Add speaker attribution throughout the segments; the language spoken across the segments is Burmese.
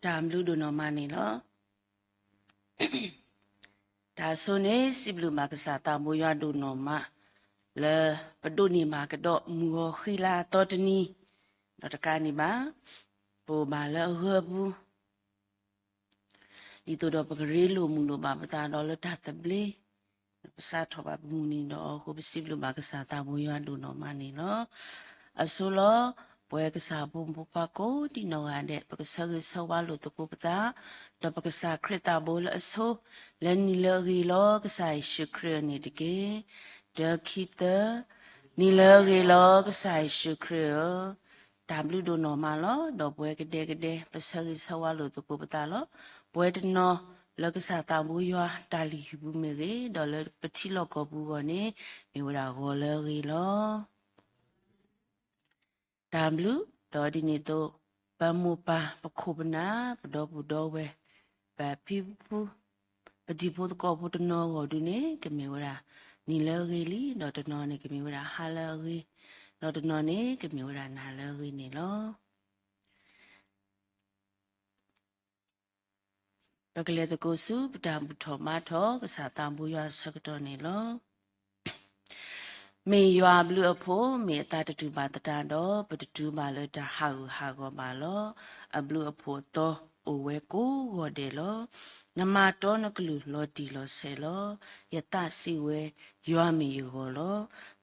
Speaker 1: Tam lu do no mani lo. Da so ne siblu ma kasa ta mo ya do no ma le padu ni ma ka do mu khila to tni do ta ka ni ba po ba le he bu di to do pa gre lu mu lo ba ta do le ta ta ble pa sa tho ba mu ni do ko siblu ma kasa ta mo ya do no mani lo aso loပွဲကစားဘုံပပကိုဒီနောရတဲ့ပကစားဆောဝါလို့တကူပတာတော့ပကစားခရတာဘိုလအဆိုလနီလရီလောကစားရှုခရနေတကေဒခိတနီလရီလောကစားရှုခရတဘလူဒိုနော်မာလောတော့ပွဲကတဲ့ပစားဆောဝါလို့တကူပတာလောပွဲတနော်လောကစားတာဘူးရွာတာလီဘူးမေရေဒေါ်လာပတိလောကဘူးကနေမြေဝရာဂော်လရီလောW ဒေါ်ဒီနီတိုပမှုပါပခုပနာပဒေါ်ဘူဒေါ်ဝဲပပီပူပဒီပိုကောပတနောကိုဒုနေကမေဝရာနီလရီလီဒေါ်တနောနေကမေဝရာဟာလရီဒေါ်တနောနေကမေဝရာနာလရီနေလောပကလေတကိုစုပဒံဘူထောမထောကစားတံဘူရဆကတော်နေလောမေယွာဘလူအဖို့မေတာတတူပါတတာတော့ပတတူပါလတာဟာဟာကောပါလောအဘလူအဖို့တော့အိုဝဲကိုဝတယ်လောနမတော်နကလူလောတီလောဆဲလောယတစီဝဲယွာမီယောလော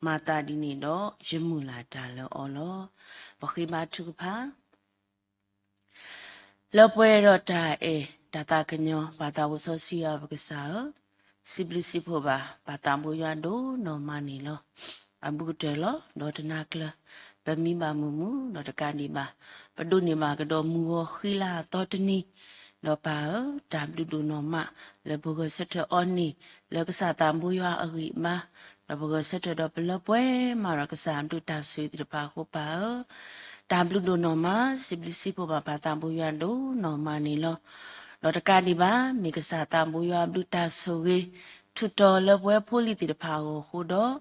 Speaker 1: မာတာဒီနေတော့ရမှုလာတာလောအော်လောဘခိမထုဖာလောပွဲတော့တာဒါတာကညောဘာတာဝဆောစီယာပကစားစီဘလစီဖို့ပါဘာတာမွေရဒိုနော်မနီလောအဘူတဲလောဒေါ်တနာကလပမီမာမူမူဒေါ်တကန်ဒီမာပဒုနေမာကတော့မူခီလာတော်တနီလောပါဒါဘလူဒိုနော်မလေဘူကစက်တော်အနီလေကစားတံဘူရအဂိမာလောဘူကစက်တော်ပလပွဲမာရကစားဒုတာဆွေတပါခုပါဒါဘလူဒိုနော်မစီဘလစီဖို့ပါဘာတာမွေရဒိုနော်မနီလောလောတကဒီပါမိကစားတံဘူရဘလူတာဆိုကေထုတော်လပွဲဖိုလီတီတဖာကိုဟိုတော့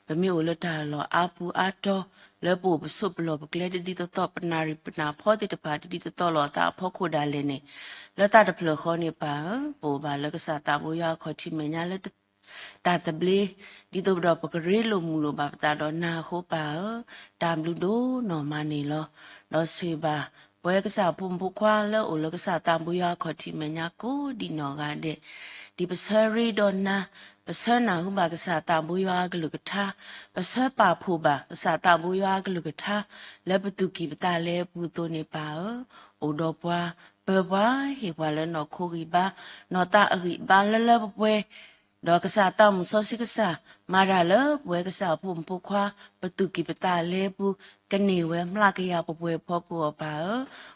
Speaker 1: ဗမျိုးလတာလောအပူအတော်လပုပစုပလောပကလေဒီတော့ပနာရီပနာဖောတိတဖာဒီတော့လောတာဖောခုဒါလည်းနေလတာတဖလခေါနေပါပိုပါလကစားတာဘူရခေါတိမညာလက်တာတဘလီဒီတော့ပကရေလိုမူလိုပါတာတော့နာဟိုပါတာဘလူဒိုနော်မနေလောဆွေပါပွဲကစားပုံပုခွာလောလကစားတာဘူရခေါတိမညာကိုဒီနော်ကတဲ့ဒီပစရီဒိုနာပစနာဟုဘာကစားတာဘူရွာကလူကထားပစပါဖူဘာကစားတာဘူရွာကလူကထားလက်ပတူကီပတာလဲပူတိုနေပါအိုတော့ပွားဘဘဟေဘွာလဲနော်ခိုဂီဘာနော်တာအဂီဘာလဲလဲပွဲဒေါကစားတာမစောစီကစားမာရလပွဲကစားဖုန်ပုခွာပတူကီပတာလဲပူကနေဝဲမလာကရပပွဲဖောက်ကိုပါ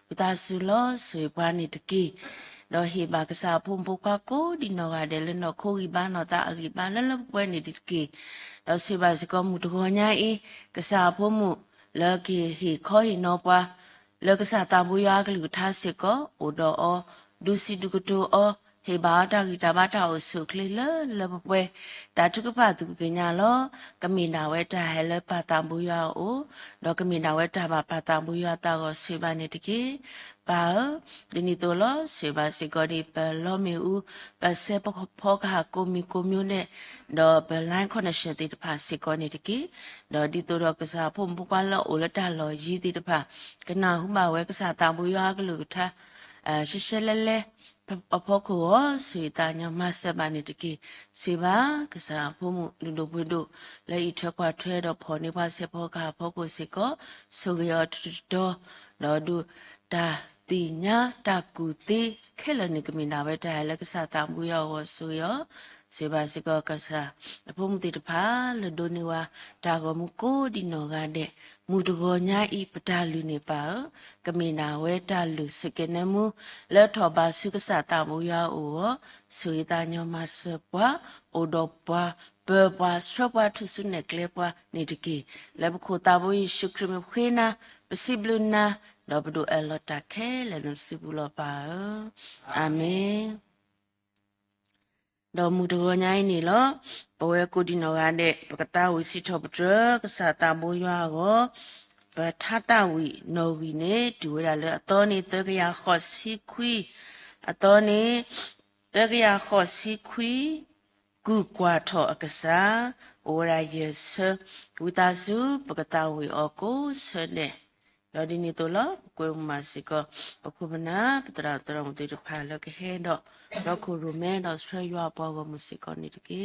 Speaker 1: ပတာဆူလောဆွေပွားနေတကီတော့ဟေဘာကစားဖုန်ပုခွာကိုဒီနော်ကတယ်လနော်ခိုဂီဘာနော်တာအဂီဘာလဲလဲပွဲနေတကီတော့ဆွေပါစကောမှုတကောညာအေးကစားဖုန်မှုလော်ကီဟေခေါ်ဟေနော်ပွားလောကစားတာဘူရကလူထားစစ်ကောအိုတော့ Dusi dukutu o he bata kita bata o sukli le bwe da tuku pa tuku kenya lo kamina weta hele patambuya o do kamina weta ba patambuya ta go seba ne tiki pa dini to lo seba sigori pe lo mi u pa se po ka komi ne do pe line connection ti pa sigoni tiki do di to ro ka sa phom bu kwa lo o la ta lo yi ti pa kana hu ma we ka sa tambuya ka lu ta ရှရှလဲလဲအဖို့ကိုဆွေတာညမဆက်ပါနေတကေဆွေပါကစားဖို့မှုလူတို့ဘွေတို့လဲဤထွက်ခွာထွဲတော့ဖော်နေပါဆက်ဖို့ကဖို့ကိုစစ်ကောဆိုရတော့တော့ဒူတာတိညာတကူတိခဲလနေကမနာပဲတာလဲကစားတာမှုရောဆိုရစေပါစကောကစားအဖို့မှုတိတဖာလဒိုနေဝါတာကောမှုကိုဒီနော်ကတဲ့မူတကောညာဤပတာလူနေပါကမေနာဝဲတာလူစကနမှုလက်ထောပါစုကစားတာမှုရောဆွေတာညမဆပွားအိုတော့ပွားပေပွားဆွပွားထုစုနေကလေပွားနေတကီလက်ဘခိုတာဘိုရှုခရမခွေနာပစီဘလနာတော့ဘဒိုအလတာခဲလဲနစီဘူးလပါအာမင်တော့မူတကောညာနေလောဘဝကိုဒီနော်ကတဲ့ပကတာဝစီထောပတကစားတာမိုးရွာကိုပထတာဝီနော်ဝီနေဒူရလဲအတော်နေတကရခော့စီခွီအတော်နေတကရခော့စီခွီကူကွာထောအကစားအိုရာယေဆဝတာစုပကတာဝီအကိုဆနေလော်ဒီနီတိုလောကွေမစီကပခုမနာပတရာတရမတိဖာလကဟဲတော့တော့ခုရမဲတော့ဆွေရွာပေါ်ကမစီကနေတကေ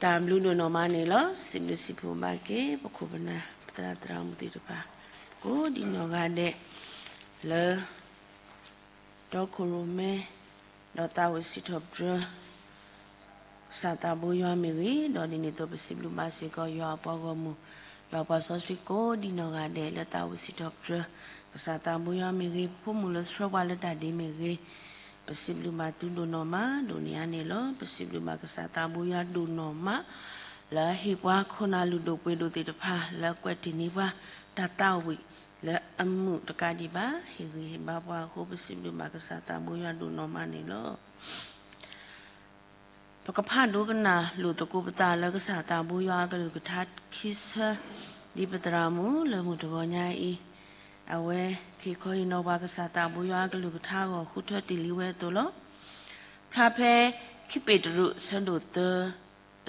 Speaker 1: ตามลูโนมาเนี่ยเหรอสิบสิบหัวมาเก็บคุบนะตราตรามุติดปะกูดินองกันเดle do kurume do tawo sitopdra sata bo yo miri do ni to pesiblu masi ko yo apa gomu yo apa sosri ko di no ga de le tawo sitopdra sata bo yo miri pu mulo sro wa le ta de miri pesiblu ma tu do no ma do ni ane lo pesiblu ma sata bo yo do no ma la hi wa khona lu do pwe do te de pha la kwet ti ni wa ta tawi le amu takadi ba hiri baba ko besim lu makasata moya do no mane lo pakapha do kana lu to ko pata la kasata moya ka lu ka that khisa di patra mu le mu to nya I awe ki ko no ba kasata moya ka lu ka tha ko khu thwa ti li we to lo pha phe khipetru sando te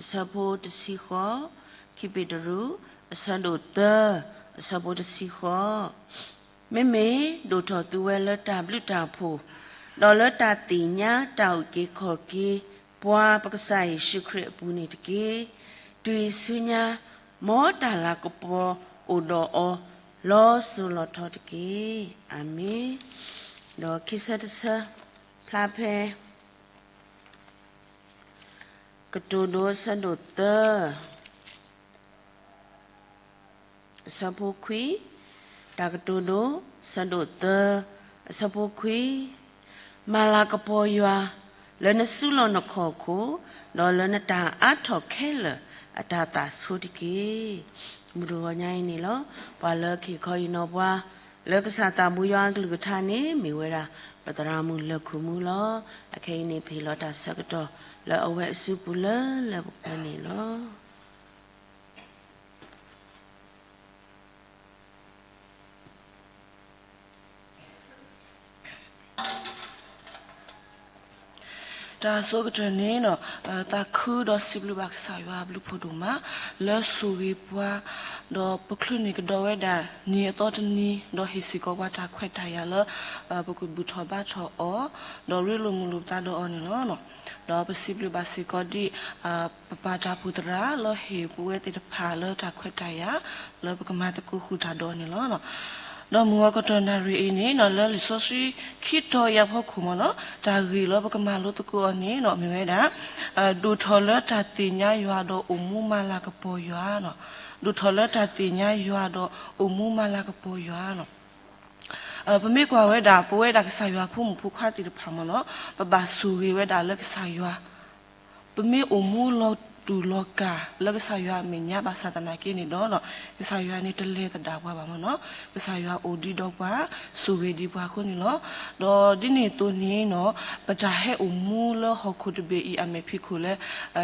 Speaker 1: sapo de si kho khipetru sando te sabo de si kho me do tho tu we la ta blu ta pho do la ta ti nya tau ke kho ke pwa paksai shi khre pu ni de ke tui su nya mo ta la ko po o do o lo su lo tho de ke amen do kisa de sa pla phe ka do do sa do te sapo kwi takatono sandote sapo kwi malakapo ywa lena sulo na khoko no lena ta atho khela atata sodike mudo nyai ni lo pa le khi khoi no bwa le kasata mu ywa glu tha ni mi wera patara mu le khu mu lo akhai ni phi lo ta sakato le awe su pu le ni lo ta so que ne no ta khu do siblu bak sa yo blu phodu ma le su ri pwa do poklunik do we da ni to ni do hisi ko wa ta khwet ta ya le pokut bu tho ba tho o do ri lu mu lu ta do on no do siblu ba si ko di pa ta putra lo he pu we ti pha le ta khwet ta ya le pokama ta ku khu ta do ni lo no no mua ko to na ri ni no le so si khit to ya pho khu mo no ta ri lo ba ka ma lo to ko ni no mi we da du tho le ta ti nya ywa do umu ma la ka po ywa no du tho le ta ti nya ywa do umu ma la ka po ywa no ba me kwa we da po we da ka sa ywa phu mu phu kha ti de pha mo no ba su ri we da le ka sa ywa ba me umu lo tu loka laga saywa minya ba satana ki ni do no saywa ni tele ta da bwa ba mo no saywa odi do bwa suwe di bwa ko ni lo do di ni to ni no pa ja he umu lo ho khu de be I ame phi khu le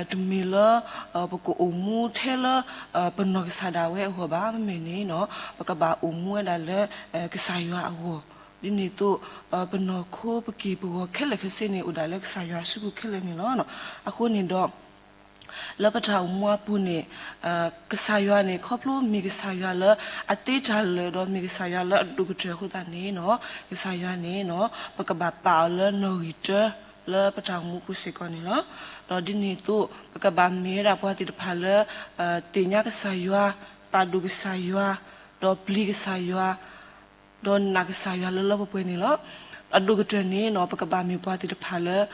Speaker 1: tu mi lo ba ko umu the lo pa no sa da we ho ba me ni no ba ka ba umu da le ka saywa ho di ni to pa no kho pa ki bo khele khse ni u da le saywa su ku khele ni lo no a ko ni do la pa tha umwa pu ni ka sa ywa ni khoplo mi ka sa ywa la ate cha le do mi ka sa ywa la du ku tre khu ta ni no ka sa ywa ni no pa ka ba pa le no ri te la pa tha mu pu se ko ni lo do di ni to pa ka ba me ra pa ti pha le ti nya ka sa ywa pa du ka sa ywa do pli ka sa ywa do na ka sa ywa lo pa pu ni lo adu ke ni no pa ka ba mi pa ti pha le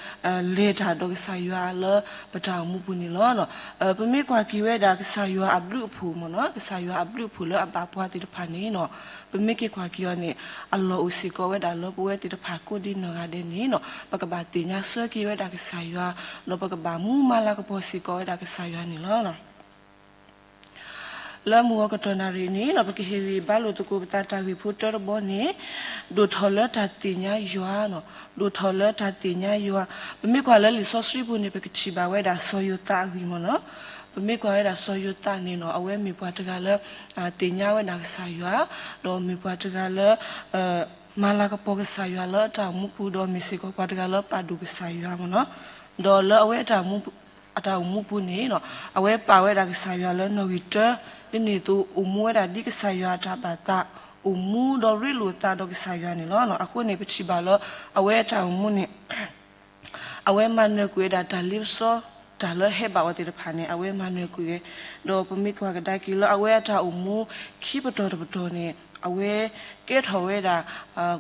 Speaker 1: tha do ka sa ywa le pa ta mu pu ni lo no pa me kwa ki we da ka sa ywa ablu phu mo no ka sa ywa ablu phu le ba pa ti pha ni no pa me ke kwa ki yo ni allo u si ko we da lo pu we ti pha ko di no ga de ni no pa ka ba ti nya so ki we da ka sa ywa no pa ka ba mu ma la ka po si ko we da ka sa ywa ni lo no la mua ka tona ri ni na pa ki hi ba lo to ko ta ta ri phu tor bo ni do thola ta ti nya ywa no do thola ta ti nya ywa pa me kwa la li so sri bu ni pa ki chi ba we da so yo ta ri mo no pa me kwa we da so yo ta ni no awe mi pa ta ga la ti nya we da sa ywa do mi pa ta ga la mala ka po ka sa ywa la ta mu pu do mi si ko pa ta ga la pa du ka sa ywa mo no do la awe ta mu ata mu pu ni no awe pa we da ka sa ywa la no ri te ni to umu da di ka sa ywa ta ba ta umu do ri lu ta do ka sa ywa ni lo no ako ni pichi ba lo awe ta umu ni awe man ne ku da ta lip so
Speaker 2: ta le he ba wa ti de pha ne awe ma ne ku ye do pa mi kwa ga da ki lo awe ta u mu ki pa to ne awe ke tho we da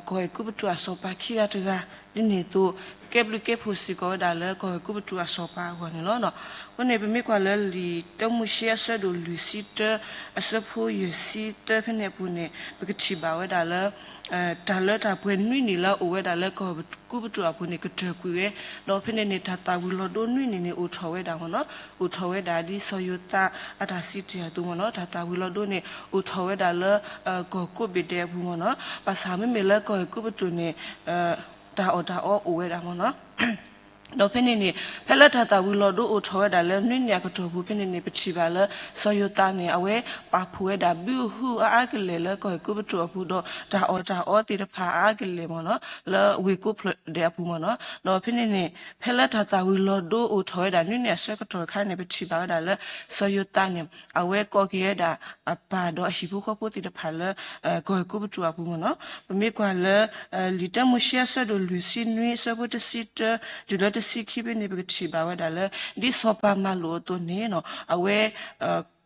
Speaker 2: ko ku tu a so pa ki ga tu ga ni ne to ke blu ke phu si ko da le ko ku tu a so pa ko ne lo no ko ne pa mi kwa le li to mu shi a so do lu si te a so phu yu si te phe ne pu ne pa ki chi ba we da le ta le ta pwe nui ni la o we da le ko ku bu tu a pu ne ke te ku ye do phe ne ta ta wi lo do nui ni o tho we da mo no o tho we da di so yu ta a ta si ti tu mo no ta ta wi lo do ne o tho we da le ko ko be de bu mo no pa sa me me le ko ku bu tu ne ta o we da mo no do pene ni phela thata wi lo do o tho da le nwi nya ko to bu pene ni pichi ba le so yo ta ni awe pa phu da bu hu a ke le le ko ku bu to bu do ta o ti da pha a ke le mo no le wi ku de bu mo no do pene ni phela thata wi lo do o tho da nwi nya se ko to kha ni pichi ba da le so yo ta ni awe ko ke da pa do shi bu ko pu ti da pha le ko ku bu to bu mo no me kwa le li ta mu shi sa do lu si nwi so bu de si te du le si ki be ne be chi ba wa da le di so pa ma lo to ne no awe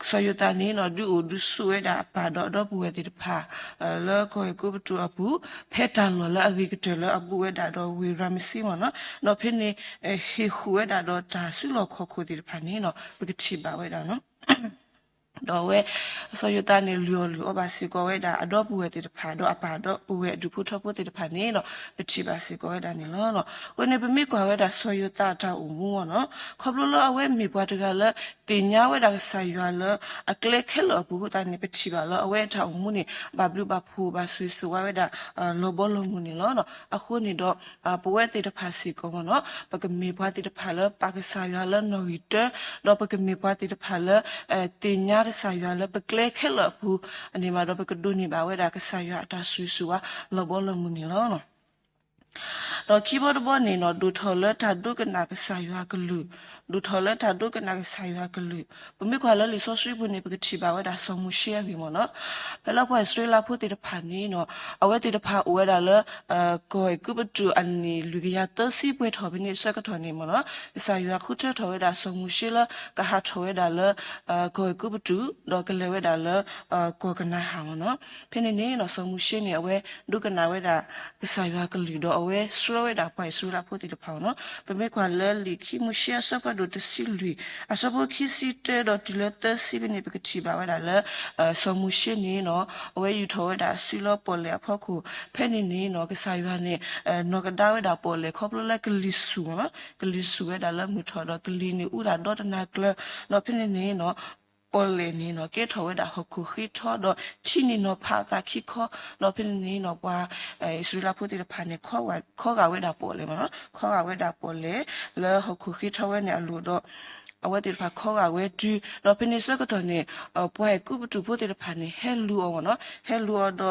Speaker 2: so yo ta ne no du su we da pa do bu we ti pa le ko ku tu apu phe ta lo la agi ke le abu we da do we ram si mo no no phe ne he hu we da do ta su lo kho ko ti pa ne no be chi ba we da no do we so you ta ne lu ba si ko we da ado bu we ti pha do apa do bu we du pu tho pu ti pha ne no be chi ba si ko we da ne lo no we ne be mi ko we da so you ta u mu no kho lo lo we mi bwa ta ga le ti nya we da sa yu le a kle khe lo bu ta ne be chi ba lo we ta u mu ni ba blu ba phu ba su su we da lo bo lo mu ni lo no a khu ni do bu we ti pha si ko mo no ba ke mi bwa ti pha le pa ke sa yu le no ri te do ba ke mi bwa ti pha le ti nya sa yu le pe kle khe lo bu ani ma do pe do ni ba we da ke sa yu ta su su wa lo bo lo mu ni lo no do keyboard bo ni no du tho le ta du ke na ke sa yu ke lu du tho le ta du ke na ke sa yu ke lu bu mi kwa le li so sri bu ni pe ti ba we da so mu share gi mo no pe la po sri la pu ti de pha ni no a we ti de pha we da le ko ku bu tu an ni lu ge ya to si pwe tho bi ni sa ka tho ni mo no sa yu khu che tho we da so mu shi le ka ha tho we da le ko ku bu tu do ke le we da le ko ka na ha mo no pe ni no so mu shi ni a we du ke na we da sa yu ke lu do a we sro we da pa sri la pu ti de pha no pe me kwa le li ki mu shi sa pa do te si lui a sa bo ki si te do ti le te si bi ni pe ti ba we da le so mu shi ni no a we yu tho we da si lo po le a pho ku pe ni no ke sa yu ni no ka da we da po le kho plo le ke li su no ke li su we da le mu tho do ke li ni u da do ta na kle no pe ni no ole ni no ke tho we da ho ku khi tho do chi ni no pha ta khi kho no pe ni no kwa sri la phu ti pha ne kho ga we da po le ma kho ga we da po le le ho ku khi tho we ne a lu do a we ti pha kho ga we du no pe ni so ko to ne po ai ku bu tu phu ti pha ne he lu o no he lu o do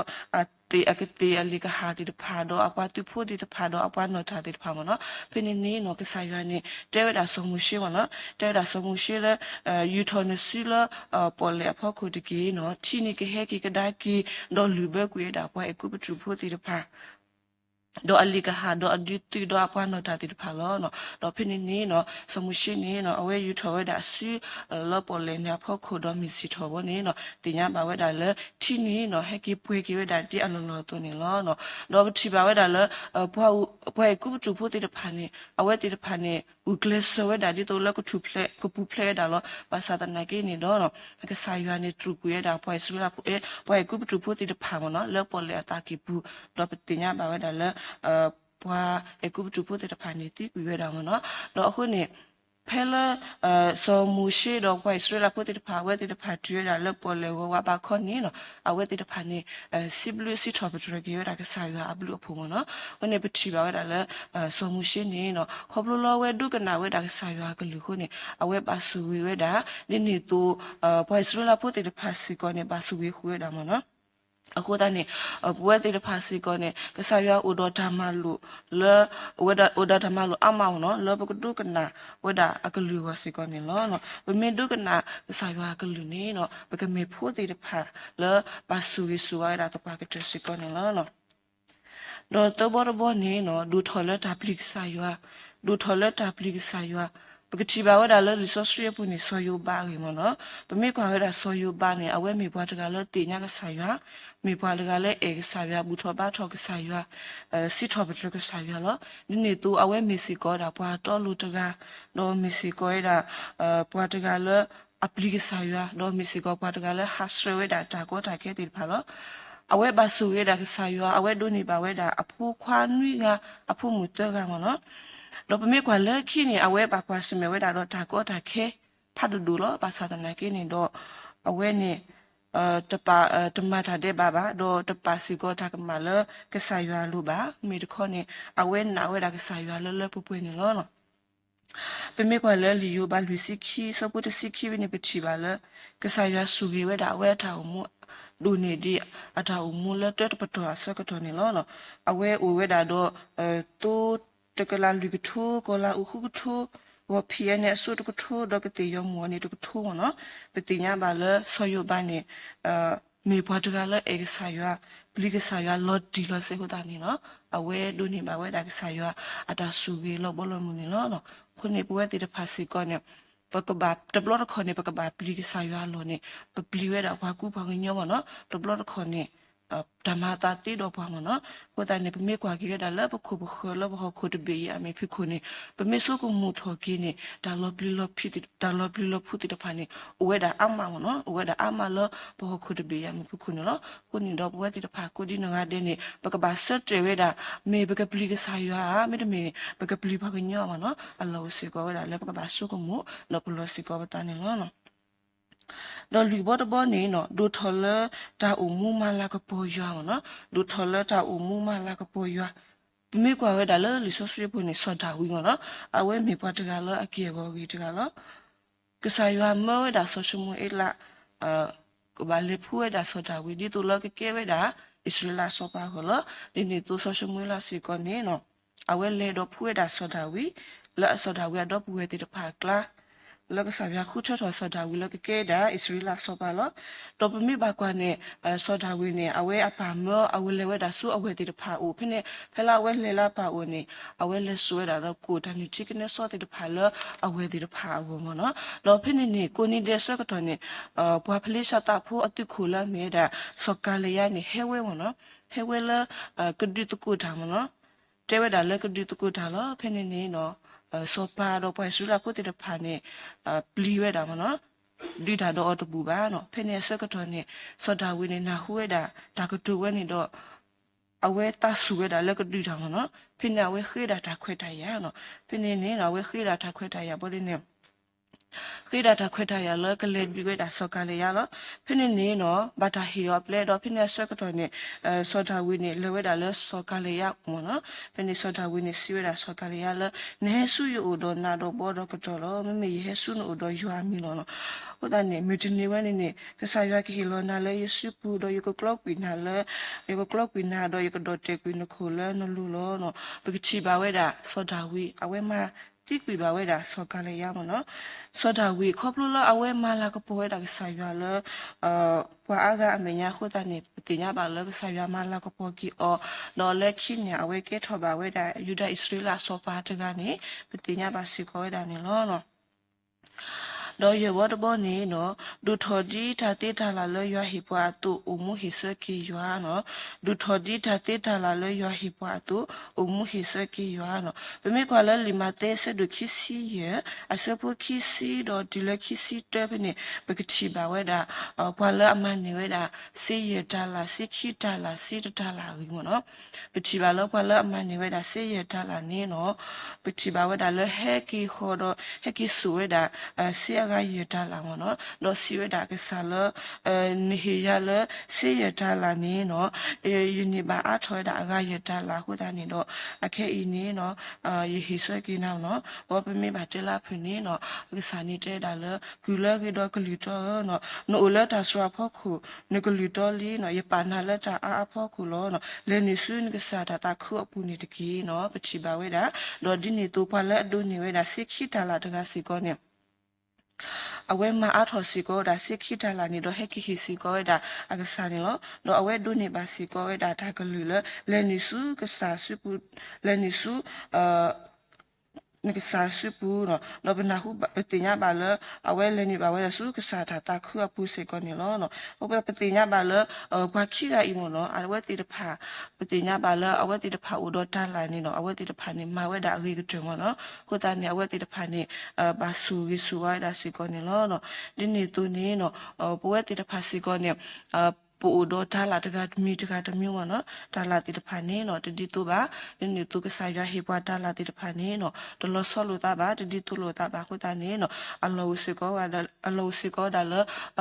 Speaker 2: te akete ali ka ha ti pha do apa tu phu ti pha do apa no tha ti pha mo no pe ni no ke sa yu ni te we da so mu shi mo no te da so mu shi le yu tho ne si le po le pho ku ti ki no chi ni ke he ki ka da ki do lu be ku ye da pa e ku bu tu phu ti pha do alika ha do aduti do apa no ta ti pha lo no do phe ni no so mu shi ni no awe yu tho we da si lo po le nya pho khu do mi si tho bo ni no ti nya ba we da le ti ni no he ki pwe ki we da ti a lo lo to ni lo no do ti ba we da le po ku tu phu ti pha ni awe ti pha ni u kle so we da di to le ku tu ple ku pu ple da lo ba sa ta na ki ni do no ke sa yu ni tru ku ye da po su la po ku tu phu ti pha mo no le po le ta ki pu do ti nya ba we da le bwa e ku tu pu te ta phani ti ku ye da mo no do khu ni phela so mu shi do kwai sri la pu te pha we te pha tu da le po le wa ba kho ni no a we te pha ni si blu si thop tu ge da ka sa yu a blu phu mo no we ne pthi ba we da le so mu shi ni no kho blu lo we du ka na we da ka sa yu a ka lu khu ni a we ba su we da ni tu kwai sri la pu te pha si ko ne ba su we hu we da mo noအခုတည်းဘဝတည်းဖာစီကောနေကစားရဥဒဓမ္မလို့လဲဝဒဥဒဓမ္မလို့အမောင်နော်လောဘကဒုကနာဝဒအကလူဝစီကောနေလောနော်ဝမေဒုကနာကစားရအကလူနေနော်ဘကမေဖို့တည်းဖာလဲပါဆူရီဆူရတာတပါကတစီကောနေလောနော်တော့တော့ဘောနေနော်ဒူထော်လက်တာပလိကစားရဒူထော်လက်တာပလိကစားရဘ个七八位的了，你说水不你所有八个么呢？不没关系的所有八呢，我没把这个了点那个啥呀，没把这个了个啥呀，不错八错个啥呀，四错不错个啥呀了，你都我没试过的，把多路这个，都没试过的，把这个了。aplik saya do misi ko patgale hasrewe da ta ko ta ke til phalo awe basuwe da saya awe do ni ba we da aphu khwa nui nga aphu mu twa ga mo no do pme kwa le khi ni awe ba kwa sime we da do ta ko ta ke phat du lo ba sa ta na ke ni do awe niတပါတမတာတဲ့ဘာဘာတော့တပါစီကိုတာကမလကဆာရွာလူပါမိတခေါနေအဝဲနာဝဲတာကဆာရွာလလပပွေနေလောနော်ပမေကွာလဲလီယိုဘာလူစီခီစပုတစီခီဝနေပချီပါလကဆာရဆူဂေဝဒါဝဲထာမှုဒူနေဒီအထာမှုလဲတက်ပတော်ဆကတော်နေလောနော်အဝဲအိုဝဲဒါတော့တူတကလာလူကထူကိုလာဥခုကထူဝဖီယနေဆုတကထူတော့ကတိယမောနေတကထူနော်ပတိညာပါလဲဆောယဘာနေမေပွားတကလည်းအေကဆာယပလီကဆာယလော်ဒီလော်စေဟိုတာနေနော်အဝဲဒူနေပါဝဲဒါကဆာယအတာဆူဂေလောဘလောမှုနေလောနော်คนนี้ป่วยติดภาษีก่อนเนี่ยปกบาตบลอดคนเนี่ยปกบาปลีกสายาโลเนี่ยปปลีเวดาพากูพากินยอมเนาะตบลอดคนเนี่ยธรรมะตาติดอพามันเนาะพอตาเนี่ยเปเมกว่ากิดาแล้วปคุบขแล้วบ่คุดเบียอเมพิคุเนี่ยเปเมสุกุมุทอกิเนี่ยตาลอบลีลอพิติตาลอบลีลอพุติตพาเนี่ยอเวดาอามาเนาะอเวดาอามาแล้วบ่คุดเบียอเมพิคุเนี่ยเนาะคนนี้ดอกบ่ติดพากูดินงาเดเนี่ยปกบาสเตเวดาเมปกปลีกสายาเมตเมปกปลีพากินยอมเนาะอัลลอฮฺสิกอเวดาแล้วปกบาสุกุมุแล้วปลอสิกอตาเนี่ยเนาะတော့လူဘောတဘောနေနော်ဒူထော်လတာအူမူမလာကပေါ်ရွာနော်ဒူထော်လတာအူမူမလာကပေါ်ရွာမိကွာဝဲဒါလလီဆိုဆွေပုန်နေစောတာဝီနော်အဝဲမေပတ်တကလအကေကောကြီးတကလကဆာရွာမောဒါဆိုရှမူအလာကဘာလေဖူဝဲဒါစောတာဝီဒီတူလကကေဝဲဒါအစ္စလာစောပါဟောလဒီနေတူဆိုရှမူလာစီကောနေနော်အဝဲလေတော့ဖူဝဲဒါစောတာဝီလာစောတာဝီတော့ပူဝဲတိတဖာကလာแล้วก็สายาคู่ทอดสอดาวิแล้วก็เกดาอิสราเอลสอบาลตบมีบากว่าเนี่ยสอดาวิเนี่ยเอาไว้อปามเอาไว้เลวดาสู้เอาไว้ติดพาอูเพ่เนี่ยเพลาเว้เลลาพาอูเนี่ยเอาไว้เลสวยดาเรากูทันอยู่ที่กันเนี่ยสอติดพาเลเอาไว้ติดพาอูมั้งเนาะเราเพ่เนี่ยนี่กูนี่เดสก็ตอนเนี่ยบัวพลิชาตาผู้อติคูละเมียดาสกาเลยานี่เฮเวมั้งเนาะเฮเวละกระดิตกูทามั้งเนาะเจเวดาเลกระดิตกูทาละเพ่เนี่ยนี่เนาะစောပါတော့ပွဲဆူလာဖို့တဲ့ဖာနေပလီဝဲတာမနော်ဒီတာတော့အတပူပါနော်ဖဲနေဆက်ကတော်နေစောတာဝင်းနေနာဟူဝဲတာဒါကတူဝဲနေတော့အဝဲတဆူဝဲတာလက်ကတူတာမနော်ဖင်းနေဝဲခေတာတာခွဲတာရနော်ဖင်းနေနေတော့ဝဲခေတာတာခွဲတာရပေါ်နေခိဒတာခွတ်ထရလကလေဒီဝဲတာဆောကလေရလဖိနေနေနော်ဘာတာဟီယောပလေတော့ဖိနေဆွဲကတော့နေဆောတာဝီနေလေဝဲတာလဲဆောကလေရမနော်ဖိနေဆောတာဝီနေစီဝဲတာဆောကလေရလနေဆူယိုဒိုနာတော့ဘောတော့ကတော့မမေယေဆူနိုတော့ယွာမီနော်ဟိုတနေမီတင်နေဝဲနေကဆာရွာကီလောနာလဲယစုပူတော့ယကကလော့ကွီနာလဲယကကလော့ကွီနာတော့ယကဒတ်တေကွီနခိုလဲနလူလောနော်ပကတိပါဝဲတာဆောတာဝီအဝဲမှာတိကွေပါဝဲတာဆောကလေးရမနော်ဆောတာဝီခေါပလိုလအဝဲမလာကပွဲတာဆာရွာလပွာအားကအမေညာခုတနေပတိညာပါလကဆာရွာမလာကပွဲကီအော်နော်လက်ခိညာအဝဲကဲထော်ပါဝဲတာယူဒာအစ္စရေးလာဆောပါတကနေပတိညာပါစီခေါ်တာနေလောနော်တော့ရဝတ်ဘောနေနော်ဒူထော်ဒီတာတေတာလာလရွာဟိပွားတူအမှုဟိဆွဲကီရွာနော်ဒူထော်ဒီတာတေတာလာလရွာဟိပွားတူအမှုဟိဆွဲကီရွာနော်ပမေကွာလလီမာတေဆဒုခီစီယအစပူခီစီတော့ဒီလခီစီတဲပနေပကတိပါဝဲတာပွာလအမနေဝဲတာစီရတာလာစီခီတာလာစီတတာလာဝီမနော်ပတိပါလပွာလအမနေဝဲတာစီရတာလာနေနော်ပတိပါဝဲတာလဟဲကီခေါ်တော့ဟဲကီဆူဝဲတာစီကရတာလာမနော်တော့စီဝဲတာကစားလနေရလစီရတာလာနေနော်ယနိဘာအထော်တာကရတာလာဟိုတာနေတော့အခဲအင်းနေနော်ယဟိဆွဲကိနောနော်ဘောပမေဘာတလာဖနေနော်ကစားနေတဲ့တာလကူလကတော့ကလီတော့နော်နိုလတာဆွာဖို့ခုနကလီတော့လီနော်ယပနာလတာအဖို့ခုလောနော်လဲနေဆွန်းကစားတာခုအပူနေတကီနော်ပချိပါဝဲတာတော့ဒီနေတော့ပါလက်အဒုနေဝဲတာစိခိတာလာတကစီကောနေအဝဲမှာအထော်စီကောဒါစိခိတလာနေတော့ဟက်ခိခိစီကောဒါအကစားနေလို့တော့အဝဲဒုနေပါစီကောဒါတာကလူလဲနေစုကစားစုပူလဲနေစု那个啥水布喏，那不那户不定呀罢了，啊为了你把为了苏个啥他去啊不是个你了喏，我不定呀罢了，qua去啊一模喏，啊为地的爬，不定呀罢了，啊为地的爬乌多单来你喏，啊为地的爬你买为打个个中喏，或者你啊为地的爬你把苏个苏啊打是个你了喏，你你ตัวนี้เนาะ不为地的爬是个呢ปูโดตาลาตกามีตกาตมิวเนาะตาลาติดพานีเนาะตดิตุบานี่ตุกสายาเฮปวาตาลาติดพานีเนาะตลอสโลตาบาตดิตุโลตาบาคุตานีเนาะอัลลอฮุสิกอวาดอัลลอฮุสิกอดาล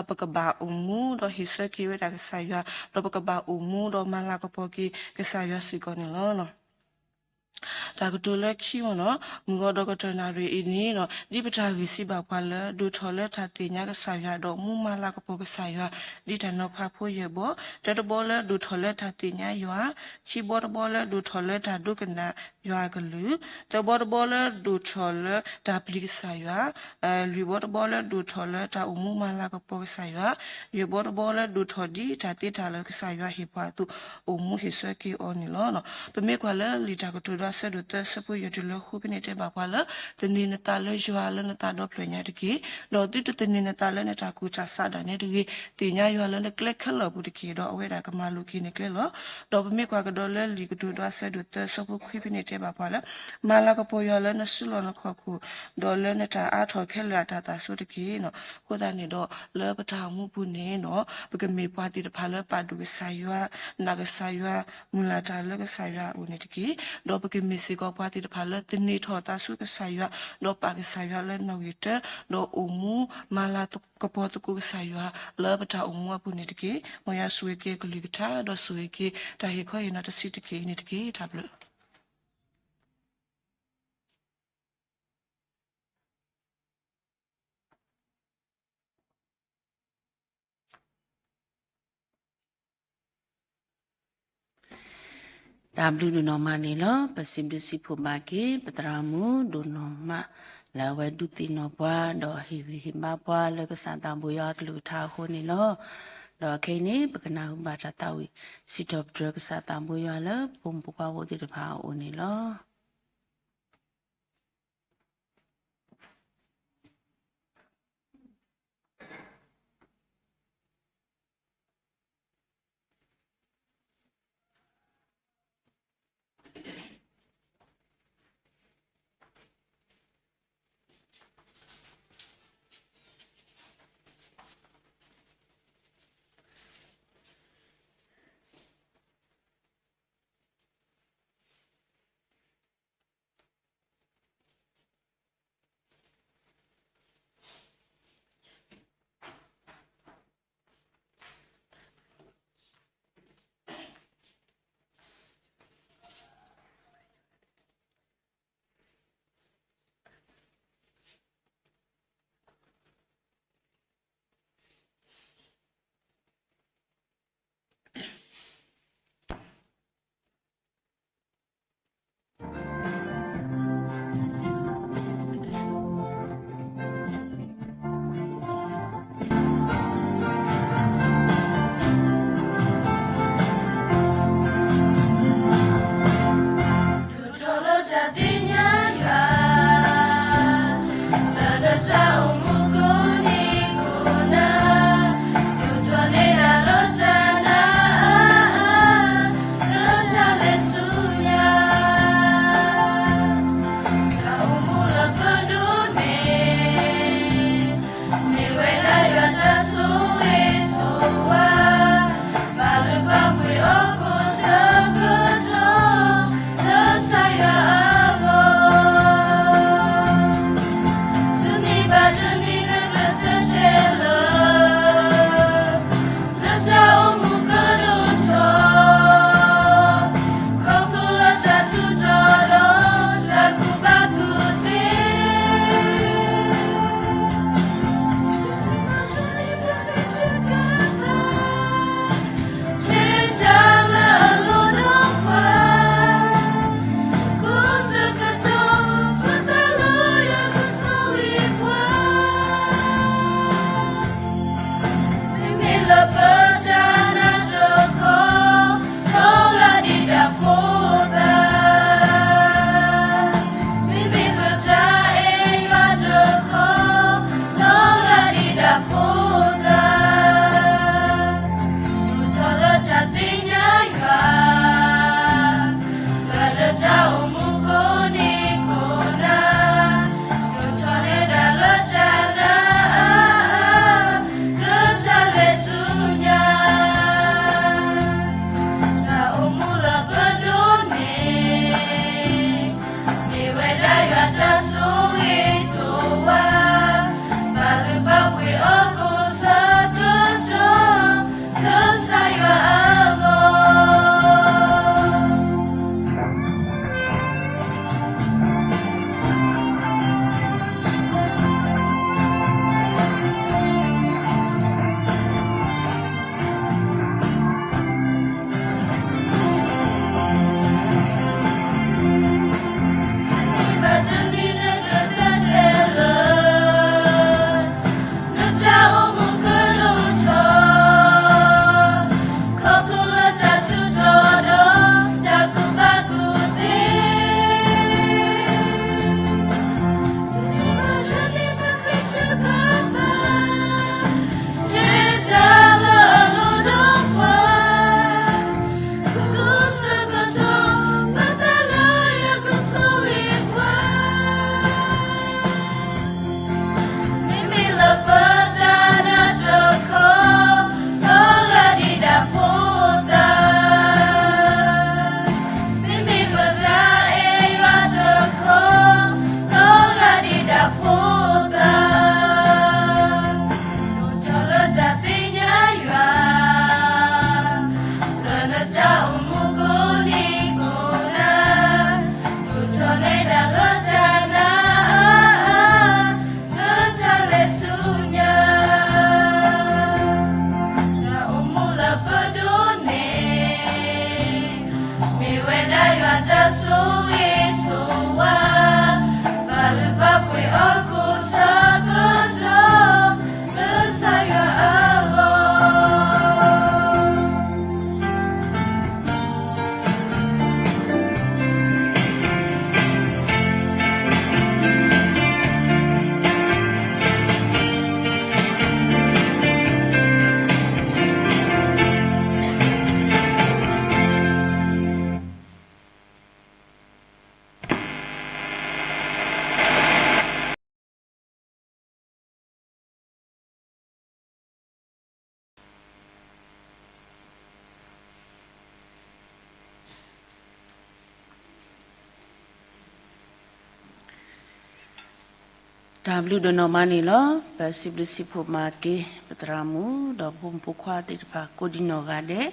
Speaker 2: ปะกบาอุมูดอฮิสกีเวดากสายาดอปะกบาอุมูดอมาลากปอกีกสายาสิกอนี่เนาะဒါကတူလက်ခီမနော်ငေါ်တော့ကတနာရီအင်းနီနော်ဒီပတာကြီးစီပါပါလဲဒူထော်လက်ထတင်ညာကဆာရတော့မူမလာကပုကဆာရဒီတနော်ဖာဖို့ရဘောတတဘောလဲဒူထော်လက်ထတင်ညာရွာချီဘောတဘောလဲဒူထော်လက်ထဒုကနာရွာကလူတဘောတဘောလဲဒူထော်လက်ဒါပလီကဆာရလူဘောတဘောလဲဒူထော်လက်ဒါမူမလာကပုကဆာရရဘောတဘောလဲဒူထော်ဒီဒါတိတာလဲကဆာရဟိပါတူအမူဟိဆွဲကီအော်နီလောနော်ပမေကွာလဲလီတာကတူရဆက်တို့စပူရတူလခုပနေတဲ့ဘာကွာလဲတနေနတာလဲရွာလဲနတာတော့ပလညာတကြီးလောတိတနေနတာလဲနတာကူချာဆာဒနေတကြီးတင်ညာရွာလဲနကလက်ခက်လောဘူးတကြီးတော့အဝဲတာကမလူကြီးနေကလဲလောတော့ပမေကွာကတော့လဲလီကတူတော့ဆက်တို့စပူခိပနေတဲ့ဘာကွာလဲမလာကပေါ်ရလဲနဆူလောနခေါခုဒေါ်လဲနတာအားထော်ခဲလာတာတာဆိုတကြီးနော်ကိုသားနေတော့လဲပထာမှုဘူးနေနော်ပကမေပွားတိတဖာလဲပါဒူကဆာရွာနာကဆာရွာမူလာတာလဲကဆာရွာဦးနေတကြီးတော့ပကမေစီကောပွားတိတဖာလဲတနေထော်တာဆုကဆာရွာတော့ပါကဆာရွာလဲနော်ရတဲ့တော့အမှုမလာတကပေါ်တကူကဆာရွာလဲပထာအမှုအပူနေတကြီးမရဆွေကေကလိကတာတော့ဆွေကေတာဟေခေါ်ရနာတစီတကြီးနေတကြီးထားဘလို့
Speaker 1: ဒါဘလူးနော်မနေလောပစင်ပစီဖို့မာကေပတရာမူဒုနော်မလာဝဲဒုတိနော်ဘွားတော့ဟီဟီမဘွားလကစန်တံဘူရကလူထားခုနေလောတော့ခိနေပကနာဟုဘာတာဝီစီတော့ဒရကစတံဘူရလပုံပကွာဝတိတဖာအိုနေလော ဒါဘလူဒနော်မနီလောပစီဘလစီဖို့မာကေပတရာမူတော့ဘုံပုခွာတိတပါကိုဒီနော်ကတဲ့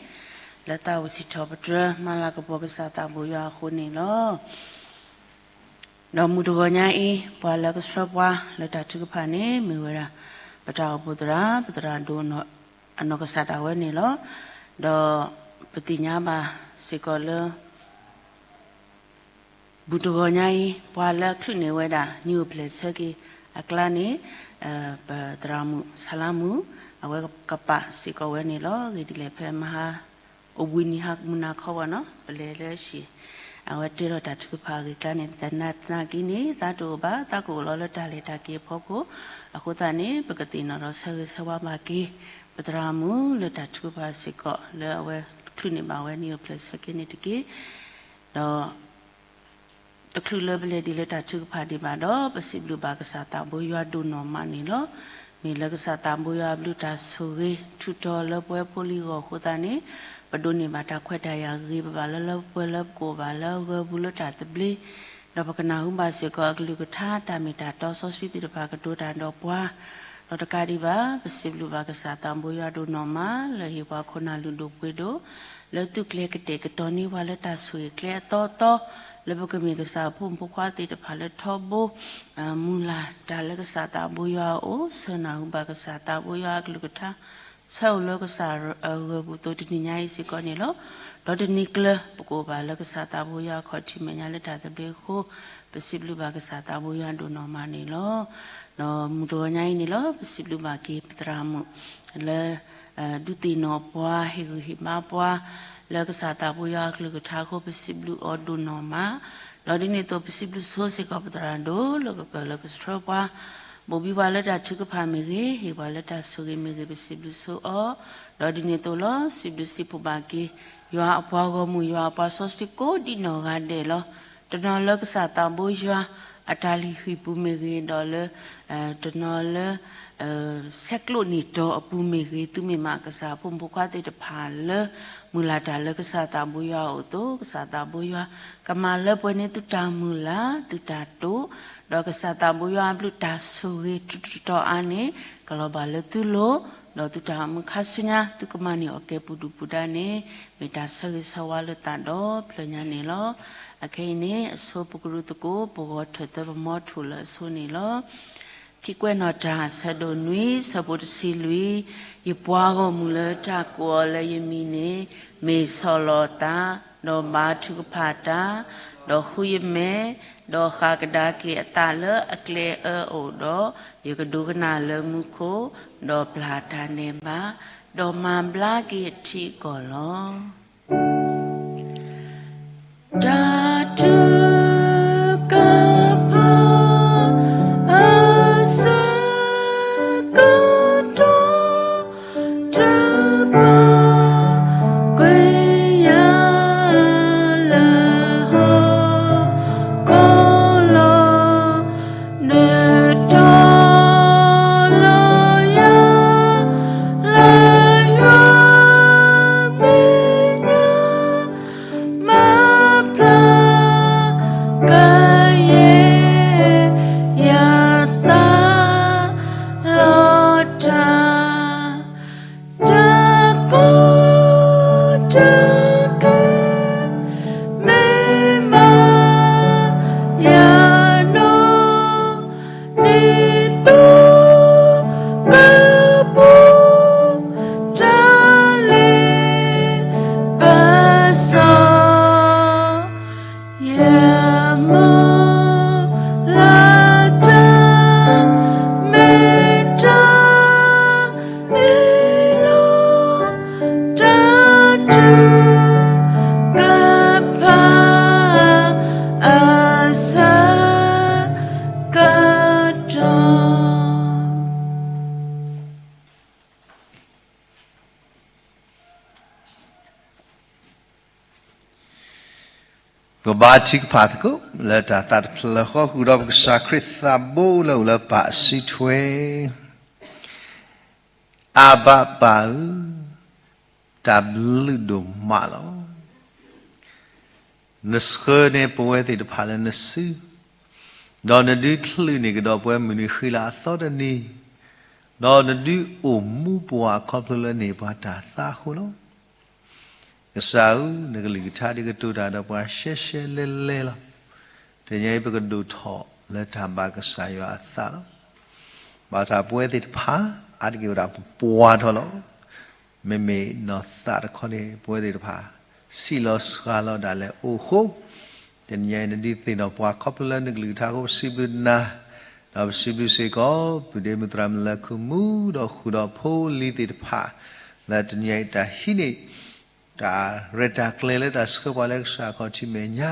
Speaker 1: လက်တာဝစီထောပဒရမလာကဘောကစားတာဘူရခုနေလောတော့မူတကောညာအေးဘွာလကစရဘွာလက်တာထုကဖာနေမေဝရာပတာပုဒရာဒိုနော်အနောကစားတာဝဲနေလောတော့ပတိညာပါစေကောလဘူတကောညာအေးဘွာလခုနေဝဲတာညူပလက်ဆကေအကလာနေပဒရာမူဆလာမူအဝဲကပစေကောဝဲနေလောဒီလေဖဲမဟာအဝိနိဟကမနာခေါ်ဝနော်ပလဲလဲရှိအဝဲတေရတာထုဖာကကနေဇနတ်နာကိနေသတ်တော်ပါတကူလောလတလေတာကေဖို့ကိုအခုတနေပကတိနော်ဆဆဝမကေပဒရာမူလတထုဖာစေကောလဲအဝဲခုနေပါဝဲနီယိုပလက်စကိနေတကေတော့တခုလဘလေဒီလတာထုဖာဒီပါတော့ပစိဘလူပါကစားတာဘိုးရွာဒုနော်မနေလောမေလကစားတာဘိုးရွာဘလူတာဆူရီထူတော်လပွဲပိုလီကိုခုတနေပဒုန်မာတာခွက်တရာကြီးပါလလပွဲလကိုပါလောကဘူးလတာတပလီတော့ပကနာဟုပါစေကောအကလူကထားတာမီတာတော့ဆောဆွီတီတပါကတိုတာတော့ပွားတော့တကားဒီပါပစိဘလူပါကစားတာဘိုးရွာဒုနော်မလေဟိပွားခုနာလူဒုပွေတို့လောတုကလေကတဲ့ကတော်နီဝါလတာဆွေကလေတော့လေဘကမီကစားဖုန်ပုခွာတိတဖာလေထောဘမူလာဒါလကစားတာဘိုးရွာအိုဆနာဟုပါကစားတာဘိုးရွာကလူကထားဆောလကစားရဘူတိုတနိညာစီကောနေလောဒေါ်တနိကလပကိုပါလကစားတာဘိုးရွာခေါ်ချီမညာလက်တာတပြေခိုပစိဘလူပါကစားတာဘိုးရွာဒုနော်မနေလောနော်မူတော်ညာနေလောပစိဘလူပါကေပတရာမှုလေဒုတိနောပွားဟေဟိမပွားလကစားတာဘိုးရွာကလူကထားခိုပစိဘလူအော်ဒုနော်မလောဒီနေတော့ပစိဘလူဆိုစေကောပတရာဒိုလကစထရပွားဘောဘီဝါလက်တာချုကဖာမေရေဟေဝါလက်တာဆိုရေမေရေပစိဘလူဆိုအောဒေါ်ဒီနေတိုလောစိဘလူစတိပူဘာကေယွာအပွားကိုမူယွာပါဆောစတိကိုဒီနော်ကတဲ့လောတနော်လကစားတာဘိုးရွာအတာလီဟွေပူမေရေဒေါ်လတနော်လဆက်ကလိုနီတော့အပူမေရေသူမေမကစားဖုန်ဘခွားတဲ့တဖာလမူလာတာလကစားတာဘိုးရွာအိုတော့ကစားတာဘိုးရွာကမာလပွဲနေတူတာမူလာတူတာတို့တော့ကစားတာဘိုးရွာဘလူတာဆူရီတူတော်အနေကလောပါလတူလို့တော့တူတာမခါစညာတူကမနီโอเคပူဒူပူဒာနေမေတာဆရီဆဝါလတာတော့ပလညာနေလောအခိနေအဆိုပကရုတကိုဘောထတဘမောထူလဆိုနေလောခိကွဲ့နော်တာဆဒိုနွီဆပုတ်စီလူယပွားကိုမူလတာကိုလည်းယမီနေမေဆောလောတာတော့မာထုကဖာတာတော့ခူယမဲတော့ခါကဒါကေအတာလအကလေအိုတော့ယကဒုကနာလမှုခိုတော့ပလာတာနေပါတော့မန်ဘလာကေတီကောလောတာတူကဖာ
Speaker 3: บาชิกพาทกุเลตาตัดพลข้อกุดบกษาคริสตาบูเลวเลปะสิทเวอาบะปาตับลุดมาลนสเคเนปวยติดพาลนสื đó là đi thử này cái đó bữa mình khi là sao đó nè đó là đi ôm mu bùa khóc lên này bùa ta ta khô lắm cái sao này cái lịch cha đi cái tu đà đó bùa xe lê lắm thế nhảy bây giờดูthọแล้วทำบากษาอยู่อาสาลบาษาป่วยติดผ้าอาจจะเกี่ยวกับปวดท้องไม่นอสาคนนี้ป่วยติดผ้าสิลสกาลได้เลยโอ้โหแต่ยังนั่นดีติดนอปวดครบแล้วนึกหรือถ้าเขาสิบนะเราสิบสิก็ปุเดมุตรามละคุมูดอกขุดอกโพลีติดผ้าแล้วจะยังแต่ที่นี่แต่เรื่องจากเรื่องแต่สกปรกเล็กสาเขาที่เมีย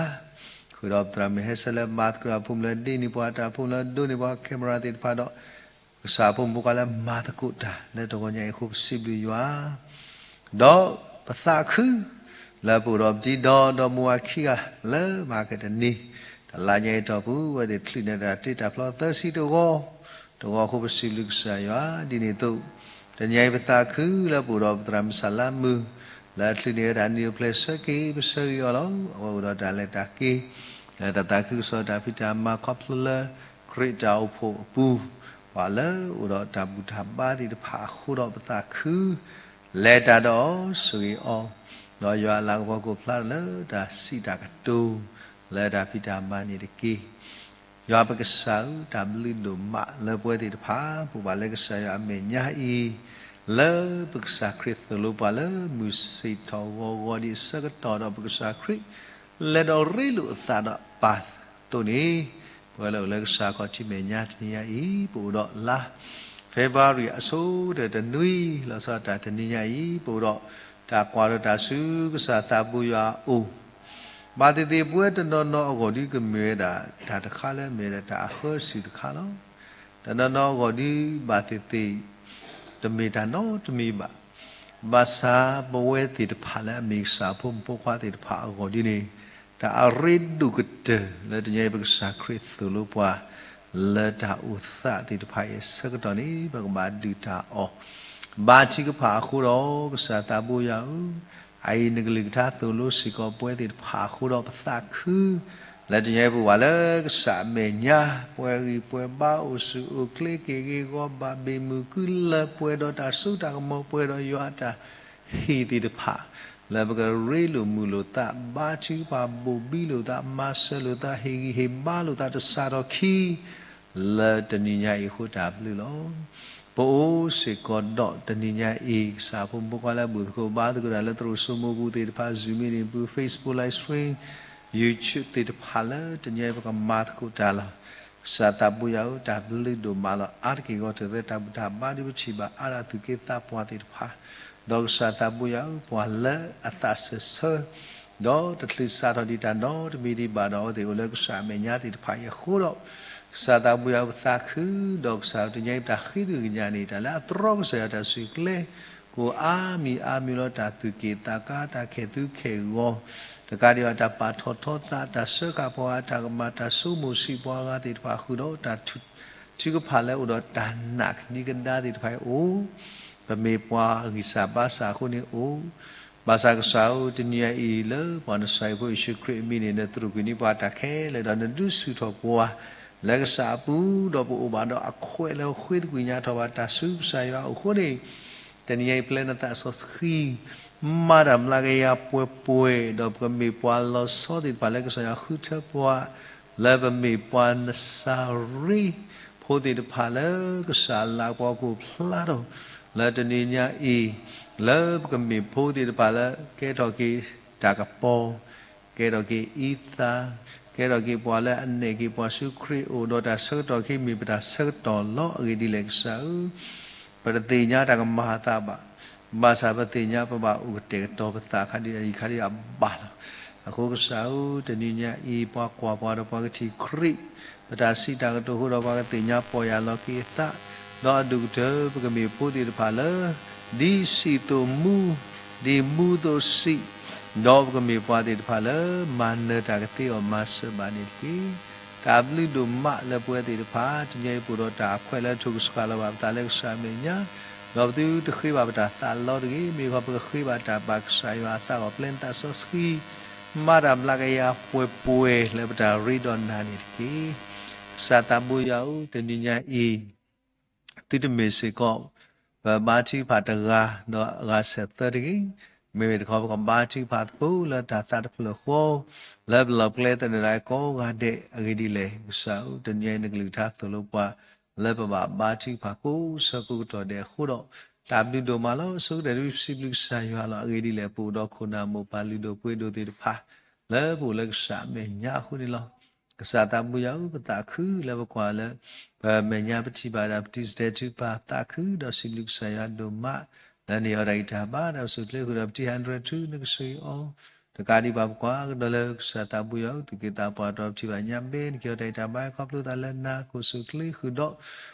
Speaker 3: คือเราตรามีให้เสร็จมาคือเราพุ่มเล่นดีนี่พอตาพุ่มเล่นดูนี่พอแคมราติดพาดอกสาพุ่มบุกอะไรมาตะกุดาแล้วตัวคนใหญ่คุบสิบลิวาดอกภาษาคือแล้วผู้รบจีดอมัวขี้อะแล้วมาเกิดนี่แต่ลายใหญ่ตัวผู้ว่าเด็ดคลีนเดอร์ติดแต่พลอตเตอร์สิตัวคุบสิบลิกสายวาดีนี่ตัวแต่ใหญ่ภาษาคือแล้วผู้รบตรามสลามือแล้วคลีนเดอร์นี่เพลสกี้เพลสกี้อะไรว่าเราได้เลยตากี้แต่ตาคือสอดาพิจารมาครบเลยคริจาวปูว่าเลยเราตาบุตรบ้าที่ผาคู่เราตาคือเลตาดอสุยอเราอยู่หลังว่ากูพลาดเลยตาสีตากตูเลตาพิจารมานี่ตะกี้ยาปกษาตามลื่นดุมะเลยป่วยที่ผาผู้บาเลยกษาเมียอีเลยปกษาคริสต์ลูกบาเลยมุสิทาววอดีสักต่อเราปกษาคริสและเราเรียนศาสนาปัตตัวนี้พอเราเลิกสาก็ที่เมียนี่อีปูดอละเฟบรุยสูเดือนนุยเราสาแต่นี่อีปูดอตากวาดตาสูก็สาตาบุยาอูบาดเจ็บปวดนอนก็ดีก็เมื่อได้ถ้าตะขาเลยเมื่อได้ตาข้อสิตะขาแล้วแต่นอนก็ดีบาดเจ็บจะมีแต่นอนจะมีบาษาบวชติดผาและมีสาพุ่มพวกว่าติดผาก็ดีนี่แต่อาริดูกเตอแล้วจะยังเป็นสักคริสต์ลูกว่าแล้วถ้าอุตส่าห์ติดผาสักตอนนี้บางบาดดูตาออกบาดชิกผาคู่เราก็สาตาบุยาไอ้นึกลิกท่าตัวลูกสิก็ป่วยติดผาคู่เราภาษาคือแล้วจะยังเป็นว่าแล้วก็สาเมียป่วยบ้าอุสุอุเคลเกก็บ้าเบมือคือแล้วป่วยโดนตาสู้ตากมป่วยโดนยาตาฮีติดผาแล้วก็เรียลมูลตาบาชิปาบูบิลตามาเซลตาเฮบาลตาจะสารคีแล้วตอนนี้ยังอีกคนดับเลยล้อโป้สิกอดดอตอนนี้ยังอีกสาพุ่มพวกอะไรบุตรก็บ้าตัวอะไรตรุสมุบุติดพาซูมินิบุเฟซบุ๊กไลฟ์สตรีมยูทูบติดพาแล้วตอนนี้พวกมาร์คุตาละสาตาบุยาวดับเลยดูมาละอาร์กิโกเตอร์ดับบ้าดิบุชิบะอาราตุเกตาปวดติดพาดอกสาตาบุยาวปวดเละอัตสเสดอกตัดลิสาทอดีตาโนดมีดีบาดอกเดี๋ยวเลิกสามีญาติพายคู่ดอกสาตาบุยาวตาคือดอกสาวที่ยังตาขี้ดูกินยานี่แต่ละตรองเสียแต่สุกเล่กูอามีรถตาตุกิตากาตาเขตุเขวอแต่การที่ว่าตาปาทอทอตาตาเสกาพัวตากมาตาสู้มุสีพัวกาติดพาคู่ดอกตาชุดชิกพาแล้วอุดตาหนักนี่กันได้ติดพายโอ้มีปัวกิสาบาสาคนนี้โอ้บาสากสาวที่นี่อีเล่ปอนใส่พวกอิสุครีมีเนี่ยตรุกินี่ปัวตาแค่เลยตอนนั้นดูสุดทปัวแล้วก็สาปูดอกอุบาดอกคุยแล้วคุยกุญญาทว่าตาสุบใส่ว่าโอ้คนนี้แต่นี่เพลนตาสอสขีมาดามลากยาป่วยดอกก็มีปัวเราสอดิบาแล้วก็ใส่ขุดปัวแล้วก็มีปัวนสารีพอดีพาแล้วก็สาลาปัวกูพลาดแล้วตอนนี้เนี่ยแล้วก็มีผู้ที่ไปแล้วแกตอกีจากปอแกตอกีอีตาแกตอกีปัวแล้วอันนี้กีปัวสุครีโอโดตาเสกตอกีมีประเสกตอล้อกีดิเล็กสาวปฏิญญาจากมหาตาบะบาสาปฏิญญาปะบะอุเตกตอปตาคดีคดีอับบาลaku kesau tadinya ipa kuah pada pada cikri pada si tak tu hura pada tinya poya lagi tak dah duduk kami putih pala di situ di mu tu si dah kami putih pala mana tak keti emas baniki tabli do mak le putih pala tanya pura tak kuala cukup sekala waktu lek samanya dah tu terkhiba pada talor lagi mereka terkhiba pada baksa yang atas plan tak soskiมาดามลากยาป่วยเลยประดาริดอนนานิกี sa ta bu yau te ni nya e ti de me se ko ba chi pha ta ga no ga se ta ri me de ko ba chi pha ko la ta ta de lo ko la la ple ta de ko ga de a gi di le sa u te nya ne glu tha to lo pa la ba chi pha ko sa ko to de khu do ta bi do ma lo su de ri si blu sa yo lo a gi di le pu do khu na mo pa lu do pwe do te pha la pu le sa me nya khu ni lo sa ta bu yau ba ta khu la ba kwa la me nya pa chi ba da pa ti ste tu pa ta khu do si blu sa ya do ma la ni ya dai ta ba da su le khu da ti 100 tu ne su o ta ka di ba kwa do le sa ta bu yau tu ke ta pa do chi ba nya be ni ke dai ta ba kho plu ta la na ko su kli khu do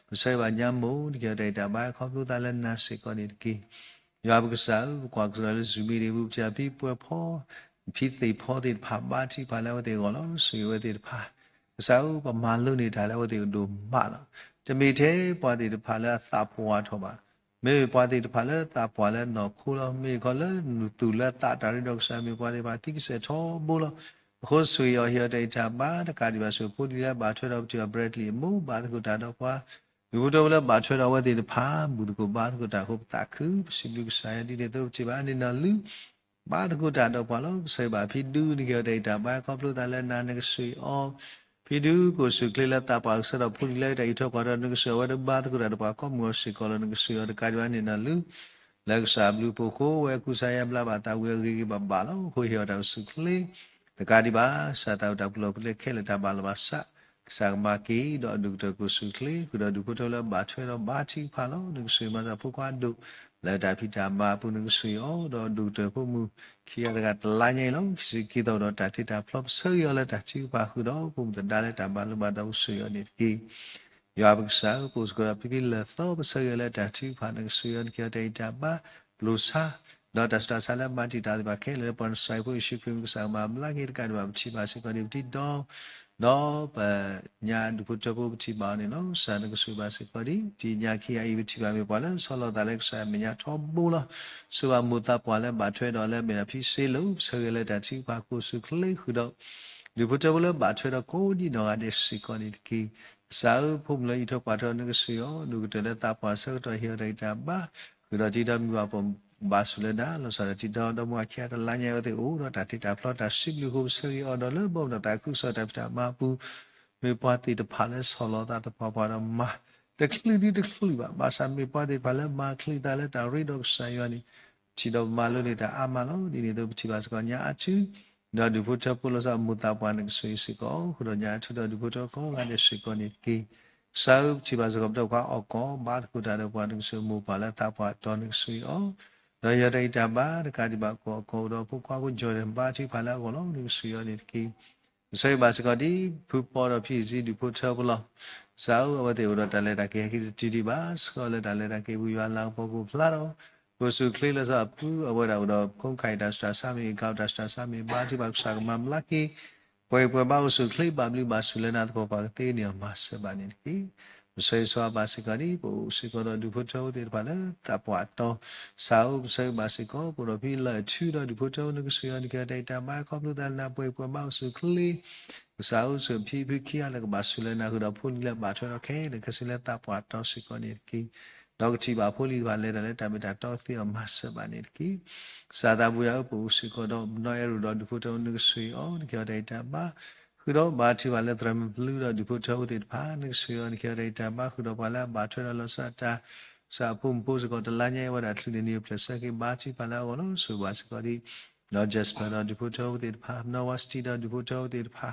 Speaker 3: ba sai ba nya mo ni ke dai ta ba kho plu ta la na se ko ni ki ya ba sa kwa ka le su mi de bu cha pi pwe pho pi ti pho ti pha ba chi pa la wa te ko lo su yo te pha sa u pa ma lu ni ta la wa te do ma lo te mi the pwa ti pha la sa pwa tho ba me pwa ti pha la ta pwa la no khu lo me ko la tu la ta ta ri dok sa me pwa ti ba ti se tho bo lo ko su yo hi de ta ba ta ka di ba su pu ti la ba thwe do ti bread li mu ba ta ko ta do kwa bu do la ba thwe do wa ti pha bu ko ba ta ko ta ko ta khu si lu sa ya di de to chi ba ni na lu ba ta ko ta do pa lo sai ba phi du ni ke de ta ba ko plu ta la na ne ke sui o phi du ko su kle la ta pa sa do phu ni la dai tho ko da ne ke su wa da ba ta ko da pa ko mo si ko la ne ke sui o da ka ja ni na lu la ke sa blu po ko we ku sa ya bla ba ta we ge ba ba lo ho hi da su kle da ka di ba sa ta da plu ple ke la ta ba la ba sa sa ma ki do du to ko su kle ku do du ko to la ba thwe do ba chi pha lo ne ke sui ma sa phu kwa du la da phi ta ma pu ne ke sui o do du to phu mu khi ya ga la nyai lo ki do do ta thi ta flop so yo la ta chi pa khu do pu ta da la ta ba lu ba do sui yo ni ki yo ba sa ko ko ra pi la so ba so yo la ta chi pa ne sui yo ki ta ta ba lu sa do ta sta sa la ma ti ta ba ke le pon sai pu shi pu sa ma la ki ka ba chi ba se ko ni ti do no ba nya du pu to pu ti ba ni no sa ne ko sui ba se ko di ti nya khi ai bi ti ba me pa la so lo ta le sa me nya tho bu lo su ba mu ta pa la ba thwe do le me na phi se lo so yo la ta chi pa ko su kle khu do du pu to la ba thwe do ko di no ga de si ko ni ki sa pu le i tho pa tho ne ko su yo du ko le ta pa so to hi dai ta ba ku do ti da mi ba pom ba su le da lo sa ti do do mo kha ta la nya yo te o do ta ti ta plot ta si lu ko so yo do le bo da ta ku so ta ta ma pu me pa ti ta pha le so lo ta ta pa pa da ma te kli di te kli ba sa me pa ti pa le ma kli ta le ta ri do sa yo ni ti do ma lo ni ta a ma lo ni ni do ti ba sa ko nya a chu do du pu to pu lo sa mu ta pa ne so si ko ku do nya thu do du pu to ko ga ne si ko ni ki sau chỉ bao giờ gặp đâu qua ở có ba thứ đã được qua được sự mua bà là ta qua cho được sự ó rồi giờ đây ta ba được cái gì bà có đó phụ qua cũng cho đến ba chỉ phải là có nó được sự ở đây kia sau bà sẽ có đi phụ bỏ đó phía dưới được phụ trợ bao sau ở đây đó ta lấy ra cái chỉ đi ba sau lấy ta lấy ra cái bùi hoa lang phụ phụ phá đó cô sự kêu là sao phụ ở đây đó không khai đã sa sa mi cao đã sa sa mi ba chỉ bảo sa mam laki Poi bao su kli babli basulena ko pakte ni mas banin ki sai so basikari po sikoro du photo de bala ta pwato sau sai basiko po ro phi la chu do du photo ne ko suya ni ka data ba ko lu ta na poi bao su kli sau su phi phi kia la basulena ko do phun la ba tho ke ne ka sila ta pwato sikoni kiတော့ကြည့်ပါဖိုလီပါလဲတယ်တမတာတော့သိအောင်မဆက်ပါနေကိစာတာဘူးရပူစီကတော့နော်ရတော့ဒီဖိုတိုနုဆွေအော်ကြော်တဲ့တာပါခုတော့ဘာတီပါလဲတရမဘလူးတော့ဒီဖိုတိုတဲ့ပါနုဆွေအော်ကြော်တဲ့တာပါခုတော့ပါလဲဘာထွဲတော့စတာစာပုံပို့စကတော့တလာညဲဝတာထလူနေပလစကေဘာတီပါလဲဘောလို့ဆိုပါစကဒီနော်ဂျက်စပါတော့ဒီဖိုတိုတဲ့ပါနော်ဝစတီတော့ဒီဖိုတိုတဲ့ပါ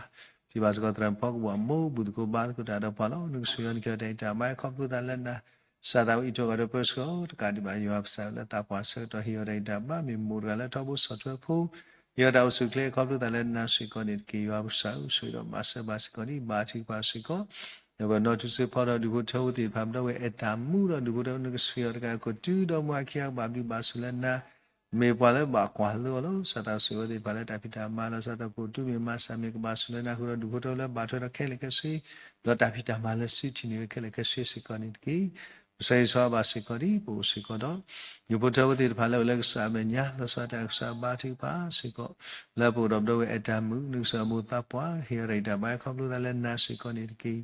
Speaker 3: ဒီပါစကတရမ်ပေါ့ဘောမို့ဘူးကိုဘာကိုတာတော့ပါလို့နုဆွေအော်ကြော်တဲ့တာမိုင်ကွန်ပျူတာလက်နာစာသားဤတော့ကတော့ပတ်စကောတကဒီပါယောပ်ဆာလက်တာပွားဆတော့ဟီယိုဒိုင်တာပါမီမူရလက်တော့ဘူးဆော့ဖ်ဝဲဖို့ယောတော့စုကလေကွန်ပျူတာလက်နာစီကောနေကီယောပ်ဆာဆိုတော့မဆဘာစကောဒီဘာချီပါစီကောယောတော့သူစေဖော်တော့ဒီဘုထောဒီဖမ်တော့ဝဲအတာမူတော့ဒီဘုတော့ငဆွေရကကိုတူတော့မခရဘာဘီဘာဆူလနာမေပါလဲဘာကွာလို့စတာဆွေဒီပါလဲတပိတာမာလို့စတာကိုတူမီမဆာမေကဘာဆူလနာခုတော့ဒီဘုတော့လဲဘာထွဲတော့ခဲလေကစီတော့တပိတာမာလဲစီချီနေခဲလေကစီစီကောနေကီsai so ba si ko di bu si ko do yu bu taw ti pha lo le sa me nya lo sa ta sa ba thi pa si ko la bu do do e ta mu nu sa mu ta pwa hi rai ta ba khom lu ta le na si ko ni ki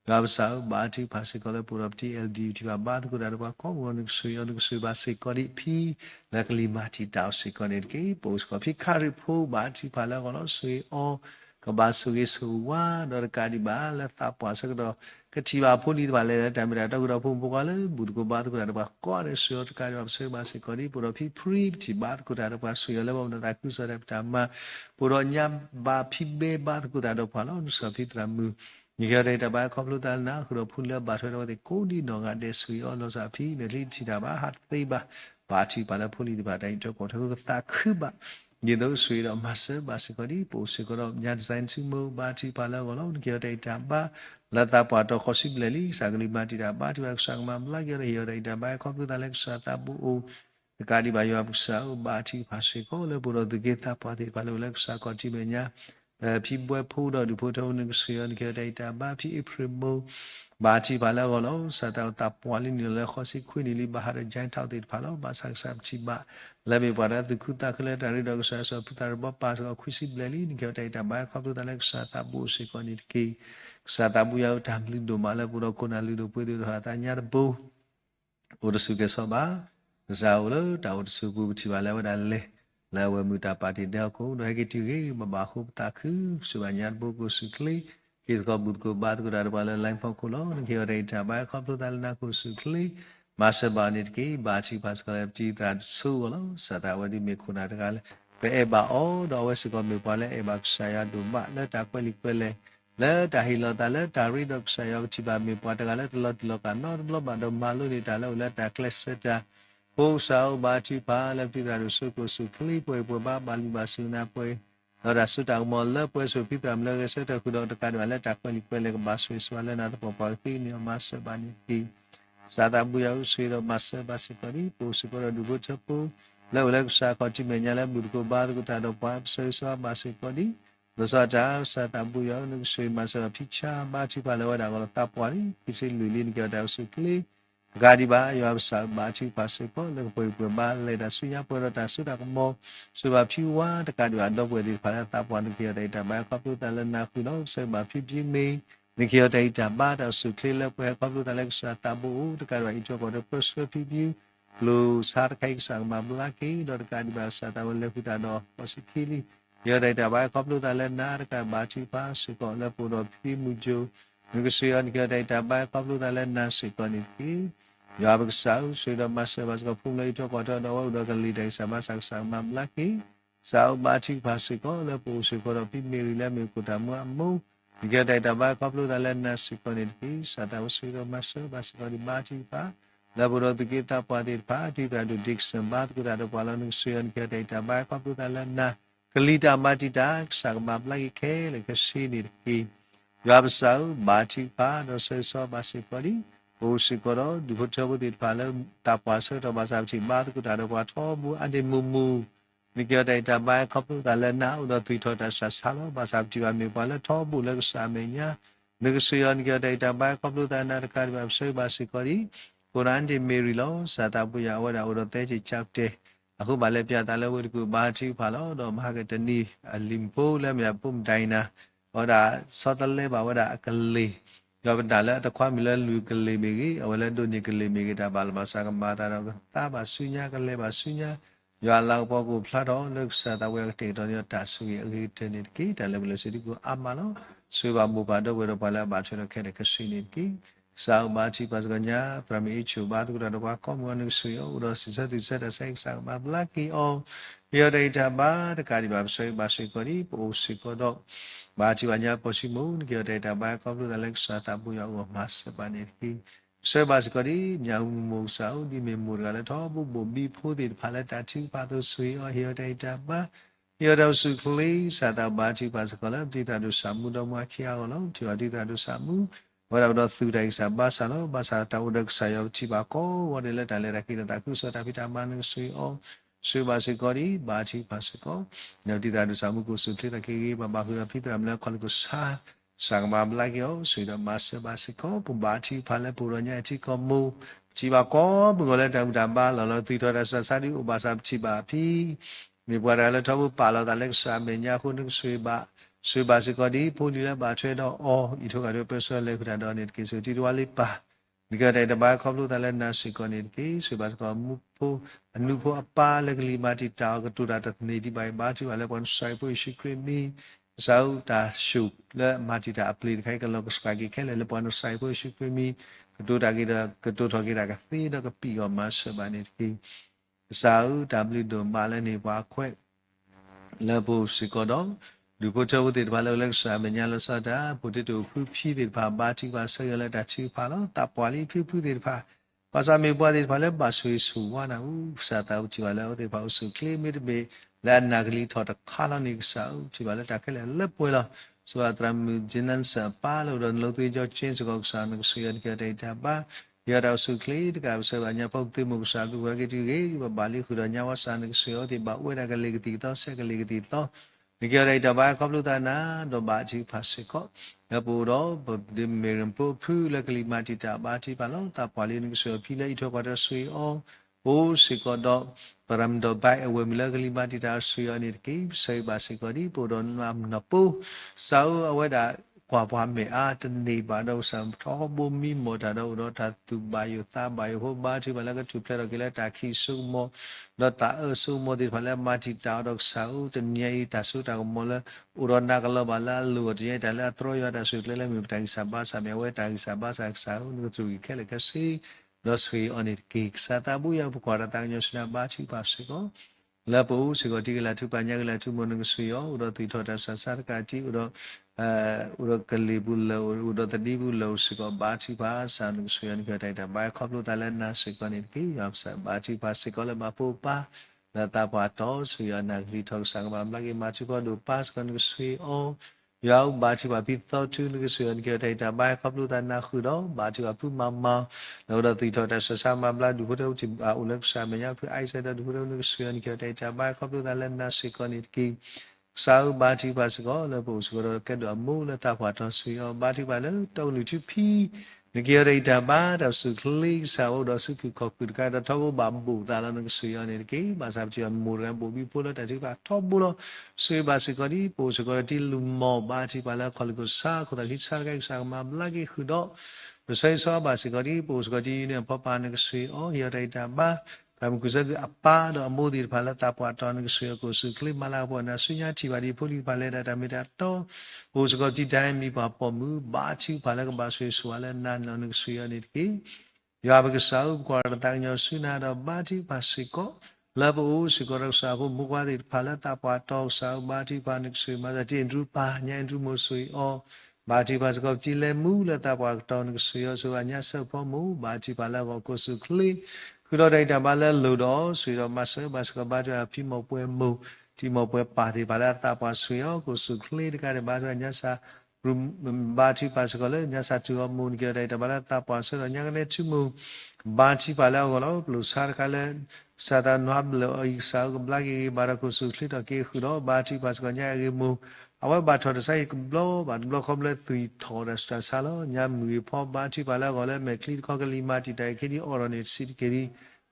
Speaker 3: Gabsao Bati Pasicola Pura TLD to Bath good at a common Suba Sikori P Luckily Mati Tau Sikonid Gay Post Copy Carry Po Bati Palagono Sui or Kabasu is who one or Kadiba left up Pasagdo Kativa Puli Valera Tamara Pumbola Budgo Bath good at a corner short kind of Suba Sikori Pura P Pre Tibat good at a Pasu level of the Akusa Tama Puronya Ba Pibe Bath good at a Palon Sapitramu. Nigeria ba kompluta na khuro phula ba thwe de kodi no ga de sui on lo sa phi ne li chi da ba ha thei ba ba chi ba la phuli ba dai to ko tho ta khu ba ni do sui do ma se ba se ko di po se ko do nya design su mo ba chi ba la ko lo Nigeria ba la ta pa to kho si ble li sa kali ba ti da ba ti ba sa ma la ge re yo dai da ba kompluta le sa ta bu o ka di ba yo sa ba chi ba se ko le bu do de ge ta pa ti ba lo le sa ko ti be nya people pulled out the photo negotiation get data ba phi primo ba chi ba la golo sa ta ta pwali ni le khosi khwini li ba ha jain thau ti pha lo ba sa sa chi ba la me ba da tu khu ta khle ta ri do sa sa putar ba pa sa khwisi ble li ni get data ba khap tu ta le sa ta bu se ko ni ki sa ta bu ya ta li do ma la bu ro ko na li do pwe do ha ta nya bu o de su ke so ba sa o lo ta o de su bu chi ba la wa da le la we muta party da ko no ge ti ge ma ba khu ta khu su ba nyat bo ko su kli ki ko bud ko ba ko da ba la line pa ko lo ge re ta ba kho pro da na ko su kli ma se ba ni ki ba chi pas ko ti tra su lo sa ta wa di me khu na da ga le pe e ba o do we su ko me pa le e ba sa ya do ma le ta ko li ko le le ta hi lo ta le ta ri do sa ya chi ba me pa da ga le lo ka no lo ba do ma lo ni ta le ta class ta Bo sao ba chi pa la pi ra su ko su kli pwe pwe ba ba li ba su na pwe ra su ta mo la pwe su pi tam la ge se ta ku do ta ka la ta ko li pwe le ba su su la na ta po pa pi ni ma se ba ni ki sa ta bu ya su ro ma se ba se ko ri po su ko du bo cha po la la sa ko ti me nya la bu ko ba ko ta do pa su su ba se ko ri lo sa cha sa ta bu ya nu su ma se pi cha ba chi pa la wa da ko ta po ri pi se lu li ni ka da su kli Gadiba, you have some bachi possible, the Puma, let us see up with a Suda more, so a few one, the Gadiba dog with the Paratap one to data by computer and Nakuno, so by PG me, Nikio data bad as to clear up where computer Alexa tabu, the Gadiba each of the first PG, blue sard cakes and Mablaki, the Gadiba sat I will left it off, was it killing. Your data by computer and Naraka bachi pass, you got left with a Pimujo, negotiation your data by computer and Nancy Connie. Yabak sao sudah masa masa pun lagi tu kau tahu dah kali dah sama sama lagi sao baca bahasa kau lepas sekolah pi merilah mengikuti mu jika dah dapat kau perlu dalam nasi kau ni sada sudah masa bahasa kau dibaca pa lepas tu kita padir pa di radu dik sembat kita ada palan nusian kita dah dapat kau perlu dalam na kali dah mati dah sama lagi ke lagi sini Yabak sao baca pa dosa so bahasa kau ni Bố sĩ có đó, dù hỗ trợ bố tiết phá là tạp hóa sơ cho bà sao chỉ bá thì cũng đã được hóa thó bố anh đi mù mù. Vì kia đây ta bá khóc lúc ta lên não, đó tùy thôi ta sát sát đó, bà sao chỉ bà mình phá là thó bố là xa mình nhá. Nếu cái suy ơn kia đây ta bá khóc lúc ta nà cả bà sơ bà sĩ có đi. Cô anh đi mê rì lo, xa ta bố ya wada uro tế chỉ chạp tế. Aku balik pia ta là bố đi bà chỉ phá lo, đó mà cái tên đi, limpo là mình bùm đầy nà. Wada sọ ta lê bà wada akali. Jawab dalam ada kuah mila lu kele begi, awalan dunia kele begi dah bal masa kembata dah, tak basunya kele basunya, jual lau paku pelado, lek sata wek tektonya tak sugi agak ki, dalam bila sedih ku amalo, sui bambu pada wero pala baca nak kena kesini ki, sau baca pasuknya, prami icu batu kuda ada wakom wan sui, udah sisa dah saya sang lagi, oh, ia dah ijabah, dekari babsoi basui kori, posik kodok. Baca banyak posimu, kita dah dapat kau tu dalam satu buah emas sebanyak ini. Saya baca kali nyawa musau di memori kalau tahu bumi putih pada tadi pada sui, oh kita dah dapat, kita dah sukli satu baca kalau tidak ada samu dah makia kalau tidak ada samu, walau dah sudah isabah salah bahasa tahu dah saya cibako, walau dah lelaki kita takut tapi tak mana sui oh. Sui bahasa kori, baca bahasa kau. Nanti tidak ada samu kusutri lagi, bapa kita pita ramlah kalau kusah sang mam lagi oh, sudah masa bahasa kau, pembaca pala puranya itu kamu ciba kau, mengolah dalam damba, lalu tidak ada sasari, bahasa ciba pi, ni buat ada tahu pala dalek samenya kunung sui bah, ဆွေပါစကောဒီဖိုလီလာဘာထွဲတော့အော်ဤထုတ်ကတော့ပဲဆွဲလဲခရတော့နေကိဆိုတီတော်လေးပါဒီကတဲ့တပါခေါပလို့တလည်းနာစီကောနေကိဆွေပါစကောမူဖိုအနုဖိုအပါလကလီမာတီတာကတူတာတနေဒီပိုင်ဘာချူလဲပွန်ဆိုင်ဖိုရှိခရမီဇောတာရှုလဲမာတီတာအပလီခိုင်ကလောကစကဂီခဲလဲပွန်ဆိုင်ဖိုရှိခရမီကတူတာကီတာကတူထော်ကီတာကသီတော့ကပီရောမဆဘာနေကိဇောတာဘလီဒိုမာလဲနေပါခွဲလဲဖို့စီကောတော့လူကိုချဝတိတပါလောက်လက်စာမညာလို့ဆိုတာဘုဒ္ဓတို့ဖူးဖြီးတဲ့ပါဘာတိပါဆွေရလက်တာချီပါလို့တပွားလေးဖူးဖူးတဲ့ပါပါစာမေပွားတဲ့ပါလဲပါဆွေဆူဝနာဦးစာတောက်ကြွာလဲတဲ့ပါဆူကလီမီတဘေလာနာဂလီထော်တခါလောနိကဆာကြွာလဲတာခဲလဲလက်ပွဲလားဆိုအတရမဂျင်းနန်စာပါလို့တော့လို့သေးကြောချင်းစကောက်စာနကဆွေရတဲ့တဲ့တာပါရတော့ဆုကလီတကဆဘာညာပုတ်တိမှုစာကူဝဲကတိကေဘာလီခူရညာဝစာနကဆွေရတဲ့ပါဝဲရကလေးကတိတော့ဆက်ကလေးကတိတော့ဒီကြရတဲ့ဘာခေါပလို့တာနာတော့ဘာချီဖတ်စကောရပူတော့ဒီမေရန်ပူဖူလကလီမာတီတာဘာချီပါလို့တာပွာလီနကဆွေဖီလေထောကတော့ဆွေအောဘိုးစကောတော့ပရမ်တော့ဘိုင်အဝမီလကလီမာတီတာဆွေအနိကိဆေဘာစကောဒီပူတော့နပူဆောအဝဲတာကွာပွားမေအာတနေပါတော့စံထောဘမီမောတာတော့တာသူဘာယသဘာယဟောဘာချီပါလကသူဖလက်တော့ကလေးတာခိဆုမောတော့တာအဆုမောဒီဖလက်မာတီတာတော့ဆောတနေတာဆုတာမောလဥရနာကလဘာလာလူတည်းတယ်လာထရရတာဆုကလေးမြတိုင်စဘာစမေဝဲတိုင်စဘာဆောနုသူခဲလကစီတော့ဆွေအနိကိစတာဘူးရပကွာတာညစနာဘာချီပါစေကောလာပူစကောတိကလာသူပညာကလာသူမနုဆွေရောဥရတိထောတာဆာစကတိဥရဥရကလီဘူးလောဥရတတိဘူးလောစကောဘာချီပါဆာနုဆွေရန်ကြတဲ့တာဘာခေါပလို့တလည်းနာစကောနိကိယပ်ဆာဘာချီပါစကောလည်းမပူပါလာတာပါတော့ဆွေရနာဂရီထောက်ဆာကမမလကေမချီကောဒူပါစကနုဆွေအောရောက်ဘာချီပါပြီးတော့သူလူဆွေရန်ကြတဲ့တာဘာခေါပလို့တနာခုတော့ဘာချီပါပူမမလောဒတိထောတာဆဆာမဘလာဒူဘတော့ချီအုလက်ဆာမညာဖအိုက်ဆဒဒူဘတော့လူဆွေရန်ကြတဲ့တာဘာခေါပလို့တလည်းနာစကောနိကိစာဥဘာတိပါစကောလပုစကောကဲ့တော့မူလတဖွာတော်ဆွေရောဘာတိပါလတုံလူချဖီနဂရရိတာဘာတော့စုကလေးစာဥတော်စုခုခောက်ခုတကတော့ထောက်ဘာဘူတာလနကဆွေရောနေကေဘာသာချီမူရန်ဘူဘီပိုလတတိပါထောဘူလို့ဆွေပါစကောဒီပိုစကောတီလူမောဘာတိပါလခလကုစာခဒခိစာကိစာမဘလာကိခုတော့ရဆိုင်စောပါစကောဒီပိုစကောဒီနေပပနကဆွေအောရရိတာဘာပမကုဇကအပါတော့အမိုးဒီဖာလတာပွားတော်နကဆွေကိုစုကလိမလာပေါ်နာဆွညာချီပါဒီဖိုလီဖာလဲတာမီတာတော့ဟိုစကောကြည်တိုင်းမိပါပေါ်မူဘာချီဖာလဲကဘာဆွေဆွာလဲနာနကဆွေရနေတိရွာဘကဆောက်ကွာတန်ညောဆွနာတော့ဘာချီပါစကောလဘအိုစကောရဆာဖို့မူကွာဒီဖာလတာပွားတော်ဆောက်ဘာချီပါနကဆွေမှာတင်ဒူပါညန်ဒူမဆွေအောဘာချီပါစကောကြည်လဲမူလတာပွားတော်နကဆွေရဆိုအညာဆောက်ဖို့မူဘာချီပါလဲဘောကိုစုကလိခုတော့တိုက်တာဘာလဲလို့တော့ဆွေတော့မဆဲဘာစကဘာကြဖိမပွဲမှုဒီမပွဲပါတယ်ဘာလဲတာပါဆွေရောကိုစုကလေးတကတဲ့ဘာကြညစာဘာချီပါစကလည်းညစာတူမူန်ကြတဲ့ဘာလဲတာပါဆွေတော့ညကနေချူမူဘာချီပါလဲကိုလို့ဘလူစားကလည်းစာတာနွားဘလို့အိစာကဘလာကြီးဘာရကိုစုခလစ်တော့ကေခုတော့ဘာချီပါစကညရေမူအဝဲဘာထော်တဲ့ဆိုင်ဘလောဘာဘလောခမလဲ3ထော်တဲ့စတာဆာလောညမူဖောဘာချီပါလဲကိုလည်းမကလီခေါကလီမာတီတိုင်ခီဒီအော်ရနေစီကီ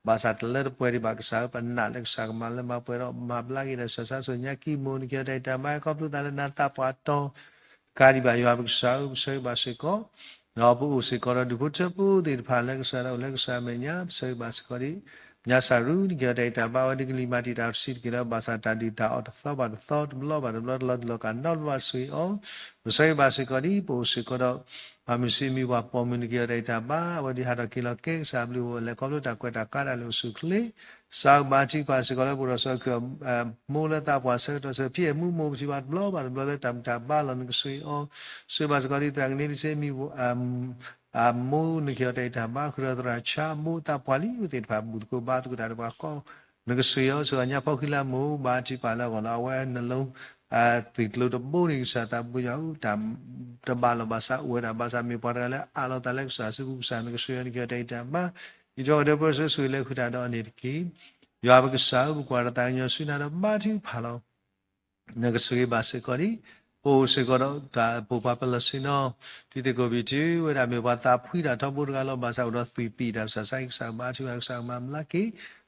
Speaker 3: ဘာသာတလဲပွဲဒီဘာကစားပနာလက်စားမလဲမပွဲတော့မဘလာကြီးတဲ့ဆဆဆိုညကီမွန်ကြတဲ့တမိုင်ကောပလူတလည်းနာတာပွားတော့ကာဒီဘာရွာဘကစားဆွေဘာစေကောနော်ဘူးစေကောတော့ဒီဘုချက်ဘူးဒီဖာလက်စားတော့လက်စားမညာဆွေဘာစကောဒီညစာရူဒီကြတဲ့တဘာဝဒီကလီမာတီတာစီကီရဘာသာတာဒီတာအော်သောဘာသောဘလောဘာဘလောလောကနော်ဘာဆွေအောဆွေဘာစေကောဒီပိုစေကောတော့ဘာမစီမီဝါပေါ်မီကြတဲ့တာဘာဝဒီဟာတော့ကီလိုကေဆာဘလူလေကောလို့တာကွက်တာကားတယ်လို့စုခလေစာဘာချီပါစကောလည်းဘူရဆောကမိုးလတာပွားဆတော့ဆဖြစ်မှုမိုးစီပါဘလောဘာဘလောတမ်တာဘာလန်ကဆွေအောဆွေဘာစကောဒီတန်နေစေမီမိုးနကြတဲ့တာဘာခရဒရာချာမိုးတာပွားလီဦးတဲ့ဘာဘူးကိုဘာတူတာဘာကောနကဆွေရောဆိုညာဖောက်ခိလာမိုးဘာချီပါလာကောလာဝဲနှလုံးတိကလို့တဘိုးရင်းစားတာဘူးရောက်တမ်တဘာလဘာသာဝဲတာဘာသာမြေပေါ်ရလဲအလောတလက်ဆာစုဆာနကဆွေရကြတဲ့တာဘာဒီတော့တဲ့ပေါ်ဆွေလဲခူတာတော့အနေတကြီးရွာဘကစားဘူးကွာတန်ညဆွေနာတော့ဘာတိဖာလောနကဆွေဘာစကောဒီဟိုစေကောတော့ဒါပိုပါပလစနောဒီတကောဘီတီဝဲတာမြေဘာသာဖွိတာတော့ဘုရားလောဘာသာတော့သီပီတာဆာဆိုင်ဆာဘာချူဆာမမလာကီ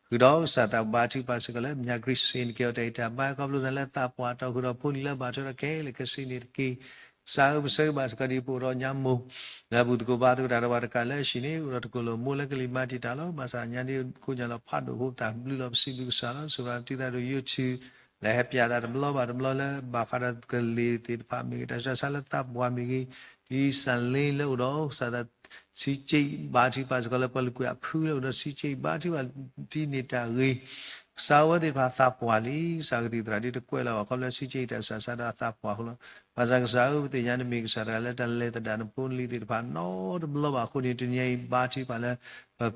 Speaker 3: ခ คือเราสัตว์บาจิปัสก็เลยมีกริสินเกี่ยวกับบ้านก็รู้แต่ละตาปวดเราคือเราพูดแล้วบาจุระเกลก็สินิกีสาวเสือบาสก็ดีปูรอนยามูแล้วบุตรกูบาตุกดาร์วาร์กันเลยสินี่เราตุกลมูลกลิมาจิตาลบาสานยันดีคุณยันเราพัดดูหูตาบลูลบสิบุกสารสุราติดาดูยูทูแล้วให้พิจารณาดมลบาดมลเลยบาคาร์ดกลีติดพามิกิตาจะสารตับวามิกิที่สันเลนแล้วเราสัตว์สิจิบาจิปัสก็เลยพอลุกยาพูดแล้วสิจิบาจิปัสที่นิตากีสาวติภาษาปวาลีสาวติตราดิตกวยแล้วเขาเลยสิจิแต่สาวตาปวาหุ่นภาษาสาวติยันมิกสารเลตันเลตดานพูนลีติภาโนดบลบาคนนี้ตัวนี้บาจิปัสเลย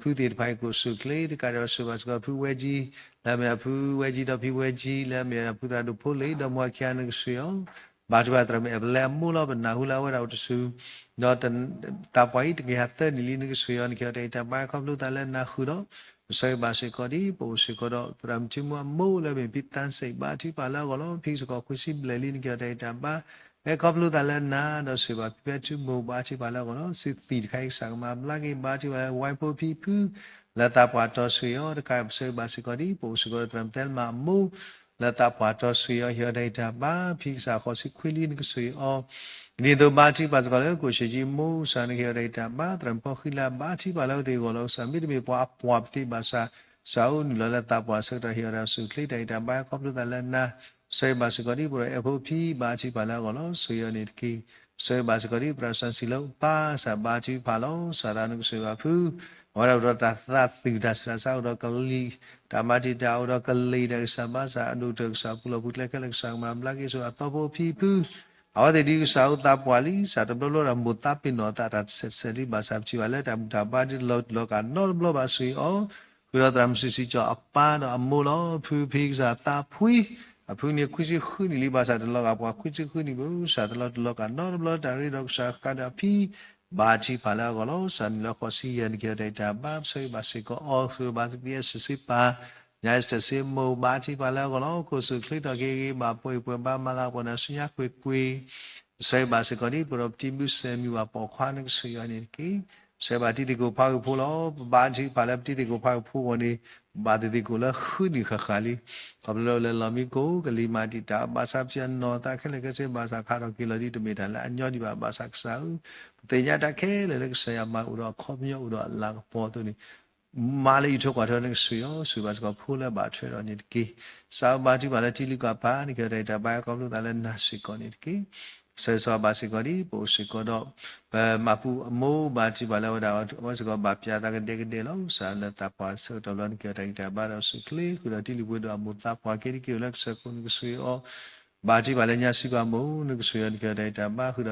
Speaker 3: พูดติภากุสุขเลยที่การสุบัสก็พูดเวจีแล้วมีพูดเวจีต่อพูดเวจีแล้วมีพูดตราดูพูดเลยดมว่าแค่นึกเสียงบาจิปัสตรามีเวลามูลเป็นนาหุลาวะเราจะสู้นอตันตาไปที่กี่ฮัตเตอร์นิลินึกเสียงนี่เขาได้ตาไปเขารู้ตาเล่นนาหุลใส่บาสิกอดีปูสิกอดพรำจิมัวมูแล้วเป็นพิตันใส่บาที่ปาแล้วก็ล้อพิสกอคุสิบเลลินกี่ได้ตาบ้าเขารู้ตาเล่นนาเราสิบาพิจิมูบาที่ปาแล้วก็ล้อสิตีใครสั่งมาลากิบาที่ว่าไว้พอพิพูแล้วตาปาตอสุยอร์การใส่บาสิกอดีปูสิกอดพรำเตลมามูแล้วตาปาตอสุยอร์ได้ตาบ้าพิสาขอสิคุยลินก็สุยอนี่ตัวบาที่ปัจจุบันเราคุยจิมูสานกี่ได้ตาบ้าตรัมพอขิลาบาที่ปาแล้วที่ก็เราสามีมีปัวปัวที่ภาษาสาวนี่เราตาปัวสักตัวเฮียเราสุขลีได้ตาบ้าครบรู้แต่ละนะใส่บาสิกอดีปุระเอฟพีบาที่ปาแล้วก็เราสุยนิดกี่ใส่บาสิกอดีปราสันสิโลป้าสาบาที่ปาแล้วสารานุสุยว่าพูว่าเราตัดติดสาสาวเรากลีธรรมะที่ดาวเรากลีได้สาบาสาอนุตกสาปุโรบุตรเล็กเล็กสังมาบลักอิสุอัตโบพีพูawak tadi usah utap wali satu belum rambut tapi nota rat seri bahasa ciwala dan dapat di lo kan nol belum basui oh kita dalam sisi jo apa no amulo pi sata pui apa ni kuisi kuni li bahasa lo apa kuisi kuni bu satu lo kan nol belum dari dok sah kada pi baci pala kalau san lo kosi yang kita dapat saya bahasa ko oh bahasa biasa siapa nhảy sẽ xem mô ba chi ba la có cô sự khích đó cái bà bồi bồi ba ma la còn là suy nhắc quê quê sẽ bà sẽ có đi bồi tim bút xem như bà bỏ khoa nước suy anh cái sẽ bà đi cô phá cô lo ba chi ba la đi cô phá cô còn đi bà đi cô là khứ đi khá khá đi còn lâu là làm cố cái li mà đi trả bà sắp chân nó ta cái này cái sẽ bà sắp khá đó kia là đi từ miền Thái là anh nhớ đi bà sắp sáu từ nhà đã khé là cái sẽ mà u đó khom nhau u đó là bỏ tôi điมาเลยทุกวันเท่านั้นสุยสุยบาสก็พูดแล้วบาดช่วยเราเนี่ยกี่สาวบาที่บาลที่ลิกาพานี่ก็ได้แต่บายก็รู้แต่ละนาสิก่อนนี่กี่เสือสาวบาสิก่อนดีปูสิก่อนดอกมาพูโมบาที่บาลว่าว่าสิก่อนบาพิจารณากันเด็กเดียวสารละตาปาเสือตลอดก็ได้แต่บาเราสุขเลยคือที่ลิบุดามุตาปาเกี่ยวกับสักคนก็สุยบาที่บาลเนี่ยสิก่อนโมนึกสุยก็ได้แต่บาคือ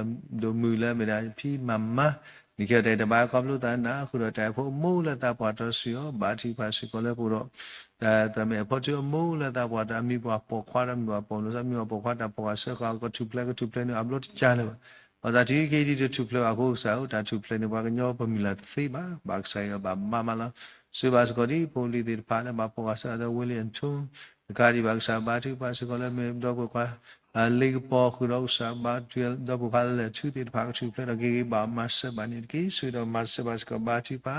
Speaker 3: ดูมือแล้วไม่ได้พี่มัมมานี่แค่ได้แต่บาความรู้แต่นะคือแต่พวกมูลตาปอดสิโอบาที่ภาษิก็เลยพูดแต่เมื่อพอเจอมูลตาปอดมีว่าปกควาดมีว่าปกนู้นมีว่าปกควาดปกว่าเสือเขาก็ทุบเลยนี่อัพโหลดจ้าเลยว่าแต่ที่แค่ที่จะทุบเลยว่าเขาสาวแต่ทุบเลยนี่ว่ากันย่อพมิลาที่บ้าบางใส่บ้ามาละสุบาสก็ดีพอลีดิพาเนี่ยบ้าปกว่าเสือแต่วิลเลียนชูการที่บางสาวบาที่ภาษิก็เลยมีดอกว่าเลี้ยงปอคือเราสามารถเรียนดับพันเลยชุดที่พักชุดเพลย์กี่บามาสบานิกี้สุดมาสบาสกับบาที่ป้า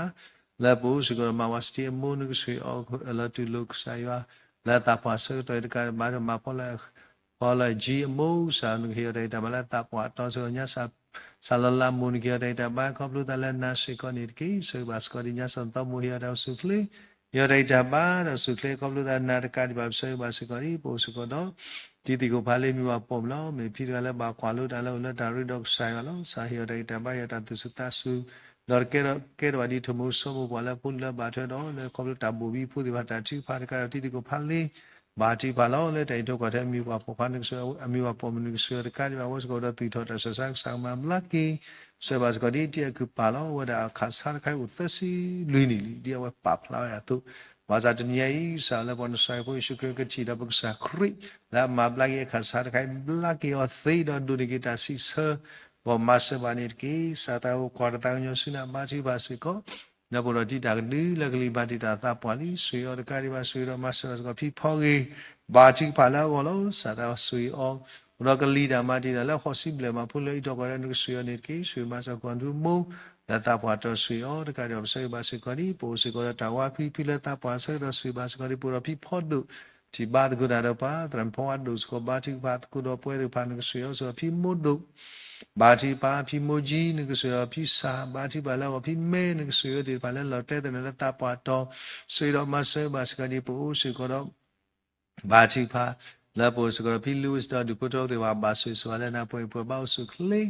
Speaker 3: แล้วปุ๊สุดก็มาวัดที่มูนึกสุดออกแล้วที่ลูกใส่ว่าแล้วตาพัสตัวเด็กการมาพอเลยจีมูสานุเฮียได้แต่มาแล้วตาพัสตอนส่วนนี้สารลามูนเฮียได้แต่บ้านครอบครัวแต่ละนาสิกอนิกี้สุดบาสก็ดีนี้สันตมูเฮียเราสุขเลยเฮียได้แต่บ้านเราสุขเลยครอบครัวแต่ละนาการที่แบบสุดบาสก็ดีปุ๊สุดก็ดที่ที่กูพาเลยมีว่าปมแล้วมีพี่กันแล้วบากวาลุดแล้วแล้วดาริดอกใส่แล้วสาเหตุใดแต่บ้านตัดสุดตาสูดอร์เกอร์วันนี้ทุ่มสมุบาแล้วพุ่นแล้วบาดเจ็บแล้วคอมพิวเตอร์บูบีพูดที่ว่าตัดที่พากันที่ที่กูพาเลยบาดที่พาแล้วเลยแต่ตัวก็ได้มีว่าปกตินึกส่วนมีว่าปมนึกส่วนการที่ว่าวัสดุที่ทอดแต่สังมาลักกี้ส่วนบาสก็ดีที่คือพาแล้วว่าขาดสารใครอุตส่าห์ลุยนี่เดียวว่าปับแล้วอย่างตัวว่าจะดุนยาอีสารบนสายพวกชุกก็ชีดบุกสักครีแล้วมาบลักยขาสารใครบลักยอธีดอนดูดิกิตาสิเซว่ามาสบานิกีสาตาวควาดตังยสุนับาจิบาสิโกนับรดิตากดีลักลีบาดิตาตาปาลีสุยอร์การิบาสุยอมาสบาสก็พี่พ่อกีบาจิพาลาวโลสาตาวสุยอรักลีดามาดิตาแล้วข้อสิบเลยมาพูดเลยตัวก็เรื่องสุยอนิกีสุยมาสกวันดูมูแ ta pa to sui o de ka ro sai ba se ko di po se ko ta wa phi le ta pa sai ro sui ba se ko di po ro phi pho du ti ba de ko da ro pa tram pho du ko ba ti ba ko do pwe de pa ne sui o so phi mo du ba ti pa phi mo ji ne ko sui o phi sa ba ti ba la ko phi me ne ko sui o de pa le lo te de ne ta pa to sui ro ma sai ba se ko di po se ko do ba ti pa la po se ko phi lu sta du po to de wa ba sui so la na pwe pwe ba su kle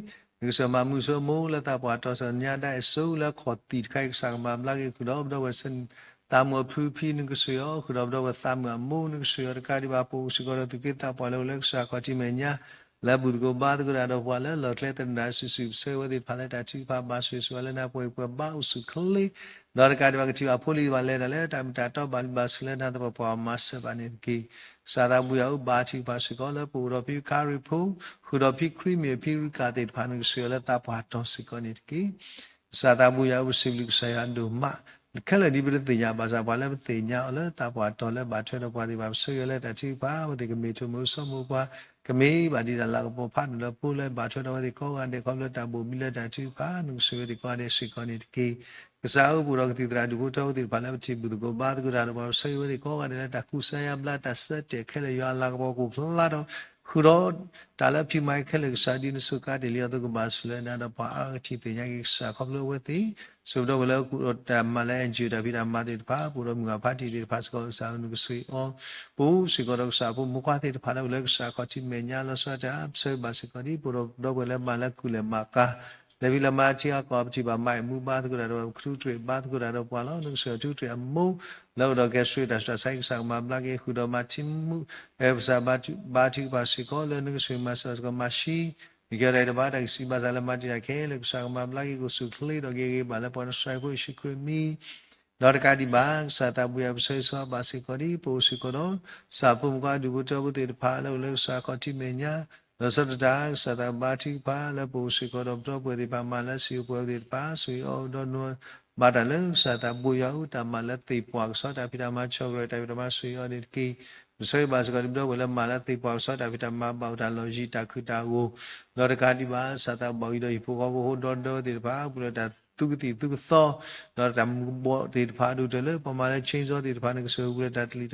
Speaker 3: ni so ma mu so mo la ta pa to so nya dai so la kho ti khai sang ma la ke ku do wa sen ta mo phu phi ni ko so yo ku do wa ta ma mo ni ko so yo ka di ba po se ko tu ke ta pa lo le sa ko ti me nya la bu ko ba ko da do wa la lo tle ta na su su se wa di pa la ta ti pa ba su so la na pwe pwe ba su kle Nor ka di ba ti ba pho li ba le da le ta ta to ba ba su le na ta pa ma se ba ni ki sa da bu ya u ba ti ba se ko la pu ro pi ka ri phu khu ro pi kri me pi ri ka te pha ni so la ta pa to se ko ni ki sa da bu ya u se li sa ya do ma khel la di bi te nya ba sa ba le te nya la ta pa to le ba thwe do pa di ba se yo le ta ti ba ba ti ke me thu mo so mo pa ke me ba di da la ko pha ni la pu le ba thwe do di ko ga de ko le ta bu mi le ta ti ba nu so di ko de se ko ni ki Kasau pura ketidra du kota utir pala pci budu ko bad ko dano pa sai wadi ko ga ne ta kusaya bla ta sa te khele yo ala ko ko phla do khuro tala phi mai khele sa di su ka de liya to ko ba su le na da pa a chi te nya ki sa khop lo wati so do wala ku ta ma la en ju da bi da ma de pa pura mu ga pha ti de pa ko sa nu ko sui o pu si ko ro sa pu mu kwa te pha la le sa ko chi me nya lo sa ta sai ba se ko di pura do wala ma la ku le ma ka le bi la ma chi a ko chi ba mai mu ba ko da do khu tre ba ko da do pa lo nu so tu tre mu lo do ke sui da sa sai sa ma bla ke khu do ma chin mu e sa ba chi ba si ko le nu sui ma sa ko ma shi ni ke da ba da si ba za la ma chi ke le sa ma bla ke ko su kle do ke ba la pa sai ko shi kre mi Lord Kadi Bang, Sata Buya Swa Basikori, Posikono, Sapum Gadu Buto, the Palo, Sakoti Menia, the Saturday, Sata Bati Pala, Posikono, with the Pamala, Sipo, the Pass, we all don't know. Badalung, Sata Buya, Tamalati, Pog, Sota Pitama, Chocolate, Avitamasui on it key. Soy Basgarido will a malati Pog, Sota Pitama, about Alogi, Takuta, Lord Kadi Bang, Sata Boido, Ipo, don't know the Pablo that. Tu tho nó làm bộ thì phá đủ tới lớp mà lại change rồi thì phá được sự bule đặt li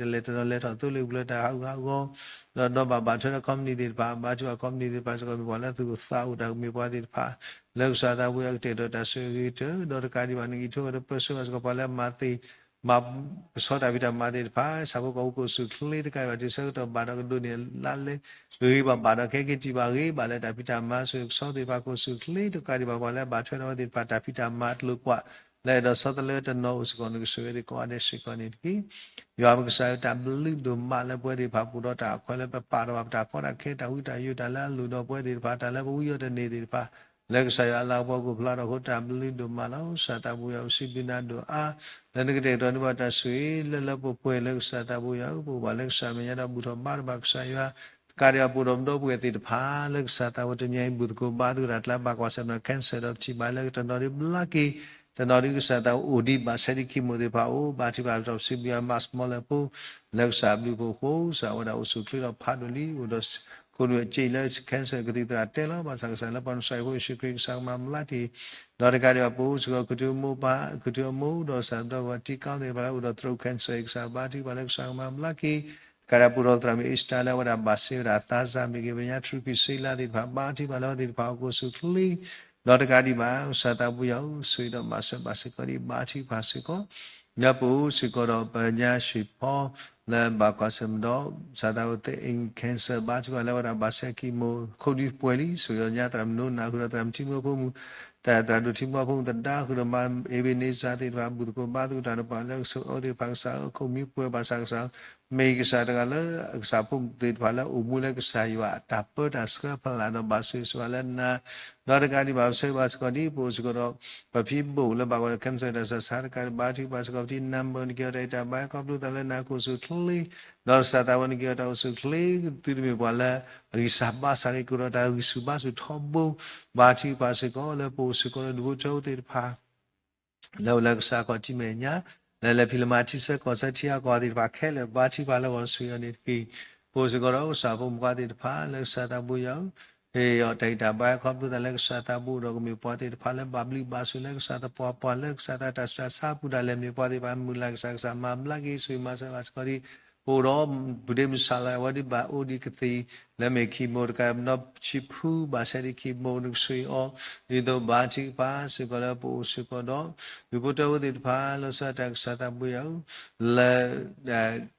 Speaker 3: letter tu li bule đặt hao go nó bà cho nó không đi thì phá bà cho không đi thì phá cho mình là tu sao đã mình qua thì phá lâu sau đó bây giờ thì đó đã sự gì chứ đó là cái gì bạn nghĩ cho nó person mà có phải mati mà số đại việt mà thì phá sao có sự clear cái vậy thì sao đó bà nó dunia lalle người bà nó cái gì bà người bà lại đại việt mà sự số thì phá có sự clear cái gì bà lại bà cho nó thì phá đại việt mà lúc qua lại đó sau đó lại nó nó sự còn cái sự thì có anh sự còn này thì giờ mình sai tạm lưu đồ mà lại bây thì phá phụ đó đã coi lại bà đó đã có đã khi đã uy đã yêu đã là lưu đó bây thì phá đã là uy yêu đến này thì phá Lek saya Allah bagu pelada kota beli do malau sata buya usibina do a dan kita itu anu pada sui lelapu pue lek sata buya bu balik samanya da buta bar bak saya karya pudom do buya tidak pa lek sata watanya ibu ko badu ratla bak wasana cancer do cibai lek tandori belaki tandori sata udi basari ki mode pa o bati ba do sibia mas molapu lek sabli ko ko sawada usukli do padoli udos Kunu cila cancer ketika tela masa kesana pun saya pun syukur sama melati. Dari kali apa juga ketemu dosa wati kau ni pada udah teruk cancer eksabati pada sama melaki. Kada pura terami istana pada basi rata sampai kemudian trupi sila di bati pada di pau sukli. Dari kali mana usah tahu ya sudah masa basi kali bati basi ko. Nyapu sikoro panya shipo la bakasem do sadaote in cancer baju ala wara basaki mo khodi pueli so nya tram no na khura tram chimo phu ta tra do chimo phu ta da khura ma ebe ne sa te ba bu ko ba tu ta no pa la so o de phang sa ko mi pu ba sa sa me ki sa da la sa phu te ba la u mu la ka sa yo ta pa da ska pa la no ba so so la na no da ka ni ba so ba ska ni pu so ko ba phi bu la ba ko cancer da sa sa ka ba thi ba ska ti number ni ka da ba ko lu ta la na ko so thli no sa ta wan ki ta so thli tu mi ba la ri sa ba sa ri ko da ri su ba so thobu ba thi ba se ko la pu so ko du chou te pha lâu lâu sa có chi mẹ nhá là phim mà chi sẽ có sẽ chia có thì bác khai là ba chi ba là có suy nghĩ thì bố sẽ có đâu sa bố qua thì phá là sa ta bố giáo Hey, data by computer like Sata Buddha, me potted Pala Babli Basu like Sata Papa like Sata Tasha Sapuda, let me potty by Mulak Saksa Mam Lagi, Swimasa Vascori, Uro, Budem Sala, Wadi Ba Udi Kati, let me keep more cab not cheap who, Basari keep more sweet or either Bachi Pass, Sikola Po Sikodo, you put over the Palo Sata Sata Buyo, le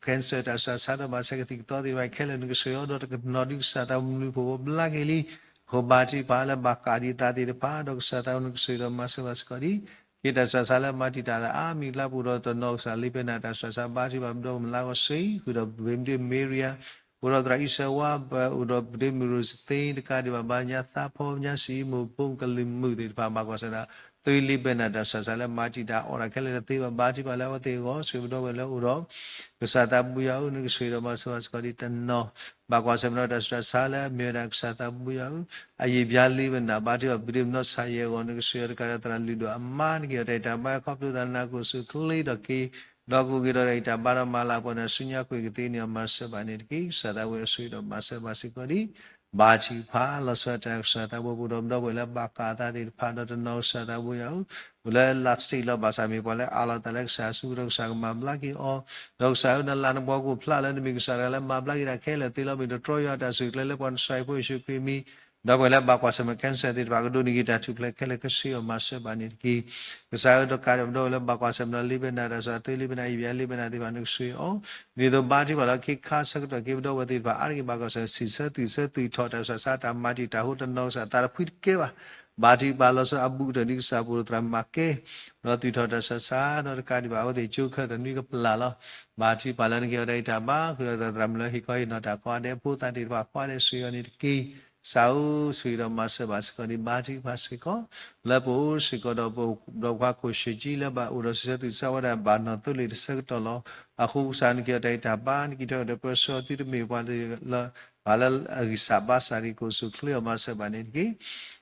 Speaker 3: cancer as a sada basakati todi by Kellen Siodo Nordic Sata Blagili, Hobati Pala Bakadi Tadi the Padok Sata Sida Masavascodi, it as a Sala Matita, Ami Laburo Nox, a Lipenat as a Bati Babdom Laos, who have Windy Maria. Ura Raisa Waba, Ura Demirus, Tain, the Kadibabanya, Thapo, Yasi, Mupum, Kalimu, the Pamagosana, Three Libenada, Sasala, Matida, or a Kalinativa, Bati, Palavati, or Sivdovella, Uro, the Satabuya, Nusira Maswas Kodita, no, Bagwasamna, Sala, Mirak Satabuya, Ayibia live in the Bati of Brimno Saye, on the Sir Karatran Lido, a man, get a Tabaka to the Nagus, clear the key. Dogu gira ita bara mala pona sunya ku igitini amasa banirki sada we suido masa basikori bachi pha la sata sata bo budom do wela bakata dir pha do no sada bo yau ule lapsti lo basami pole ala talek sa su ro sa mamla ki o ro sa na lan bo ku phla le mi sa la mamla ki ra khele ti lo mi do troya ta su le pon sai po su krimi Double bakwa sama cancer di bagado ni kita cuplek kele kesi o masa banit ki kesaya do karam do le bakwa sama libe na rasa tu libe na ibya libe na di banuk sui o ni do bati bala ki khasak do ki do wadi ba argi bakwa sama sisa tu thota sa ta mati ta hu no sa tar phit ke ba bati bala sa abu do ni sa pu tra makke no tu thota sa no ka di ba o de chu kha do ni ka pla lo bati bala ni ke dai ta ba khu da ram la hi ko no ta kwa de pu ta di ba kwa de sui ni ki Sau suira masa basikoni bati basiko labo siko do ko shiji laba urasa tu sawara bana tu lir sakto aku san ki dai taban ki do perso ti me wali la balal agisaba sari ko su clear masa banin ki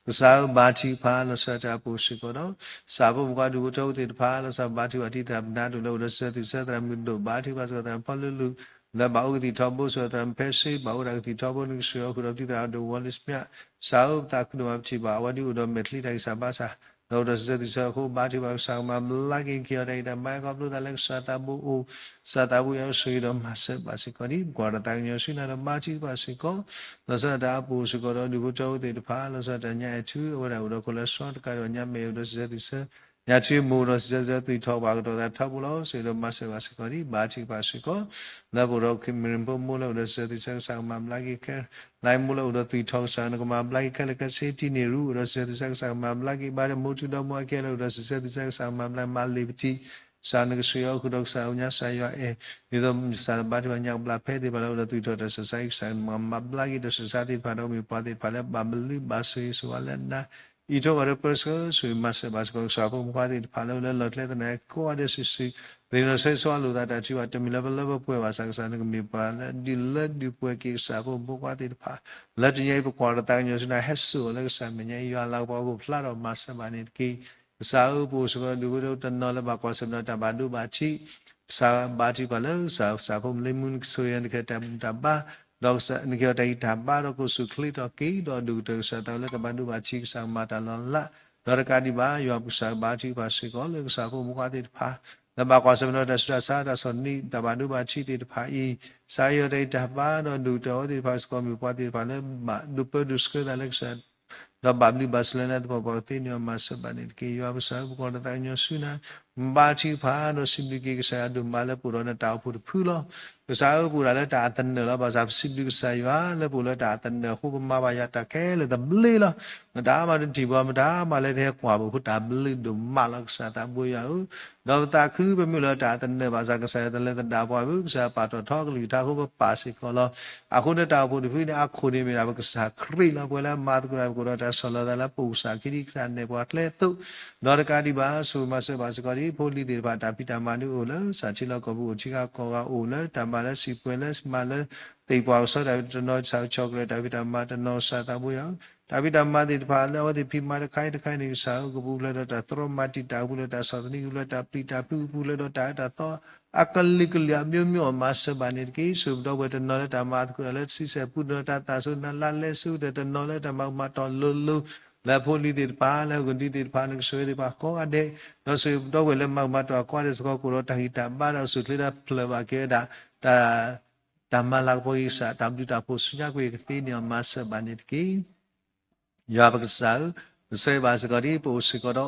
Speaker 3: sau bati pha la sa ta pu siko do sabo muka du to ti pha la sa bati wati ta na du lo urasa tu sa tra min do bati basiko ta palulu La Baudi Tobo, so that I'm Pessi, Baudi Tobo, and Sio, who did out the one is Pia, Sao, Takno of Chiba, what you don't meet like Sabasa. No, does that is a whole body of Sama, lagging Kiorada, Mag of the Alex Satabu, Satabu, Sweden, Massive Basiconi, Guaratang, Sina, Machi Basico, Lazada, Pusico, the Buto, the Palos at Anya, two, or I would call a short Caranya, may have the Yachi Muros Jazati talk about that tabulo, so the massive Asicori, Bachi Basico, Laburo Kimrimbo Mula, the Seti Sang Mam Lagi Care, Limula, the three talks and Mam Lagi Calica Safety Neru, the Seti Sang Mam Lagi, by the Mochudo Moakelo, the Seti Sang Mam Lam Liberty, San Srio, Kudoxa, Saya, either Sabatu and Yang Black Petty, below the three daughters, Society, and Mam Lagi, the Society, Panomi, Padi, Pala, Bambali, Basi, Sualenda. Ito other person, so we must have asked Sapo Padi, Palo, Lotle, the neck, co adesi. They know say so that you at the level Puevas and Mipana, Dilla, Dupueki, Sapo, Bukati, Pa, Latin quarter time, you has so, like Samina, you allow Bobo flat of Massa Baniki, Sao Pusko, the widow, the Nolaba Quasam Tabadu Bachi, Sa Bachi Palo, South Sapum Limun, Soyan Katam Taba. Dog sa nikyo tay tabaro ko sukli to ki do du to sa taw le kabandu ba chi sa mata lon la do ka di ba yo bu sa ba chi ba si ko le sa ko mu ka ti pha da ba kwa sa no da sa da so ni da ba du ba chi ti pha I sa yo tay tabba do du to ti pha ko mi pa ti pha le ma du pe du ske da le sa do ba ni ba sle na do ba ti ni ma sa ba ni ki yo bu sa bu ko da ta nyo su na ba chi pha do sim ni ki sa du ma le pu ro na ta pu phu lo Sao pura le ta tan nơ ba sa sip sa ya le pu le ta tan nơ khu ma ba ya ta ke le ta bli lo da ma ti bo ma da ma le the kwa bu ta bli du ma la sa ta bu ya u do ta khu be mi le ta tan nơ ba sa ka sa ta le ta da bo bu sa pa to tho li ta khu ba pa si ko lo a khu ne ta bu ti a khu ni mi ra ba ka sa khri la bu la ma tu ra ko ta so la da la pu sa ki ri sa ne bo tle tu do ka di ba su ma se ba sa ko ri pho li ti ba ta pi ta ma ni o la sa chi la ko bu chi ka ko ga o la ta mà si pueles mala te pao so da no sa chocolate da vita ma no sa ta bu ya da vita ma de pa la wa de pi ma de kai ni sa ko bu la da tro ma ti ta bu la da sa ni la da pi ta pu bu la da to akalikuli amyo masa banit ki subdo wet no ta ma ku le si se pu no ta su na la le su de no le ta ma to lu la pholi de pa la gun di de pa ne so de pa ko ade no subdo wet le ma to ko de so ko ro ta hi ta ba no su le da phle ba ke da ta ma la po isa ta du ta po su nya ku ke ti ni masa banit ki ya ba sa se ba sa ko di po su ko do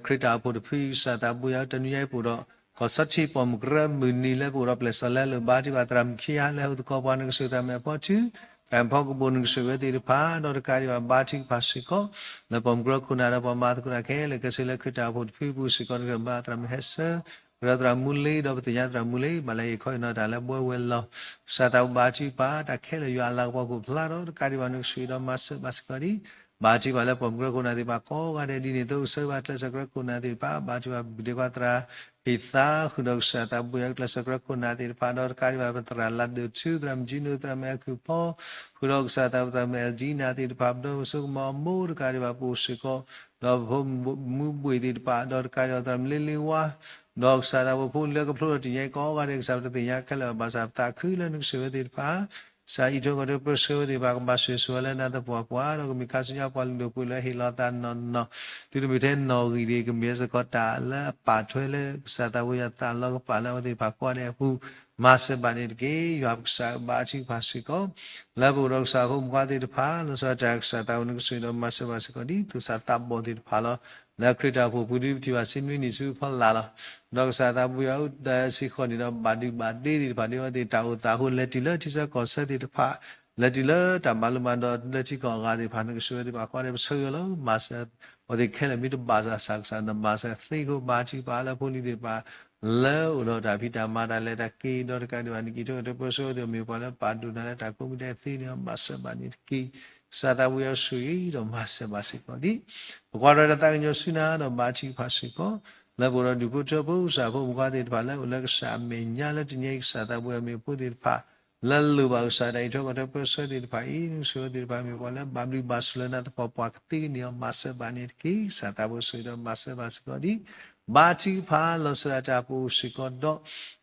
Speaker 3: krita po de phi sa ta bu ya ta nu ye po do có sát chi bom gra muni le bura ple sala le ba ti ba tram khia le hu ko ba ne su ta me po chu tam pho ko bon su ve ti pa no ka ri ba ti pa si ko le bom gra ku na ra ba ma ku na ke le ke se le krita po phi bu si ko ne ba tram he sa ra tram muli do ti ya tram muli ma le khoi no da le bo we lo sa ta ba ti pa ta ke le ya la ko ku phla do ka ri ba ne su do ma sa ba si ko ri ba chi ba le bom gra ku na ti ba ko ga de di ni to sa ba tle sa gra ku na ti pa ba chi ba de ka tra Ita khudak sa tabu yak la sakra kuna tir pador kari ba patra ladu chu dram jinu dram akupo khudak sa tabu dram jina tir pabdo suk mamur kari ba pusiko do mu bui tir pador kari dram liliwa dog sa tabu phun le ko phlo ti yai ko ga de sa ti ya khala ba sa ta khu le nu se tir pa sa i jo ko de per se de ba ba se so le na ta po kwa ro mi ka sa pa lu pu le hi la ta no no ti mi the no gi de ke mi sa ko ta la pa thwe le sa ta wo ya ta lo pa la de ba kwa de pu ma se ba de ke yo sa ba chi pa si ko la bu ro sa ko ma de pa no sa ta sa ta no su no ma se ba se ko di tu sa ta bo de pa lo la krita phu pu di ti ba sin wi ni su pha la lo no sa ta bu ya da si kho ni no ba di di ba de ta hu le ti le ti sa ko sa di pa le ti le ta ma lu ma do le ti ko ga di pa no su di ba kwa de so yo lo ma sa o de ke le mi to ba sa na ma sa thi ko ba chi ba la phu ni de ba le u do da phi ta ma da le da ki do ka di ba ni ki to de po so de mi pa le pa du na le ta ko mi de thi ni ma sa ba ni ki sa ta bu ya su yi do ma sa ba si ko di kwa ra ta nyo su na do ma chi pha si ko le bo ro du pu to bu sa bu kwa de ba le u le sa me nya le ti nyai sa ta bu ya mi pu de pha le lu ba sa dai to ko de po so de pha yi nu so de ba mi ko le ba mi ba su le na to pa pa ti ni ma sa ba ni ki sa ta bu su do ma sa ba si ko di ba chi pha lo sa ta pu si ko do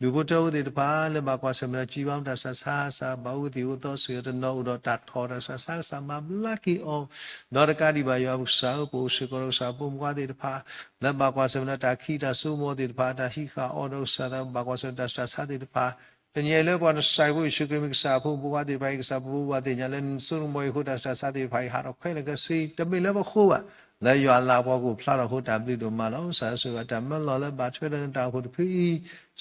Speaker 3: du pu to de pha le ba kwa sa me chi bang ta sa ba u ti u to su de no u do ta tho da sa ma la ki o no da ka di ba yo sa pu si ko sa pu kwa de pha le ba kwa sa me ta khi ta su mo de pha ta hi kha o do sa da ba kwa sa ta sa de phaတညလေပေါ်ဆိုင်ဖို့ရှိကမိကစားဖို့ဘဝတိပိုင်ကစားဖို့ဘဝတိညာလဲစုံမွေခုတာစာတိဖိုင်ဟာတော့ခွဲလကစီတမိလဲမခိုးပါလဲရွာလာပေါ်ကိုဖလာတော့ဟိုတာပြီတို့မလောဆာဆိုကတမလောလဲဘာထွေတဲ့တာဟုတ်ဖီ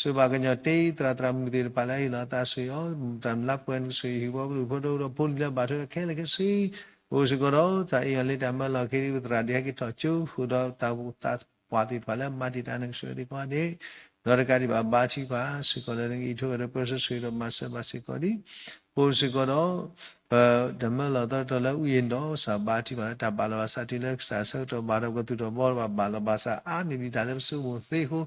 Speaker 3: ဆိုပါကညတေးတရတရမီဒီပါလဲလာတာဆွေရောတမ်လပ်ပွန်ဆွေဟိဘောဘုဒ္ဓတော့ဘုန်လဲဘာထွေခဲလကစီဘိုးစကတော့တာအေလေတမလောခေရီဝတရာဒီဟကိတော့ချူဟိုတော့တာဘူတာပွားတိပါလဲမာတီတာနဆွေဒီပွားနေတော့ကဒီဘာချီပါစီကောလည်းဤထိုရပစဆွေတော့မဆဘစီကောဒီပိုစီကောတော့ဓမ္မလာတော့လည်းဥယျင်တော့စာဘာချီပါတပါလာစာတိလည်းစာဆောတော့ဘာတော့ကသူတော့ဘောဘာလာဘာစာအာနိဒီတာလည်းစုမသေးဟု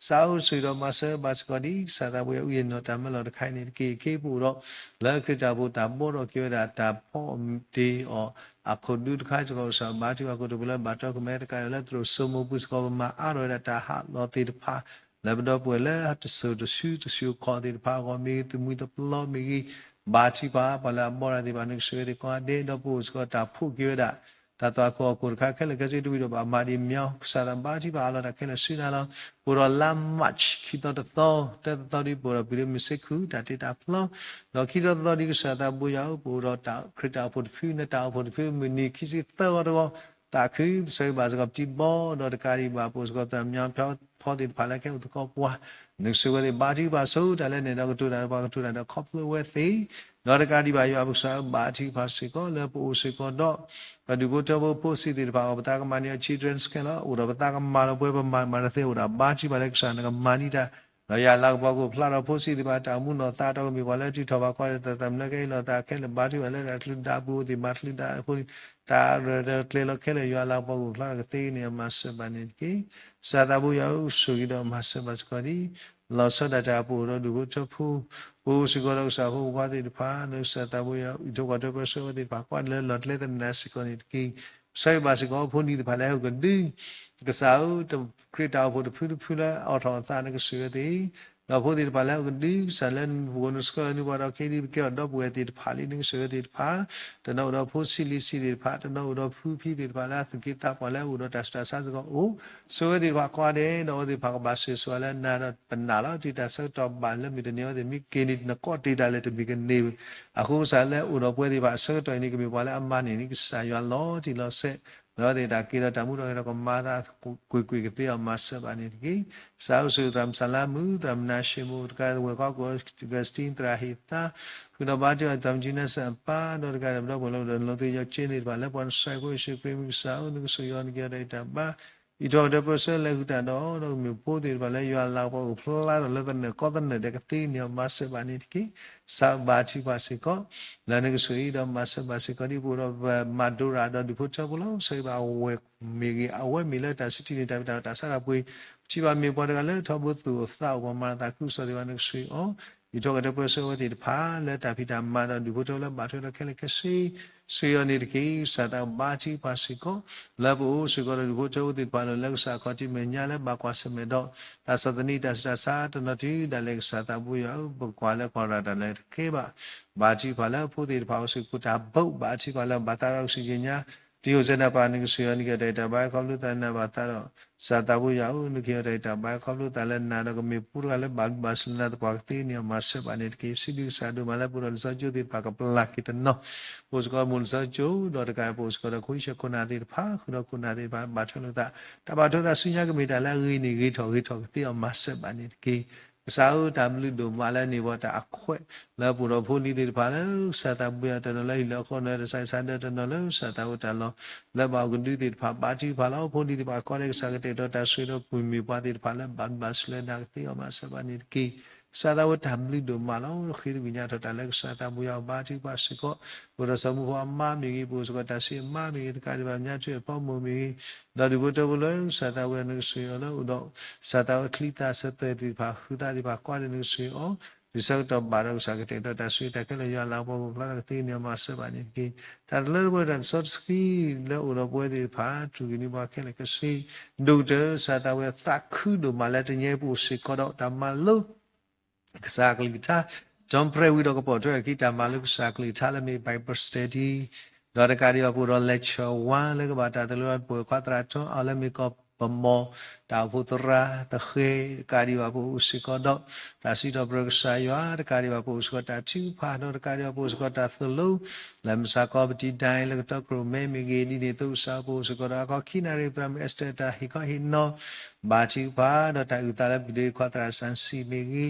Speaker 3: စာဟုဆွေတော့မဆဘစီကောဒီစာတာဘွေဥယျင်တော့ဓမ္မလာခိုင်နေကေပူတော့လက်ခရတာဘုတာဘောတော့ပြောတာတာဖို့ဒီအောအခုဒုခိုင်ကြောစာဘာချီပါကိုတော့လည်းဘာတော့ကမဲတကလည်းသူစုမပုစကောမှာအာရတာဟာလောတိဖာle bdo pwe le hat so to su ko de pa ko mi tu mu to plo mi ba chi pa pa la mo ra de ba ni swe de ko de do pu ko ta phu kye da ta ta ko ko kha khe le ke si tu bi do ba ma di myaw sa da ba chi pa la da khe le si na la pu ro la much ki to to di pu ro bi mi se khu da ti ta plo do ki to di sa da bu ya pu ro ta krita pu fu na ta pu fu mi ni ki si to do ta khu se ba sa ko ti bo do da ka ri ba pu ko ta myaw phyawพอติดผ่านแล้วแค่อุตกปัวนึกสึกว่าบาจีบาสู้แต่แล้วเนี่ยเราก็ทุนเราทุนเราครอบครัวเวทีนอร์การที่บาอยู่อาบุษบาจีบาสิก็แล้วผู้สิก็ดอกแต่ดูก็จะว่าผู้สิติดผ่านอบตากรรมเนี่ย children's กันแล้วอุดอบตากรรมมาแล้วเพื่อมาเที่ยวอุดบาจีบาเล็กสันกับมานี่ได้เราอยากลักบอกว่าพลาดเราผู้สิติดผ่านตามุนเราตาเรามีวันแล้วที่ทว่าก็จะทำแล้วแค่เราตาแค่เราบาจีบาเล็กเราดาบูที่มาที่ได้ผู้ตาเราเคลื่อนเราแค่เราอยากลักบอกว่าพลาดก็ตีเนี่ยมาสบายนี่กี่sa ta bu ya su gi do ma sa ba ko di lo sa da ta pu ro du bu cho phu bu si ko lo sa pu kwa ti pha no sa ta bu ya do ko do ba so ti pha kwa le lo le ta na si ko ni ki sai ba si ko phu ni ti pha le ho ko di ka sa u to create out pu la out on ta na ko su ti no เราพูดติดพาแล้วก็ดีสารเล่นวนสก็นี่ว่าเราแค่นี้เกี่ยวกับบัวติดพาลีนึงเสือติดพาแต่เราพูดซิลิซิติดพาแต่เราพูดพี่ติดพาแล้วถึงคิดตาพอแล้วเราตัดตัดสักก็โอ้เสือติดพากว่าเด้เราติดพากบาสสวแล้วน่าเป็นน่าแล้วติดตัดสักตอบบานแล้วมีแต่เนี้ยแต่มีเกณฑ์นักก็ติดได้เลยแต่มีกันนี่อาคูสารแล้วเราพูดติดพาสักตัวนี้ก็มีพอแล้วอามันนี่ก็สายวันล้อที่เราเสเราได้ดักกีเราทำมุดเราก็มาได้คุยกันที่เอามาเสบานี่ที่สาวสุดรำสลามุดรำนาชิมุดการวัวก็ก็สตินตราหิตาคุณอาบาจจะทำจีนสัมปาโดยการเราบอกเราที่จะเจนิดว่าแล้วพอใส่ก็ชิครีมิสาวนึกสุยอนกี่อะไรต่างบ้าอีทอเดปเซลเลยกุตาโนเรามีพูดถึงว่าแล้วยูอัลลาห์พอพลาดแล้วก็เนี่ยก็ต้องเนี่ยเด็กที่เนี่ยมาเสบานี่ที่สาวบาชิบาสิก็แล้วนึกสุยดอมาเสบาสิก็ที่พูดว่ามาดูราดอนที่พูดชอบเราใส่บ่าวเวกมีเอาไว้มีเลยแต่สิ่งที่ได้แต่สารพัดที่ว่ามีพอดีกันเลยทบตัวสาวประมาณตะคุสดีวันนึกสุยอ๋ออีทอเดปเซลว่าที่พาแล้วแต่พิธามมาดอนที่พูดแล้วบาทเราแค่เล็กสิสุยอนิดกี่สัตว์บาชิบาสิก็แล้วผู้สุกเราที่พูดว่าที่พาเราเล็กสักข้อที่เมียนแล้วบากว่าสมัยดอกแต่สัตว์นี้แต่สัตว์นั้นที่ได้เล็กสัตว์บุยเอาบุกว่าแล้วก็เราได้เล็กแค่บาชิพาแล้วผู้ที่พาสุกุตาบุบาชิพาแล้วบาตาเราสิจิญญาที่อุจจาระปานิกสุยอนิกได้แต่บายความรู้แต่นั้นบาตาเราสัตว์บุยเอานึกเกี่ยวได้แต่บายความรู้แต่ละนั้นเราก็มีผู้รู้แล้วบาสนาตปากที่เนี่ยมาเสบานิที่สิดิสาดูมาแล้วผู้รู้สัจจุติปากกับลักกิตเนาะผู้สกอมุนสัจจุดอดการผู้สกอคุยเชคุนาติพาคุณนาติพาบาทรู้แต่บาทรู้สุญญาก็มีแต่ละกิทอกที่เอามาเสบานิที่สาวทำลุดูมาแล้วนี่ว่าแต่อักขวยแล้วผู้เราพูดนี่ติดพาแล้วสัตว์บุญแต่นั่นเลยแล้วคนนั้นใส่สันเดอร์นั่นเลยสัตว์อุตตะแล้วบางคนที่ติดพาบาจีพาแล้วพูดนี่ติดพาคนเอกสักเตโตแต่สุดแล้วผู้มีพาติดพาแล้วบันบาสเลนักที่เอามาสบานิที่สัตว์อุตตะลุดูมาแล้วคิดวิญญาณตัวแต่สัตว์บุญบาจีพาสิก็ผู้เราสมุขอามามีกี่ผู้สก็แต่สิมามีกี่การแบบนี้ช่วยพ่อมือมีดาริบุตรบุญสัตว์บุญนึกสุยแล้วอุดสัตว์คลิตาสัตว์ติดพาหุตาติดพาควานึกสุยอ๋อดิสักตัวบาร์อุสาหกิจตัวแต่สุดแต่ก็เลยยาลาพอพลาดที่เนี่ยมาสบายนี่กี่แต่เรื่องว่าดันสอดสกีแล้วอุดมวยติดพาจุกินิบาแค่ไหนก็สิดูเจอสัตว์ว่าตักคือดูมาแล้วจะเนี่ยผู้สิก็ดอกดำมาลุกสักลิตาจอมเพรวิดก็ปวดด้วยที่ดำมาลุกสักลิตาแล้วมีไบเบิลสเตดี้ดอกการที่ว่าผู้รอเลคเชอร์วันแล้วก็บาดาตลอดป่วยควาตราชเอาแล้วมีก็ปมอดาวพุตระตะเขการที่ว่าผู้สิก็ดอกแต่สิดอกบริษัทยาการที่ว่าผู้สิก็ตัดชิวพาดอกการที่ว่าผู้สิก็ตัดสุลุแล้วมีสักอบดีได้แล้วก็ตะกรุเมมีเกดีเนตุสาผู้สิก็ดอกขี้นารีพระมเอสเตตาฮิก็หินโนบาชิพาดอกแต่อุตาลบิดควาตราสันสีเมกี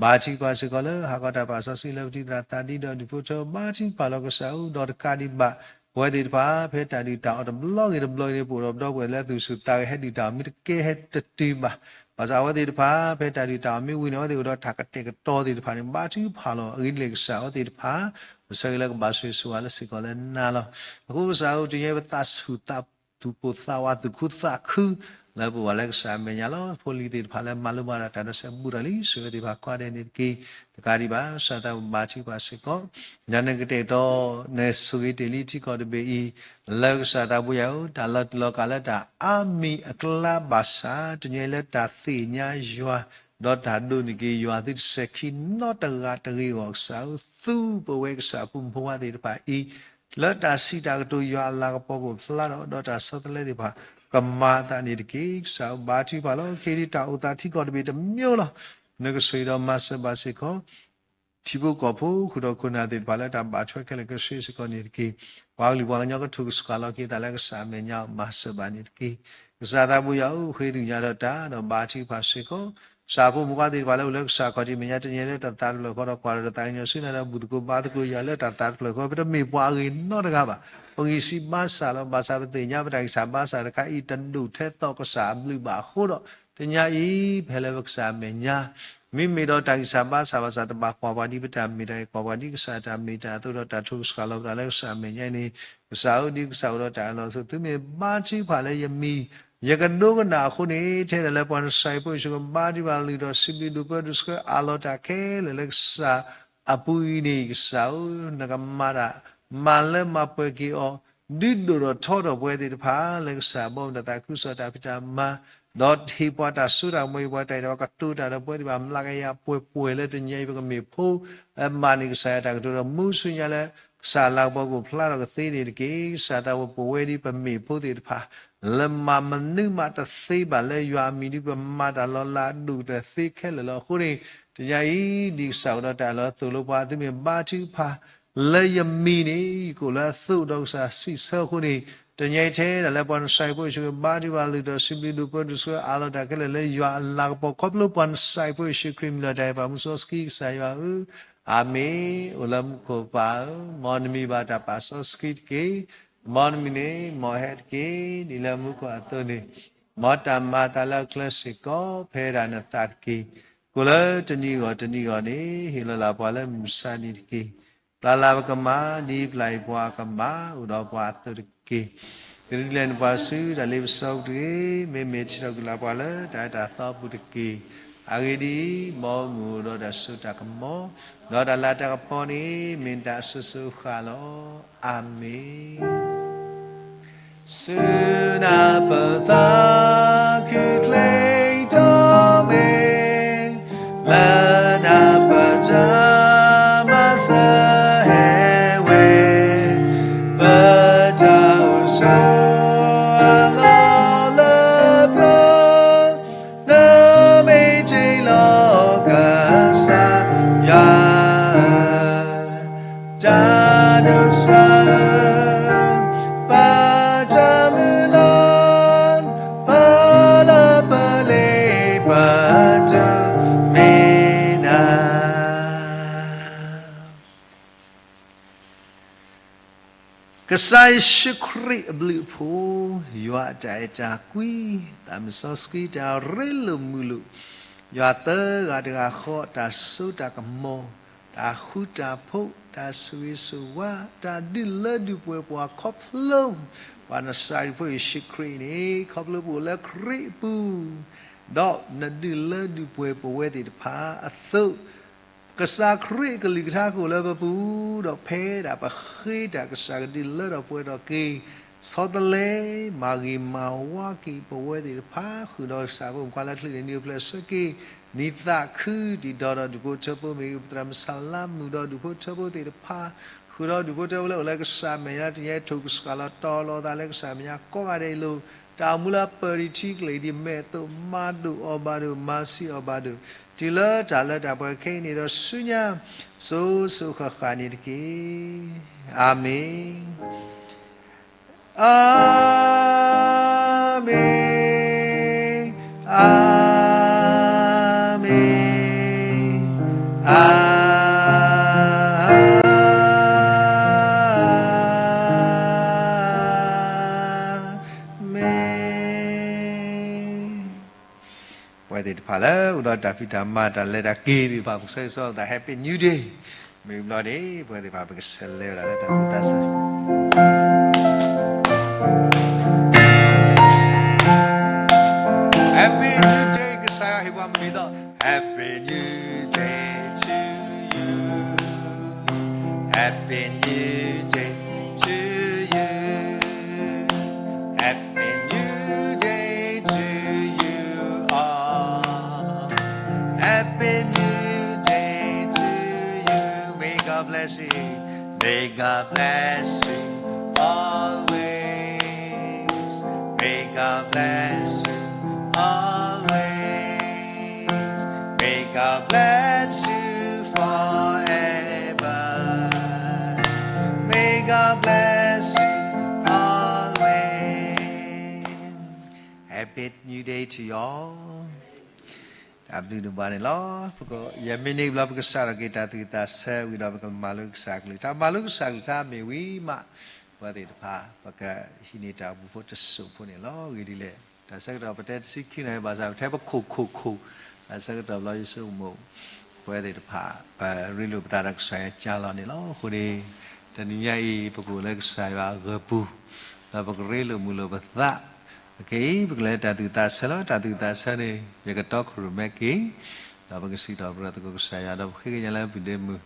Speaker 3: บาชิพาสิก็เลยหากตาภาษาสิเลวที่ตราตาดีดอกดิพุทธบาชิพาลก็สาวดอกการที่บาวัยเด็กพาเพชรตาดีตาอันบล็อกอีกบล็อกนี่ปวดดอกเวลาดูสุดตาเฮ็ดดีตามีเกเฮ็ดตัดตีบ่ภาษาวัยเด็กพาเพชรตาดีตามีวินวัยเด็กดอกทักเตกโตดีพานี่บาชิพาลอีเล็กสาวเด็กพาสักเล็กบาสุสวาลสิกอลน่าละกูสาวที่ยังตัดสุดตาตุปุตสาวตุคุตสักคือแล้วบัวเล็กสามเมียละพอลีเด็กพาแล้วมาลุมาราตาร์เสบุราลีสุดที่พาควาเดนิกีการิบาสัตว์บาชิพาสิกอยันนึกเตโตเนสุกิติลิที่ก็ได้เบอีแล้วสัตว์บุญเอาตลอดโลกาลตาอามีอัคลาบาษาจนยัยเลตาสีญาจัวดอตาดูนิกียัวติเสกินนอตกาตรีวอกสาวซูปเวกสาพุมพวาติปาอีแล้วตาสีตากตุยัวลากปบุฟลาดอตาสัตเลติปากรรมาตานิดกีสาวบาชิพาโลเคริตาอุตาที่ก็ได้เบดมิโอละนึกสุยดอมาสบาสิกอที่บุกผู้คุณดอกคุณอาทิตย์บาลตาบาช่วยกันเลยก็ช่วยสกุลนิดกีวางลิวางยาก็ถูกสกัลกีแต่ละก็สามเนี่ยมาสบานิดกีสาธาบุยาอุเคยถึงยาดตาดอบาชิพาสิกอสาภูมุกาติบาลอุเล็กสาขจิมีญาติเนี่ยตัดตาเลยก็เราควาร์ตายเนี่ยสุนันบุตรกูบาตกูยาเลยตัดตาเลยก็เป็นมีปวากินนอดกันบ่องค์สิบาสาลบาสาปฏิญญาปฏิสาบาสาลก็อีตันดูเทตก็สามลือบาโคดติญญาอีเพลวักสามเมียมิมีดอตังสาบาสาบาสาตบากวาบานิปตามีได้กวาบานิกษาตามีตาตุดตัทุสกาลตาเลสามีญาณีสาวดิกสาวดตาโนสุตุมีบาชิภาเลยยมียกันดูกันนาคนนี้เทเลปอนไซปุชกบาดิบาลีดอสิบิดูเปดุสกอาลตาเคเลเล็กษาอปุยนิกสาวนักมาระมาเลมาเปกิโอดิดูรทอดเวดิพาเล็กษาบอมตาคุสตาพิตามา đó thì qua ta su ra mày qua tay đó cái tu ta đó bữa thì làm lại cái bùi lên trên nhảy cái mì phô mà những sai ta cái đó mua suy nhá là sa la bao gồm phá ra cái gì đi cái sa ta bao bùi đi bên mì phô thì phá lần mà mìnhนึกมาแต่ซีบาเลยยามีดีเป็นมาแต่เราลาดูแต่ซีแค่เราคนนี้ที่ยาอีดีสาวแต่เราตัวเราว่าที่มีบ้าชื่อพาเลยยังมีนี่กูละสู้ดอกสาสิเสือคนนี้แต่ยาเท่แต่ละปันใส่พวกช่วยบ้าที่ว่าเลยตัวสิบลิดูพอดูสวยอาเราแต่ก็เลยยาลากพอครบลูกปันใส่พวกช่วยครีมเราได้ปะมุสสกีใส่ว่าอามีอุลามโคปามอนมีบาตาปัสสกีเกมอนมินีมอเฮดกีดิลามุกอัตโตนีมอตามาตาลาคลาสสิโกเพรานตัดกีกุลตนีกอนี่ฮิลลาปวาลมุสานิกีปลาลาบกมาดีปลายปวากมาอุดอปวาตุรกีกริเลนปาสุดาลิบสาวดีเมเมชิรกุลาปวาลตาตาตอบุตกีอาเกดีมองูโรดาสุตากมอโรดาลาตากปอนีมินตาสุสุขาโลอาเมนSunapatha Kutletome Lanapajama Sahewe Bajauso Alalabla Nameje Lokasa Ya Jadosa cái sai sức khri bự phô dọa chạy trả quý tạm sao ski trả rê lùm mù lụ dọa tơ gà được khó trả số trả cầm mô trả khu trả phô trả suy su wa trả đi lơ đi bùi bùa khóc lông và nó sai với sức khri này khóc lơ bùa lơ khri bù đó nó đi lơ đi bùi bùa thì phá thâu cái sa khri cái lịch thác của lơ bù đó phê đã bà khi đã cái sa đi lơ đó bùi đó kỳ sau đó lẽ mà gì mà hoa kỳ bùi thì phá khử đó sa bùi qua lại thì nhiều place kỳ nita khử đi đó đó được cho bùi mình làm salam mu đó được cho bùi thì phá khử đó được cho bùi lại cái sa mình nhá thì nhá thuộc cái là to lo ta lại cái sa mình nhá có ở đây luôn ta mula peritik lấy đi mẹ tôi madu obadu masi obadu chỉ lỡ trả lời đã bởi khi này đó suy nhá số khó khăn đi kì amen amen amen thì phải là udah tapi dhamma dan leda kiri pak saya so the happy new day mình nói đấy vừa thì bảo cái sel leo là đã tụt ta sai happy new day cái sao hiểu không biết đó happy new day to you happy new day to you happy new day to you all happy new day to you may God bless you may God bless you always may God bless you always may God bless you forever may God bless you always happy new day to y'all abdi du bani lo poko yamini bla poko sara kita kita se wi da poko maluk sakli ta me wi ma wa de pha paka hinita bu fo tsu pho ne lo wi di le ta sak da patet sikhi ne ba sa the pa khu ta sak da lo yisu mo wa de pha pa ri lu pata rak sa cha lo ne lo khu de ta ni yai poko le sa ba ga pu la poko ri lu mu lo ba tha cái bực lệ ta từ ta sẽ đi về cái tóc rồi mấy ký đó bằng cái sự đó ra tôi có sai ở đâu khi cái nhà làm bị đêm mưa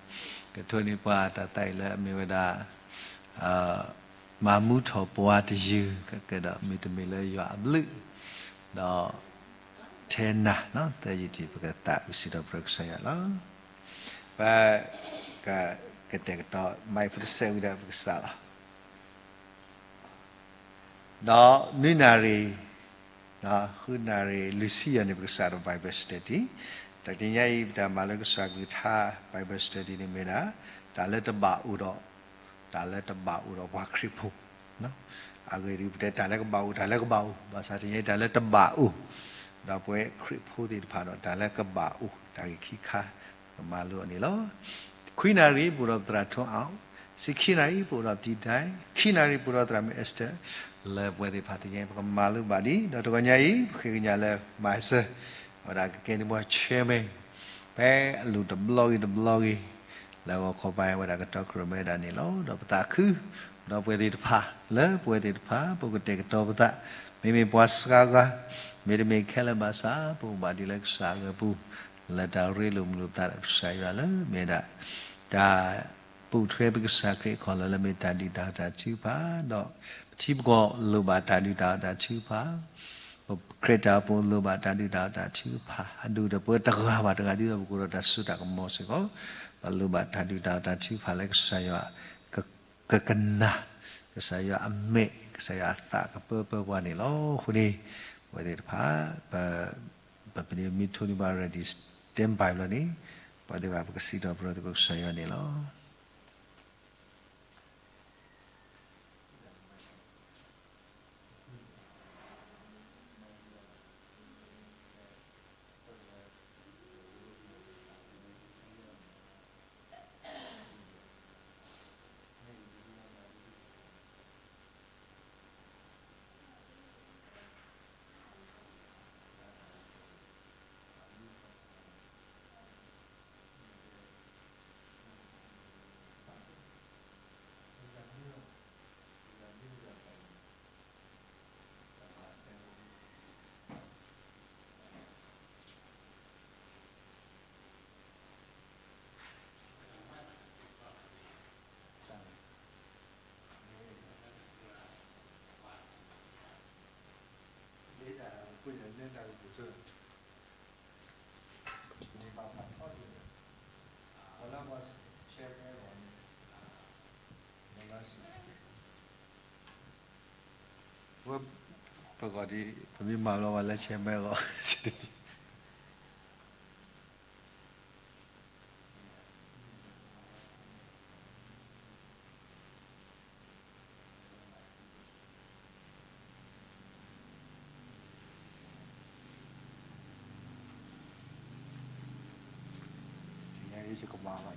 Speaker 3: cái thôi đi qua ta tay là mình đã mà muốn thọ qua thì dư cái đó mình lấy dọa lự đó ထဲနာနော်တေယတိပကတဥစီတော်ပရကဆရာလောဘာကတဲ့တော့မိုင်ဖရဆေဝဒပကဆာလာတော့နိနာရီနော်ခုနာရီလူစီယနေပကဆာတော့ Bible study တကယ်ကြီးဒါမလကဆာကူသာ Bible study နေမေတာဒါလည်းတပါဥတော့ဝါခရိဖို့နော်အဂေဒီပတဲ့ဒါလည်းကပါဥဘာသာတင်ဒါလည်းတပါဥဒါပွဲခရိဖို့ဒီဖာတော့ဒါလည်းကပါဥဒါခိခါမလို့အနေလောခွိနာရီဘူရဒရာထွန်းအောင်စိခိနာရီဘူရဒီတိုင်းခိနာရီဘူရဒရာမအက်စတာလဲပွဲဒီဖာတင်ပကမလို့ပါဒီတော့တကညာကြီးခေညာလဲမိုင်ဆာဝဒါကဲနေမချဲမဲပဲအလူတဘလော့ဂီแล้วก็เข้าไปว่าก็ตอกรไม่ได้นี่แล้วดอกปะตาคือดอกปวยติตพาแล้วปวยติตพาปกติก็ตอกปะตาไม่มีปัสกากะไม่ได้มีแค่ละภาษาปูบาดีลักษากะปูแล้วดาวเรลุมลุตาใส่ว่าแล้วไม่ได้ตาปูเทปกษาเครขอแล้วไม่ตาดีตาชื่อพาดอกที่ก็ลุบาตาดีตาชื่อพาเครตาปูลุบาตาดีตาชื่อพาดูดปวยตะกะบาตะกะดีดกุรตาสุตะกะมอสิก็lalu bata di data cipa lek saya kekena saya ame saya tak ke wani lo kuni wadi pa bapini mitu ni bara di tempai lo ni pada bapa kesida berarti kok saya ni loว่าปกติผมมีมาแล้ววันละเชียร์แม่ก็จะก็มาไว้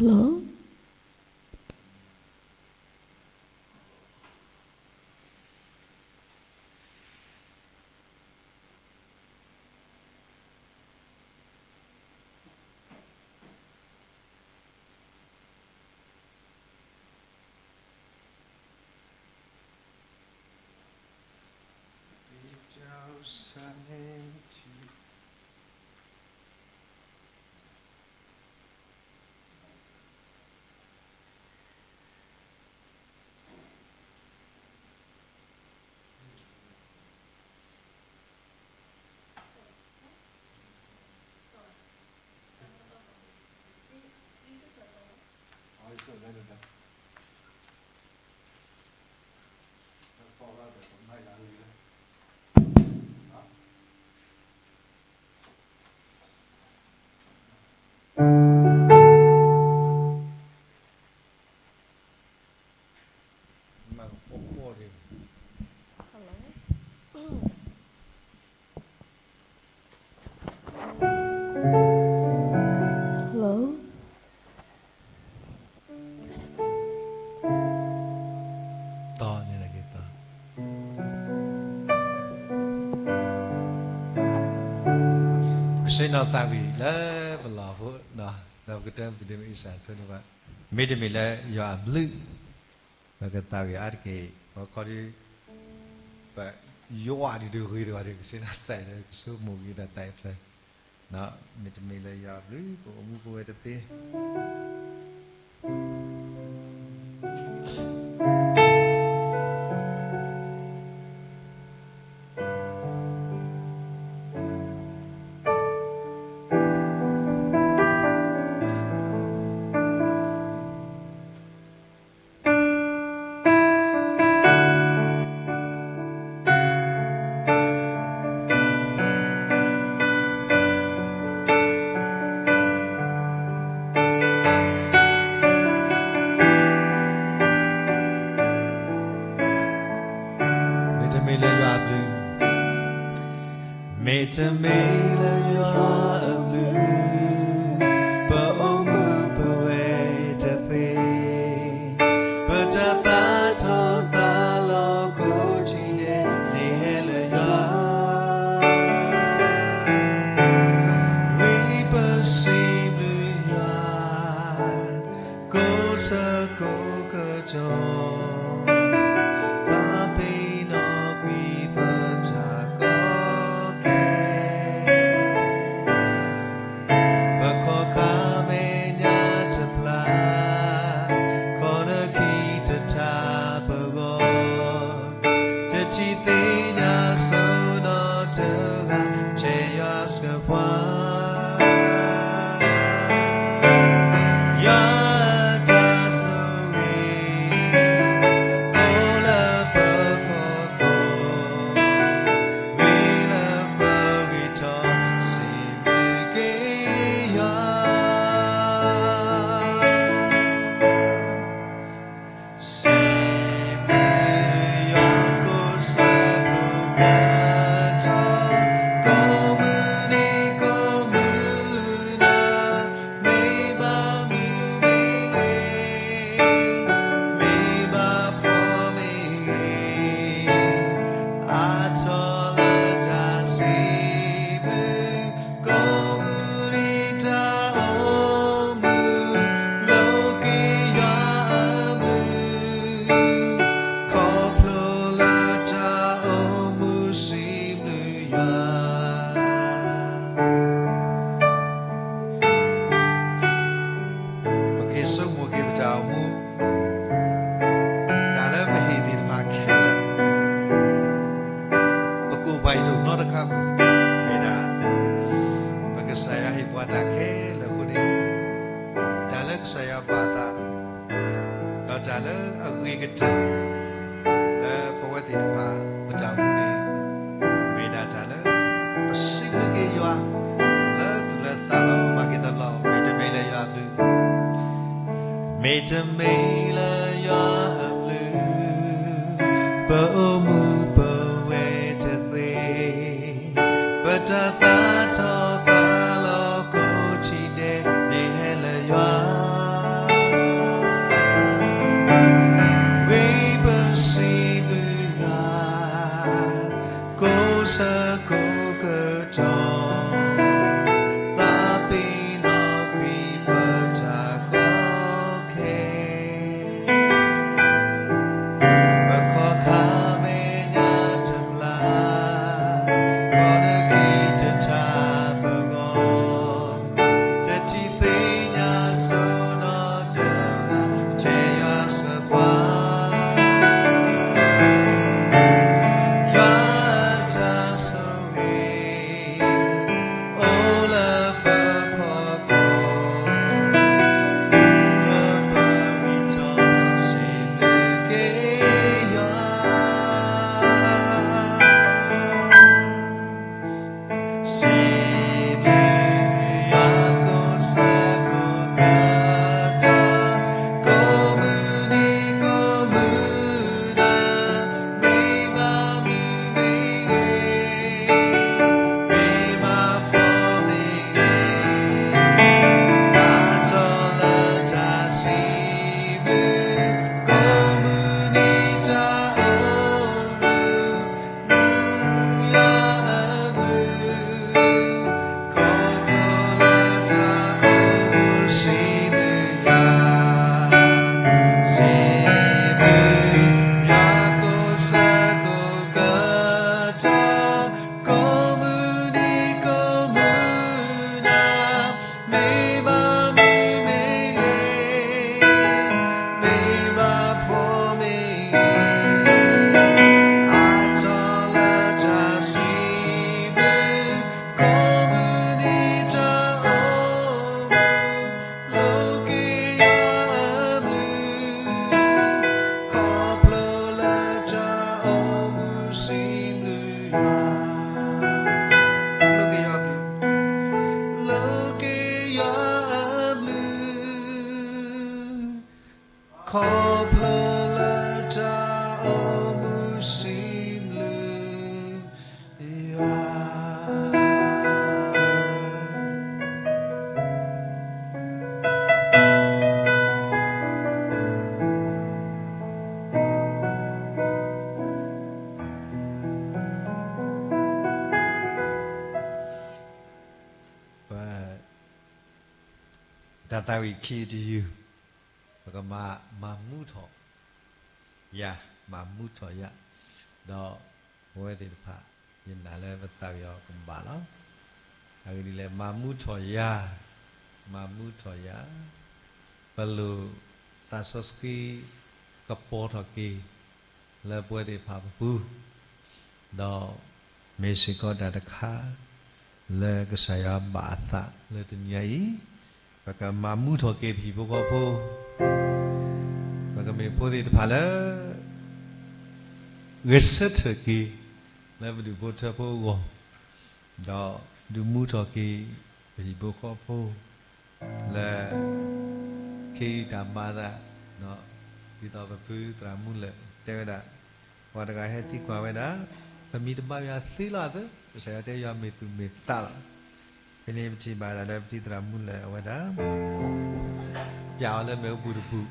Speaker 4: Hello? Hello?
Speaker 3: To ni lagi to. Kasi na tabi la belafu na kita bidem isa tu ni pak. Medem la ya blue. Maka tabi arke kori pak yo adi tu hui adi kasi na tai so mugi na tai play. Na medem la ya blue ko mu ko edate.
Speaker 5: But
Speaker 4: That I will key to you. Because ma muto. Yeah, ma muto ya. Do where did pa? You never tell your kumbala. I will let ma muto ya. Ma muto ya. Balu tasoski kapotoki. Le where did pa boo. Do Mexico that a car. Le Gasaya Batha. Le Tinyai. Baka mamu thoke phi boko pho baka me pho de phala reset ki na bu bo tha pho go do du mu thoke phi boko pho la ki damada no di to ba phu tra mu le te da wa da ga he ti kwa ba da pami de ba ya si la de sa ya te ya me tu me ta la ini mesti pada ada mesti teramun lah awak jauh lah mau buru-buru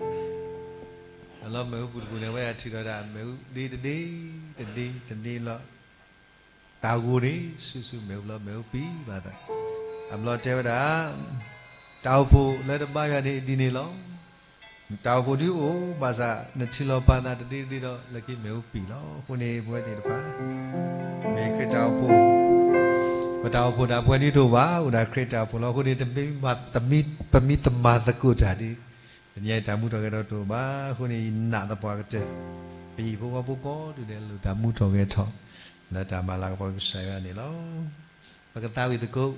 Speaker 4: kalau mau buru-buru ni awak tidak ada mau di lah tahu ni susu mau lah mau pi pada amlo cewek dah tahu pun lah dah bayar di lah tahu pun dia bahasa nanti lah pada di lah lagi mau pi lah pun ni buat di depan mereka tahu pun Pada apa dah buat itu wah udah kereta pulau aku ni tempat tempat aku jadi ni tamu tu kita tu wah aku ni nak apa kerja pi pukau tu dia lu tamu tu kita lah tamu lah apa saya ni lo pakai tahu itu kau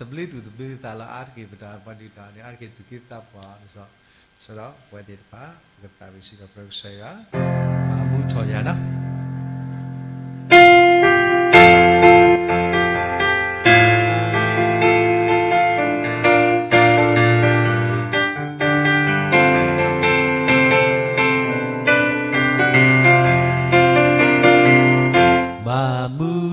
Speaker 4: terbeli tak lah arki pada apa di tadi arki tu kita apa so buat itu pak pakai tahu isi apa saya tamu tu ya nak Mamu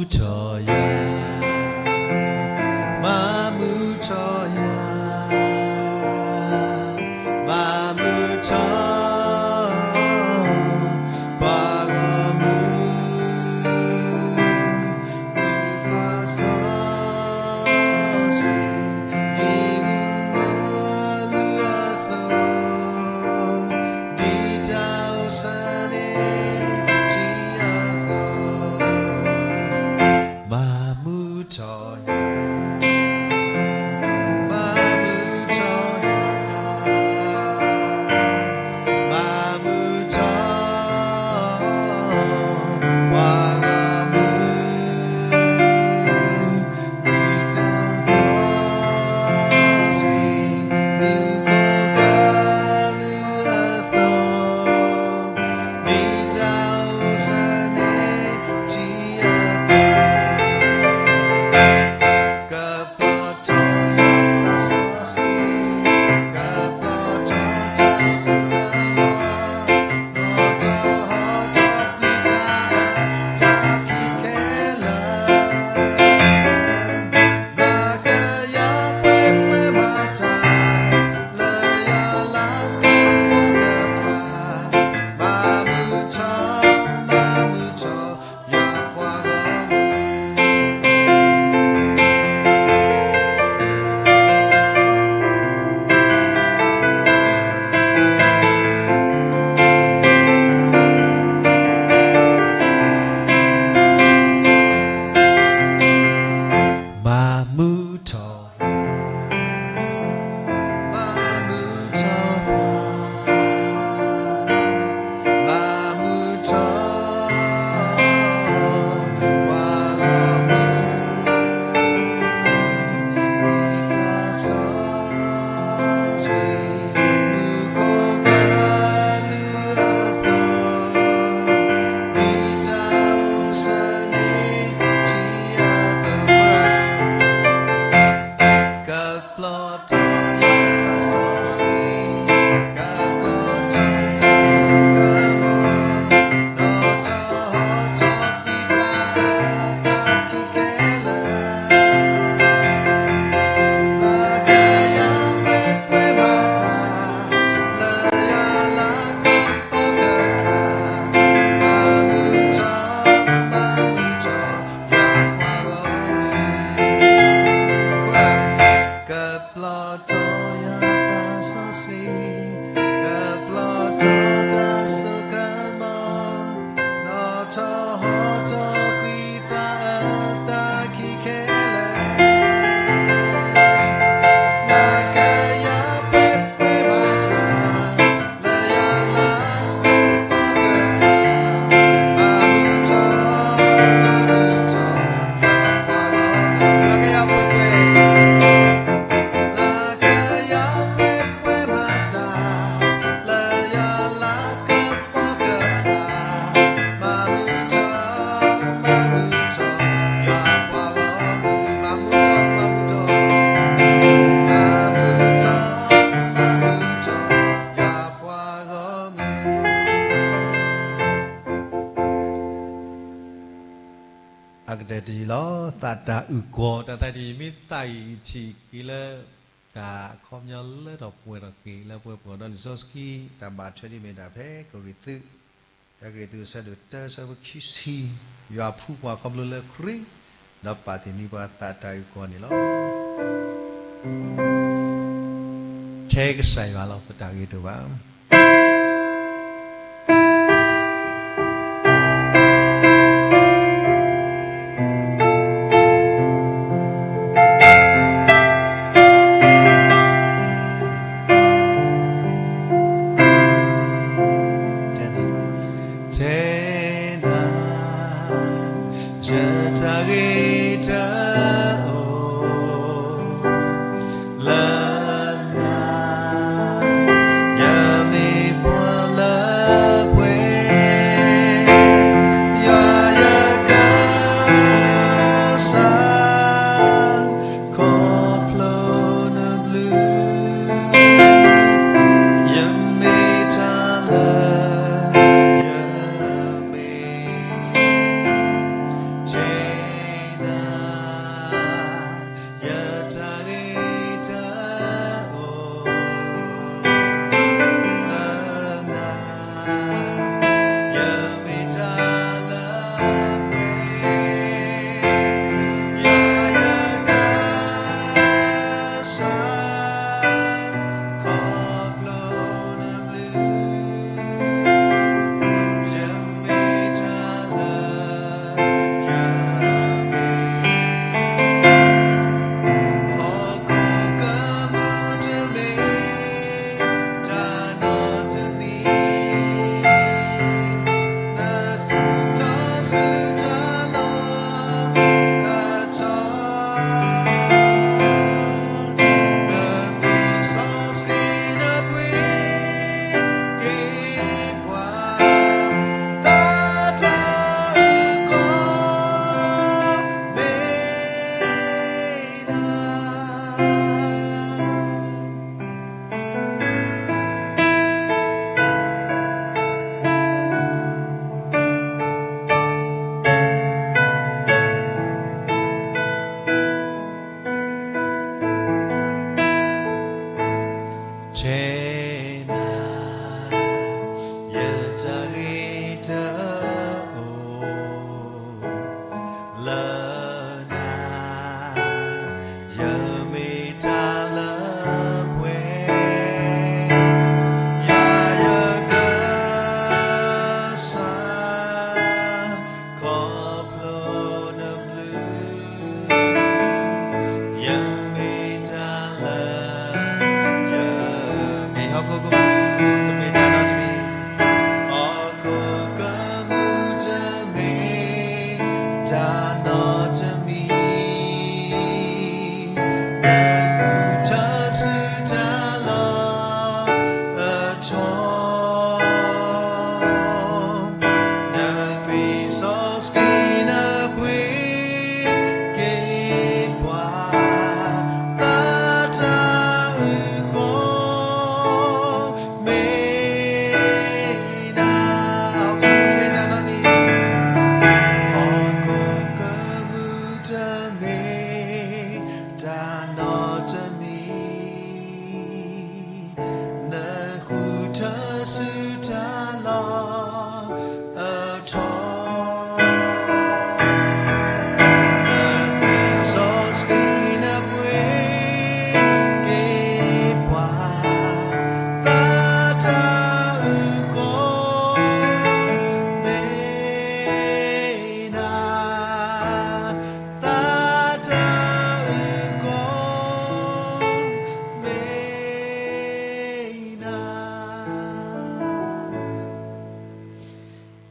Speaker 4: Agdadi lo tata ugo tata di mi tai chi kila ta komnya le do pwe do ki le pwe pwe do soski ta ba 20 meter phe ko ritu ya ritu sa do ta sa ki si ya phu kwa kom lo le kri da pa ti ni ba tata ugo ni lo che sai ba lo ta gi do ba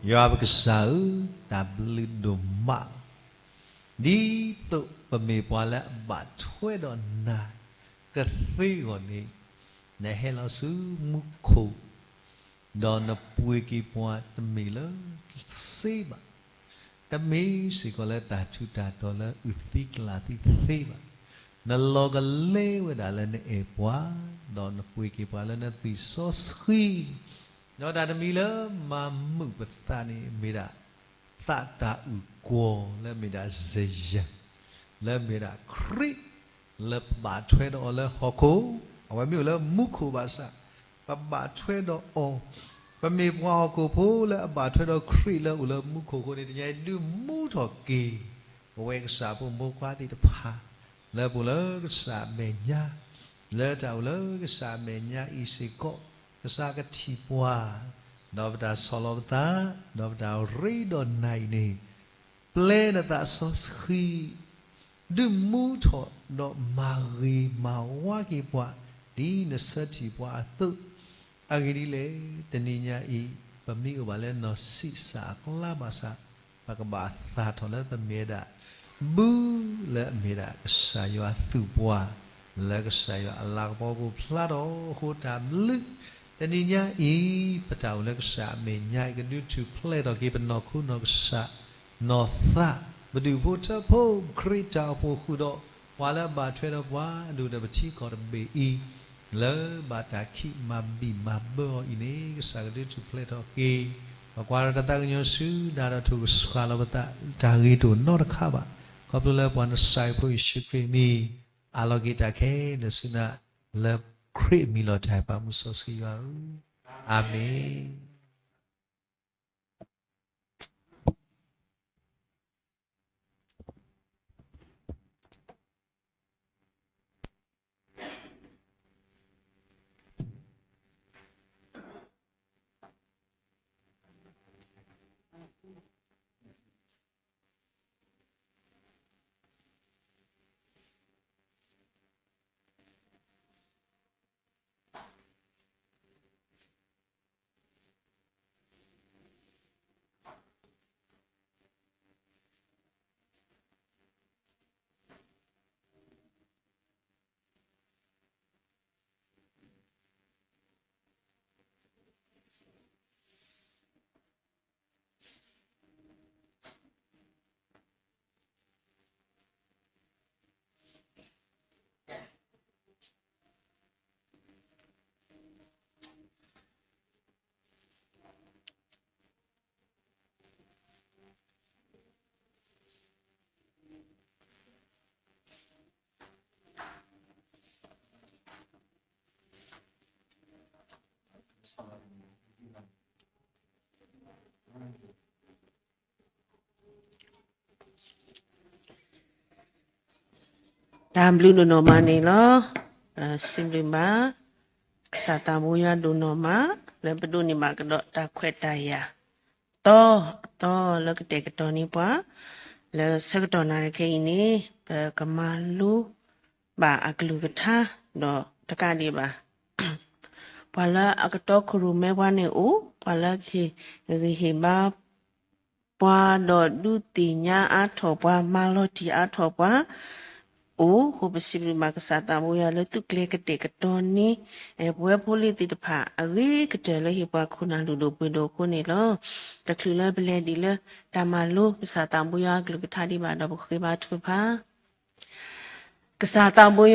Speaker 4: yo ba sa ta bli do ma đi tụ và mì bò lại bà thuê đó na cái phi gọi đi này hay là xứ múc khô đó là bùi kỳ bò tâm mì lỡ xí bà tâm mì sẽ có lẽ ta chú ta đó là ưu thích là thích bà nó lo cái lê với đã là nè bò đó là bùi kỳ bò là nó tùy số khi nó đã tâm mì lỡ mà mực bật ta này mì đã ta ta ưu cô là mình đã dây dần là mình đã khri là bà thuê đó là họ cố ở bên là múc khô bà sa bà thuê đó và mình qua họ cố phố là bà thuê đó khri là múc khô này thì đưa múc thọ kỳ quen xã bộ mô qua thì đập hà là bộ là cái xã mẹ nhà là cháu là cái xã mẹ nhà y sĩ có cái xã cái chi qua đó là solo ta đó là rây đó này nè ple na ta so khi đừng mu thọ đó mà wa ki bwa đi na sa ti bwa tu agi le tani nya I pa mi o ba le no si sa kla ba sa pa ka ba sa thọ le pa me da bu le me da sa yo tu bwa le ka sa yo ala bo ko phla do ho ta lu tani nya I pa chao le ka sa me nya ka du to play do ki pa no khu no ka sa nó xa mà điều vô chấp vô khởi chào vô khu độ hóa là bà thuê đó quá đủ để bà chỉ có được bề y lỡ bà đã khi mà bị mà bơ ý này cái sáng đến chụp lên đó kì và qua đó ta nhớ xứ đã thuộc khá là bà ta ghi tụ nó được khá bà có lúc là bà nó sai vô ý sức kì mi alo ghi ta khé nó xứ nà là khởi mi lo trái bà mu so xí vào Amen.
Speaker 1: Đam lưu nó mà này lo sim đi mà sa ta mua ya đồ nó mà lấy bắt đầu ni mà cái đó ta khỏe tay ya to lấy cái đó ni quá lấy sắc đó này cái này cái mà lu bà aglu cái tha đó ta cái đi bà pala cái đó kuru me qua này u pala khi cái ba qua đó du tì nha á thọ qua ma lo tì á thọ qua ô cô bác sĩ mà cái sao ta mua là tụi cái cái đó ní bữa poli thì được phá cái đó là hiệp qua khu nào đồ bữa đồ khu này lo ta cứ là bên đi là ta mà lu cái sao ta mua cái thay đi mà đâu có ba chục phá cái sao ta mua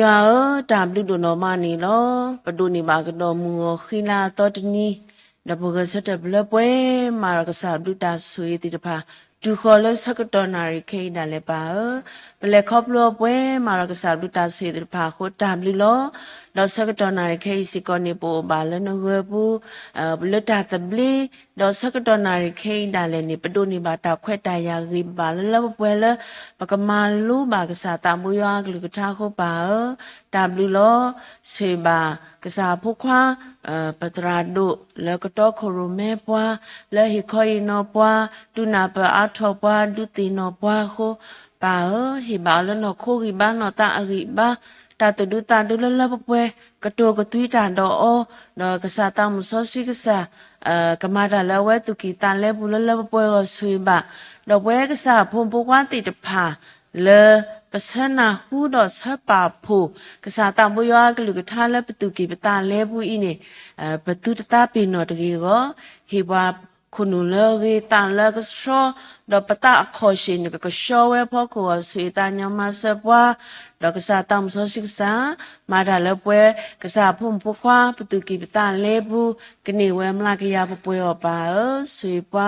Speaker 1: ta mua đồ nó mà này lo bắt đầu này mà cái đó mua khi nào to thì ní đã bao giờ sẽ được bữa mà cái sao đồ ta suy thì được phá chú khó là sắc đó nari khi đã lấy bà bਲੇ khóc lo bue mà cái sao ta suy được phá khốt đam li lo đó sắc đó nari khi si con đi bộ bà lên nó gỡ bu bਲੇ ta tập li đó sắc đó nari khi đã lấy ni bắt đầu ni bà ta khỏe tay ya ghi bà lên là bue là bà cái mà lu bà cái sao ta mua ya cái ta khô bà đam li lo suy bà cái sao phúc hoa bắt ra độ là cái đó khổ mẹ qua là hi khơi nó qua tu na bà thọ qua tu tì nó qua khô bà hi bảo là nó khô hi ba nó ta hi ba ta tu du ta du la pwe ka to ka tui ta do o no ka sa ta mu so si ka sa ka ma da la we tu ki ta le bu la pwe go sui ba do we ka sa phom po kwan ti ta pha leปะเสนาหูดอสะปาโพกษาตามบุยากลุกทาและประตูกีปตาเลบุอีนี่ประตูตาปีนอตกีก็เฮบาคุณนูเลกีตาเลก็ชอดอปตาคอชินก็ชอเวพอก็สุยตาญามาเสบว่าดอกษาตามโซศึกษามาดาเลปเวกษาพุ่มพควาประตูกีปตาเลบุกนี่เวมลากยาปปวยอปาสุยปา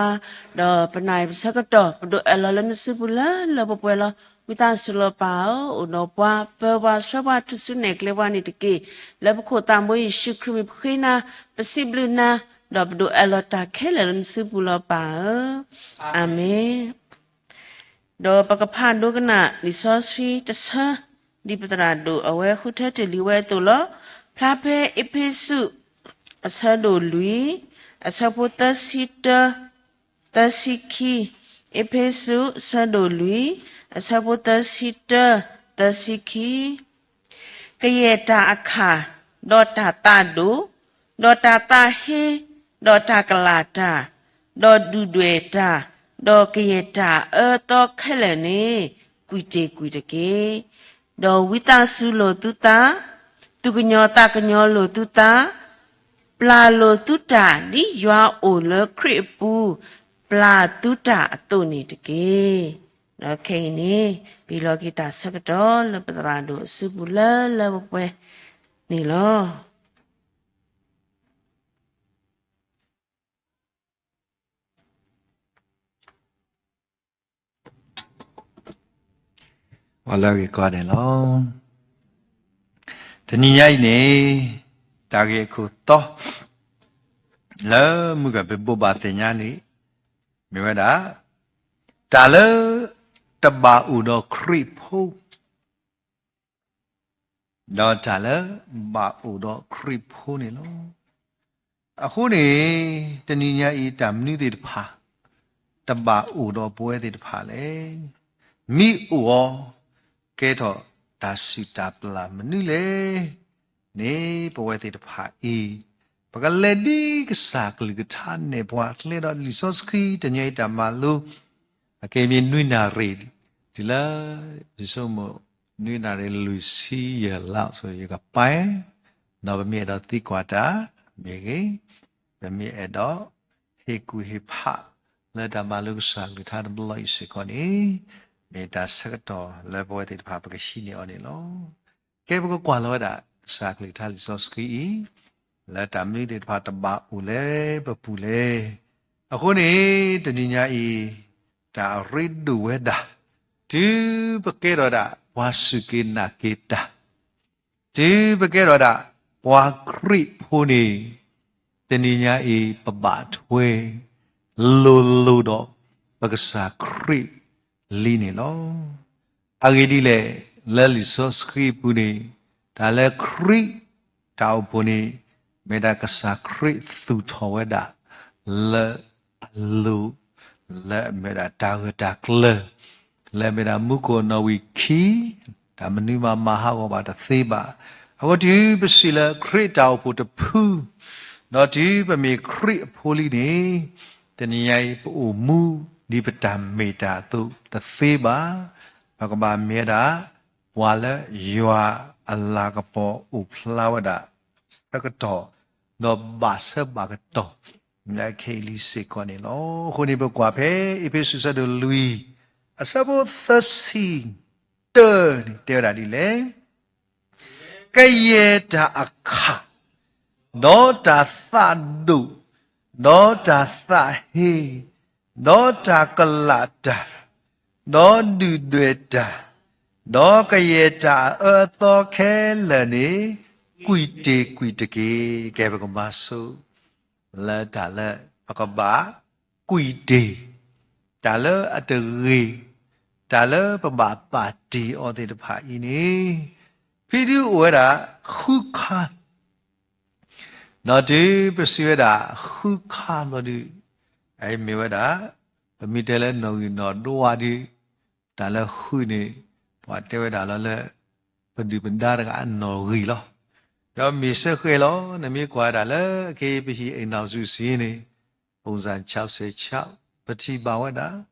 Speaker 1: ดอปนายสักตอปดูเอลลนสิบุลลปปวยลวิตาสุลปาอุนปวาเปวาชวาทุสุเนกเลวานิตกีแล้วพวกตามวยชิคริมพินาปสิบลูนาดอบดูเอลตาเคเลนสิบุลปาอาเมนดอปกพานดูกันนะนิสอสีตสะดิปตราดูเอาไว้คุเทติลิเวตุลพระเพอเพสุอาซาโดลุยอาซาโพตัสซิตตัสซิคีอเพสุซาโดลุยอาซาโพตัสซิตตัสซิคีกเยตาอาคาดอตาตาดูดอตาตาเฮดอตากลาตาดอดูดเวตาดอกเยตาตอเคเลนีกุยเจกุยตะเกดอวิตาสุโลตุตาตุกญอตากญอโลตุตาปลาโลตุตาดิยัวโอเลคริปูปลาตุตาตุนิตะเกดอเคนีปีโลกิตาสักดอลปตราโดสุบุลลบเวนี่ลอ
Speaker 3: ว่าแล้วก็ได้ลองทีนี้ยัยนี่ตาเกคุโตแล้วมึงก็เป็นบุบาเตญานี่ไม่ว่าด่าตาเลตบาอุดคริพูดอตาเลบาอุดคริพูนี่ลองအခုနေတဏှာဤတမနုတိတဖာတပဥတော်ပွဲတိတဖာလေမိဥောကဲတော့ဒါစီတာပလာမနုလေနေပွဲတိတဖာဤပကလေဒီကစားကလကထာနေဘွားလေတော့လီဆော့စခီတညိတမလူအကေမြနွိနာရီဒီလာဒီဆိုမနွိနာရီလူစီရလောက်ဆိုရကပိုင်တော့မြေတော့တိကွာတာမြေကြီးဗမြေအဲ့တော့ဟေကူဟေဖလက်တမလုစားလူထားတယ်ဘလိုက်စကောနီမေတာစကတော့လေဘဝတိဖာပကရှိနေအောင်လောကဲဘကကွာလောတာစာကလေးထားလီဆော့စကီလက်တမလေးတိဖာတဘာဦးလေပပူလေအခုနေတဏညာဤဒါရိဒူဝဲတာဒီပကေရောတာဝါစုကေနာကေတာဒီပကေရောတာဝါခရိဖိုနေတဏညာဤပပထွေလူတော့ပက္ကစာခရိလီနေလောအဂေဒီလေလဲလီဆောစခရိပူနေဒါလဲခရိတောက်ပူနေမေဒါကစာခရိသူထောဝဲတာလဲလူလဲမေဒါတာဂတာကလလဲမေဒါမုကောနဝီခီဒါမနိမမဟာဝဘာတသေပါအခုဒီပစီလခရိတောက်ပူတဖူနော်ဒီပမေခရိဖိုလီနေတဏှာဤပူမူဒီပတံမေတာတုတသေပါဘဂဗာမေတာဝါလယောအလာကပောဥဖလာဝဒတကတောနောဘာဆဘကတောလက်ခေလီစေကောနေလောခုနေဘကွာဖဲအဖေဆုဆဒလူီအစဘောသစီတဲတာဒီလေကယေတာအခါနောတာသဒုနောတာသဟေနောတာကလတာနောဒုတွေတာနောကယေတာသောခဲလနေကွီတကေကဲဘကမဆုလာတာလာပကဘာကွီတေတာလာအတရေတာလာပပပါတီအော်တေတဖာဤနေဖိဒုဝဲတာခုခါနော်ဒီပစီဝဲတာခုခါနော်ဒီအဲမေဝဲတာမိတဲလဲနော်နော်ဒွာဒီတာလာခုနေဘာတဲဝဲတာလဲ Benda benda dengan nori lo. Dah misal lo, nami kuada le, ke pergi enau susi ni, pungsan cap se cap, pergi bawa dah.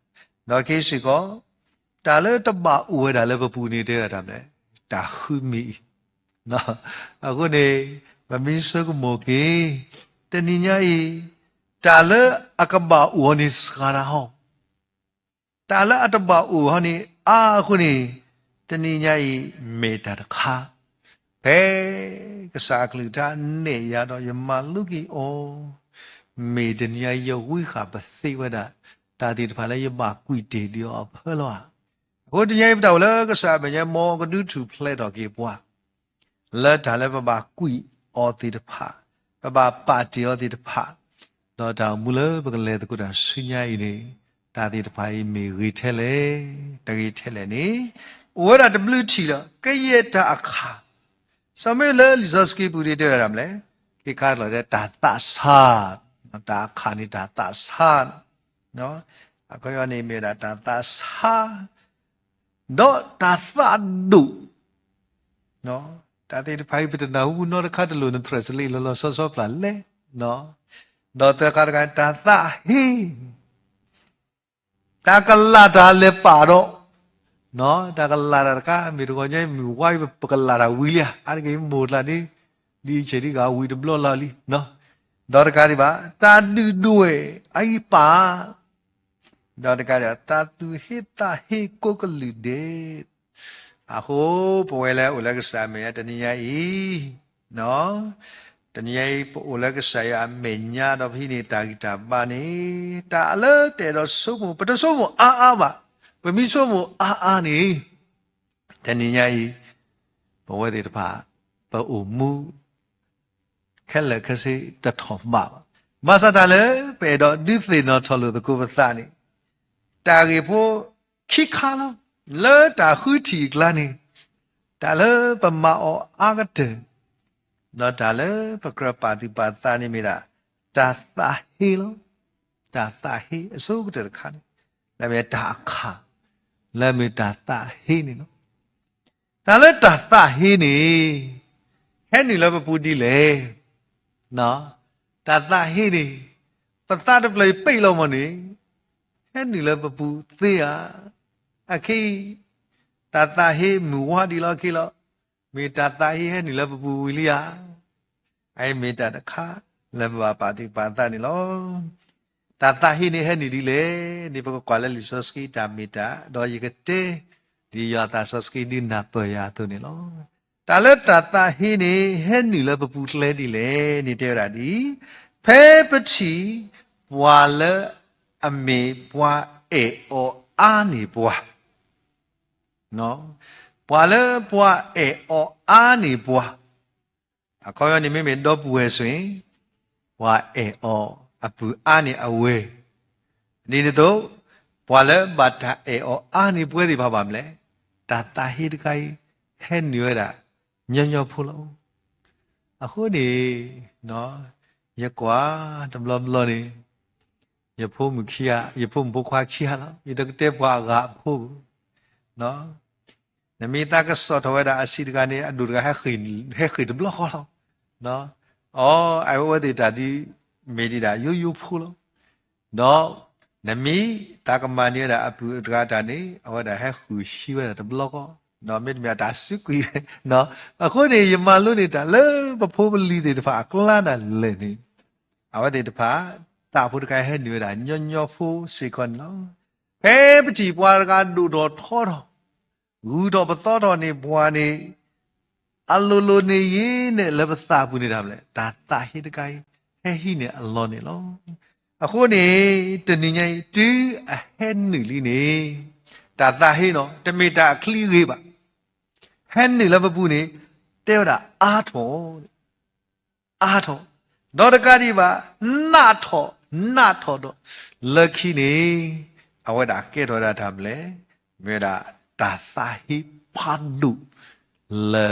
Speaker 3: Dah ke siko, dah le tebak uwe dah le berpuni dia dah le, dah humi. Nah, aku ni, misal ku moki, teninya dah le akabak uwe ni sekarang ho. Dah le akabak uwe ni, aku ni, teninya meda dekah. Kesaklutan ni ya do yang malu ki medan ya ya wih apa sih wada tadi pada ya bakui dia apa lo ah. Dia ya betul lah kesabanya mau ke tu play do ki buat. Le dalam bakui di depan, pati di depan. Do dah mula berkelah tu dah sunya ini tadi depan ini retail dari retail ni. Orang ada blue tea lah, kaya dah akha. Sampai le lisaski budi dia dalam le, kita kalau dia data sah, data ni data sah, no, aku yang ni mera data sah, do data du, no, tadi itu pai betul nahu no dekat dulu nanti translate lo sosok plan le, no, do dekat dengan data hi, tak kalah dah le paro. No, dah kelar ka, mirunya miruai berkelar wilia, ada ke mula ni di jadi kau wid blow lali, no, dah kari ba, tadu dua, ai pa, dah kari tadu hita hiko keludet, aku boleh ulah kesama ya tanya no, tanya ulah kesaya menya tapi ni tak kita bani, tak le terus semua, betul semua, ba. Pemisomu ni taninya bawa di depan bawa kalau kasi terthom masa tale pedo di sini tholu tu kubasa ni tagi po kikala le dah huti klani tale pemao agate no tale pekerapati patani mira dah tahil so terkan namanya dah kah Lami data ini no. Kalau data ini, ni lah budi le, no. Data ini, peta tu pelai pay lo mani, ni lah budi ya. Aki data ini muah di lo kilo, mi data ini lah budi ya. Ai mi data kah, lami bapa di panta ni lo. Tata ini ni dile ni pokok kuala lisoski damida doi gede di atas soski di napa ya tu ni lo. Tale tata ini ni lah beputle dile ni teradi pepeci wala ame bua o ani bua. No, wala bua o ani bua. Aku yang ni memang do bua swing bua o apu ani awe ni tu wala bata ani pue di bapa mle data hid kai hen ni ada nyo phulo aku ni no ya kwa tamlom lo ni ya phu mu khia ya phu mu khwa khia lo ya de te bwa ga phu no nami ta ka so thawa da asi ka ni adu ka he khi de blo kho lo no ai wa de da di medida yu phulo no nami takamani da apu drada ni awada ha khu shiwa da blog no mit mya da sukui no aku ni yamalu ni da le ba pho bli de fa akla da le ni awade da fa ta phu da ha ni da nyo phu sekon no pe pchi bwa ga du do tho do gu do ba to do ni bwa ni alolo ni yin ne le ba sa pu ni da le da ta hi da kai he ni Allah ni lo. Aku ni teninya itu hen ni ni. Tata he no, tapi tak clear ba. Hen ni lah bapu ni, dia dah atho. Dora kari ba, nato do. Laki ni, awak dah kira dah tamle, mereka tata he pandu le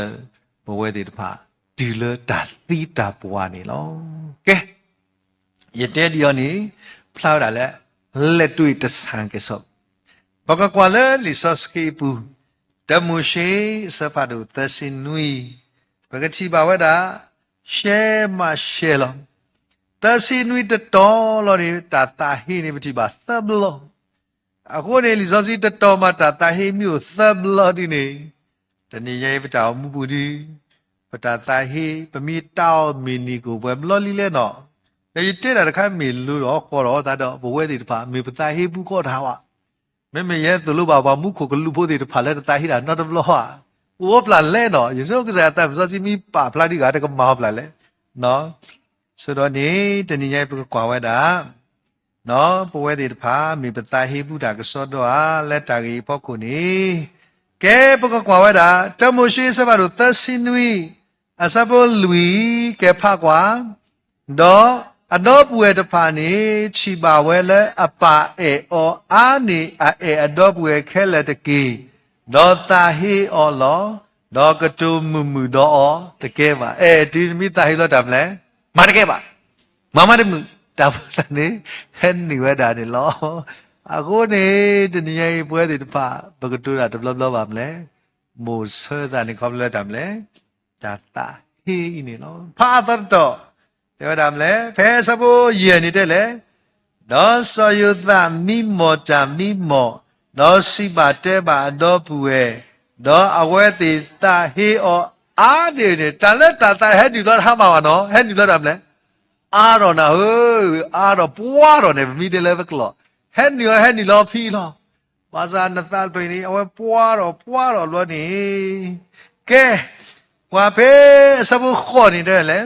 Speaker 3: bawa di depan. Dila tati tapuan ni lo. Okay. Yaitu dia ni, pelaut adalah letui tersang kesok. Baka kuala lisos ke ibu, တမှုရှိစဖတ်တို့သစင်နွီပကတိပါဝဒရှဲမရှဲလောသစင်နွီတတော်လောဒီတာတာဟိနေပတိပါသဘလောအခုနေလီဇောစီတတော်မှာတာတာဟိမြို့သဘလောဒီနေတဏိယေပတောမူပူဒီပတာတာဟိပမိတောမီနီကိုဘယ်ဘလောလီလဲနော်ဒီတဲ့တာတခါမီလူတော့ခေါ်တော့တာတော့ဘဝဲဒီတဖာမေပတာဟိဘူးခေါ်ထားဝမဲမဲရဲ့သူလူပါပါမှုခုကလူဖို့ဒီတဖာလဲတာဟိတာနော်တဘလောဟာဝပလာလဲနော်ယေရှုကစားတဲ့ဇောစီမီပါဖလာဒီကတကမောပလာလဲနော်ဆိုတော့နေတဏိယေပကွာဝဲတာနော်ဘဝဲဒီတဖာမေပတာဟိဘူးတာကစောတော့လက်တာကြီးပေါ့ခုနေကဲပကကွာဝဲတာတမိုရှိစပါတို့သစင်နွီအစပေါ်လူကဲဖကွာတော့အတော့ပွေတဖာနေချီပါဝဲလဲအပါအောအာနေအတော့ပွေခဲလက်တကီတော့တာဟီအောလောတော့ကတူမူမူတော့တကယ်ပါဒီမိတာဟီလောတမ်လဲမတကယ်ပါမမတမတာဖနေဟန်နီဝဲတာနေလောအခုနေတနည်းပွဲတွေတဖာဘကတူတာဒဗလပ်လောက်ပါမလဲမိုးဆာတာနေခေါပလက်တမ်လဲတာတာဟီနေလောဖာတော့ပြောတာမလဲဖဲစဖို့ရည်နေတဲ့လေတော့စောယုသမိမောတာမိမောတော့စိပါတဲပါတော့ဘူးရဲ့တော့အဝဲတိတာဟေအောအာဒီနေတလက်တာဟဲ့ဒီတော့ဟာမှာပါနော်ဟဲ့ဒီတော့တာမလဲအာတော့နာဟေးအာတော့ပွားတော့နေမိတယ်လေဘကလောဟဲ့နီလောဖီလောဘာသာနသပိနေအဝဲပွားတော့လွတ်နေကဲကွာဖေးစဖို့ခေါ်နေတယ်လေ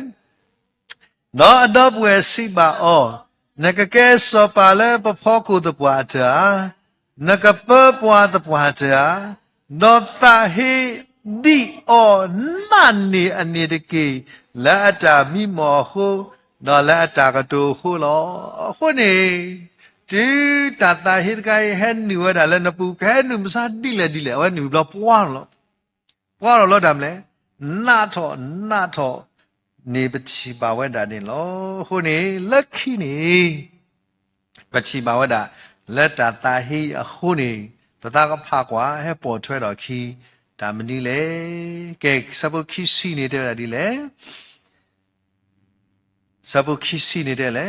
Speaker 3: နော်အတော့ပွဲစိပါအောနကကဲစောပါလဲပဖောကုတပွားချာနကပပွားတပွားချာနောတာဟိဒီအောနာနီအနေတကေလာအတာမိမောဟုနော်လာအတာကတူဟုလောခုနေဒီတာတာဟိတကိုဟဲနူဝဒါလဲနပူခဲနူမစားဒီလေဝဲနူဘလပွားလောဒမ်လဲနာထောနေပချိပါဝဒနေလောခုနေလက်ခိနေပချိပါဝဒလက်တာတာဟိအခုနေပတာကဖကွာဟဲပေါ်ထွဲတော်ခီဒါမနီလေကဲစပုခိစီနေတဲ့ဒီလေစပုခိစီနေတဲ့လေ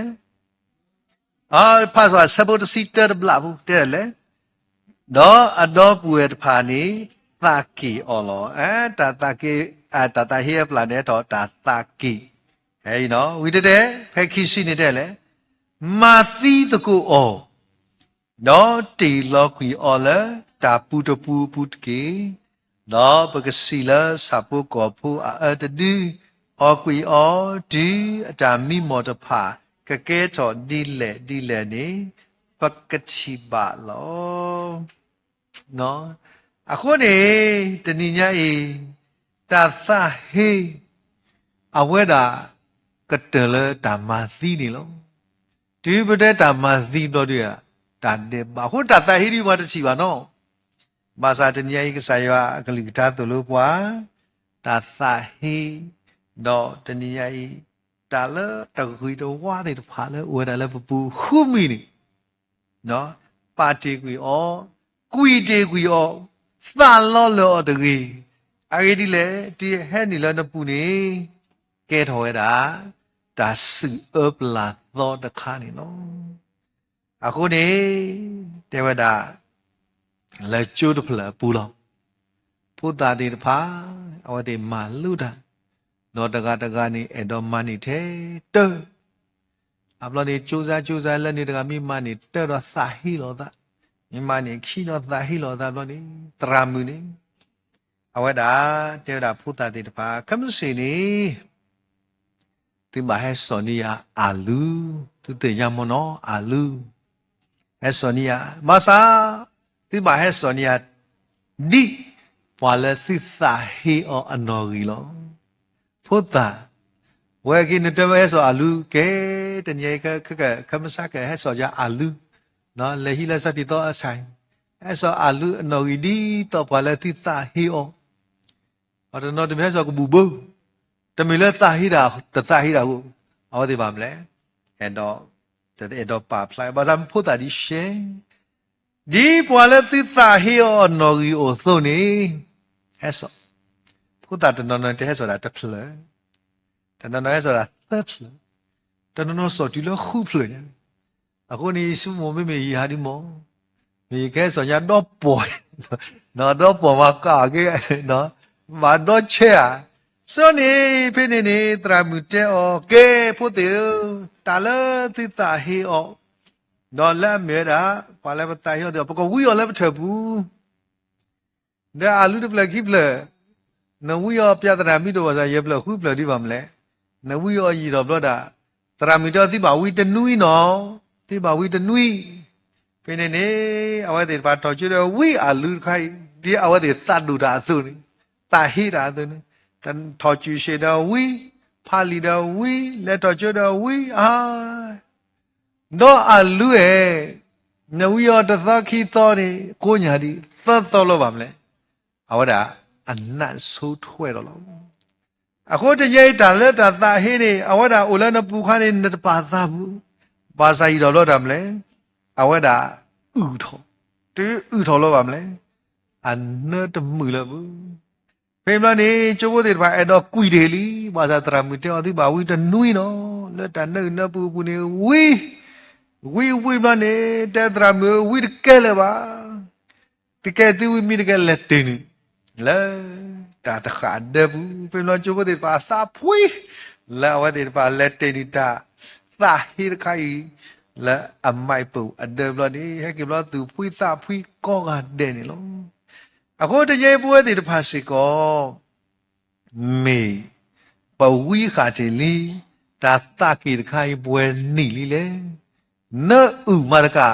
Speaker 3: ဖာဆိုစပုတစီတဲဘလာဘူးတဲ့လေတော့အတော့ပွေတဖာနေတာကီအော်လောတာကီတာဟိပလာနေတော့တာကီဟဲ့နော်ဝိတတဲ့ဖဲခိစီနေတဲ့လေမာသီတကူအော်နော်တီလောကွီအော်လာတာပူတပူပုတ်ကေနော်ပကစီလာစပုကောဖူတဒီအော်ကွီအော်ဒီအတာမိမောတဖာကကဲတော်ဒီလေနေပကချိပါလောနော်အခုနေတဏိညာဤတာသဟေအဝဲတာကတလေဓမ္မသီနေလောဒီပတဲ့ဓမ္မသီတော့ဒီတာနေပါဟိုတာသဟိဒီမတချီပါနော်ဘာသာတဏိညာဤကစားရအကလိကတာတလို့ပွာတာသဟေတော့တဏိညာဤတာလတကွီတော့ဝါတဲ့ဖာလဲဝဲတာလဲပပူခုမီနေနော်ပါတီကွီအောကွီတေကွီအောသာလောတကြီးအဂေဒီလေဒီဟဲနီလနပူနေကဲထော်ရတာဒါစုအပလာသောတခါနေနော်အခုနေတေဝဒလဲကျိုးတဖလာပူလောဘုဒ္ဓတေတဖာအဝတိမာလူတာနော်တကနေအတော်မနိထဲတဲအပလနေကျိုးစားလက်နေတကမိမနိတဲတော့သာဟီလောသာမိမနိခီတော့သာဟီလောသာလို့နေတရာမူနေအဝဒါတေဝဒဘုဒ္ဓတေတဖာကမစီနေဒီမဟဲဆောနီယာအာလူသူတေရမနောအာလူဟဲဆောနီယာမဆာဒီမဟဲဆောနီယာဒီပွာလသီသာဟီအောအနော်ဂီလောဖုဒ္ဓဝဲကိနတဝဲဆိုအာလူကဲတညေခမစကဲဟဲဆိုကြအာလူနော်လေဟီလက်စတိတော့အဆိုင်ဟဲဆိုအာလူအနော်ဂီဒီတော့ပွာလသီသာဟီအောအော်တော့ဒီမဲဆိုကဘူဘူတမီလက်သာဟီတာကိုအော်ဒီပါမလဲအဲ့တော့ပါဖလိုက်ဘာသာဖုဒ္ဓဒီရှေ Di puala tita hio nori o thoni. Eso. Puta tenono te eso da tapsle. Tenono eso da tapsle. Tenono so di lo khuple. Ako ni su mo me yi ha di mo. Mi ke so nya do po. No do po ma ka ke no. Ma do che a. So ni phe ni tra mu te o ke phu tu. Ta le tita hio. No la me da pa le ta hio de ko wi yo le phe bu. Da alu de pla ki pla. No wi yo pya tra mi do ba sa ye pla khu pla di ba mle. No wi yo yi do pla da. Tra mi do ti ba wi te nui no. Ti ba wi te nui. Phe ni awa de ba to chu de wi alu khai di awa de sa du da su ni. Ta hi da tu ni. Tan to chu she da wi. Pha li da wi. Le to chu da wi. Ah. No alu e. No wi yo da sa khi to ni. Ko nya di. Sa to lo ba mle. Awa da. Anan so thwe do lo. Ako te ye ta le ta ta he ni awa da o la na pu kha ni na pa sa bu. Ba sa yi do lo da mle. Awa da u tho. Te u tho lo ba mle. An na ta mu la bu. Pe mla ni chu bo de ba e do kui de li ba sa tra mi te o ti ba wi ta nui no. Le ta na pu pu ni wi. Wi mla ni te tra mi wi de ke le ba. Ti ke ti wi mi de ke le te ni. Le ta ta kha de bu pe lo chu bo de pa sa phui la wa de pa le te ni ta sa hi khai la amai pu ade lo ni he ki lo tu phui sa phui ko ga de ni lo a ko de ye bu de pa si ko me pa wi kha ti li ta sa ki khai bu ni li le na u ma ka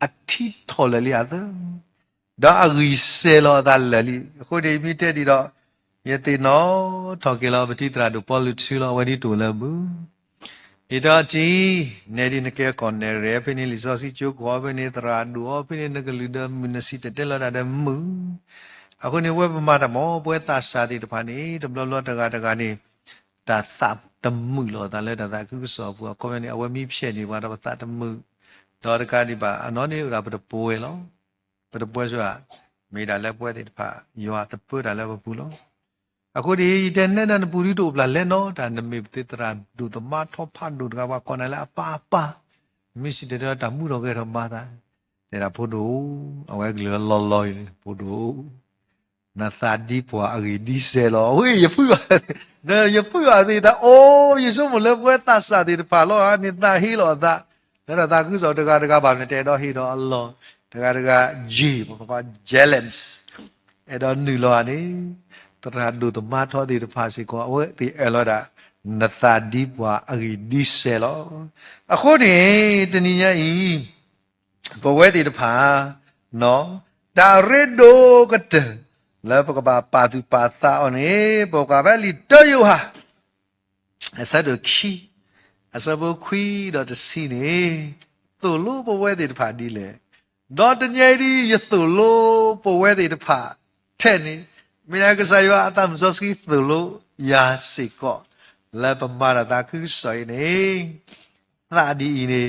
Speaker 3: a thi tho le li a da da a ri se lo da le li ko de mi te di do ye te no tho ke lo pati tra do pol tu lo wa di to le bu e da ji ne di ne ke ko ne re fe ni li so si chu ko fe ni tra do fe ni ne ke li da mi ne si te te lo da de mu a ko ni we pa ma da mo pwe ta sa di de pa ni de lo lo da ga ni da sa ta mu lo da le da ku so bu ko me ni a we mi phe ni ba da sa ta mu do da ka ni ba a no ni ra pa de po lo pa de po so a me da le pwe de pa yo a ta pu da le ba pu lo ako di den ne na puri do bla le no da ne me te tra du to ma tho pha du ga ba ko na la pa mi si de da mu ro ge ro ma da de da pho do awe gli lo lo pho do na sa di po a ri di se lo wi ye fu ne ye fu ya de da o ye so mo le pwe ta sa de pa lo a ni ta hi lo da da ku so da ga ba ne te do hi do Allah da ji pa jealous e do nu lo ani tra du to ma tho di pa si ko awe ti e lo da na sa di po a ri di se lo a ko ni te ni nya i po we ti pa no da re do ka te la pa ka pa tu pa sa on ni po ka ba li to yu ha asa do ki asa bo khui do te si ni to lo po we ti pa di le do te nya di ye to lo po we ti pa te ni Mira que sa yo atam so ski thulu ya si ko la pa ma da ku so ni ta di ni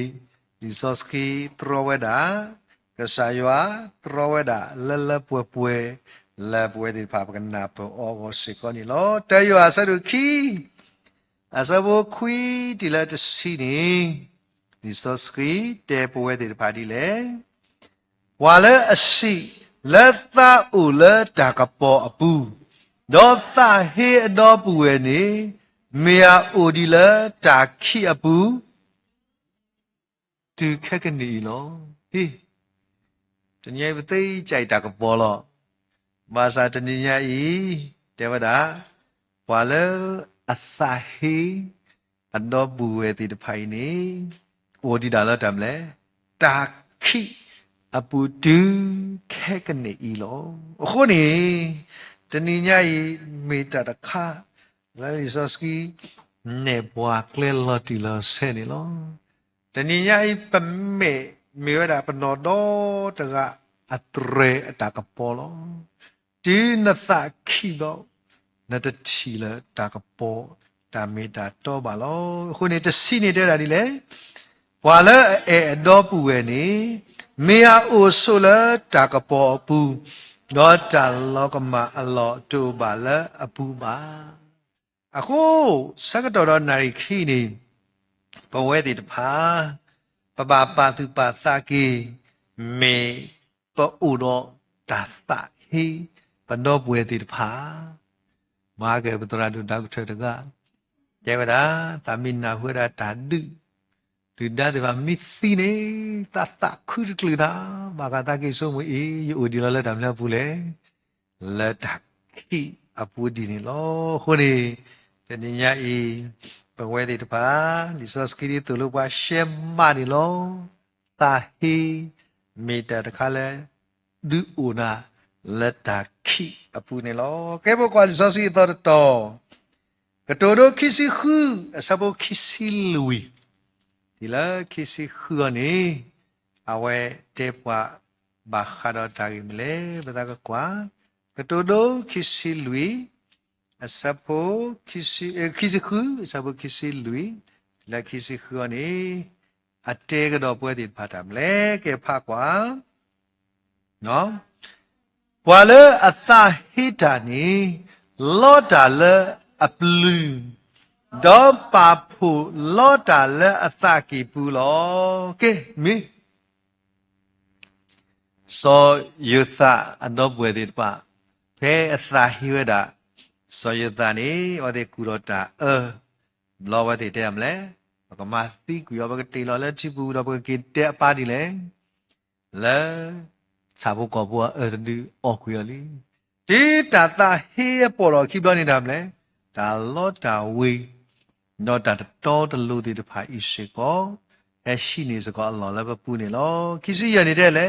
Speaker 3: di so ski troweda que sa yo troweda la pwe di pa ka na po o si ko ni lo te yo asa du ki asa bo khui di la de si ni di so ski te pwe di pa di le wa le a si let ta u le ta ka po apu do ta he do pu we ni me ya u di le ta khi apu tu kha ka ni lo hi te nyai ba tai chai ta ka po lo ma sa te ni nya i te wa da wa le a sa he a do pu we ti de phai ni u di da la tam le ta khiအပူတူခဲကနေဤလောအခုနေတဏိညာဤမေတ္တာတခါလာရီစောစကီနေဘွာကလဲလော်တီလောဆဲနေလောတဏိညာဤပမေမေဝဒပနောဒောတကအတရေအတာကပေါ်လောဒီနသခိလောနတချီလတာကပေါ်တာမေတ္တာတော့ပါလောအခုနေတစီနေတဲ့ဓာဒီလေဘွာလဲအဲတော့ပူဝဲနေ မေယအိုဆိုလတာကပေါ်ပူတော့တလောကမအလောတူပါလအပူပါအခုစကတော်တော်နာရီခီနေဘဝဲတိတဖာပပပါသူပါသကေမေပေါ်ဥတော့တာသဟိပနောဘဝဲတိတဖာမာကေပတရာဒုဒေါက်ထတကကျေဝဒာသမီနာဝရတာဒုဒီဒါတဘာမစ်စီနေတတခုရကလနာမာကတာကေဆိုမအေးယိုဒီလာလက်တမလပူလေလက်တခိအပူဒီနေလောခုနေတဏညာဤဘဝဲတိတပါလီဆောစကီရီတူလိုပါရှေမာဒီလောတာဟီမေတ္တာတခါလဲဒူအိုနာလက်တခိအပူနေလောကဲဘောကွာလီဆောစီတော်ကတိုဒိုခိစီခူအစဘခိစီလူဝီဒီလာခိစီခူနေအဝဲတေပွားဘာခါတော့တာကြီးမလဲဘဒကကွာကတိုဒိုခိစီလူဝီအစဘခိစီခူအစဘခိစီလူဝီလာခိစီခူနေအတဲကတော့ပွဲတိဖတ်တာမလဲကဲဖတ်ကွာနော်ပွာလေအသဟိတာနေလောတာလေအပလူဒေါ်ပါဖို့လောတာလေအသကီပူလောကဲမီစောယုသအတော့ပွဲတိပါဖဲအသဟိဝဒစောယုသနေဝတဲ့ကူတော့တာလောဝတဲ့တဲ့မလဲကမသိကူရဘကတေလောလဲချိပူတော့ဘကတဲ့ပါဒီလဲလဲစာဘကောဘောဒီအော်ကူရလီဒီတာတာဟေးပေါ်တော့ခိပြောနေတာမလဲဒါလောတာဝေတော့တာတော်တလူဒီတဖာဣရှိကောရှိနေစကောအလောလည်းပူနေလောခိစီရနေတဲ့လေ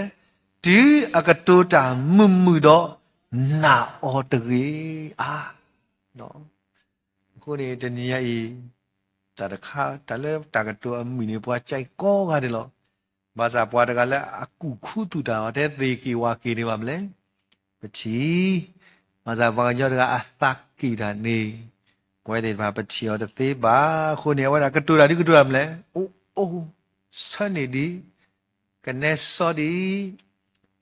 Speaker 3: ဒီအကတိုတာမှုတော့နာအော်တကြီးနော်ကိုနေတနီယီတာတခါတလဲတာကတိုအမိနေပွားကြိုက်ကောကားတယ်လောဘာသာပွားတကလည်းအကူခုတူတာတဲ့သေကီဝါကီနေပါမလဲပချီဘာသာဘာကြောတကအသကီတာနေပွဲတယ်ဘာပချီရောတဲ့သေးပါခုနေဝါကတူတာဒီကတူရမလဲအိုးဆန်နေဒီကနေစောဒီ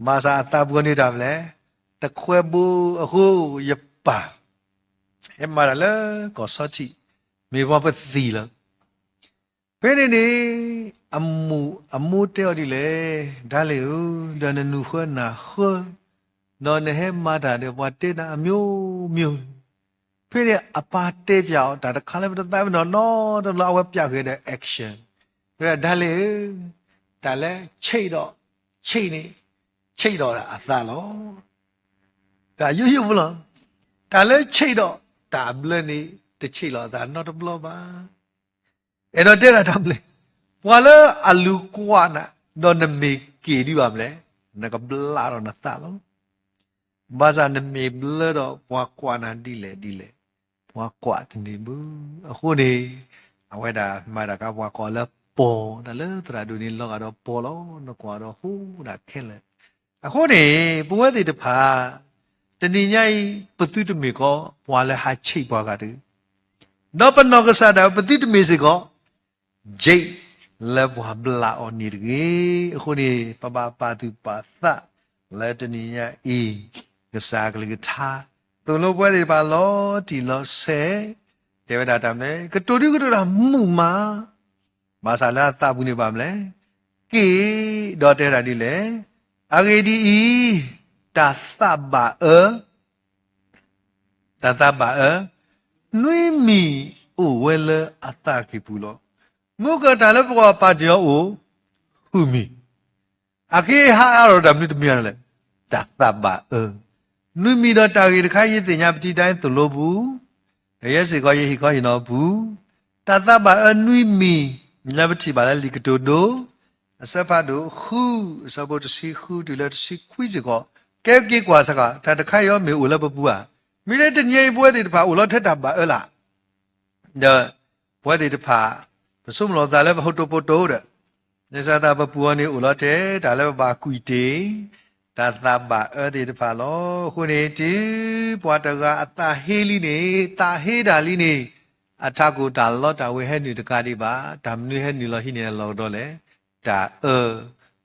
Speaker 3: ဘာသာအတဘုန်နေတာမလဲတခွဲဘူးအခုရပါအမရလဲကောစောချီမေဘပသီလားဖဲနေအမှုတဲ့ဒီလေဒါလေဒနနုခွနာခွနော်နေဟမာတာတဲ့ဘွားတဲ့နာအမျိုးဖဲတဲ့အပါတဲ့ပြောင်းဒါတခါလည်းမတမ်းနော်တော့လောအဝဲပြခဲ့တဲ့ action ဖဲဒါလေဒါလဲချိတ်တော့တာအသလောဒါရွမလားဒါလဲချိတ်တော့ဒါဘလနေတချိတ်လောဒါ not a blow ပါအဲ့တော့တဲ့တာတမ်းလေဘွာလဲအလူကွာနာတော့နမေကီဒီပါမလဲနကဘလာတော့နသလောဘာသာနမေဘလတော့ဘွာကွာနာဒီလေဘွာကွာတင်ဒီဘူးအခုနေအဝဲတာမာတာကဘွာကောလဲပေါ်ဒါလဲတရာဒူနေလောကတော့ပေါ်လောနကွာတော့ဟိုးဒါခက်လဲအခုနေဘဝတိတဖာတဏိညာဤပတုတမေကောဘွာလဲဟာချိတ်ဘွာကတူတော့ပနောကစားတာပတိတမေစေကောဂျိတ်လဲဘွာဘလာအော်နေရေအခုနေပပပါသူပါသလဲတဏိညာဤကစားကလေးကထားသူလိုပွဲတွေပါလောတီလောဆဲဒေဝဒတာမဲကတူတူတာမှုမာဘာသာလာတဘူးနေပါမလဲကေတော့တဲ့တာဒီလေအဂေဒီဤတသဘာနွိမီအိုဝဲလအတကိပူလောမုကတာလဘောပါကြောအိုဟုမီအခေဟာရောဒမနိတမီရလေတသဘာနွိမီတော့တာဂေတခါရည်တင်ညာပတိတိုင်းသလိုဘူးရဲစေကောယေဟိကောယနောဘူးတသဘာနွိမီလဘတိပါလေလီကတိုဒိုအစဖတ်တို့ခုအစဘတ်စီခုဒီလက်စီခွိစကောကဲကေကွာစကတာတခါရောမေဦးလဘပူဟာမိတဲ့တညိပွဲတွေတဖာဦးလထက်တာပါလားဒါပွဲတွေတဖာပစုံလောဒါလည်းဟုတ်တော့ပို့တော့တဲ့နေစားတာပပူအနေဦးလတဲ့ဒါလည်းပါကွီတေဒါသဘာတွေတဖာလောခုနေတီပွားတကအတဟေးလီနေတာဟေးတာလီနေအထကူတာလောတာဝေဟဲနေတကားဒီပါဒါမနွေဟဲနေလောဟိနေလောတော့လေဒါ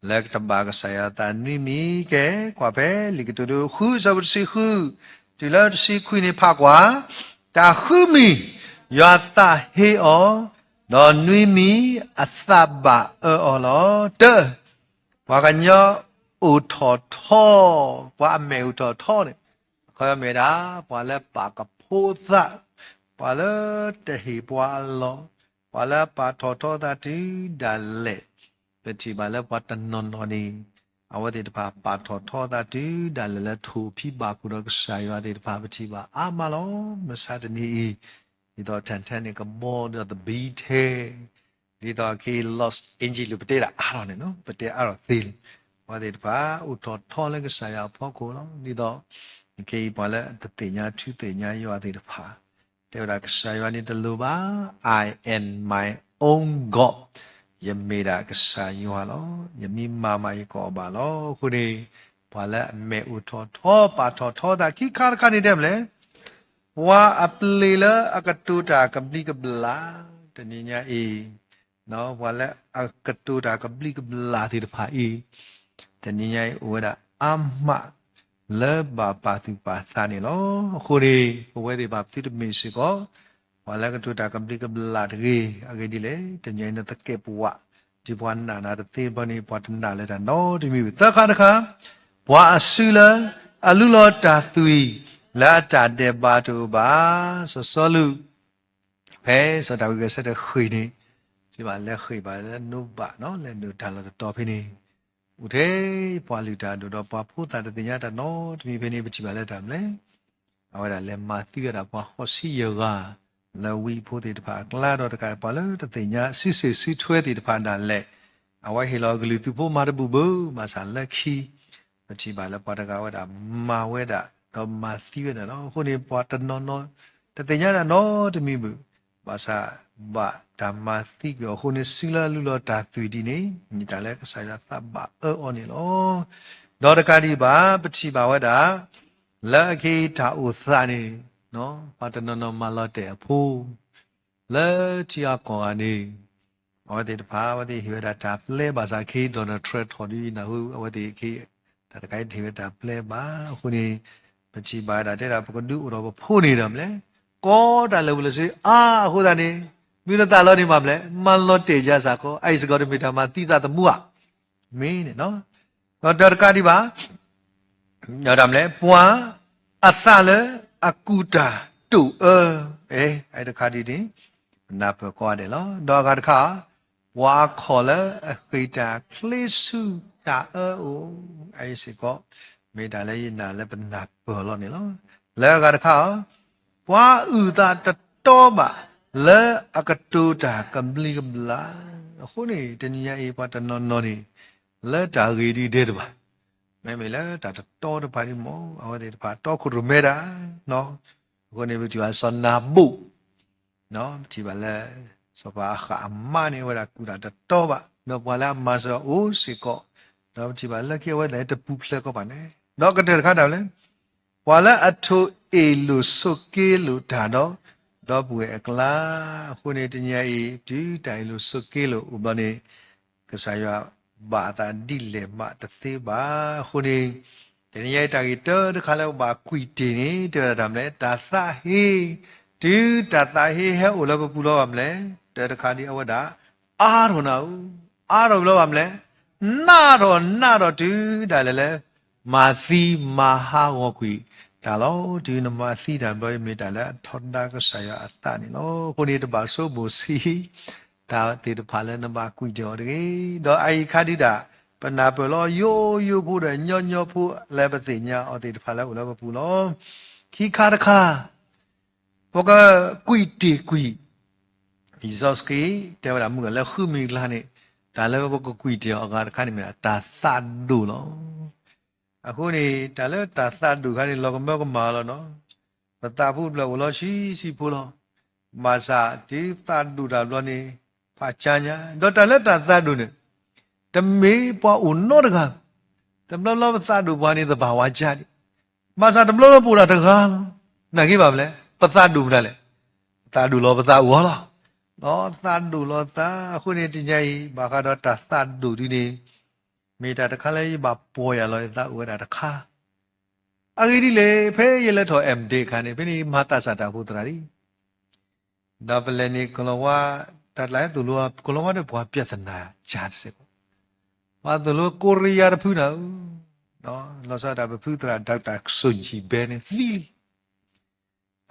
Speaker 3: လက်တဘာကဆရာတန်နီမီကဲကွာပဲလီကတူခုဇဝစီခုဒီလာစီခွိနေဖကွာတာခုမီယာတာဟေအောနော်နွီမီအသဘာအောလောတဲဘာကညောဥထောထောဘာမေဥထောထောနေခေါ်မေတာဘာလဲပါကဖိုးသဘာလဲတဟေပွာလောဘာလဲပါထောထောတာတီဒါလေပတိဘာလဲဘာတနန်တော်နီအဝတိတပါပါထောထောတာတီဒါလေလဲထူဖိပါကုတော့ဆာယဝတိတပါပတိပါအာမလောမစတနီဒီတော့တန်တန်နေကမောတော့ the beat ဒီတော့ကေ lost angel လို့ပတိတာအားတော့နေနော်ပတိအားတော့သေးဘာတိတပါဥထောထောလဲကဆာယဖောကိုလောဒီတော့ကေဘာလဲတတိညာသူတိညာယောတိတပါတေဝရကဆာယဝနိတလူပါ I and my own God ယမေတာကဆာယောလောယမိမာမယကောပါလောခုနေဘာလဲအမေဥထောထောပါထောထောတာခိခါခါနေတယ်မလဲဝါအပလီလာအကတူတာကပလီကဘလာတနိညာအေနော်ဘာလဲအကတူတာကပလီကဘလာတိတဖာအေတနိညာဝဒအမလေဘာပါတူပါသနေလောခုနေဘဝေဒီဘာတိတမီစီကောဘာလဲကတူတာကပလီကဘလာတကြီးအကေဒီလေတနိညာတကေပဝဒီဘဝနာနာတေဘနိဘဝတနာလေတာနော်ဒီမီတခါတခါဘဝအဆူလာအလူလောတာသူလာတာတဲ့ပါတူပါဆောလူဖဲဆိုတာဝိကဆက်တဲ့ခွေနေဒီပါလက်ခွေပါလက်နုပါနော်လက်နုတာလို့တော်ဖိနေဥထေပွာလူတာတို့တော့ပွာဖို့တာတင်ရတာနော်ဒီဖိနေပချိပါလက်တာမလဲအဝဒါလက်မသိရတာပွာဟောစီယောကလဝီဖို့တဲ့တပါကလာတော့တကပါလို့တင်ညာစစ်စစ်စီထွဲတဲ့တပါတာလက်အဝဟေလောကလူသူဖို့မာတပူဘူမဆာလက်ခီပချိပါလက်ပွာတကဝဒါမာဝဲတာတော့မသိရနော်ခုနေပွားတနော်နော်တတင်ရတာနော်တမိဘူးဘာသာဘာဓမ္မသိကြောခုနေစီလာလူလောတာသွီဒီနေမိတာလဲကဆိုင်လာသဘာအောနေလောဒေါ်တကာဒီပါပချိပါဝတာလက်ခေတာဥသနေနော်ဘာတနော်နော်မလောတဲ့အဖိုးလက်ချီအကောအနေအဝတိတဖာဝတိဟိဝတာတာဖလဲဘာသာခေဒေါ်နယ်ထရက်ထော်ဒီနာဟုအဝတိခေတာတကိုင်းထေဝတာဖလဲပါခုနေပချိပါတာတဲ့တာပကဒုဥတော်ဖိုးနေတယ်မလဲကောတာလည်းလို့စီအာဟိုတာနေမိရတာလောနေမှာမလဲမန်လောတေကြစားကောအဲ့စကောတမီတာမှာတိတာတမှုอ่ะမင်းနေနော်တော့တကတိပါညတာမလဲပွာအသလဲအကူတာတူအဲ့တခါဒီတင်နာပကွာတယ်နော်တော့ကတခါဝါခေါ်လဲအခိတာခလစ်စုတာအဲ့စကောမေတာလဲနာလဲပနာပေါ်လို့နေလို့လဲကတခါပွာဥတာတတော်ပါလဲအကတူတာကမ်ပလီကဘလာခုနေတညအေးပါတနော်နော်နေလဲတာဂီဒီတဲ့ပါမဲလဲတာတော်တပါဒီမောအဝတဲ့တပါတော်ခုရမဲတာနော်ခုနေပြီအစနာဘူးနော်ဒီပါလဲစပါခအမနေဝရကူတာတတော်ပါနော်ဘလာမဆောအိုစီကောတော့ဒီပါလက်ကေဝဲလဲတပူဖလက်ကောပါနဲ့တော့ကတဲ့ခါတယ်လဲဘလာအထုအေလူစုကေလူဒါတော့ဘူးအကလာခုနေတညာဤဒီတိုင်လူစုကေလူဥပနေကစားရဘာသာဒီလေမတသေးပါခုနေတညာတာကြီးတော့တခါလောက်ပါကွီတင်နေတယ်ဒါမလဲဒါသဟေဒီဒါသဟေဟဲ့ဦးလဘပူလို့ရမလဲတဲ့တခါဒီအဝဒအာရုံနာအာရုံလို့ရမလဲနာတော့ဒီဒါလဲမာသီမာဟာဝကွီဒါလို့ဒီနမသီတံဘယ်မိတာလဲထော်တာကဆရာအတနေလို့ခုနေတပါဆိုဘူစီဒါတေတဖာလဲနမကွီကြော်တကေတော့အိခါတိတာပနာပလောယိုဖို့တဲ့ညောဖို့လဲပသိညာအော်တေတဖာလဲဦးလဲပပူလောခိခါတခါဘောကကွီတီကွီဒီဇော့စကီတဲဝရမှုကလဲခုမီလာနေဒါလဲဘောကကွီတီအော်ကတခါနေမြာဒါသတ်ဒူလောအခုနေတာလဲတာသတ်တူခါနေလောကမောကမာလောနော်မတာဘူးဘလဝလောရှိစီဖို့လောမာစာဒီသတ်တူတာလောနေဖာချာညာတော့တာလဲတာသတ်တူနေတမေပွားဦးနောတကားတမလောသတ်တူပွားနေသဘာဝချာဒီမာစာတမလောပူတာတကားနာကြီးပါမလဲပသတ်တူမလဲသတ်တူလောပသတ်ဝေါ်လောနော်သတ်တူလောသတ်အခုနေတင်ကြီးဘာကတော့တာသတ်တူဒီနေမ မေတ္တာတခါလဲဘာပေါ်ရလောသာဝဲတာတခါအဂိဒီလေဖဲရလက်တော်အမ်ဒေခါနေဖိနေမာတာစာတာဘုဒ္ဓရာရီဒါပလနေကလဝါတတ်လိုက်သူလောကလဝါတဲ့ဘွားပြဿနာဂျာတ်စစ်ဘာသူလောကိုရီးယားဖူးနော်လောစာတာဖူးတရာဒေါက်တာဆွန်ဂျီဘဲနေသီလီ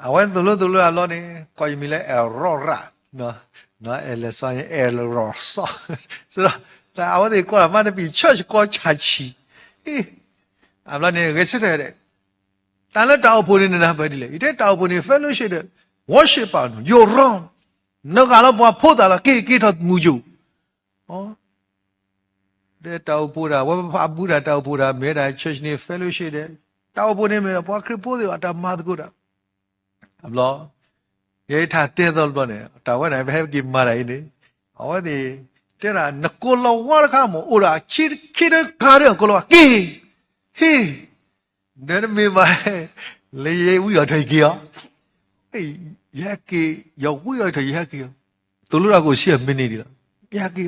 Speaker 3: အဝဲသူလောအလောနေကိုယမီလဲအရောရာနော်အဲလက်ဆိုင်အဲရောဆောဆိုတော့ဒါအဝဲဒီကိုမနပီ church ကိုချာချီအမလာနေရက်စတဲ့တန်လက်တောက်ဖို့နေတာပဲဒီလေဒီတောက်ဖို့နေ fellowship တဲ့ worship ပါနော် you're wrong နောက်ကလည်းဘွားဖို့တာလားကေတော့ငူကြဩတဲ့တောက်ဖို့တာဝဘဖဘူးတာတောက်ဖို့တာမဲတာ church နေ fellowship တဲ့တောက်ဖို့နေမဲတော့ဘွားခရစ်ဖို့တယ်အတာမာတကူတာအမလို့ရေထားတဲတော့လို့နေတောက်ဝဲနိုင်ပဲကိမာရိုင်းနေဟောဒီတဲ့ရာနကိုလောဝါခါမောအိုရာချီတဲ့ကားရကိုလောကေဟေးဒါမေမလေဝီရထိုင်ကြီးအေးရက်ကေရောက်ဝီရထိုင်ရက်ကေတူလူရာကိုရှေ့မနေဒီလားရက်ကေ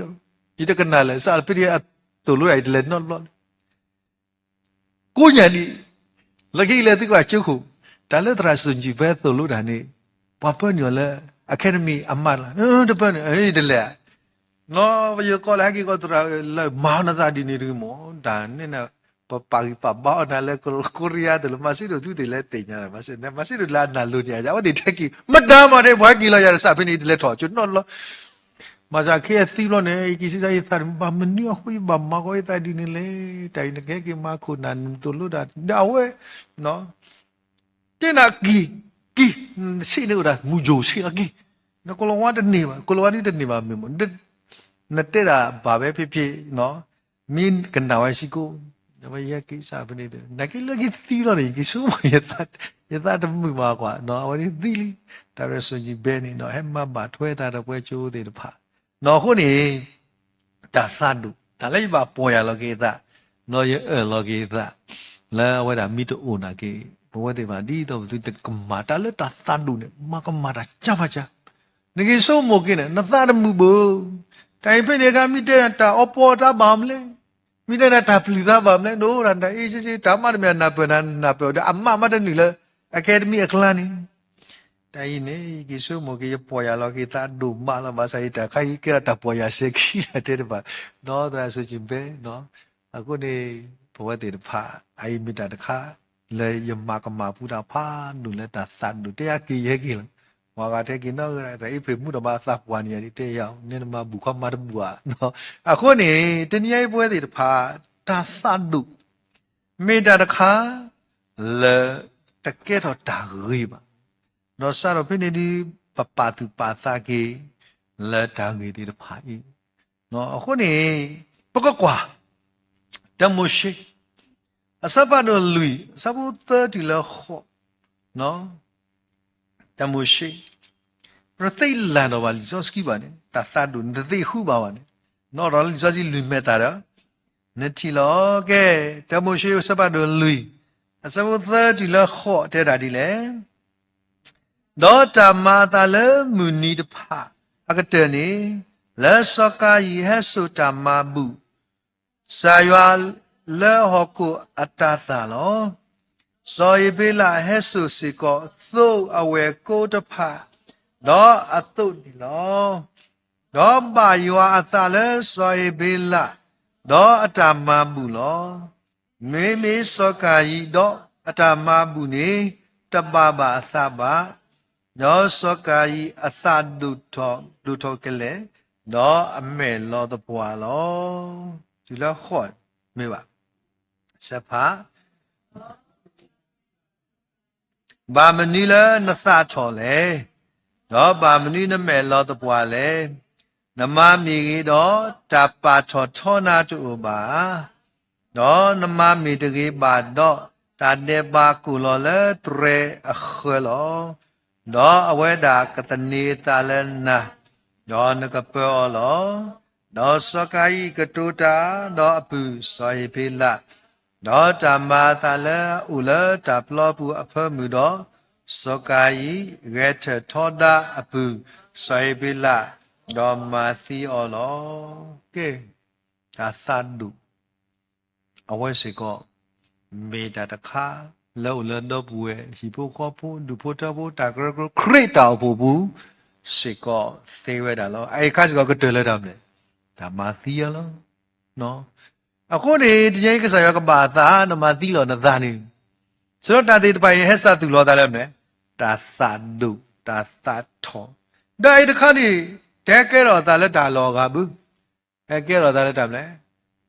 Speaker 3: ဒီတကနာလဲစာပရိယတူလူရိုက်တယ်နော်ကိုညာဒီလကိလေတိကချုခုဒါလက်တရာစွန်ကြီးပဲတူလူဒါနေပပညောလဲအကယ်ဒမီအမလာတပန်အေးတလဲနော်ဘယ်ကောလာကီကိုတရာမောင်နာသာဒီနေဒီမောဒါနဲ့ပါဘာနာလဲကိုရီးယားတယ်မဆီတို့သူတွေလဲတင်ညာမဆီတို့လာနာလို့ညာကြဝတိတက်ကီမတမ်းမတဲ့ဘွားကီလာရစဖိနေတယ်လဲထော်ကျွနော်လောမဇာခေစီလို့နေကီစီစာရသဘာမနီခွေဘာမကိုတာဒီနေလေတိုင်ငယ်ကမခုနန်တူလို့ဒါဝဲနော်တင်နာကီစီနေရာမူဂျိုစီအကီနကိုလောဝါတနေပါကိုလောဝါဒီတနေပါမေမနတဲ့တာဘာပဲဖြစ်နော်မင်းကန်တော်ရှိကိုဘာရကိစားပနေတယ်နကိလကိသီလို့နေကိစုမရတာတမှုပါကွာနော်ဝဒီသီလီဒါရဆိုကြီးဘဲနေနော်ဟဲ့မဘာထွဲတာတော့ပွဲချိုးသေးတယ်ဖာနော်ခုနေဒါသတ်တို့ဒါလည်းပါပေါ်ရလောကေတာနော်ရလောကေတာလာဝဒါမီတိုအိုနာကေဘဝတေပါဒီတော့သူကမာတာလက်တာသတ်တို့နေမကမာတာကြပါကြနကိစုမကိနေနသတ်မှုဘတိုင်ဖိနေကမိတဲ့တာအပေါ်တာဘာမလဲမိတဲ့တာပလီသားပါမလဲနိုးရန်တာအေးစီဓမ္မရမြနာပနာပြောအမမတဲ့နီလေအကယ်ဒမီအခလာနီတိုင်နေကိစုမကိပေါ်ရလောကိတာဒုမလာမဆိုင်တာခိုင်ကရတာပေါ်ရစက်ခီတဲ့ပါနော်ဒါဆိုချင်းပဲနော်အခုနေဘဝတည်တဖာအိမိတာတခါလေယမကမပူတာဖာနုလက်တာသတ်နုတရားကီရဲ့ကီဝါကတဲ့ကိနော်တဲ့အိဖေမှုတော်မှာသပွားနေရတဲ့ရောက်နေမှာဘူးခမတ်ဘူးอ่ะနော်အခုနေတနည်းပွဲတွေတဖာတာသတ်နုမေတ္တာတခါလေတကယ်တော့တာရီပါနော်စားတော့ဖိနေဒီပပတူပါသကေလက်တာငေဒီတဖာဤနော်အခုနေပကကွာတမရှိအစပါတော့လူစဘူသတီလခောနော်တမရှိပရသိလန်တော့ပါလီဇောစကီပါနဲ့တာသတ်တို့နသိဟုပါပါနဲ့နော်တော့လီဇောစီလူမဲ့တာတော့နတိလောကဲတမရှိစပါတော့လူအစဘူသတီလခောတဲ့တာဒီလေဒေါ်တမတာလမူနီတဖအကတဲ့နေလက်စကာယဟဆုတမဘူးစာရွာလဲဟကုအတ္တသာလောစောယပိလာဟဲဆုစီကောသုအဝေကိုတဖတော့အတုဒီလောတော့ပါယောအသလဲစောယပိလာတော့အတ္တမဘူးလောမေမေစောကာယီတော့အတ္တမဘူးနေတပပါအသပါတော့စောကာယီအသဒုထောကလေတော့အမေလောတပွာလောဒီလောခေါ်မေပါစဖာဘာမနီလာနသထောလေတော့ဘာမနီနမဲလောတပွာလေနမမီကြီးတော့တပါထောနာတူပါတော့နမမီတကြီးပါတော့တတဲ့ပါကူလောလေတရေအခလောတော့အဝဲတာကတနေတာလနာတော့နကပောလောတော့စကိုင်းကတူတာတော့အပူစောယဖေးလာတော့တမတာလဲဥလတပလောပူအဖမှုတော့စကိုင်းရဲထထောတာအပူစောယဖေးလာတော့မာသီအောလောကဲဒါသတ်ဒု အဝဲစေကောမေတာတခါလောလတော့ဘူးရဲ့ဟီပိုခေါ်ဖို့ဒူဖို့တော့ဖို့တာဂရဂရခရစ်တောက်ဖို့ဘူးစေကောသေးဝဲတာလောအဲ့ခါစကောကတွေ့လဲတော့မယ်ဒါမာသီရလောနော်အခုဒီတရားကစားရကပါသာနမသီလောနသာနေဆိုတော့တာတေတပိုင်ဟက်ဆာသူလောသားလဲမယ်တာသာဒုတာသာထောဒါအဲ့တခါနေတဲကဲတော့တာလက်တာလောကဘူးအဲကဲတော့တာလက်တာမလဲ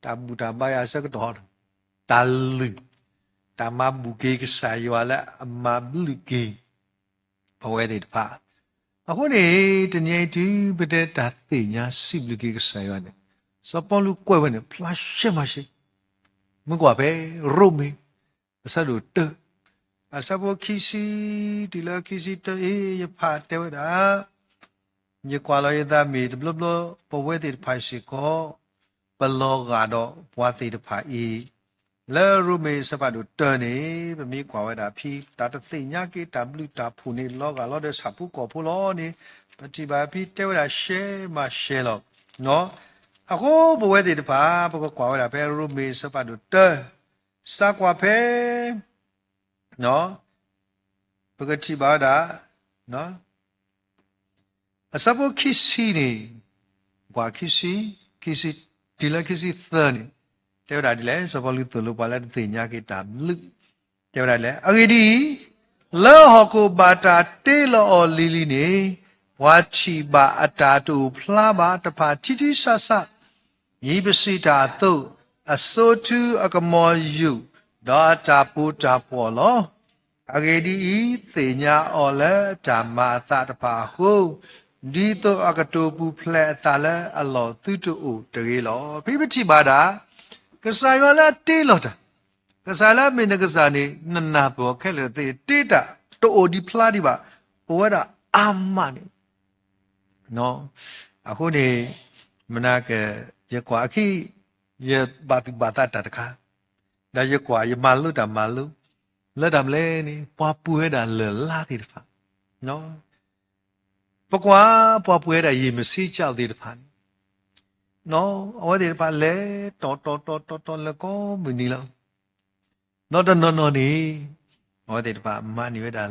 Speaker 3: တာဘူတာပါရစကတော့တာလူတာမဘူကေကစားရလာအမဘူကေဘဝတဲ့တပါအခုနေတညိတူပတဲ့တာသိညာစိဘလူကေကစားရတယ်စပေါ်လူကွဲဝင်ဖလာရှေမရှိမကွာပဲရုံမီအစလို့တအစဘောခီစီဒီလာခီစီတေးရဖတ်တဲ့ဝဒါညကွာလောရသားမီဘလဘလပဝဲတဲ့ဖိုင်စီကိုဘလောကတော့ဘွားတဲ့ဖိုင်ဤလဲရုံမီစပတ်လို့တနေဗမီကွာဝဒါဖီတာတသိညာကေတဘလူတာဖူနေလောကလောတဲ့စပူကိုဖူလောနေပတိပါဖီတဲ့ဝဒါရှဲမရှဲလောနော်အခုဘဝတဲ့တပါဘကကွာဝဒါပဲရုံမီစပတ်လို့တစကွာဖဲနော်ပကတိပါဒါနော်အစဘောခီစီနေဘာခီစီဒီလခီစီသန်တဲ့ဒါဒီလဲစဘောလူတလူပါလာတဲ့ညာကေတာလူတဲ့ဒါလဲအဂီဒီလောဟကိုဘာတာတေလောလီလီနေဝါချီဘာအတာတူဖလာဘာတဖာတီတီဆဆယေပစီတာတုအစိုးတူအကမောယူဒေါ်တာပူတာပေါ်လောအဂေဒီသေညာအော်လဲဓမ္မသတပါဟုဒီတော့အကတူပူဖလက်သလဲအလောသူတူတရေလောဖိပတိပါတာကစားရလာတေးလောတာကစားလာမင်းကစားနေနနာပေါ်ခဲလေတေးတာတိုဒီဖလာဒီပါဘဝတာအာမနေနော်အခုနေမနာကရကွာခိရဘာတိဘာတာတခါဒါရကွာရမလူတာမလူလက်တံလဲနေပွားပွေးတာလဲလာသေးတယ်ဖာနော်ပကွာပွားပွေးတာရေမစီးကြောက်သေးတယ်ဖာနော်အဝဲသေးတယ်ဖာလဲတော်လကောမနီလောနော်တနော်နေအဝဲသေးတယ်ဖာမနီဝဲတာ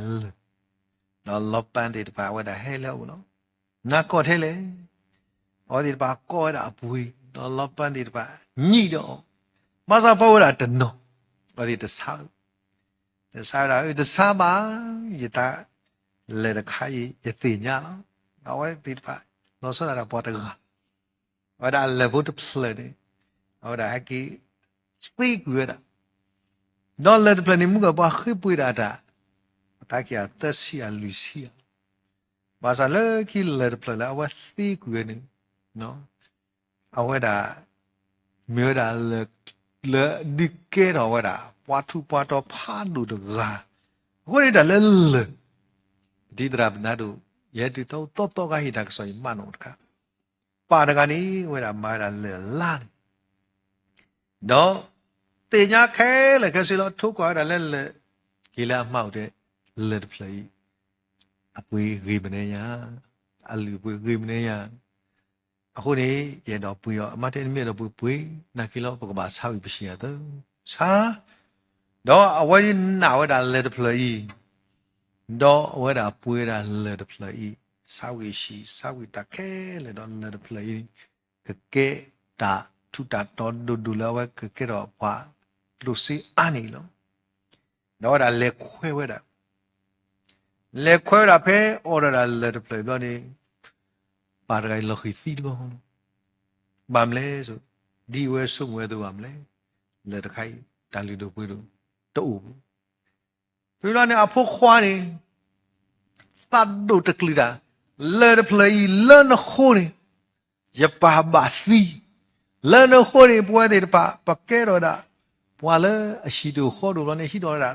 Speaker 3: နော်လောပန်းသေးတယ်ဖာဝဲတာဟဲလောနော်ငါကော့ထဲလေအဝဲသေးတယ်ဖာကော့တာပွေးနော်လောပန်းသေးတယ်ဖာညိတော့မစားပေါ်တာတနော်ဝဲသေးတဆောက်စားတာဒီစားပါရတာလေတခါရသိညာနော်အဝဲဒီပါလောစတာပေါ်တယ်ကဝဒါလေဘုတ်ပစလေနေဝဒါဟကီစပီကွေတာနော်လေပလနေမှုကပါခိပွေတာတာတာကီအသက်စီအလူစီဘာသာလေကီလေပလလာဝသိကွေနေနော်အဝဲဒါမြေဒါလေဒီကေတော့ဝဒါပွားထူပွားတော့ဖားလို့တကားအခုနေတာလဲဒီဒရဘနာတို့ရဲ့တူတော့ကဟိတာကဆိုရင်မနောတကားပါတကနေဝဲတာမာတာလဲလာတော့တင်ညာခဲလေကစီလို့ထုတ်ကွာတာလဲကီလာမှောက်တဲ့လက်ဖလေးအပွေးရေမနေရအလူပွေးရေမနေရအခုနေရတော့ပွေရောအမတဲ့မြေတော့ပွေးနာကီလောပကဘာဆောက်ပြီးရှိရတော့စာတော့အဝဲနာဝဲတာလက်ဖလေးတော့အဝဲတာပွေးတာလက်ဖလေးစာဝီရှိစာဝီတခဲလေတော့လက်ဖလေးကကဲတာထူတာတော့ဒူလာဝဲကကဲတော့ပါလူစီအနီလောတော့ဒါလက်ခွဲဝဲတာလက်ခွဲတာဖဲအော်ဒါလက်ဖလေးတော့နေပါရိုင်လောခိစီတော့ဘာမလဲဆိုဒီဝဲဆုံဝဲတော့ဘာမလဲလက်တခိုင်တာလီတို့ပွေးတို့တူပြီးတော့နေအဖို့ခွားနေသတ်တို့တကလီတာလဲဖလေးလန်ခိုးနေရပါပါစီလန်ခိုးနေပွဲတဲ့ပကဲတော့တာဘွာလဲအရှိတို့ခေါ်တို့လည်းရှိတော့တာ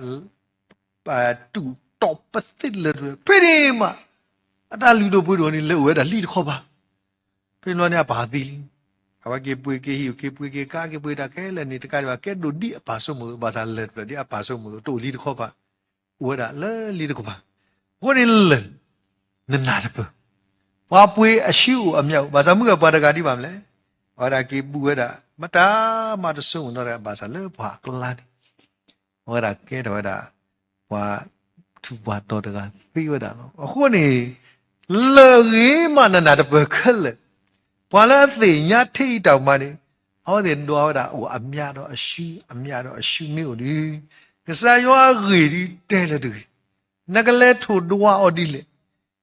Speaker 3: ပါတူတော့ပစ်လေပြင်းမအတာလူတို့ပွေးတို့နေလဲဝဲတာလှိတခေါ်ပါပြီးတော့နေပါသီအဝကေပွေကေဟီကေပွေကေကာကေပွေတာကဲလည်းနေတကယ်ပါကဲဒိုဒီအပါဆုံးမလို့ဘာသာလက်ပြဒီအပါဆုံးမလို့တိုလီတခေါ်ပါဝဲတာလဲလီတခေါ်ပါဟိုနေလဲနနာတပဘာပွေအရှိအမြောက်ဘာသာမှုကပါတကာတိပါမလဲ ora ki buera mata mata sung no ra basa le bwa klan ora ke do da bwa tu bwa to da pi wada no khu ni le ri ma na na de ba khal bwa la thi nya thi taw ma ni ho de do da o amya do a shu mi o di ka sa yo ri di te le du na ka le thu do wa o di le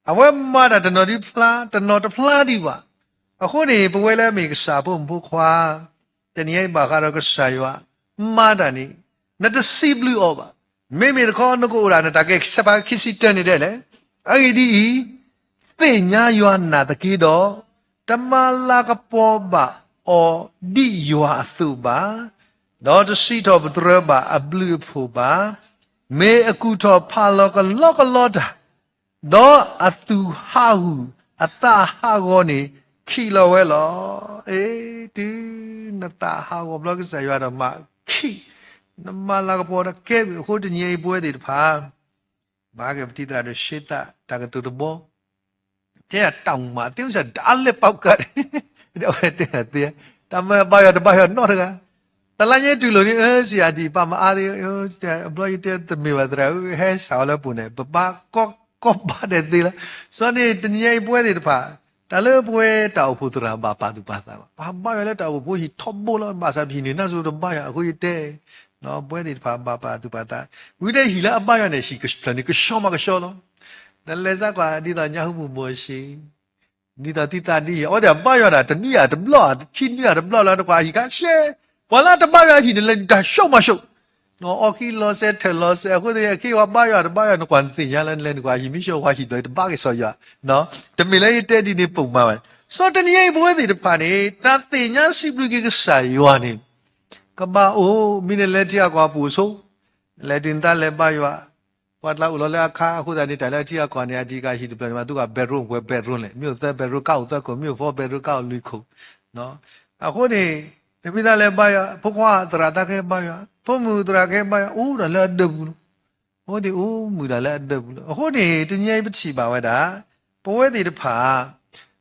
Speaker 3: a we ma da no di phla da no de phla di ba အခုနေပွဲလဲမိကစားဖို့ဘုခွာတနည်းဘာကတော့ကစားရွာမာဒနီနတ်စီဘလူအောပါမေမေခေါနကိုရာနတကဲစပါခစီတနေတယ်လေအဲ့ဒီသိညာရွာနာတကေတော့တမလာကပေါ်ပါအော်ဒီရွာသူပါတော့တစီတော့ဘဒရပါအဘလူဖို့ပါမေအခုတော့ဖာလောကလောတာတော့အသူဟာဟုအတာဟာကောနေ Kilo welo, di nata hago blog saya ada mak ki, nama laga poda ke, hoda nyai buat di depan, bagai betul ada syita, tak ada tubuh, dia tahu mak, dia usah dalle paukat, dia ada dia, tambah bayar no dengan, talanya dulu ni si adi pama adi, dia blog itu termewah terau, salah punai, bapa kok pada dia, soalnya nyai buat di depan. ဒါလည်းပွဲတောက်ဖို့tura ba pa tu pa ta ba baရလဲတောက်ဖို့ဘိုးကြီးထော့ဘိုးလားဘာသာပြည်နေနာဆိုတော့ဘာရအခုရတဲ့နော်ပွဲဒီba pa tu pa ta ဝိတဲ့ဟီလာအပရနဲ့ရှိကပလန်ကရှောမကရှောလောဒါလည်းစကွာဒီတော့ညာဟုမှုမရှိဒီတော့တိတာဒီဟောတဲ့ဘာရတာတနည်းရတဘလော့ချင်းရတဘလော့လားတကွာဟီကရှေဘာလာတဘာရကြီးလည်းဒါရှော့မရှော့နော်အော်ကီလောဆဲတယ်လောဆဲအခုတည်းခေဝဘာရတဘာရနကွန်တင်ရလည်းကွာဟီမရှော့ကွာဟီတော့တဘာကဆော်ရနော်တမီလေးတဲ့ဒီနေပုံမှာ So tadi yang ibu itu depan ni, nantinya si beli ke sayuan ni, kaba oh mine leti aku apa so, leti entah lebar ya, padahal ulah le akha aku tadi dah leti aku ni aji kah hidup ni, matu kah bedroom le, miu tu bedroom kau tu aku miu for bedroom kau liku, no, aku ni, tapi dah lebar ya, pokok terada ke lebar ya, pemu terada ke lebar ya, dah le ada bulu, oh di mudah le ada bulu, aku ni tadi yang ibu ciba wada, pokok di depan.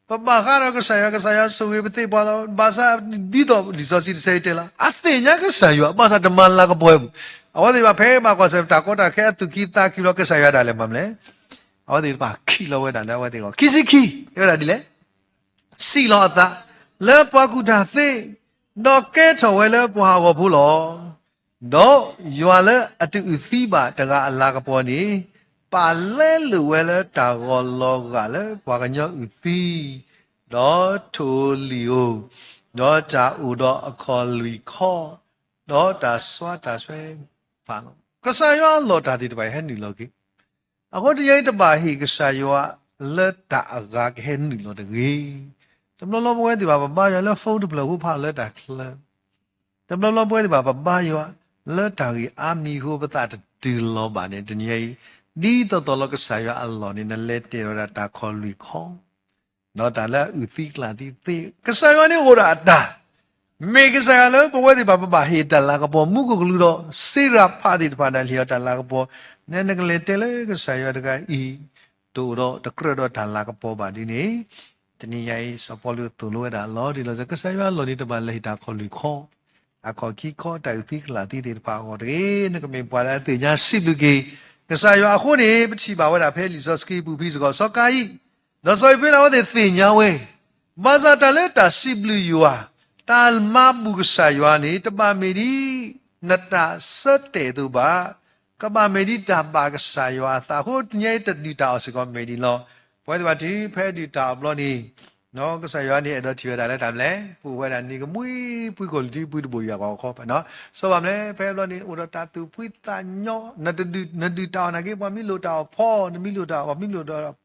Speaker 3: Papa kalau ke saya suwi betul bahasa di do di sosial saya telah. Artinya ke saya bahasa teman lah ke boy. Awak di bawah mak saya takut tak tu kita kilo ke saya dalam mamle. Awak di bawah kilo dalam awak tengok. Kisi ki, ya dah dile. Silo ata. Lepas aku dah se, doke cawai lepas aku pulo. Do jual atu usiba dengan Allah ke boy ni. Pale luwele tagolo gale wakanya uti do tolio do cha udo akoli kho do ta swa pano kasayo lo ta di bai hen ni lo ki ako ti yai ta ba hi kasayo le ta aga hen ni lo de gi tam lo mo di ba ba ya le phone de blo pha le ta kla tam lo mo di ba ba yo le ta gi ami ho ba ta ti lo ba ne ti yai đi tao tao lo cái sai Allah ni na let te ra ta khol lui kho no ta la uti kla ti te cái sai ni ora da me cái sai la bo di ba ba he ta la ka bo mu ko lu do se ra pha di pa da li ta la ka bo ne ne le te le cái sai da ka I to do ta kro do ta la ka bo ba di ni tani yai sa po lu to lo da lo di lo cái sai lo ni ta ba le ta khol lui kho a kho ki kho ta uti kla ti pa ho de ne ka me pa la te nya si lu ki Kesaya aku ni berciba wala peli soski bubi suka sokai. Nasai pun awak detinya we. Masa tale ta siblu yua. Tal mabu kesaya ni teba meri nata sete tu ba. Kaba meri taba kesaya. Takut nyai tadi tahu sekolah meri lo. Buat bati peli tahu ni. No kesaya ni ada tiada le tam le. Buat ni kemui pui kolji pui tu ya kau kau no. Sebab le peli ni udah tatu pui tanyo. Nadi tahu lagi pami lo tahu po, nami lo tahu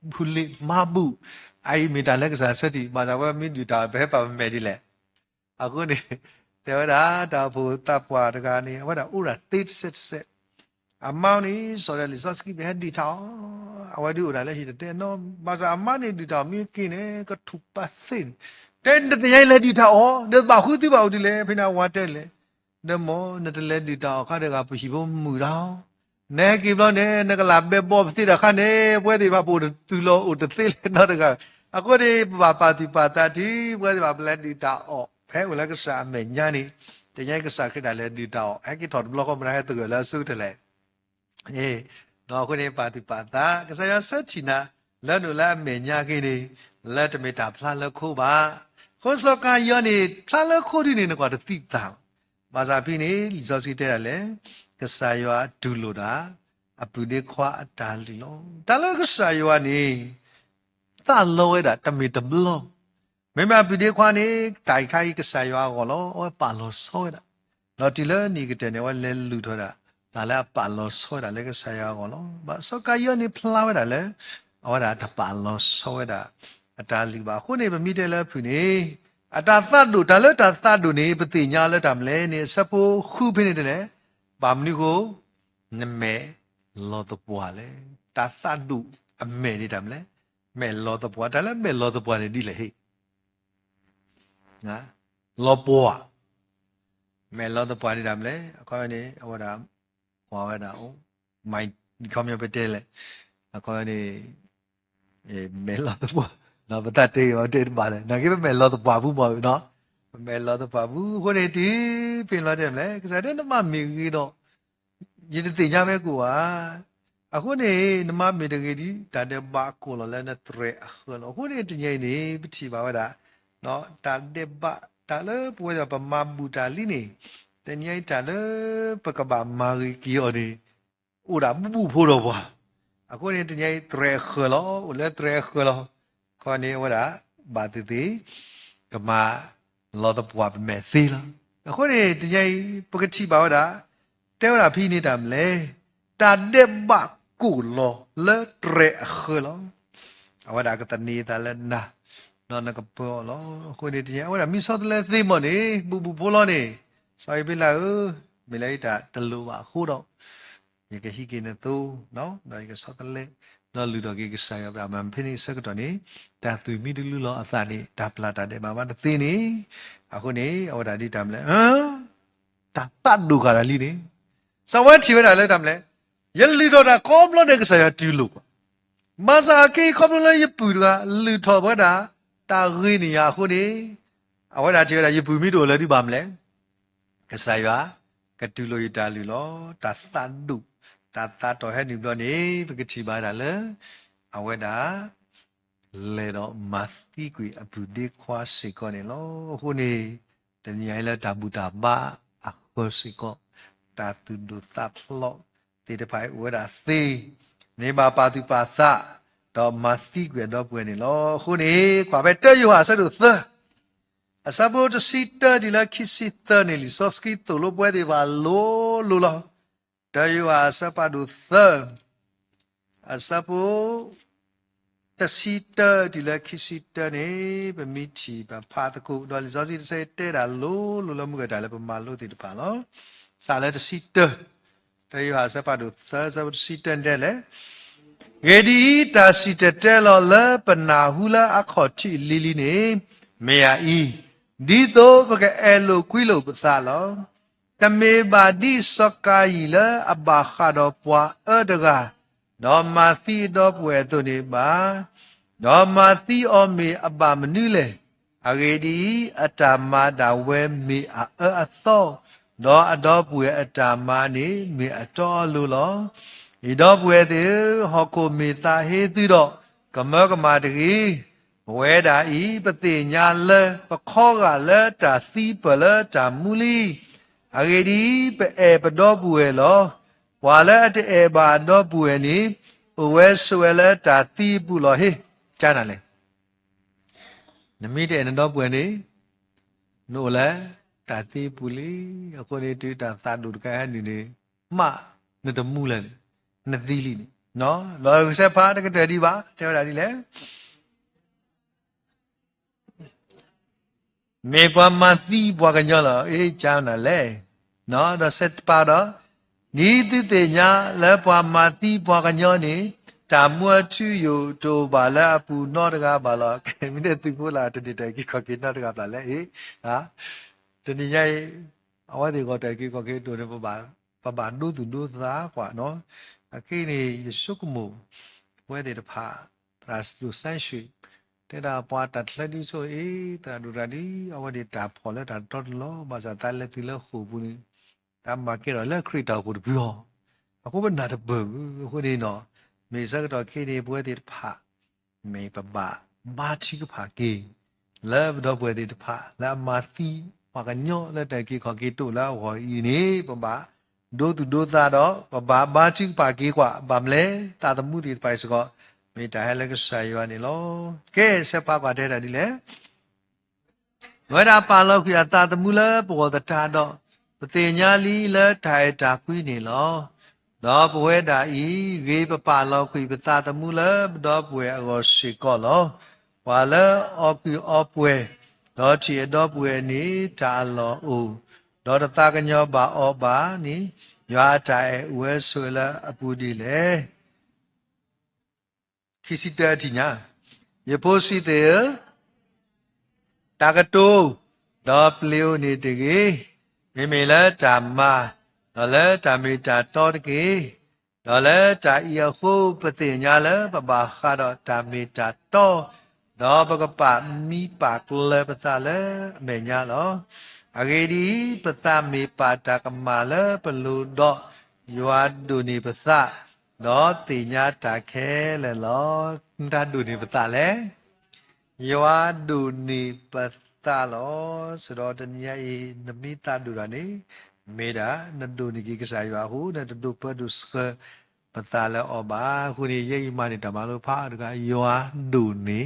Speaker 3: puli mabu. Ai minta le kesaya sedih. Masa apa minta tahu peli pami meri le. Aku ni tiada tahu pui tapwa dekat ni. Apa dah udah tit set. Amau ni soal lisaski behan di tahu. Awak di udah lagi tu, no masa aman ni di tahu mungkin ketupasin. Dan dia lagi di tahu, dia bahu tu bahu di le, pina water le. Dia mo nanti le di tahu, kan dia apa sih pun murah. Ne kiblo ne, ne kalau labbe bob ti dah kan ne, buat di bahu tu lo udah ti le, no dekat. Aku di bapa ti patah di, buat di bapa le di tahu. ဖဲဝလာကစားမေညာနီတညိုက်ကစားခဲ့တယ်လေဒီတော့အဲ့ကိတော်ဘလော့ကမရဟဲ့တူလာဆုတယ်လေအေးတော့ခုနေပါတိပါတာကစားရဆက်ချီနာလက်နူလာမေညာကိနေလက်တမေတာဖလာလခုပါခေါ်စောကယောနေဖလာလခုဒီနေကွာတတိတာဘာသာဖိနေလီစောစီတဲ့လေကစားရဒူလိုတာအပူဒီခွာအတာလီလောတာလကစားရနေသာလောဝဲတာတမေတဘလောမေမပီဒီခွာနေတိုင်ခိုင်ကစားရွာကောလောပါလောဆောတာလော်တီလနီကတဲ့နေဝလဲလူထောတာဒါလည်းပါလောဆောတာလည်းကစားရွာကောလောဘာစကယောနေဖလာဝဲတာလဲအော်ဒါတပါလောဆောတာအတာလီပါခုနေမမိတယ်လဲဖူနေအတာသတ်တို့ဒါလည်းတာသတ်တို့နေပတိညာလက်တာမလဲနေစဖိုးခုဖိနေတယ်လေဘာမနုကိုနမဲလောတပွားလေတာသတ်တို့အမဲနေတာမလဲမဲလောတပွားဒါလည်းမဲလောတပွားနေဒီလေဟဲ့นะลอปัวแม่ลอตะปัวนี่ดามเลยအခါနေဟောတာဟောတာ哦မိုင်ဒီခေါမြပဲတဲလေအခါနေမဲလอตะปัวနော်ပတတေဟောတေပါလေနော်ကိမဲလอตะปัวဘူးမဟုတ်နော်မဲလอตะปัวဘူးခုနေဒီပင်လာတယ်မလဲကစားတဲ့နမမီကြီးတော့ရည်တင်ကြမဲကိုဟာအခုနေနမမီတကယ်ဒီတာတဲ့ဘာကိုလလည်းနဲ့တရဲအခုနေတငိမ့်နေပတိပါဝတာနော်တာတဲ့ဘာတာလေပွေးပမာဘူတာလီနေတညိုက်တာလေပကဘာမာရီကီယောဒီဥရာဘူဖိုးတော့ဘာအခုနေတညိုက်တရဲခလောဦးလေတရဲခလောခေါနေဝရာဘာတိတိကမာလောတော့ပွားမဲစီလားအခုနေတညိုက်ပကတိပါဝတာတဲဝရာဖိနေတာမလဲတာတဲ့ဘာကူလောလေတရဲခလောအဝဒါကတနေတာလဲနာနော်နကပေါ်လောခွေးတရားဟိုဒါမိစောတလဲသိမနေဘူဖိုးလောနေဆိုရပြလာမလိုက်တာတလူပါခိုးတော့ရေကဟိကေနတူနော်ဒါရေကစောတလဲနော်လူတော်ကြီးကဆိုင်ရပါမဖိနေစကတော့နေတာသူမိတူလူလောအသာနေဒါပလာတာတဲ့ဘာမှမသိနေအခုနေဟိုဒါဒီတမ်းလဲတာတတ်ဒုခါရလီနေစဝဲချီဝဲတာလဲတမ်းလဲရလီတော့တာကောမလို့တဲ့ကဆိုင်ရတူလို့မစာကေကောမလို့ရပူကလူထော်ဘောတာတာရီနီယာခုနေအဝဒါချေရရပူမီတို့လည်းဒီပါမလဲကစားရကတူလိုရတာလူလောတာသတ်ဒုတာတတော်ဟဲ့ဒီဘလို့နေပကတိပါတာလေအဝဒါလေတော့မသီကွေအပူဒီခွာစီကောနေလောခုနေတညိုင်လာတဘူတာဘာအခုစီကောတာတူဒုသတ်လောတေတဖိုင်ဝဒါသေနေပါပါတိပါသတော့မသီကွေတော့ပွေနေလောခုနေကွာပဲတဲ့ယူဟာဆက်လို့သအစဘောတစီတဒီလာခိစီတနေလီစောစကီတိုလိုပွေဒီပါလိုလောတဲ့ယူဟာစပါဒုသအစဘောတစီတဒီလာခိစီတနေပမိချီပါဖာတကုတော့လီစောစီတဲ့တဲ့တာလိုလမှုကဒါလည်းပမာလို့တိတပါလောစာလည်းတစီတတဲ့ယူဟာစပါဒုသစဘောတစီတတဲ့လေဂေဒီတာစီတဲလောလပနာဟူလာအခတ်ချီလီလီနေမေယာဤဒီတော့ဘကအဲလိုကွီလိုပစာလောတမေပါဒီစကာယီလာအဘာခါတော့ပွာအဒဂါတော့မာသီတော့ပွေသူနေပါတော့မာသီအောမေအဘာမနုလေအဂေဒီအတာမာတာဝဲမေအသောတော့အတော့ပွေအတာမာနေမေအတော်လိုလောဤတော့ပွေသေးဟောကိုမေတာဟေသူတော့ကမောကမာတကြီးဝဲတာဤပတိညာလဲပခောကလဲတာသီပလဲတာမူလီအဂေဒီပဲပတော့ပွေလောဝါလဲတဲ့ဘာတော့ပွေနီဝဲဆွဲလဲတာသီပူလောဟေကြားနာလဲနမိတဲ့တော့ပွေနေနိုလဲတာသီပူလီအခုနေတွေ့တာသာဒုကဲနေနေမနတမှုလဲနသီလီနော်လောဆက်ဖားတကတဲ့ဒီပါတဲ့တာဒီလဲမေပွားမသီပွားကညောလောအေးကြောင်းနာလဲနော်တော့ဆက်ပါတော့နီတိတေညာလဲပွားမသီပွားကညောနေတာမွတ်ချူယိုတိုဘာလာပူနောတကားဘာလောခေမီတဲ့သူဖို့လာတတိတကိခကိနောတကားဘာလဲအေးဟာတဏိယိအဝတိကောတကိခကိတိုနေပနုသူနုသာကွာနော်အခင်းနေယေရှုကမူဝဲတဲ့တဖာပရစတုဆန်ရှိတ te da pa ta tla di so ta du ra di awa di ta pho le ta tot lo ba sa ta le ti le khu bu ni ta ma ke ro le khri ta ku bi ho aku ba na de bu khu ni no me sa do ke ni bwe ti pha me pa ba ma chi ka pha ke le do bwe ti pha la ma si pa ka nyo le ta ke kho ke tu la ho yi ni pa ba do tu do ta do pa ba ma chi pa ke kwa ba mle ta ta mu ti pai so ko me ta ha le ka sa yo ni lo ke se pa kwa de da di le ဝရပါလောက်ပြတာတမူလဘောတတာတော့ပတိညာလီလထိုင်တာခွေးနေလောတော့ဘဝတာဤဝေပပလောက်ခွေပတာတမူလတော့ဘွယ်အောရှိကောလောဝါလအောပြအောပွဲတော့ချီတော့ပွဲနေတာလောဦးတော့တတာကညောပါအောပါနိရွာတိုင်ဝဲဆွေလအပူဒီလေခိစီတတိညာယပိုစီတေတာကတိုတော့ပလျိုနေတကေမိမိလဲဓမ္မတော့လဲဓမ္မိတာတော်တကေတော့လဲတာဤဟုပတိညာလဲပပခါတော့ဓမ္မိတာတော်တော့ပကပမိပါကလဲပသလဲအမေညာလောအဂေဒီပသမီပါတာကမလဲပလူတော့ယွာဒုန်ပသတော့တိညာတာခဲလဲလောဒါဒုန်ပသလဲယောဒုနိပတလောဆိုတော့တညအေနမိတဒုရနေမေတာနဒုနိကိကစားရွာဟုနတဒုပဒုစခပတလောအဘာခုနေယေမနေတမလို့ဖာတကယောဒုနိ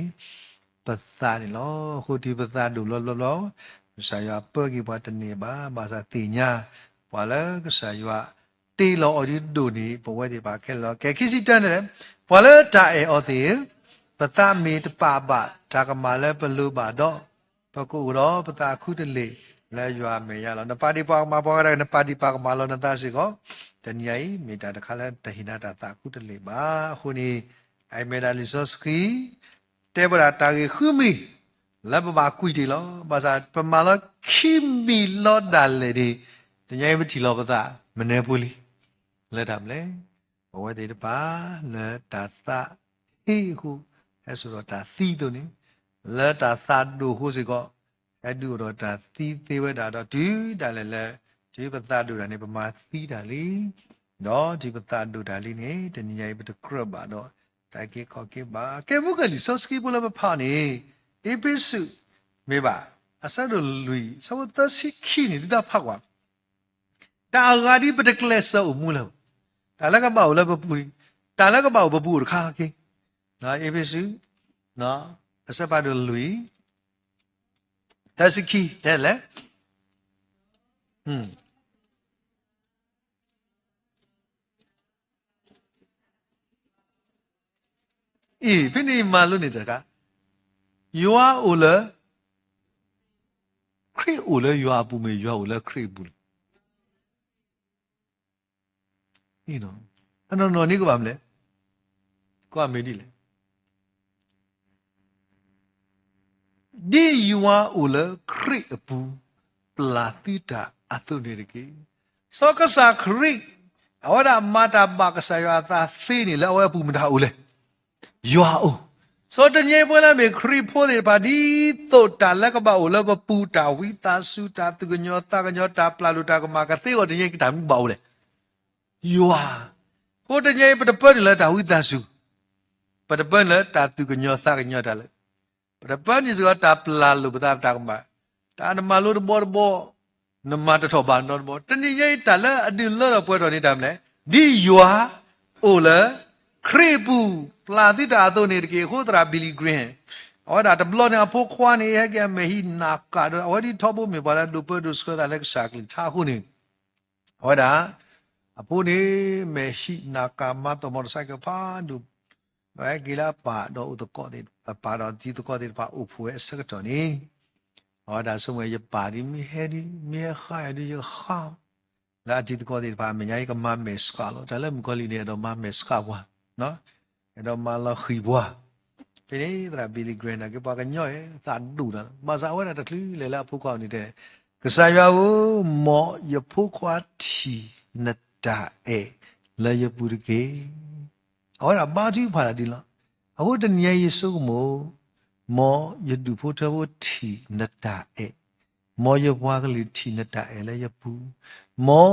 Speaker 3: ပသနေလောခုဒီပသဒုလောစားရွာပကိဘတနေပါဘာသာတိညာဘာလဲကစားရွာတေလောအဒီဒုနိဘဝတိပါခဲလောကဲခိစီတန်တယ်ဘာလဲတာအေအောတိပတမေတပပဒါကမာလဲပလူပါတော့ပကုရောပတာခုတလေလဲရွာမေရလောနပါတိပါကမာဘောရနပါတိပါကမာလောနတစီကောတညိမေတာတခါလဲတဟိနာတာတာခုတလေပါခုနီအိုင်မေဒါလီဆော့စကီတေဘရာတာဂီခုမီလဘဘာကွီတီလောဘာသာပမာလောခိမီလောဒါလေဒီတညိမတီလောပတာမနေဘူးလီလဲတာမလဲဘဝတေတပါလဲတာသဟိဟုအဲဆိုတော့ဒါသီးတို့နေလက်တာသတ်တို့ဟုတ်စီကောအဲ့တို့တော့ဒါသီးသေးဝဲတာတော့ဒီဒါလည်းလဲဒီပသတ်တို့ဒါနေပမာသီးတာလीတော့ဒီပသတ်တို့ဒါလေးနေတနည်းရိုက်ပတကရပါတော့တိုင်ကေခေါ်ကေပါကေမုကလီဆော့စကီဘလမဖာနေအေပိစုမေပါအဆတ်တို့လူဆောသစီခီနေဒါဖတ်ကွာတာဂါဒီပတကလက်ဆောမူလောဒါလည်းကပေါ့လည်းပပူတာလည်းကပေါ့ပပူတခါကေနော်အေပိစုနော်အစပါဒလူတစခီတဲ့လေဖိနေမာလို့နေတဲ့ကယွာအိုလခရီအိုလယွာပူမေယွာအိုလခရီဘူးနော်အနော်နိကပါမလဲကိုအမေဒီလေဒီယွာအိုလခရီအပူပလာတိတာအသုနေရကေစောကစားခရီအဝဒမာတာဘာကစားယွာသာသိနေလဲအဝပူမတာအိုလေယွာအိုစောတညေပွဲလာမေခရီဖိုးတယ်ပါဒီတော့တာလက်ကပါအိုလဘပူတာဝီတာစုတာသူကညောတာကညောတာပလာလူတာကမာကသေော်တညေကတာမပေါ့လေယွာကိုတညေပတပတ်လေတာဝီတာစုပတပတ်လေတာသူကညောတာကညောတာလေပတပတ်นี่ဆိုတာပလာလူပတာတာကမာတာနမလူဘောနမတထောဘာနော်ဘောတညေတာလေအဒီလောပွဲတော်နေတာမလဲဒီယွာအိုလေခရီပူပလာတိတာတော့နေတကေဟိုတရာဘီလီဂရင်းအော်ဒါတဘလောနေအဖို့ခွာနေရဲ့ကမေဟိနာကာတော့အော်ဒီထောဖို့မြေပါလားဒုပဒုစကဒါလက်ရှာကလီထားခုနေဟောဒါအဖို့နေမေရှိနာကာမတ်မော်ဆိုင်ကဖာဒုဘယ်ကီလာပါတော့ဥတကောတဲ့ပါတော့ဒီတကောတဲ့ပါဥဖွယ်စကတော်နေဟောဒါစမွေရပါဒီမီဟဲဒီမီခါဒီရခါလာဒီတကောတဲ့ပါမညာကမမေစကလောဒါလည်းမကောလီနေတော့မမေစကဝါနော်အဲ့တော့မလာခီဘွားဒီနေ့တရာဘီလီဂရန်ကပါကညော့ရဲ့သာဒူတာမစာဝဲတာတလူလေလာဖုခွာနေတဲ့ကစားရွာကိုမော်ရဖုခွာတီနတာအဲလေရပူရကေဟောတာဘာတိဖာတာဒီလားအခုတညယေစုမို့ မောယဒုဖို့တော်တီနတာအဲမောယဘွားကလေးတီနတာအဲလည်းယပူမော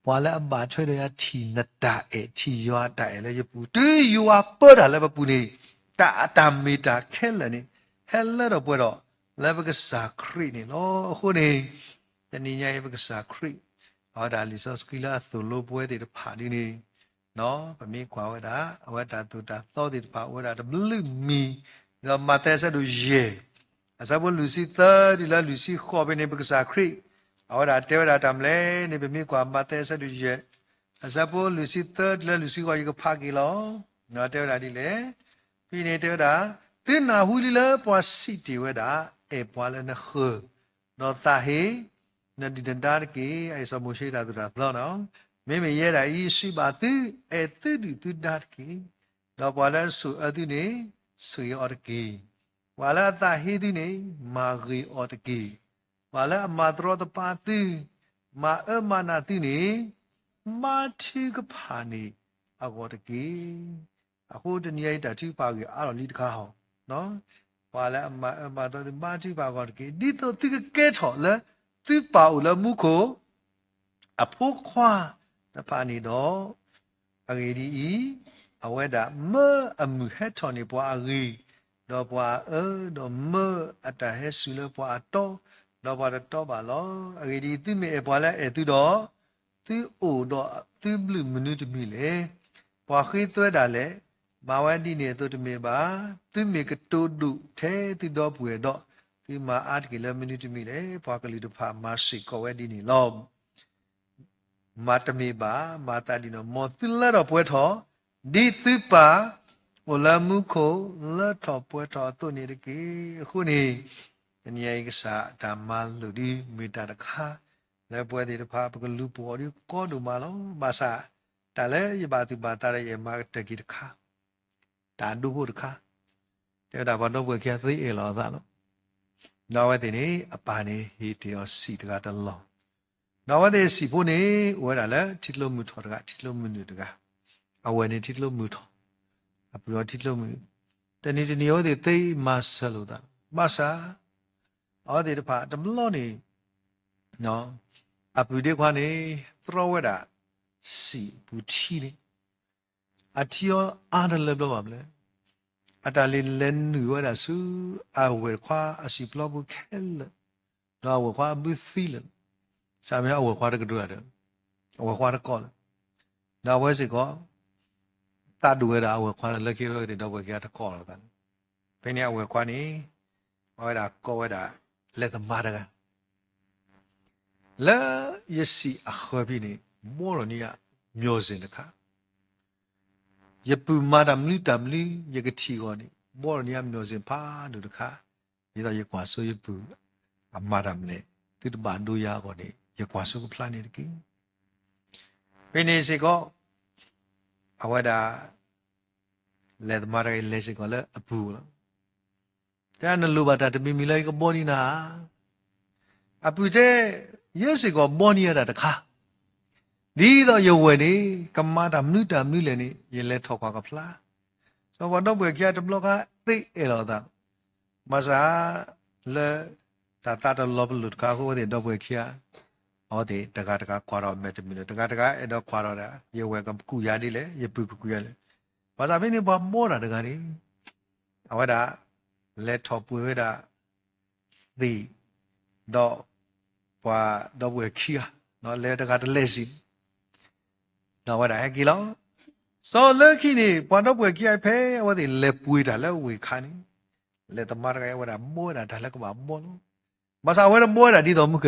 Speaker 3: ဘွားလည်းအပါထွေးရတီနတာအဲတီရွာတာအဲလည်းယပူတူယူဝါပေါ်တာလည်းပပူနေတာအတမီတာခဲလည်းနေဟဲလည်းတော့ပွဲတော့လည်းပကစားခရီနေနော်ခုနေတနည်းရဲ့ပကစားခရီဟောဒါလီဆော့စကီလာသိုလိုပွဲတဲ့ဖာဒီနေနော်ဗမေကွာဝဲတာအဝဲတာတူတာသောတဲ့ဖာဝဲတာဘလူမီတော့မတဲဆက်လို့ရေအစဘလူစီသဒီလာလူစီခေါ်ပဲနေပကစားခရီအဝဲတာတဲဝဲတာတမ်လဲနေဗမေကွာမတဲဆက်လို့ရေအစဘလူစီသဒီလာလူစီခေါ်ရကဖာကီလောနော်တဲဝဲတာဒီလေပြီးနေတဲဝဲတာတင်းနာဟူလီလာပွားစီတီဝဲတာအေပွားလဲနခနော်တာဟေနဒီဒန်တာကေအိုင်ဆမိုရှိတာတူတာသောနော်မေရဲတာဤရှိပါတိအဲတိတူတူတာကေတော့ပွာလဲဆူအတုနေဆူရောတကေဝါလာတာဟေတိနေမာဂီအောတကေဝါလာမာတရောတပါတိမာအမနာတိနေမာတိကဖာနေအကောတကေအခုတနည်းတာတိပါကေအဲ့တော့လီတခါဟောနော်ဝါလာအမတော်မာတိပါကောတကေဒီတော့တိကဲထော်လဲသူပါဦးလမှုကိုအဖို့ခွာတပါနေတော့အဂေဒီအဝဲတာမအမှုဟက်ထော်နေပွားအဂေတော့ပွားတော့မအတဟဲဆူလပွားတော့ပွားတော့ပါလောအဂေဒီသူမေပွားလဲသူတော့သူအိုတော့သူဘလူးမနုတမီလေပွားခိသွဲတာလေမာဝဒီနေသူတမေပါသူမေကတိုးဒုထဲသူတော့ပွေတော့ဒီမှာအာတကီလမီနီတမီလေပွားကလေးတဖာမရှိကောဝဲဒီနီလောမာတမီပါမာတာဒီနော်မောသီလာတော့ပွဲထော်ဒီသီပါဝလာမှုခိုလာတော့ပွဲထော်တုန်နေတကေခုနေတနည်းကစားဓမ္မလူဒီမီတာတခါလဲပွဲဒီတဖာပကလူပေါ်ဒီကောဒူမာလောဘာသာတလဲရပါသူပါတာရဲ့မာတကီတခါတာဒူဖို့တခါတဲ့ဒါဘာတော့ပွဲခဲသိအေလောသာနော်နော်ဝဲတဲ့နေအပါနေဟီတီယောစီတကတလောနော်ဝဲတဲ့စီဖို့နေဝဲတာလဲတိလိုမှုထော်တကတိလိုမှုနုတကအဝဲနေတိလိုမှုထော်အပျော်တိလိုမှုတနေ့ရောတဲ့သိမဆလို့တာမဆာအော်တဲ့တဖာတမလို့နေနော်အပူတဲ့ခွာနေသရောဝဲတာစီဘူးချီနေအတီယောအားတယ်လို့ပါမလဲအတလီလန်နူဝါဆူအဝဲခွာအစီပလဘခဲလတော့ဝဲခွာဘူးစီလစာမရအဝဲခွာတကတူရတယ်အဝဲခွာတကောတော့ဝဲစီကောတာဒူရတာအဝဲခွာလက်ကြီးရောတဲ့တော့ဝဲကြတကောတော့တယ်ဘယ်နေအဝဲခွာနေဝဲတာကောဝဲတာလက်သမားတကလာယစီအခဘီနေမောရနီယာမျိုးစင်တခါယပူမာဒမ်လီတမ်လီယကတိကောနေဘောရနီယမျိုးစင်ဖာဒုတခါဒီတော့ယကွာဆိုယပူအမာဒမ်လေတိတဘန်ဒူယာကောနေယကွာဆိုကဖလာနေတကီပိနေစီကောအဝဒလက်မာရလေစီကောလေအပူလောတန်လူဘာတာတမီမီလိုက်ကဘောနီနာအပူတဲ့ယေစီကောဘောနီရတာတခါဒီတော့ယဝဲနေကမာတာမြုတာမြုလည်းနေရင်လဲထောက်ခွာကဖလားဆိုတော့ဘယ်ကြတဲ့ဘလော့ကသိအဲ့တော့တာမစားလေတာတာလောဘလုကာဟိုတဲ့တော့ဘယ်ခရဟောတဲ့တကားခွာတော့မဲ့တမီလို့တကားအဲ့တော့ခွာတော့တာယဝဲကကူရနေလေယပူကူရလေဘာသာမင်းနေဘာမောတာတကားနေအဝဒါလက်ထောက်ပွေတာဒီတော့ဘွာတော့ဘယ်ခရနော်လဲတကားတလဲစီနော်ဝဒါဟဲ့ကီလောစောလက်ခိနေပွာတော့ပွဲကြိုက်ဖဲဝတဲ့လက်ပွေးတာလက်ဝေခါနေလက်တမရကဝဒါမောတာဒါလက်ကမမောလို့မဆာဝဲမောတာဒီတော့မက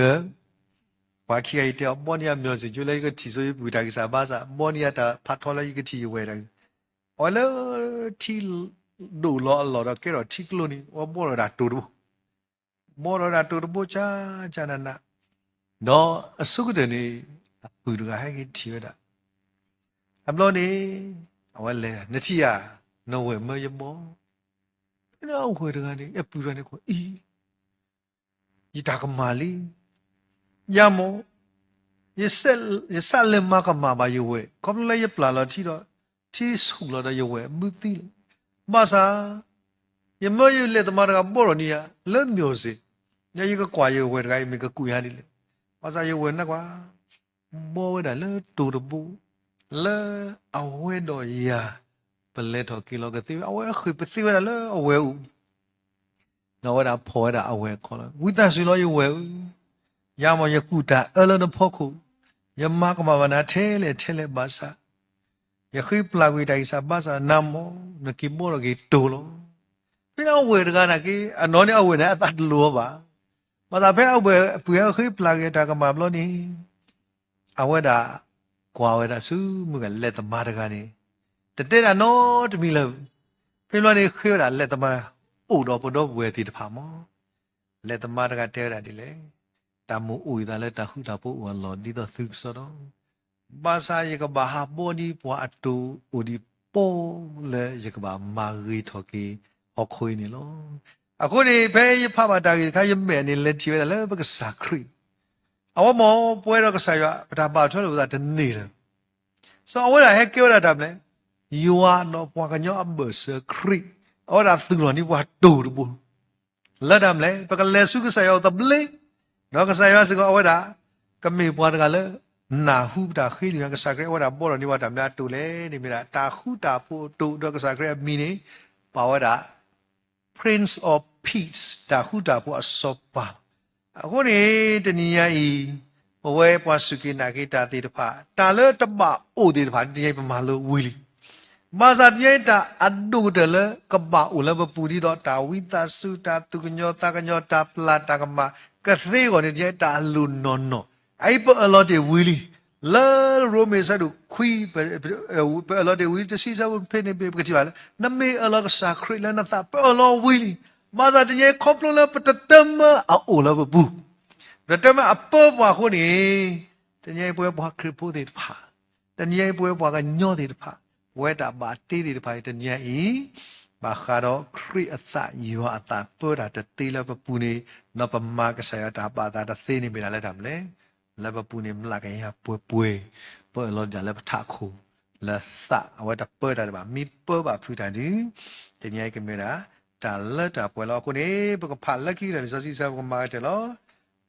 Speaker 3: ဘာခိအိတဲမောနီယာမျိုးစီကျလိုက်ကတီဆိုရပူတာကစားပါစားမောနီယာတာဖတ်ထော်လိုက်ကတီဝဲတာအော်လေတီဒူလောလောတော့ကဲတော့တီကလိုနီဝမောတာတူတူမောတာတူတူချာနနာတော့အစုကတနေပူတကဟဲ့ကတီဝဲတာအပလောနေအဝဲလဲနတိယနော်ဝဲမရမောနော်ခွေတကနေအပူရနေကိုအီဤတာကမာလီယမောယဆလမကမာဘာယဝဲကမလဲယပလာလာတီတော့တီဆူလာတော့ယဝဲမူတီမဆာ也没有来他妈那个包了你呀，冷描述，那一个挂油回来没个贵下的了，我啥油回那个，包回来了多的包，了啊回到呀，本来头给了个地，啊我去不是回来了，啊我，那我那破的啊我可能，为啥说了有回，要么也孤单，二了的破口，也马个嘛那贴了巴萨。ya khi plagui dai sa basa namo na ki mo ki to lo pe na we da na ki ano ni awe na ta lo ba ma sa pe awe pu ya khi plagui da ka ma lo ni awe da kwa we da su mu ga let ta ma da ga ni te te da no to mi lo pe lo ni khi da let ta ma o do po do we ti ta pha mo let ta ma da ga te da di le ta mu u da le ta hu da po wa lo di do su so do bahasa ye ka baha body po atu udi po le ye ka ba ma ri thoki hokhoi ni lo ako ni phe ye pha ba ta ki kha ye me ni le ti le ba ka sa khri awa mo pwe ro ka sa ya pata ba thwa lo da de ni le so awa da he kyo da da le you are no po ka nyo ab se khri awa da tu lo ni wa tu du bu la dam le pa ka le su ka sa ya ta ble no ka sa ya se ko awa da ka me po da ka le na hu da khi ni ka sa kre wa da bo ro ni wa da mya tu le ni mi da ta hu da po tu do ka sa kre mi ni pa wa da prince of peace da hu da po aso pa ako ni de ni ya i bo we pa su ki na ki ta ti da pha ta le ta ba o ti da pha ti pa ma lo wi li ma sa ti da adu de le ka ba u le ba pu di do ta wi ta su ta tu nyo ta ka nyo ta pla ta ka ma ka the ko ni ti ta lu no no ai pa a lot de wili la rome sa du kui pa a lot de wili to see sa pe ne pe ka ti ba na me a lot sa kri la na ta pa a lot wili ma sa de ye khoplo la pa ta tam a o la ba bu da tam a pa wa ko ni de ye po pa kri po de pa de ye po pa ka nyo de pa we da ba ti de pa de ye i ba kha do kri a sa yo a ta po da de ti la pa pu ni na pa ma ka sa ya da ba da da se ni me la dam le la ba pu ni mla ka ya pue po lo ja la tha khu la sa wa da po da ba mi po ba phu da ni de ni ai ke me da ta la ta pue lo ko ni ba ka pha la ki da sa si sa ko ma de lo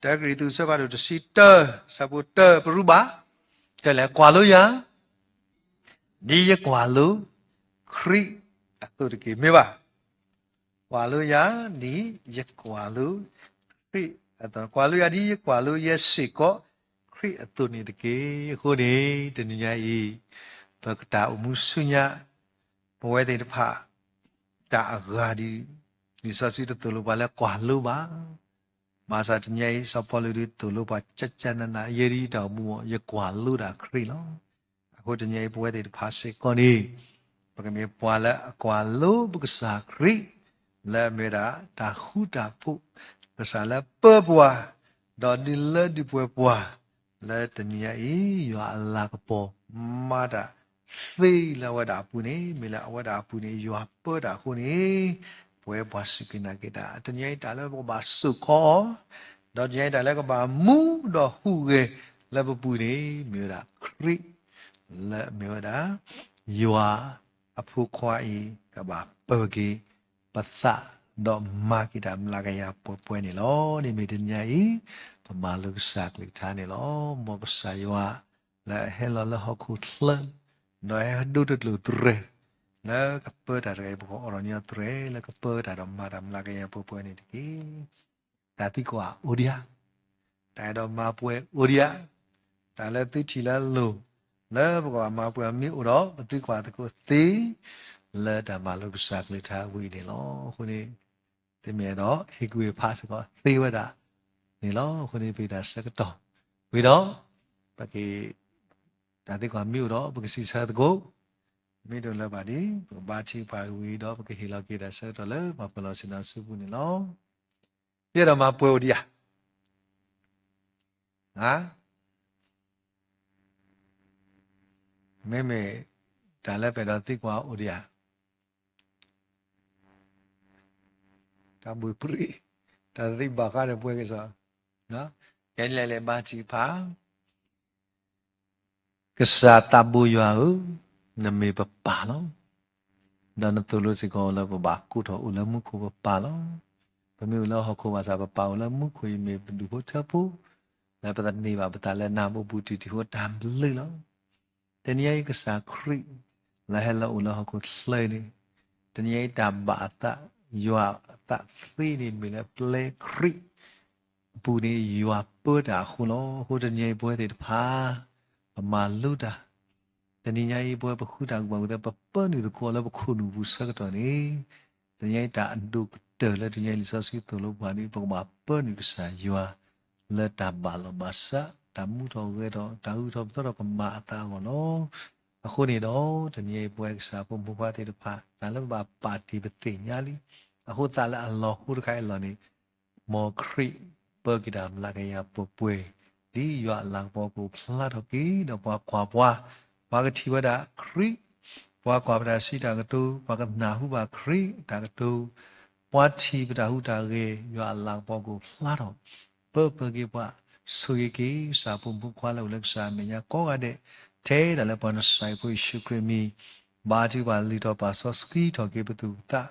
Speaker 3: da gri tu sa ba do si ta sa bu ta pru ba de la kwa lo ya ni ye kwa lo kri a to de ke me ba kwa lo ya ni ye kwa lo kri a to kwa lo ya ni ye kwa lo ye si koခရစ်အသွနေတကေခုနေတညညာဤဘကတာအမှုဆုညာဘဝတဲ့တဖတာအဂါဒီဒီစစီတတလူပါလဲကွာလူပါမာစာတညဤစပေါ်လူတလူပါချက်ချနနာယေရီတောင်မှုရကွာလူတာခရစ်လောအခုတညဤဘဝတဲ့တဖစေကောနေဘကမေပွာလဲကွာလူဘကစာခရစ်လဲမေတာတာခုတာဖုဘစာလဲပပွာဒေါ်ဒီလဲဒီပွပွာla tenia i yo ala ko ma da se la wa da pu ni me la wa da pu ni yo pa da ko ni pwe ba su ki na ke da tenia i da la ba su ko do tenia i da la ko ba mu do hu ge la ba pu ni me da kri la me da yo a phu khwa i ka ba pa ki pa sa do ma ki da mla ka ya pwe ni lo ni me tenia iมาลุกสักลิกทานนี่ล้อมอกสายวะและเฮลล์ละฮอคุทลน้อยดูดลุตเรแล้วก็เปิดอะไรพวกอรณีตเรแล้วก็เปิดอะไรมาดำลากยาป่วยนี่ทีแต่ที่กว่าอุดิยาแต่ดอมาป่วยอุดิยาแต่แล้วที่ทีละลูแล้วพวกมาป่วยมีอุดรที่กว่าที่กูตีแล้วแต่มาลุกสักลิกทานวีนี่ล้อคนนี้ที่เมียเนาะฮิกุยพาสก็ตีไว้ด่านี่ล้อคนนี้ไปด่าสักต่อวิโดปะกี้แต่ที่ความมิวดอปะกี้สิสาตโกมิโดละบาดีบาทีปาวิโดปะกี้ฮิลากีด่าสักต่อเลยมาเปล่าสินาสุบุนี่ล้อเดี๋ยวมาป่วยดิอะฮะไม่แต่แล้วไปด่าที่กว่าอุดิอะตามบุยปรีแต่ที่บ้ากันเนี่ยป่วยกันซะနော်ရဲလဲလဲပါချီဖာကစားတဘူရွာဟုနမေပပါလော dan tu lu si kau la baku tu ulah muku bapalo pemi ulah aku masa bapau la muku me du hotapu la patan ni ba patala na bu buti ti hotam beli lo dan ye ke sa kri la hela ulah aku slay ni dan ye ta ba ta yua ta si ni me la play kri bu ni yua pu da khu lo hu dan ye bu ti pa ma lu da တနည်းအားဖြင့်ဘဝပခုတာဘဝတဲ့ပပနေတကောလည်းပခုနူဘူးစကတော့နေတနည်းတာအန်တုတယ်လည်းတနည်းလိစစီတလို့ဘာနေပကမှာပနေကစားယွာလက်တာဘာလမဆာတမှုတော်ရဲတော့တာဟုတော်တော့ပမာအတာကောနော်အခုနေတော့တနည်းဘဝကစားပုံဘဝတဲ့တဖာဒါလည်းပါတီပတိညာလီအခုသာလည်းအလောဟုတခိုင်လောနေမောခရိပဂိဒမ်လာကရပပွေဒီယွာလန်ပေါ်ကိုဖလာတော့ပြီးတော့ပွားခွာပွား ဘာကတိဝဒခရိဘွားကွာပဒါစီတာကတူဘာကနာဟုဘာခရိတာကတူဘွားချီပဒါဟုတာကေရွာလောင်ပေါ်ကိုလှတော့ပပကေဘွားဆိုရကေစာပုံပုခွာလောက်လက်စာမညာကောကတဲ့တဲတယ်လည်းပေါ်နဆိုင်ဖို့ရှုခရမီဘာတိပါလီတော့ပါဆော့စကီတော့ကေပတူတာ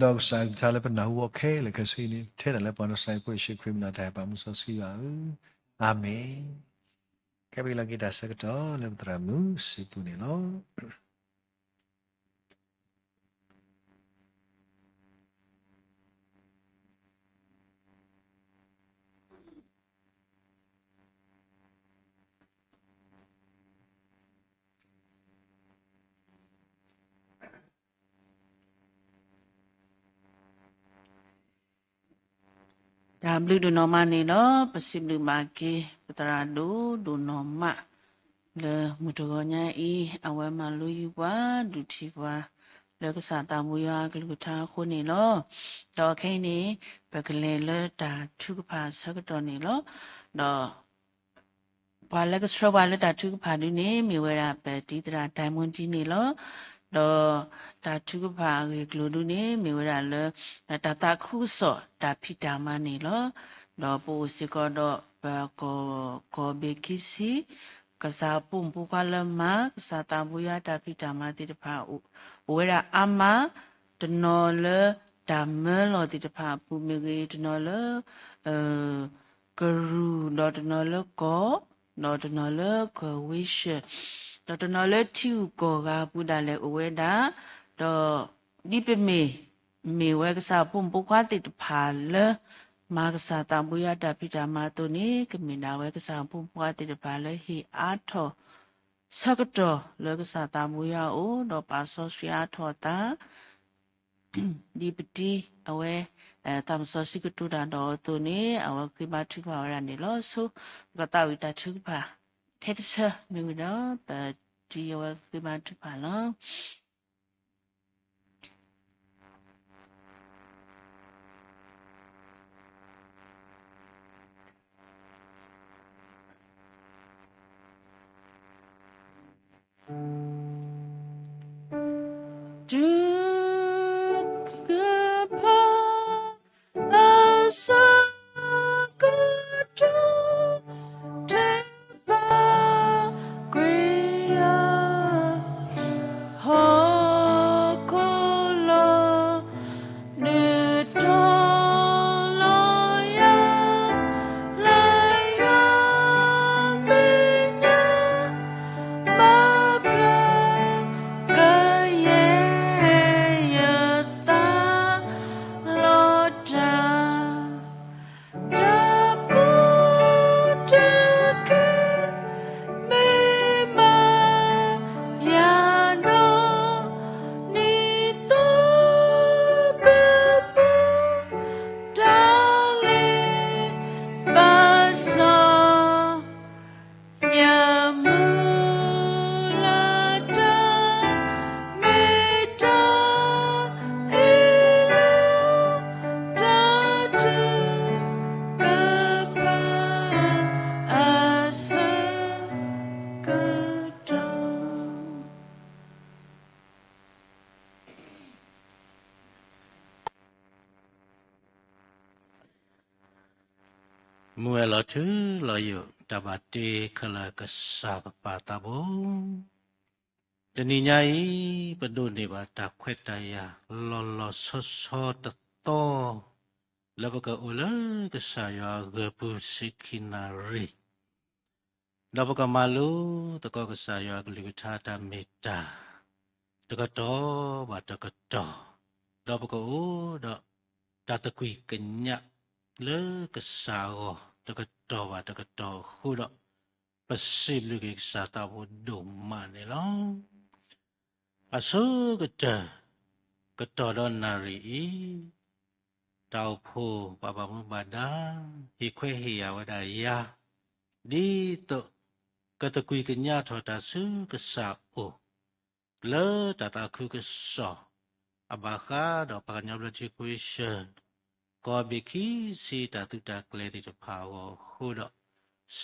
Speaker 3: တော့ဆိုင်ချလည်းပနာဟုခဲလေကစီနေတဲတယ်လည်းပေါ်နဆိုင်ဖို့ရှုခရမီနာတိုင်ပါမှုဆော့စကီပါအာမင် Kapila kita sekedar lebih sipune lo.
Speaker 1: Dablu do norma ni lo pasiblu maki putrado do norma le mutogonya I awe malu yuwa dutiwa le kesata muya keluta ko ni lo do kai ni bakle le da thukpa sakdo ni lo do ba le kesro ba le da thukpa du ni mi wera pe ti tra diamond ji ni lo do da thukpa ge gludu ni mi wera le da ta khu so da phita ma ni lo do po si ko do ba ko be kisi kasa pum pu ka le ma kasa ta bu ya da phita ma ti de pha wera ama de no le da me lo ti de pha pu me ge de no le guru do de no le ko do de no le ko wish do de no le tiu ko ga pu da le we da do ni pe me we kasa pum pu ka ti de pha le ma kasa ta bu ya da phita ma to ni ke min da we kasa pum pu ka ti de pha le hi a tho sakto le kasa ta bu ya o do pa so sya tho ta di peti awe tam so si ku tu da do to ni awe ki ba thu pa ra ni lo so ka ta wi ta thu pa the sa mi do pa di awe ki ba thu pa lo
Speaker 5: Mua lo thứ lo yu tabati kala kasaba patabo တနည်းညာဤပဒုန်နေပါတာခွက်တရာလောလောဆောဆောတတော်လဘကအိုလကဆာယာဂပုစိခိနာရီလဘကမာလူတကောကဆာယာဂလိကထာတာမေတ္တာတကတော်ဘာတကတော်လဘကအိုဒတာတကွီကညလေကဆာရောတကတော်ဘာတကတော်ခုတော့ပစိလူကိစာတာဘဒုံမနေလောအဆုကတကတော်တော်နာရီတောက်ဖို့ပပမဘာဒာဟိခွဲဟိယဝဒယာဒီတော့ကတကွီကညထောတာဆုကဆာအိုလေတတာခုကဆောအဘခါတော့ပကညဘလချိကွေရှကောဘီခီစီတာတူတာကလေးတဖာဝခုတော့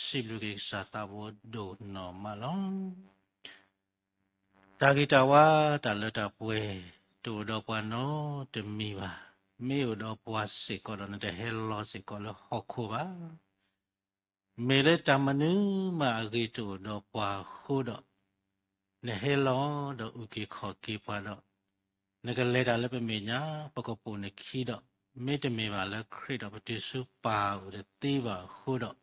Speaker 5: စိလူကိစာတာဘဒိုနော်မလောတာဂီတာဝါတာလတာပွဲတူတော့ပွားနော်တမီပါမေတော့ပွားစေကောတော့တဲ့ဟဲလောစေကောလဟောခုပါမေလေတမနုမာဂီတူတော့ပွားခုတော့နေဟဲလောတော့ဥကိခောကိပွားတော့ငကလေတာလည်းပမေညာပကပူနေခီတော့မေတမေပါလဲခရစ်တော့ပတိစုပါဦးတဲ့တေးပါခုတော့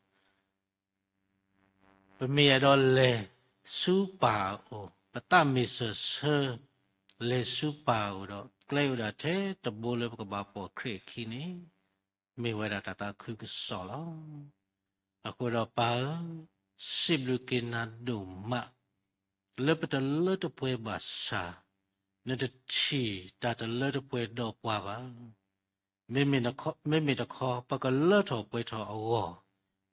Speaker 5: ပမေရတော့လေစုပါဦးပတမေဆဆလေစုပါဦးတော့ကလေဦးတာတဲ့တဘိုးလည်းပကပါပေါ်ခရစ်ခီနေမေဝရတာတာခုကစောလောအခုတော့ပါစိဘလူကိနာဒုမလေပတလေတပွဲပါစာနေတဲ့ချီတာတလေတပွဲတော့ပွားပါမေတခေါ်ပကလေထောပွဲထောအော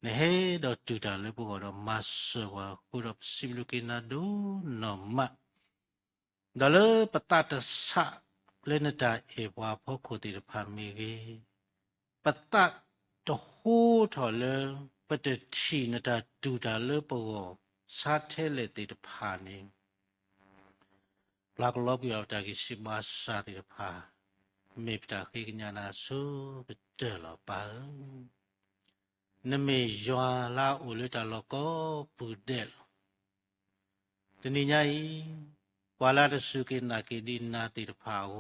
Speaker 5: နေဟဲတော့တူတာလေဘောတော့မဆဝခုတော့စိဘလူကိနာဒုနော်မဒါလေပတတဆလေနတာဧဘွားဖို့ခုတိတဖာမေကြီးပတတဟိုးထော်လေပတတိနတာတူတာလေဘောစားထဲလေတိတဖာနေဘလကလောပြောတာကိစီမစာတိတဖာမေပတာခိကညာနာဆုကတဲလပါနမေယွာလာအိုလတလောကောပူဒဲလတနိညာဤဝါလာတဆုကိနာကိဒီနာတိတဖာဝ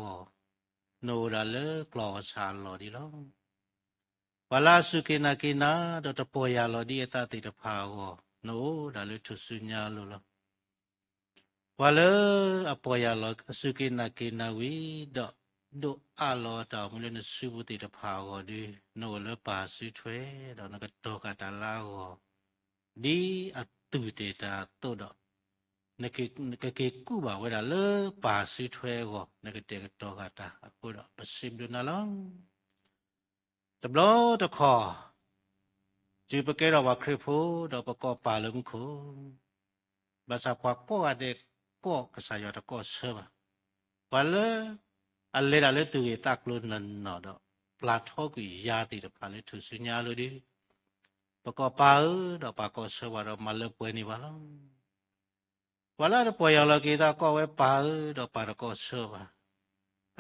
Speaker 5: နိုရလေကလောစာလောဒီလောဝါလာဆုကိနာကိနာတော့တပေါ်ရလောဒီအတတိတဖာဝနိုဒါလေထုဆုညာလောလောဝါလေအပေါ်ရလောဆုကိနာကိနာဝီတော့ဒိုအလောတောင်မလို့နစုဘတိတဖာဝဒီနိုလေပါစုထွဲတော့ငကတော့ကတလာဝဒီအတူတေတာတော့တော့နကေကူပါဝဲတာလေပါစုထွဲဝနကတေကတော့ကတာအခုတော့ပစိဘလနလောတဘလို့တခေါ်ဒီပကဲတော့ဝခရဖို့တော့ပကောပါလုံခုဘာသာကွာကောအတဲ့ကောကစားရတော့ကောဆေပါဘာလဲအလေရလေသူရတက်လို့နနော်တော့ပလာထောကူရာတီတဖာလေသူစညာလို့ဒီပကောပါတော့ပကောဆေပါတော့မလပွဲနေပါလားဝလာတော့ပေါ်ရလကေတာကောဝဲပါတော့ပါတော့ကောဆေပါ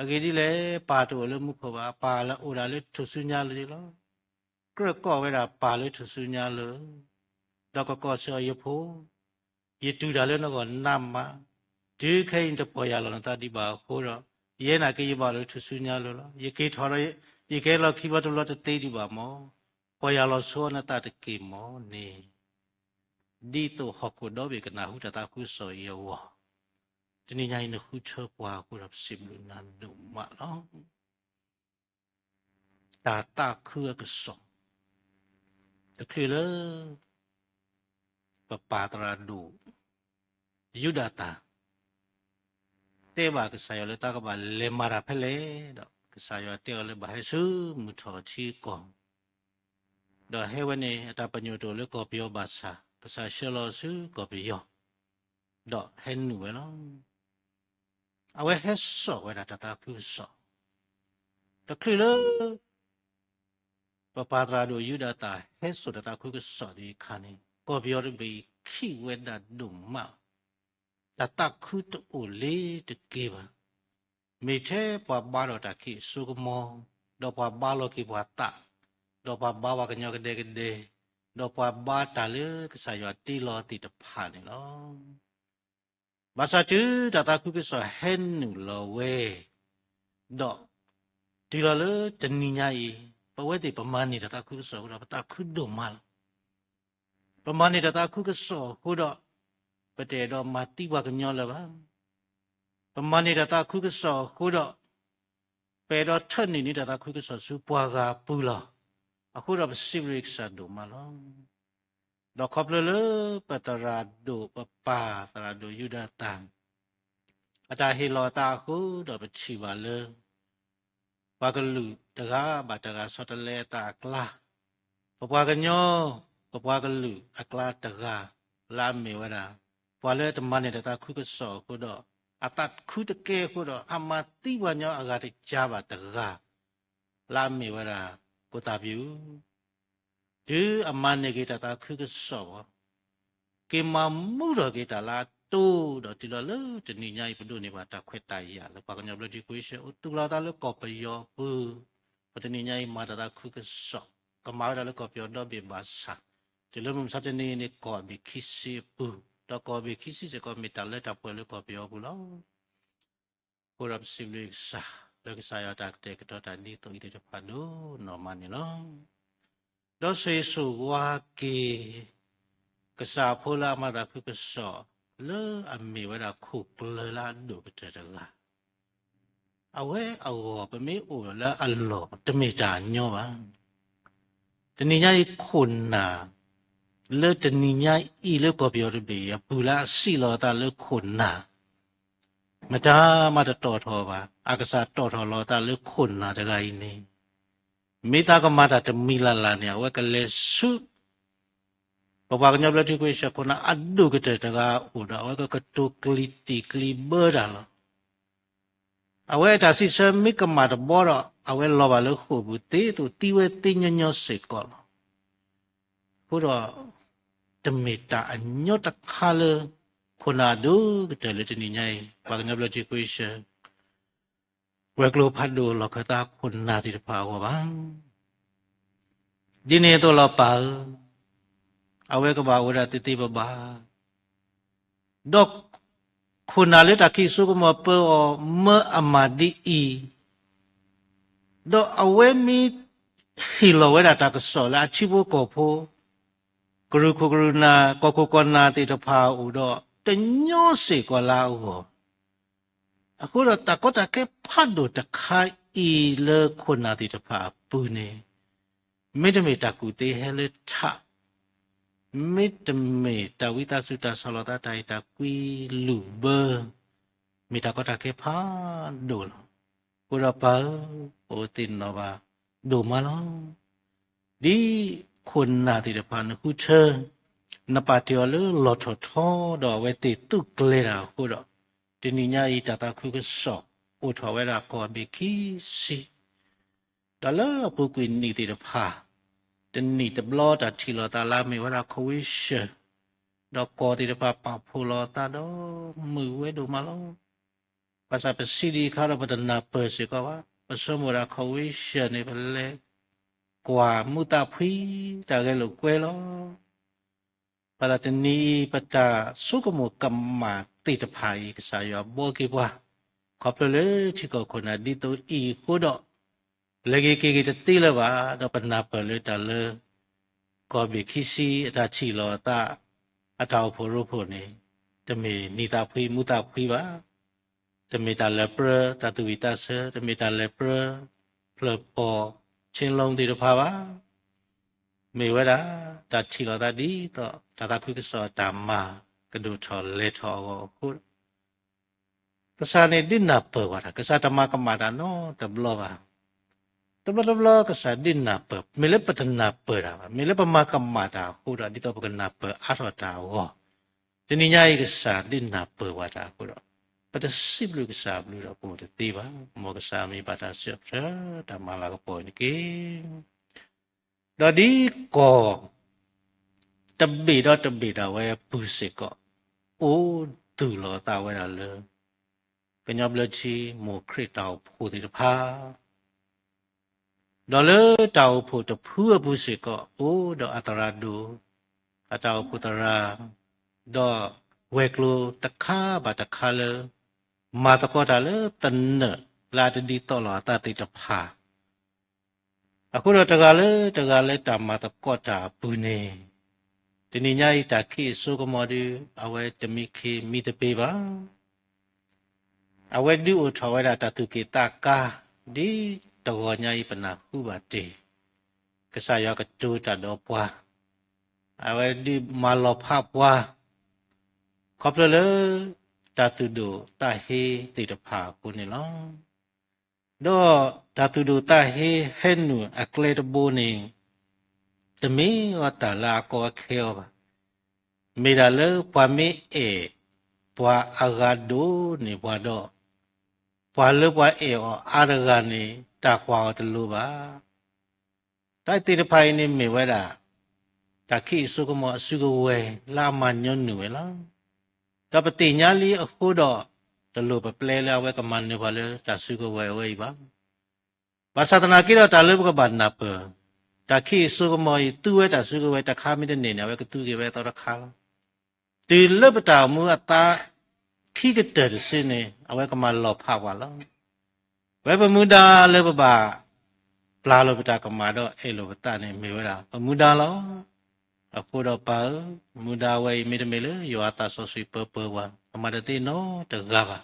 Speaker 5: အကေဒီလေပါတူလို့မှုဖို့ပါလာအိုရာလေသူစညာလို့ဒီလောကရကောဝဲတာပါလေသူစညာလို့တော့ကောဆေရဖို့ရတူတာလည်းတော့နမ်မဒီခိန်တပေါ်ရလောတာဒီပါခိုးတော့ရဲနာကေးပါလို့သူစညာလို့ရကေထော်ရရကေလောခိဘတ်လို့တသေးဒီပါမောပေါ်ရလောစောနတာတကေမောနေဒီတော့ဟခုတော့ဘေကနာဟုတတာခုစောယောဒီနေ့ညိုင်းခုချောပွားခုရစိဘလူနန်ဒုမလောတာတာခုကစောတခေလပပတရာဒုယူဒတာတေဘာကဆာယလတာကဘာလေမာရာဖလေတော့ကဆာယတေလဘာဟဆုမူထောချီကောတော့ဟေဝနေအတပညိုတိုလေကောပြောဘာစာကဆာရှလောဆုကောပြောတော့ဟန်နူဝဲလောအဝဲဟက်ဆောဝဲတာတာဖူဆောတခလပပတရာဒုယူဒတာဟက်ဆောတာခုကဆောဒီခါနေကောပြောရပြီခိဝဲတာဒုမတတခုတိုလေးတကေပါမေချေပဘာရတာခိစုကမောတော့ပဘာလောကိဘဝတာတော့ပဘာဝကညောကဒေကဒေတော့ပဘာတာလေကဆာယောတီလောတီတဖာနေလော ภาษาจื้อตาตาคุกสอเห็นหนึ่งลอเวดอกทีละเลยจะนิยายประวัติประมาณนี้ตาตาคุกสอเราตาคุดดมาลประมาณนี้ตาตาคุกสอคุดประเดี๋ยวมาตีว่ากันย้อนเลยบ้างประมาณนี้ตาตาคุกสอคุดไปดอท่านนี่ตาตาคุกสอสุปวากาปูลาคุดสิบริกษาดมาลดอกขบเลยปตราดูปปาตราดูยุดาตังอาจารย์เฮลตาคูดอกชิวาเลปากลุตระบาตระสตเลตากลาปปวากันโยปปวากลุอกลาตระลาเมวดาปวาเลตมันเนี่ยตาคุกสอคูดออาตัดคุตเกคูดออามาติวันโยอากาศจาบตระลาเมวดากุตาบิวจื้ออามันเนี่ยกิตาตาคุกสอเกมามูรกิตาลาตูดอติลาเลจะนี่ใหญ่ปดูนี่ว่าตาเควตายยาแล้วปากญาบลดิคุยเชอตุลาตาเลกอปยอปูปะนี่ใหญ่มาตาคุกสอกมาดาเลกอปยอดอบิบาสาจะเริ่มสัจนี่นี่กอบิคิสิปูดอกอบิคิสิจะกอมิตาเลตาเปเลกอปยอปูลาปูรับสิบลิกซาเลกสายตาเตกตอตานี่ตัวอิติพาดูนอมันนี่เนาะดอเซสุวาเกกษาพูลามาตาคุกสอเลอมีเวลาคุปเลลาดูกเจริญเอาไว้เอาไปไม่อูแล้วอัลโลจะมีจานย่อบ้างจะนี่ยคนน่ะเลอจะนี่ยอีเลก็เปียร์เบียปูละสิลอตาเลคนน่ะมาต่อทอบ้าอากาศต่อทอลอตาเลคนน่ะจะไงนี่มิตาก็มาแต่มีลาลาเนี่ยว่ากันเลสุปะปากญาบลที่คุยเชคนน่ะอัดดูก็เจตกาอุดาว่าก็กระตุกลิติกลิเบอร์ดาลเอาไว้ถ้าสิเสมิกมาตบอร์เอาไว้รอบาลขบุตรตัวตีเวติญญาเสกอลพูดว่าจะมีตาอันยอดคาเลคนน่ะดูก็เจริญนี่ไงปากญาบลที่คุยเชเวกโลพัดดูหลอกตาคนน่ะที่จะพาว่าบ้างดินเนตัวเราเปล่าเอาไว้ก็บ่าวดาติบาดอกคุณอาเลตาคิสุกมาเปอเมื่ออามาดีอีดอกเอาไว้มีฮิโลเวดาตากสอละชิบุโกโพกรุคุกรุณากกนาติตภาอุดอแต่ญอสิกว่าลาอุအခုတော့တကောတကဲဖတ်တော့တခါဤလေခုနာတိတဖာပူနေမိတမေတကူတေဟဲလေထမိတမေတဝိတသုတဆလတာတိုင်တကွီလူဘမိတကောတကဲဖတ်တော့ကိုရပါโอตินနော်ပါဒိုမလောဒီခုနာတိတဖာနခုချေနပါတျော်လေလော်ထောထောတော့ဝဲတိတုကလေတာခုတော့ဒီနိညာဤတတာခုကဆောဥထောဝဲတာကောဘိခိစီတလပုကွေနိတိတဖာတနိတဘလောတာထီလောတာလာမေဝရခဝိရှတော့ကောတိတဖာပဖူလောတာတော့มือဝဲတို့မလောภาษาปสิริคารปตนาเปสิกว่าปสมราขวิเชในพเลกว่ามุตาพีจากแกลูกเวลปตตนีปตาสุกโมกัมมาติตภายกษายาโบกิว่าขอบเลยที่ก็คนอดีตอีกูดอกเลกิกิจะตีเลยว่าดอกปนาเปเลยตาเลก็บิคิซีตาชีโลตาอัตาวโพโรโพนี่จะมีนิตาพีมุตาพีว่าจะมีตาเลเปรตาตุวิตาเสจะมีตาเลเปรเพลปอเชิงลงติรภาวะมีเวลาตาชิลตาดีต่อตาคุกสอตามมากระดูทอเลทอพูดกษาในดินนับเปิดว่ากษาธรรมะกรรมฐานโนตบลว่าตบลกษาดินนับเปิดมีเล็บปัตนาเปิดอะมีเล็บประมากรรมฐานพูดดิตปกันนับเปิดอาร์ตาวะจะนิยายกษาดินนับเปิดว่าพูดปัตสิบลูกสาบลูกปูตตีบ้ามกษามีปัตเสียบเสธรรมะละก็ปอยนี่เก่งดอดีก็ตบีดาไว้ปุสิก็โอ้ตุลอตาไว้ละเลยเป็นยอบเลชีโมคริตาวพูติภาดอเลตาวพูตเพื่อปุสิก็โอ้ดออัตราดูอัตาวพุตราดอ เวกลูตะคาบาตะคาเลมาตะกอตาเลตันเนลาตดีตลอตาติตะพาအခုတော့တကလည်းတာမတကောတာပူနေဒီနေ့ညဤတာခိစုကမောဒီအဝဲတမိခေမိတပေပါအဝဲဒုအထောဝဲတာတတုကေတာကာဒီတောညဤပနာဟုပါတေကဆာယောကတူတတော်ပွားအဝဲဒီမာလောဖပွားခေါပလလေတတုဒုတဟေတိတဖာကုနေလောတော့တတုဒုတဟေဟဲနုအကလေတဘူနေတမီဝတလာကောခေောပါမေရလေပွားမေအေပွားအဂါဒိုနေပွားတော့ပွားလေပွားအေအာရဂာနေတာကွာတလူပါတိုက်တိတဖိုင်နေမေဝဲတာတခိစုကမောအစုကဝဲလာမညွန်းနူဝဲလားတပတိညာလီအခုတော့တလူပပလဲလာဝဲကမန်နေပါလေတစုကဝဲဝဲပါဘာသာတနာကိတော့တလူကဘာနာပတခိစုကမောဤသူဝဲတစုကဝဲတခါမိတဲ့နေနေဝဲကသူကေဝဲတော့တခါဒီလပတာမူအတာခိကတဲ့စင်းနေအဝဲကမလောဖပါလားဝဲပမူဒါလပပါပလာလပတာကမာတော့အဲ့လိုပတာနေမေဝဲတာပမူဒါလောအခုတော့ပါမူဒါဝဲမိတမေလေယောတာဆောဆွေပပဝါအမတတိနောတကားပါ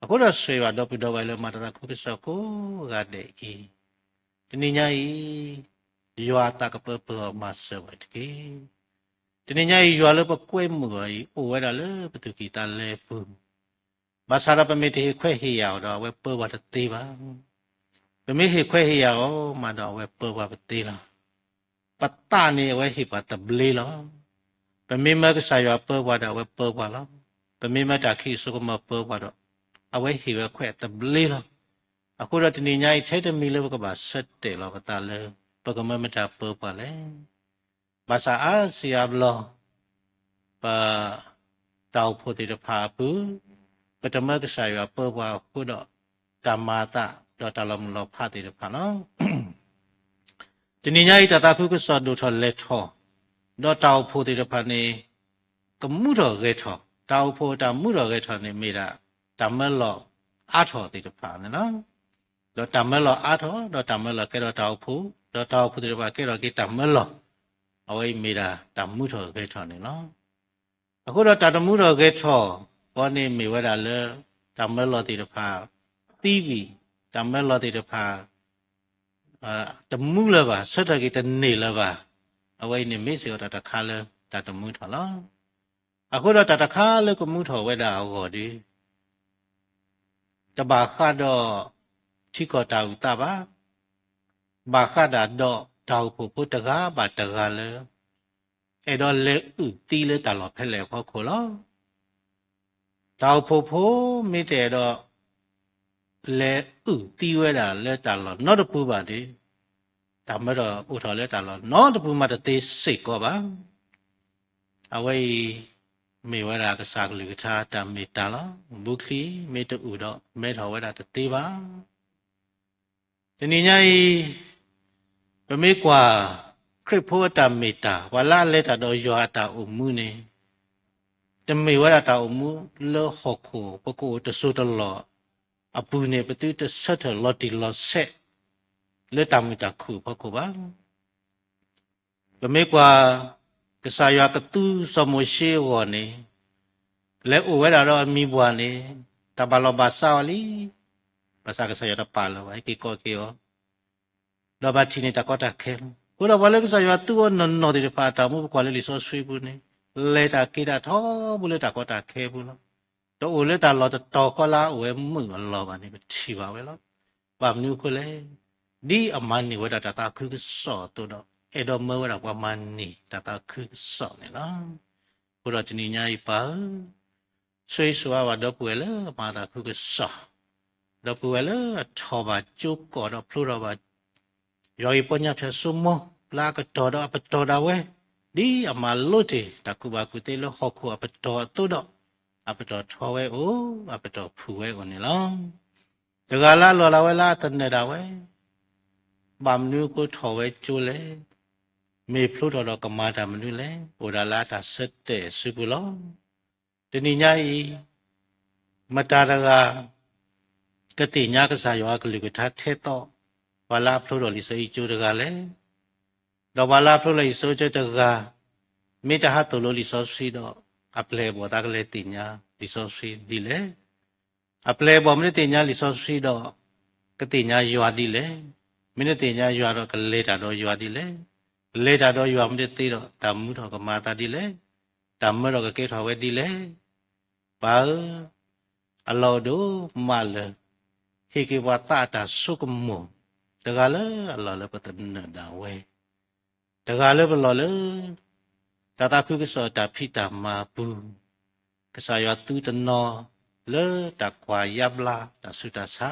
Speaker 5: အခုတော့ဆွေပါတော့ပြတော့ဝဲလေမတတာခုကစကိုကတဲ့ဤဒီနေ့ညဤယောတာကပပမဆောဝဲတကေဒီနေ့ညဤယောလပကွဲမှုဤအိုဝဲတာလေပတုကီတလဲပူဘာသာရပမေတေခွဲဟေယောတော့ဝဲပဝတ်တေးပါပမေဟေခွဲဟေယောမတော့ဝဲပဝတ်တေးလားပတ္တနေဝဲဟိပတဘလေလောပမေမကဆာယောပဝတ်တော့ဝဲပဝတ်လောပမေမတာခိစုကမပဝတ်တော့အဝဲဟိဝဲခွဲတဘလေလောအခုတော့ဒီနေ့ညဤထဲတမီလို့ကပါဆက်တယ်လောကတလဲပကမမတာပဝတ်လဲဘာသာအာစီယဘလောပါတောက်ဖို့တေတဖာဘူးပထမကဆာယောပဝတ်ခုတော့တမာတာတော့တလမလောဖတ်တေတဖာနော်ဒီနေ့ညဤတတာခုကစောဒုထောလက်ထောတော့တောက်ဖို့တေတဖာနေကမှုတော်ကဲထောတောက်ဖို့တမှုတော်ကဲထောနေမိတာတမလောအာထောတေတဖာနော်တော့တမလောအာထောတော့တမလောကဲတော့တောက်ဖို့တော့တောက်ဖို့တေတဖာကဲတော့ကိတမလောအဝိမေတာတမှုတော်ကဲထောနေနော်အခုတော့တမှုတော်ကဲထောဘောနေမိဝဲတာလေတမလောတေတဖာတီးပြီတမလောတေတဖာတမှုလပါစတကိတနေလပါအဝိနေမေစေတတခါလေတတမှုထောလောအခုတော့တတခါလေကမှုထောဝဲတာဟောဒီတဘာခါတော့ထိကောတာဥတပါဘာခါတာတော့တောက်ဖို့ပုတ္တကားပါတကားလေအဲ့တော့လေဥတီးလေတလောဖဲလေခေါ်ခိုလောတောက်ဖို့မိတဲ့တော့လေဥတီးဝဲတာလေတလောနောက်တစ်ခုပါဒီဒါမှတော့ဥထော်လေတလောနောက်တစ်ခုမှတသေးစိတ်ကောပါအဝိမေဝရာကစားကလေးကချာတမေတလောဘုခလီမေတူတော့မဲထော်ဝဲတာတသေးပါဒီနေ့ညဤပမေကွာခရစ်ဖို့တမေတာဝလာလက်တာတော့ယောတာအမှုနေတမေဝရတာအမှုလောဟခုပကိုတဆုတလောအပူနေပတိတဆက်ထလော်တီလော်ဆက်လက်တမေတာခုပကိုပါပမေကွာကဆာယကတူစမရှိဝနေလဲအိုဝဲတာတော့မိဘွားနေတဘလောဘာစာဝလီဘာသာကဆာယတာပါလောအိကေကောကေယောလောဘချင်းတကောတာခဲဘုရားဘာလဲကဆာယတူနော်ဒီဖာတာမှုကွာလေလီဆိုဆွေးဘူးနေလဲတာကေတာထောဘူးလေတကောတာခဲဘူးလောတော့အိုလေတာလောတော်ခလာဝဲမှုလောပါနေချီပါပဲလောဘာမနုခလဲဒီအမန်နေဝဲတာတာခုကစောတော့အဲ့တော့မဝဲတာကွာမန်နေတာတာခုစောနေလားဘုရားချင်းညာဤပါဆွေးစွာဝတော့ပွေလေမာတာခုကစောတော့ပွေလေထောပါကျုပ်ကတော့ဖလို့တော့ပါယောဤပညာဖြဆုမလာကတော်တော့ပတော်တာဝဲဒီအမလို့တေတကူပါကူတေလို့ဟောခုအပတော်တို့တော့အပတော်ထောဝဲအိုအပတော်ဖူဝဲကိုနေလောတကလာလော်လာဝဲလာတနေတာဝဲဗမ်နုကိုထောဝဲကျိုးလေမေဖလို့တော့ကမာတာမနုလေဘုရားလာတာဆက်တဲ့စုကူလော တဏိညာဤမတာရကကတိညာကစားယောကလူကထားထဲတော့ဘာလာဖလို့တော်လီဆိုဤကျိုးတကလည်းတော့ဘာလာဖလို့လေဆိုကျတကမိတဟတ်တော်လိုလီဆိုစီတော့အပလေဘောတာကလေးတင်ညာလီဆိုစီဒီလေအပလေဘောမင်းတင်ညာလီဆိုစီတော့ကတိညာယွာဒီလေမင်းတင်ညာယွာတော့ကလေးတာတော့ယွာဒီလေလေတာတော့ယွာမင်းသေးတော့တမှုတော့ကမာတာဒီလေတမှုတော့ကကေထော်ဝဲဒီလေဘာအလောတို့မလခေကေဝတာတာစုကမောတကလည်းအလောလည်းပတ်တဲ့ဒါဝဲတကလည်းဘလောလည်းတတာခုကစောတာဖိတာမာဘူးကစားရတူတနောလေတကွာယဘလာတဆုတဆာ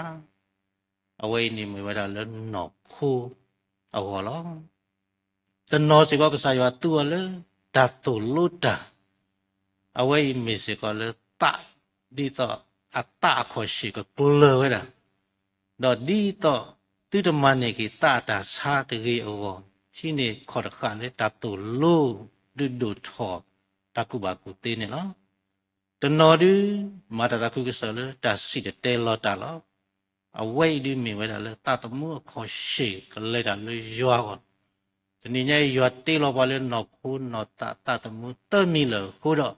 Speaker 5: အဝိနေမဝရလနောခုအဝလောတနောစီကစားရတူလေတတူလုတာအဝိမေစီကလေတဒီတော့အတခေါ်ရှိကပူလဝဲတာတော့ဒီတော့တူတမနေကတတာစားတကြီးအဝရှိနေခေါ်တခါလေတတူလို့ဒုထောတကုဘကုတေးနေလောတနော်ဒီမာတတကုကဆလတစီတဲလောတာလောအဝိဒီမီဝဲတာလေတတမှုခေါ်ရှိကလေးတာလေရွာကောတနည်းညရွာတေးလောပါလေနော်ခုနော်တတမှုတမီလခုတော့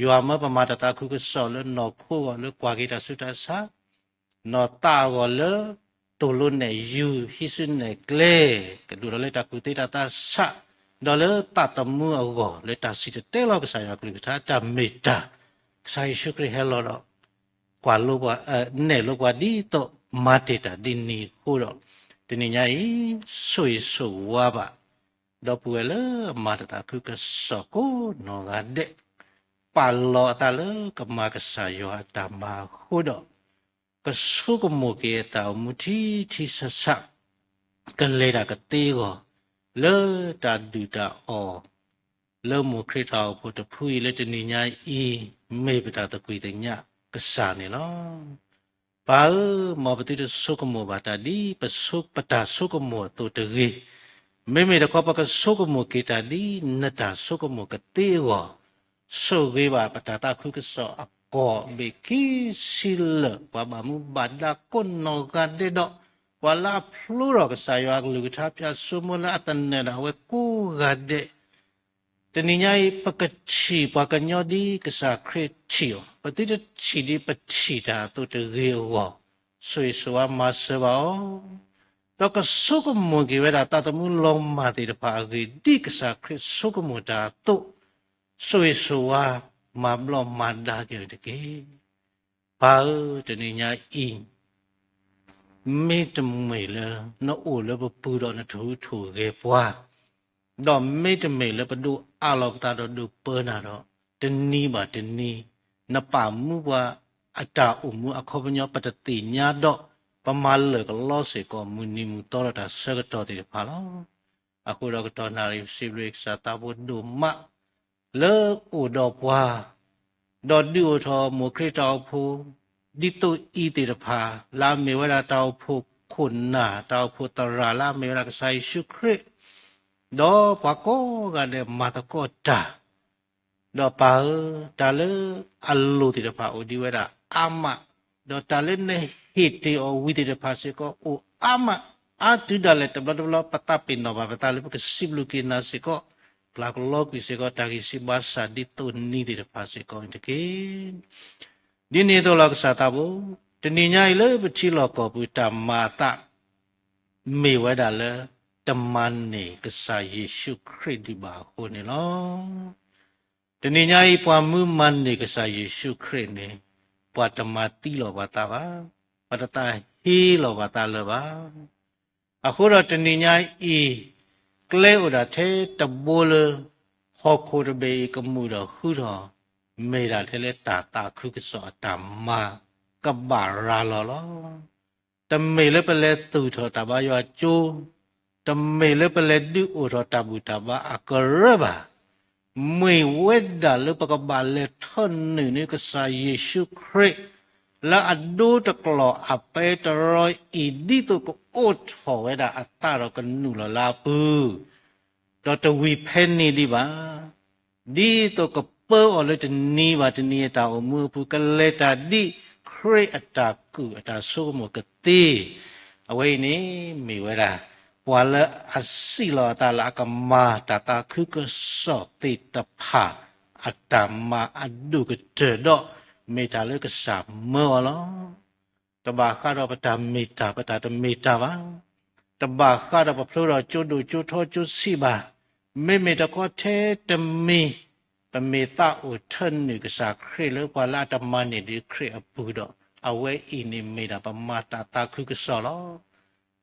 Speaker 5: ရွာမပမာတတကုကဆလနော်ခုကလေကွာကိတဆုတဆာနော်တာကောလေတူလုံးနဲ့ယူဟိစွနဲ့ကလေကဒူရလေတကုတေးတဆာဒေါ်လေတတ်တမှုအောလေတစီတဲလောကဆိုင်ရကလိတာတမေတာဆိုင်ရှုခရဟဲလောတော့ကွာလောနဲလောကွာဒီတော့မာတေတာဒီနီကိုတော့ဒီနေ့ညဤဆွေဆွဝါပါတော့ပွေလေမာတတာခုကစောကိုနောကတဲ့ပါလောတလေကမကဆာယောတမခုတော့ကဆုကမုကေတာမူတီတီဆဆကလေတာကတေးကိုလေတာဒူတာအောလေမုခရထာဖို့တဖူးလေတနိညာဤမေပတာတကွေတညကစားနေလောဘာမောပတိတဆုကမောဘာတာဒီပဆုပတာဆုကမောတုတရေမေတခောပကဆုကမောကေတာဒီနတာဆုကမောကတေဝဆုဝေဘာပတာတာခုကစောအကောဘေကိစီလဘာဘာမူဘာဒါကွန်နောကဒေတော့ဝလာဖလူရောကစားရွာကလူကထားပြဆုမလာတန်နေတာဝဲကူကတဲ့တနည်းညာပကချီပကညောဒီကစားခရချီပတိတချီဒီပချီတာတုတရေဝဆွေဆွာမဆဘောတော့ကဆုကမွန်ကေဝဲတာတတမှုလုံးမတိတပါကေဒီကစားခရဆုကမွန်တာတုဆွေဆွာမဘလမဒါကေတကေဘာတနည်းညာအင်းမေတ္တမေလနော်အိုလဘပူတော့နထူထူကေပွားတော့မေတ္တမေလပဒုအလောကတာတော့ဒုပနာတော့တနီးပါတနီးနပမှုပွားအတာဥမှုအခောပညောပတတိညာတော့ပမာလကလောစေကောမူနီမူတော်တာဆကတော်တိဖာလောအခုတော့တော်နာရီစီရိကစာတာဘုဒုမလေအိုတော့ပွားတော့ဒီအိုထောမုခရတောဖူဒီတုဤတေတဖာလာမေဝရတောဖို့ခုနာတောဖို့တရာလာမေဝရကဆိုင်ရှုခရဒေါ်ပကောကလည်းမတကောတာဒေါ်ပါတာလေအလူတေတဖာအိုဒီဝရအမဒေါ်တာလေနေဟိတေအိုဝီတေတဖာစေကောအိုအမအတူဒလည်းတဘလဘလပတာပင်နောဘာတာလေပကစိဘလူကိနာစေကောပလာကလောကိစေကောတာကိစီဘာစာဒီတုနီတေတဖာစေကောတကေဒီနေ့တော့လောက်စားတာဘူးတဏိညာလေပချိလောကောပုတမာတမေဝဒလေတမန်နေကစားယေရှုခရစ်ဒီပါဟိုနေလောတဏိညာဤပွားမှုမန်နေကစားယေရှုခရစ်နေပွားတမတိလောဘာတာပါပတတဟီလောဘာတာလောပါအခုတော့တဏိညာဤကလေဥဒါသေးတဘိုလဟောခိုရဘေကမှုတော့ဟူတော့မေရာထဲလေတာခုကစောတမ္မာကဘာရာလောတမေလေပလေသူထောတဘာယောကျိုတမေလေပလေဒူအိုထောတဘူတဘာအကရဘာမေဝဲဒါလေပကဘာလေထွန်နေကစားယေရှုခရစ်လာအဒိုတကလောအပေတရောဤဒီတုကိုအိုထောဝဲဒါအတာရောကနုလာပူတော့တဝီဖဲနေဒီပါဒီတော့ကပ po ole tni ba tni ta o mu pu ka le ta di create ata ku ata so mo ka ti away ni mi we ra wa la asilo ta la ka ma ta ta khu ka so ti ta pha ata ma adu ka te do me ta le ka sa mo lo ta ba kha do pa ta me ta pa ta me ta ba ta ba kha do pa phlo do chu du chu tho chu si ba me ta ko the ta meปเมตาอุทันนึกษาครีเลกว่าลาตมานี่ดิครีอปูดเอาไว้อินิเมดาปมาตาตาคือกษล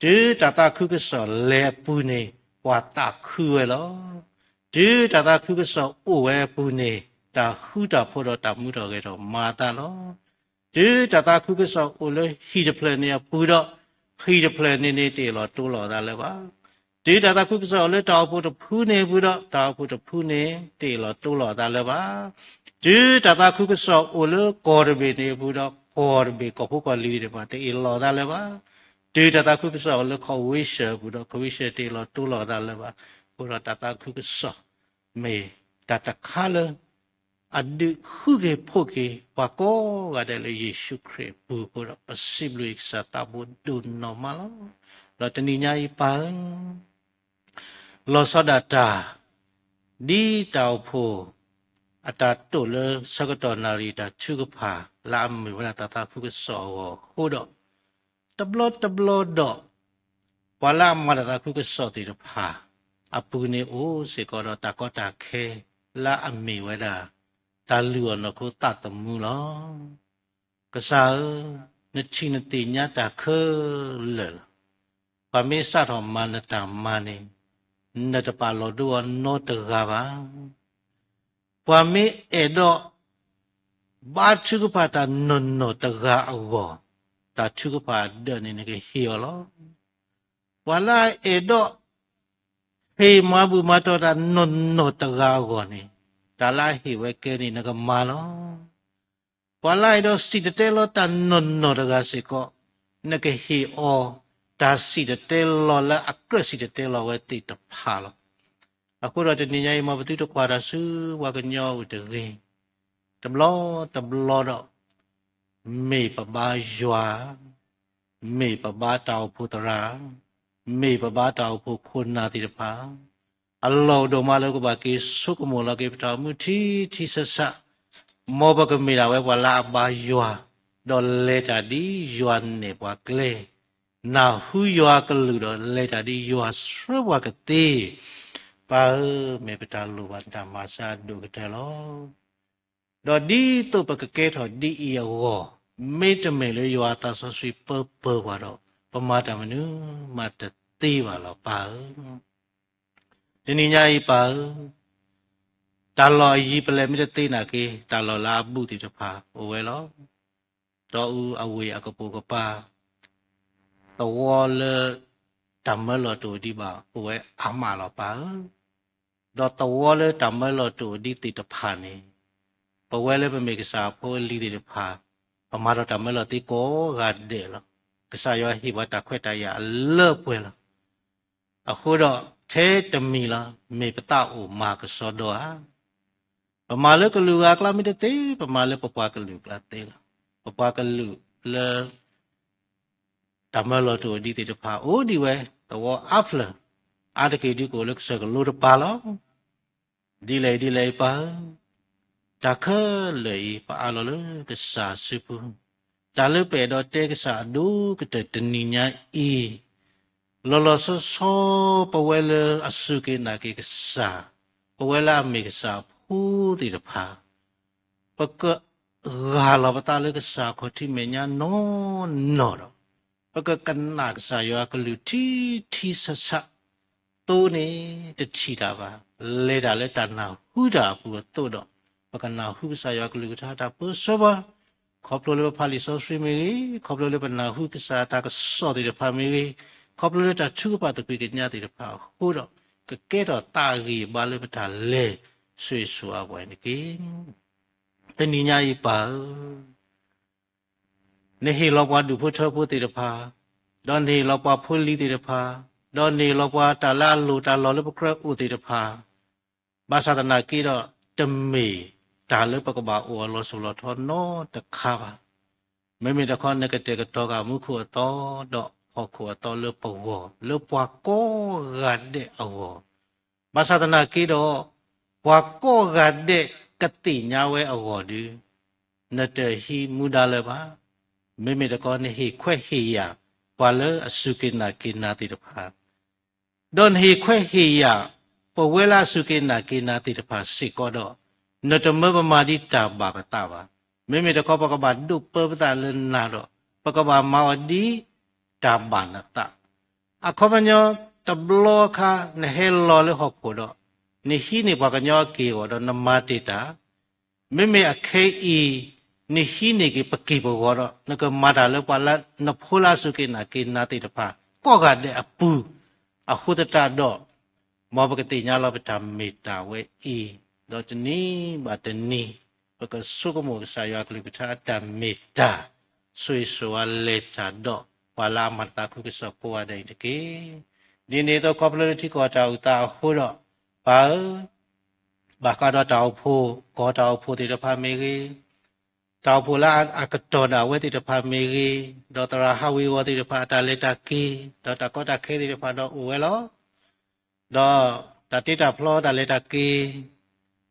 Speaker 5: จื้อตาตาคือกษเลปูนี่ว่าตาคือเหรอจื้อตาตาคือกษโอเวปูนี่ตาหูตาพอดตามุดอกเกดมาตาเหรอจื้อตาตาคือกษโอเลยฮีดเพลเนี่ยปูดฮีดเพลนี่ตีหลอตัวหลอตาเลยว่าဒီတာတာခုကစောလေတောက်ဖို့တဖူးနေဘူးတော့တောက်ဖို့တဖူးနေတေလောတိုးလောတာလည်းပါဒီတာတာခုကစောအိုလေကော်ရဘေနေဘူးတော့ကော်ရဘေကဖို့ကလီတယ်ပါတေလောတာလည်းပါဒီတာတာခုကစောလေခေါ်ဝိရှဘူးတော့ခဝိရှတေလောတိုးလောတာလည်းပါဘုရားတာတာခုကစောမေတာတခါလေအဒိခုကေဖို့ကေပါကောကတဲ့လေယေရှုခရစ်ဘူးဘုရားပစိဘလူစ်စာတာဘုဒုနော်မလောလောတနိညာဤပန်းလောစဒတာဒီတောက်ဖို့အတာတုလစကတော်နာရီတာချုကဖာလာမေဝနာတတာခုကစောခိုးတော့တဘလတော့ဝလာမရတာခုကစောတိဖာအပူနေအိုစေကောတာကောတာခဲလာအမေဝဒတာလူနခုတတမှုလောကစားနချိနတိညာတာခဲလေပမေစတော်မနတမနေနတပါလောဒုနောတကပါပမေအေဒဘာချုကပါတာနနောတကအောတာချုကပါဒနေနေဟီယောလောဝလာအေဒဟေမဘူမတော်တာနနောတကအောနေတာလာဟီဝဲကဲနေနကမာလောဝလာအေဒစီတတဲလောတာနနောတကစေကောနကဟီအောဒါစီတဲ့လောလာအခရစီတဲ့လောဝဲတိတဖာလောအခုတော့တနည်းမဘတိတကွာရဆူဝကညောတကေတဘလောတော့မေပဘာယွာမေပဘာတောက်ဖုတရာမေပဘာတောက်ဖုခုနာတိတဖာအလောတော်မလောကဘာကေစုကမောလကေပတာမူတီဆဆမောဘကမေရာဝဲဝလာဘာယွာဒေါ်လေတာဒီယွာနေဘွာကလေနာဟူယောကလူတော့လေတာဒီယောစရဝကတိပါမေပတာလူဝတမစာဒုကတလောတော့ဒီတုပကကဲထော်ဒီယောမေတမေလေယောတာဆဆွေပပဝါတော့ပမာတမနုမတတိပါလောပါဒီနိညာဤပါတာလောဤပလေမိတသိနာကေတာလောလာပုတိတဖာဟိုဝဲလောတော့ဥအဝေအကပုကပါตวเลตามลอตัวดีบ่าโอ้ยอามาลอป่าดอตวเลตามลอตัวดีติตพานี่ปเวเลเป็นเมกษาโพลีติตพาปมาดอตามลอติโกกาเดลกษายอหิวตาခွက်တရเลิกပွဲลအခုတော့thếတမီလာမေပတအိုမာကစောတော့ပမာလကလူကကလာမီတေပမာလပပကလူကလာတေလာပပကလူလေတမလောတူဒီတိတဖာအိုဒီဝဲတော့အဖလအာတကေဒီကိုလက်စကလို့တပါလောဒီလေပါတခလေပါအလောလေကစားစုပူတာလပေတော့တဲကစားဒူကတတနိညာဤလောလောဆောပဝဲလအစုကေနာကေကစားပဝဲလာမေကစားဖူးတိတဖာပကဂါလပတာလေကစားခတိမညာနောပကကနာကစားယောကလူတီဆဆတိုးနေတချီတာပါလဲတာလဲတနာဟူတာဘူးတိုးတော့ပကနာဟူစားယောကလူထားတာပုစောပါခေါပလိုလေဖာလီဆောစရီမီခေါပလိုလေပနာဟူကစားတာကစောတဲ့ဖာမီခေါပလိုလေတာချူပါတပိကညာတဲ့ဖာဟူတော့ကကဲတော့တာကြီးဘာလေပတာလဲဆွေဆွာပွဲနေကေတဏိညာဤပါနေဟေလောပွားဒုဖို့ချဖို့တေတဖာဒေါ်နေလောပွားဖွလီတေတဖာဒေါ်နေလောပွားတာလာလူတာလောလပခရဥတေတဖာဘာသာတနာကိတော့တမေ ตาเลปกบาโอลอสุลอทอนอตะคาบาไม่มีตะคอนในกเตกตอกามุขัวตอดอกพอขัวตอเลปวอเลปวาโกกัดเดอวอบาสาตนากีดอปวาโกกัดเดกติญาเวอวอดีนเตฮีมุดาเลบาไม่มีตะคอนในฮีแควฮียาปวาเลอสุกินากินาติตภาดอนฮีแควฮียาปเวลาสุกินากินาติตภาสิกอดอนตมบมาดิตาบาปตาบาไม่มีตะคอปกบาดุเปปตาเลนาดอปกบามาวดีตาบานตาอะคอมญอตบลอคาเนเฮลอเลฮอกโคดอนิฮีนิปะกญอกีโอดอนมาติตาไม่มีอะเคอีนิฮีนิกิปกิบโอดอนกมาดาเลปะละนโพลาสุกินากินาติตภาก็กะเดอปูอะขุตตาดอมอปกติญาลอปตาเมตาเวอีดอจนีบาตนีปะกสุกโมกสายากลิกชาตาเมตาสุยสวาเลตาดอปาลามัตตาคุกสะปัวไดตะเกဒီနေ့တော့ cooperative ကိုတောက်တာဟိုတော့ဘာကတော့တောက်ဖို့ကိုတောက်ဖို့တိတဖာမေကြီးတောက်ဖို့လားအကတော်တာဝဲတိတဖာမေကြီးဒေါ်တရာဟဝီဝတိတဖာတာလက်တာကီဒေါ်တကောတာခဲတိတဖာတော့ဝဲလောဒေါ်တတိတာဖလောတာလက်တာကီ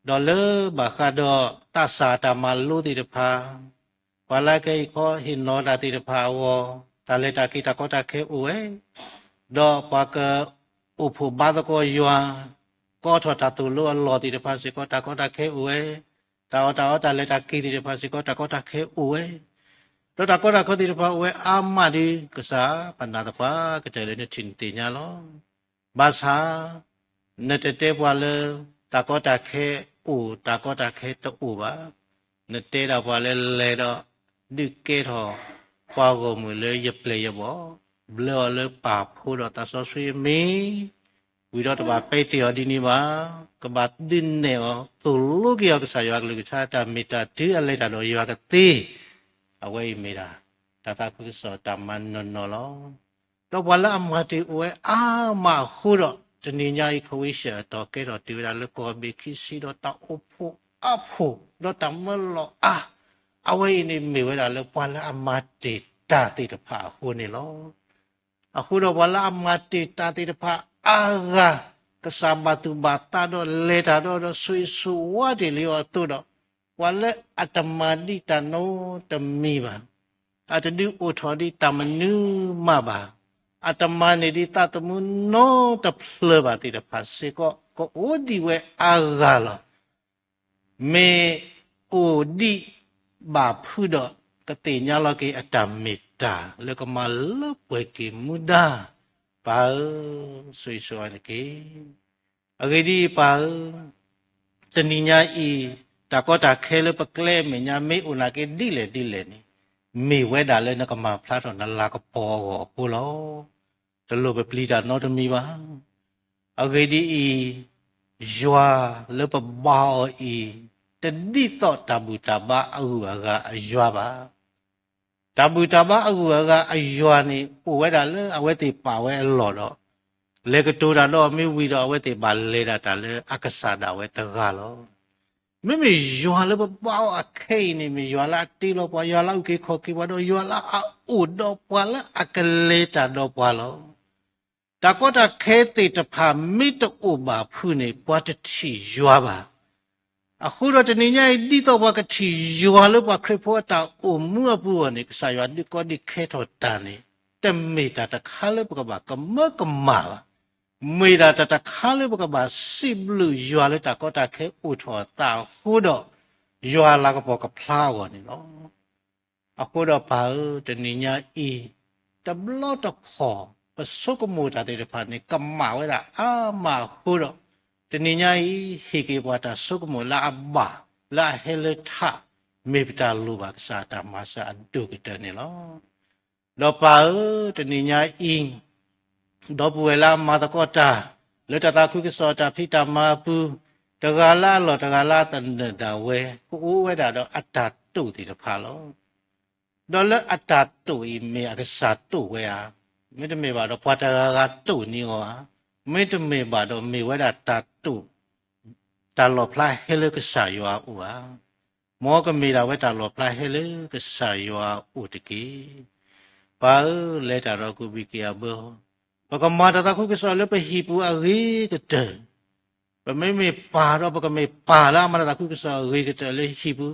Speaker 5: ဒေါ်လေဘာကတော့တဆာတာမလူတိတဖာဘာလာကေခေါ်ဟင်နောတာတိတဖာဝတာလက်တာကီတကောတာခဲဝဲดอปากอุปบาตก็ยัวก็ทอตาตุลุลอติเดภาสิก็ตาก็ตาเคอเวตาตาเลตากีติเดภาสิก็ตาก็ตาเคอเวตาก็ตาก็ติเดภาเวอามาดีกษาปันนาตภากเจริญชินติญาลอบาษาเนเตเตปวาเลตาก็ตาเคอูตาก็ตาเคตอูบาเนเตดาปวาเลเลดอดิเกทอปาโกมือเลยยเปลยบอบลอเลปาพูดตาสอสุยมีวิโรตบาไปเตียวดินีมากบาดดินเนอตุลุกยอกสายากลุกชาตามิตาดืออะไรตาโดยากตีเอาไว้ไม่ได้ตาตาคุสอตามันนนลอเราวันละมาติอวยอามาคูรจะนิยายคุยเสต่อเกดติเวลาเลกอบิคิสิดตาอุพุอาพุดตามลอเอาไว้นี่มีเวลาเลวันละมาติตาติตภาคูนี่ลอaku dah wala mati tadi depa aga kesabatu bata do leta do sui suwa di liwa tu do wala atamadi tano temi ba atadi uthodi tamanu ma ba atamani di tatamu no taple ba ti depa se ko odi we aga lo me odi ba phu do kati nya lo ki atamit le ko mal pwe ki muda pa sui so an ki agedi pa taninya I ta ko ta khe le pakle me nya me una ke di le ni me we da le na ka ma phla to na la ko po go pu lo de lo be pli da no de mi ba agedi I jwa le pa ba I te di to tabu taba au ga jwa baตาบุตาบะอกูกะอยัวนี่ปูเวดาเลอเวติปาเวหลอดอเลกตูดาดอมิวีดอเวติบาเลดาตาเลอักษาดาเวตะกาลอไม่มียัวเลบบ้าอะเคนี่มียัวละตีโลปะยัวละอุกิขอกิวะดอยัวละอะอุดอปะละอะกเลตาดอปะลอตะกอตะเคติตะพามิตอุบาพุนี่ปะตะทิยัวบาအခုတော့တနည်းအားဒီတော့ဘာကတိရွာလို့ဘာခရဖို့တာအမှုအပူအနေကစားရဒီကောဒီခဲတော်တန်နေတမေတာတခါလို့ဘာကမကမာမေတာတခါလို့ဘာစိဘလူရွာလို့တာကောတာခဲဥထောတာခုတော့ရွာလာကပေါ်ကဖလားကောနေနော်အခုတော့ဘာတနည်းအားဤတဘလော့တခေါ်ပစုကမူတာတဲ့ဖာနေကမာဝဲတာအာမခုတော့တနည်းညာဟိကေဘဝတာစုကမလာအဘလာဟေလထမေပတာလူဘကစားတာမဆာအဒုကတနေလောတော့ပါတနည်းညာအင်းတော့ပွေလာမတကောတာလတတာခုကစောတာဖိတမပူတဂါလာလောတဂါလာတန်ဒဝဲကိုဝဲတာတော့အတ္တတုတိတဖာလောတော့လအတ္တတုဤမေအကစားတုဝဲဟာမေတ္တမေပါတော့ဖွာတဂါတုနီဟောမေတ္တမေပါတော့မေဝဲတာတတု ตาหลอพลายเฮเลก็สายว่าอัวหมอก็มีเราไว้ตาหลอพลายเฮเลก็สายว่าอุตกีป้าเลตาเรากูบิกีอาเบอปกมาตาคุก็สอนเลยไปฮิปูอารีก็เจอปไม่มีป่าเราปกไม่ป่าแล้วมาตาคุก็สอนอารีก็เจอเลยฮิปู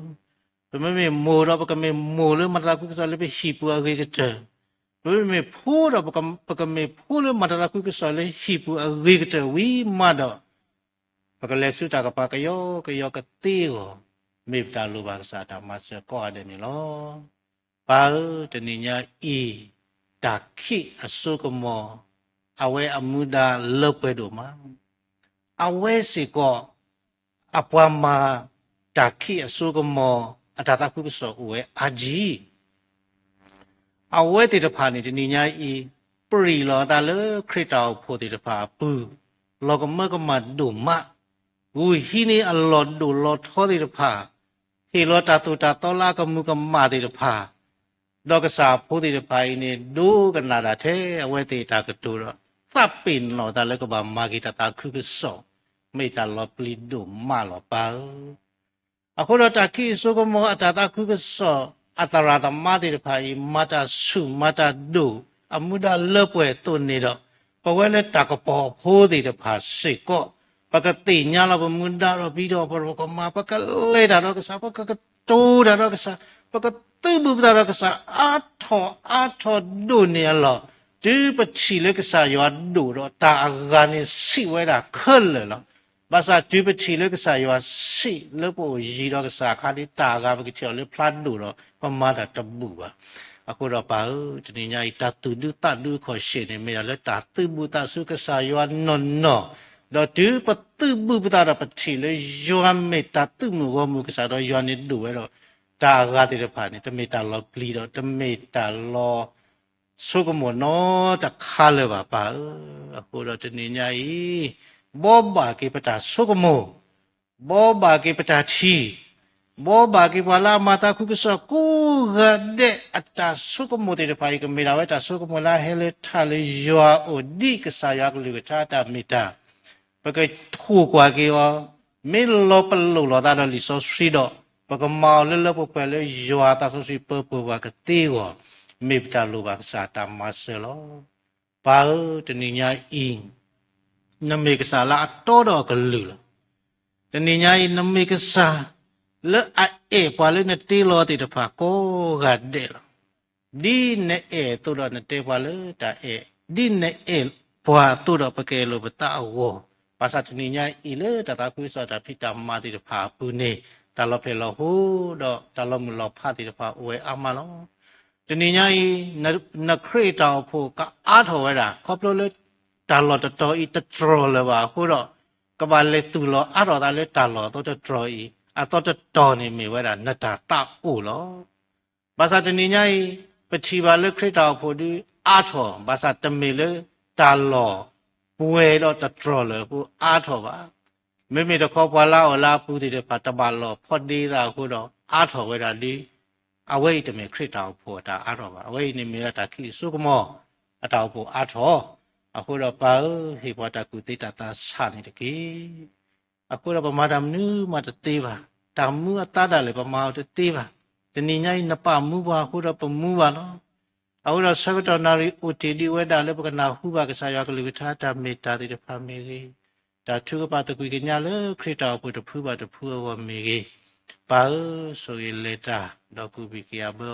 Speaker 5: ปไม่มีโมเราปกไม่โมเลยมาตาคุก็สอนเลยไปฮิปูอารีก็เจอปไม่พูดเราปกไม่พูดเลยมาตาคุก็สอนเลยฮิปูอารีก็เจอวิมาดปกเลยสุดจากปากก็ยกตีโอมีตาลูบากษาธรรมะเสก็อะไรนี่ล้อป้าจะนี่ยอีตาขี้อสุกมอเอาไว้อามุดาเลิกไปดูมาเอาไว้สิก็อปวามาตาขี้อสุกมออัตตาคุกสอเวอาจีเอาไว้ติดผานี่จะนี่ยอีปรีลอตาเลคริตาวโพติดผาปูเราก็เมื่อก็มาดูมาอุ้ยที่นี่อัลลอฮ์ดูลอทอติดผาที่ลอตาตุตาตอลาก็มุกมาติดผาดอกสาพูดที่ไปนี่ดูกันนาดาเทเอาไว้ตีตากระตูรฟ้าปิ่นหล่อตาเล็กบามากิตาตาคือก็สอไม่ตาลอปลีดูมาหล่อเปล่าอะคนเราตาขี้สุกโมอัตตาคือก็สออัตราตมาที่ไปมาตาสุมาตาดูอามุดาเลิกเวตุนี่ดอกเพราะว่าเลยตากระปอพูดที่ไปสิก็ปกติเนี่ยเราเป็นมุดาเราพี่ดอกพอเราก็มาปกติเลยดาเราก็สาปกติตูดาเราก็สาปกติตื้อบุบดาเราก็สาอาทอดูเนี่ยหรอจื้อปชีเล็กสายวัดดูเราตาอาการนี่สิไว้ด่าขึ้นเลยหรอภาษาจื้อปชีเล็กสายวัดสิเลิกโอ้ยีเราก็สาขาที่ตากาไปกิเชียวเล็กพลัดดูเราประมาณแต่ตบุบะอะคุณเราเปล่าจะนี่ยตาตูดูตาดูขอเสียเนี่ยไม่ได้เลยตาตื้อบุตาสุกสายวัดนนเราจื้อปตื้อบุบดาเราปชีเลยย้อนไม่ตาตื้อมือว่ามือก็สาเราย้อนนี่ดูไว้เราตากาติดผ่านนี่จะไม่ตาลอปลีดจะไม่ตาลอสุกมโนจะข้าเลยว่าป่าคุณเราจะนี่ไงบ่บากิปตาสุกโมบ่บากิปตาชีบ่บากิวาลามาตาคุกสกูกะเดอัตตาสุกโมติดผ่านก็ไม่ได้ว่าตาสุกโมลาเฮเลทาเลยัวโอดีกษายากลิกชาตามิตาปะก็ถูกกว่ากี่ว่าไม่ลบลุลอตาลิโซซีดปกมาเล่ๆพวกไปเลยยัวตาสุสีเปิดว่าก็ตีว่ามีตาลูบักษาตามมาเสลอป้าจะนี่ยอิงน้ำมีกษาละโตดอกลือจะนี่ยน้ำมีกษาละพอเลยนตีโลติดผาโกกัดเดลดีเนตัวดอนเตพอเลยตาดีเนพอตัวดอกปะเกลบตาโวภาษาจะนี่ยอีเลตาตาคุยสอดพิจามมาติดผาปูเนตาลอเพลอหูดอตาลอมุลอพาติดพาอวยอามาลอจะนี่ไงนักครีตาพูกอาทวยละครบเลยตาลอตโตอีตตรอเลยว่าหูดอกบาเลตุลออาทอตาเลตาลอตตตรออีอาตตตอนี่มีไว้ละนัตตาอูลอภาษาจะนี่ไงปชีบาเลครีตาพูดีอาทอภาษาตเมเลตาลอป่วยดอตตรอเลยพูอาทอว่าไม่มีตะขอบวาลาอลาปูติเดปัตบาลอพอดีตาคูดออาถอเวลาดีเอาไว้จะมีคริสตาวผัวตาอาถอเอาไว้นี่มีตาขี้สุกมออาตาวผัวอาถออาคูดอปาฮิปตากุติตาตาสานิตะกี้อาคูดอปมาดามนูมาตตีบะตามมือตาดาเลยปมาตตีบะจะนี่ไงนปามูบะคูดอปมูบะเนาะเอาเราสักตอนนาริอุติดีเวดาเลยปกนาหูบะกษายากลิวิธาตาเมตาติเดพาเมรีตาทุกปาตะกุยกันยาเลยคริตาปุตพูบาตพูว่ามีกีป้าสุยเลตาดอกกุบิกิอาเบอ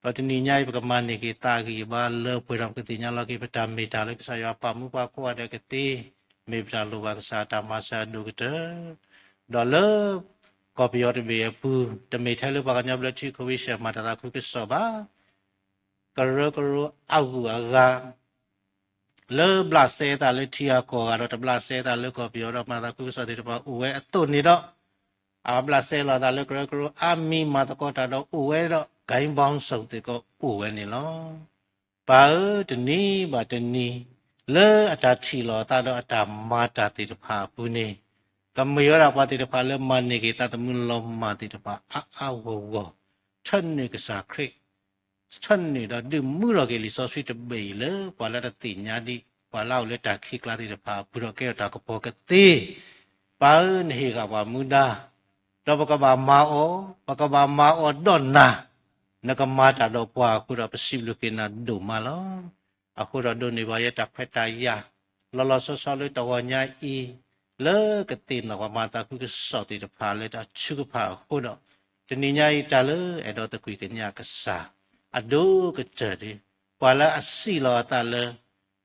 Speaker 5: เราจะนี่ย้ายไปกับมันนี่กีตากีบ้านเลิกไปรำกติญาเรากีไปตามมีตาเล็กสายปามุปากัวเด็กตีมีตาลูบักษาตามาสาดูกเตอดอลเลอร์ก็พิจารณาเบียปูแต่ไม่ใช่ลูกปากกันยับเลยที่เขาวิเศษมาตาคุกิสอบากระโรอาหัวกาเลบลาเซตาเลทีอาโกการ์ตบลาเซตาเลก็พิจารณามาตาคุกิสอติดปะอุเวตุนี่ดอกอาบลาเซลาตาเลกระโรอามีมาตะกอตาดอกอุเวดอกไกบองสุติก็อุเวนี่ล้อป้าตนี่บาตนี่เลอาจารย์ชีลอตาดอกอาจารย์มาตาติดปะปุนีก็ไม่ยอมรับติดปะเลมันนี่กีตาตมุนลมมาติดปะอ้าวโวฉันนี่ก็สักคริฉันนี่เราดื่มมือเราเกลิซอสวิตเบย์เลยพอเราติญญาดิพอเล่าเลยจากขี้กลาติดพาบุรุษเกลตากระโปกตี ပါနေကပါမူဒါတော့ပကဘာမာအောပကဘာမာအောဒေါနာနကမာတာတော့ပွားခုတော့ပစီလူကေနာဒိုမာလောအခုတော့ဒိုနေပါရတဖက်တာရလောလောဆောဆောလေးတော်ညာဤလေကတိနဝမာတာခုကစောတိတဖာလေတာချုကဖာခုတော့တနိညာဤတလေအဲ့တော့တကွေကညာကစားအဒိုကကြတယ်ပွာလာအစီလောတာလေ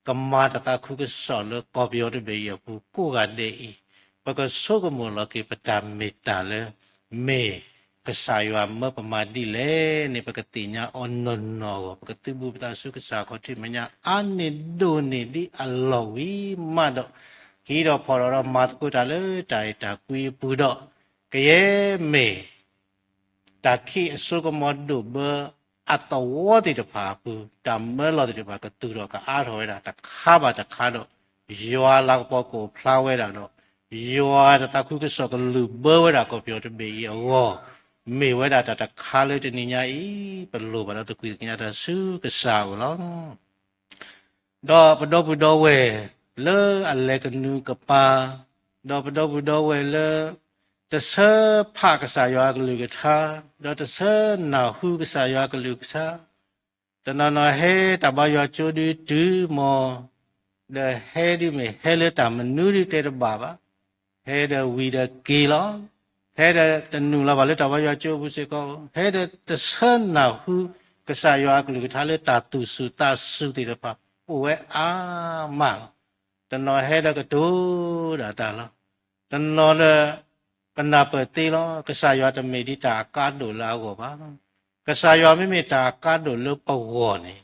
Speaker 5: ကမာတာခုကစောလေကောပြောတဲ့ဘေးရဘူးကိုကတဲ့ဤပကဆောကမောလကေပတာမေတာလေမေကစားယမပမာဒီလေနေပကတိညာအွန်နနောပကတိဘူပတာစုကစားခေါ်တိမညာအာနေဒိုနေဒီအလောဝီမတော့ခီတော့ဖော်တော့မတ်ကုတာလေတိုင်တာကွေပူတော့ကရဲမေတာခိအစုကမောဒုဘအတဝတိတဖာပူတမလောတိတဖာကတူတော့ကအားထော်ရတာတခါပါတခါတော့ရွာလောက်ပေါ်ကိုဖလာဝဲတာတော့ရွာတခုကစောကလူဘောဝဲတာကိုပြောတပေရောမေဝဲတာတခါလေတနိညာဤဘလို့ဘာတော့တကွေညာတဆုကစားလောတော့ပတော့ဘုတော်ဝဲလေအလကနုကပါတော့ပတော့ဘုတော်ဝဲလေတဆဖကစားရွာကလူကထာတော့တဆနာဟုကစားရွာကလူကထာတနနဟဲတဘရွာချိုဒီတူမောthe head me hele ta manuri te ba ba head we the kilo head the nu la ba le ta ba ya chu bu se ko head the sun na hu ka sa ya ku lu tha le ta tu su ta su ti de ba o we a ma ta no head ka do da ta lo ta no le ka na pe ti lo ka sa ya ta me di ta ka do la ko ba ka sa ya me me ta ka do lo pa wo ne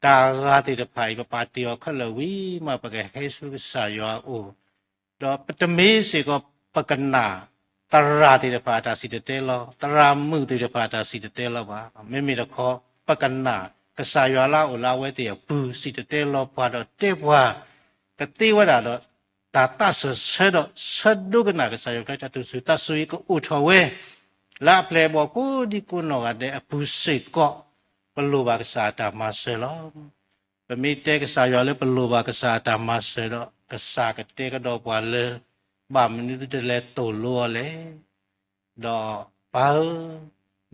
Speaker 5: တာဂါတိတဖိုင်ပပတိယောခလဝီမပကဟေဆုဆာယောအိုတော့ပတမေစေကပကနာတရာတိတဖာတာစီတဲလောတရာမှုတိတဖာတာစီတဲလောပါမိမိတခောပကနာကဆာယောလာအိုလာဝဲတေဘူးစီတဲလောပွားတော့တေဘွားကတိဝဒါတော့တာတဆဆတော့ဆဒုကနာကဆာယောကတတုစုတဆူကဥထောဝဲလာပလေဘောကိုဒီကိုနောကတဲ့အဘူးစိတ်ကောပလိုပါကစားတာမဆဲလောပမိတဲကစားရလဲပလိုပါကစားတာမဆဲတော့ကစားကတဲကတော့ပွာလဲဘာမနုတလဲတိုလောလဲတော့ဘာ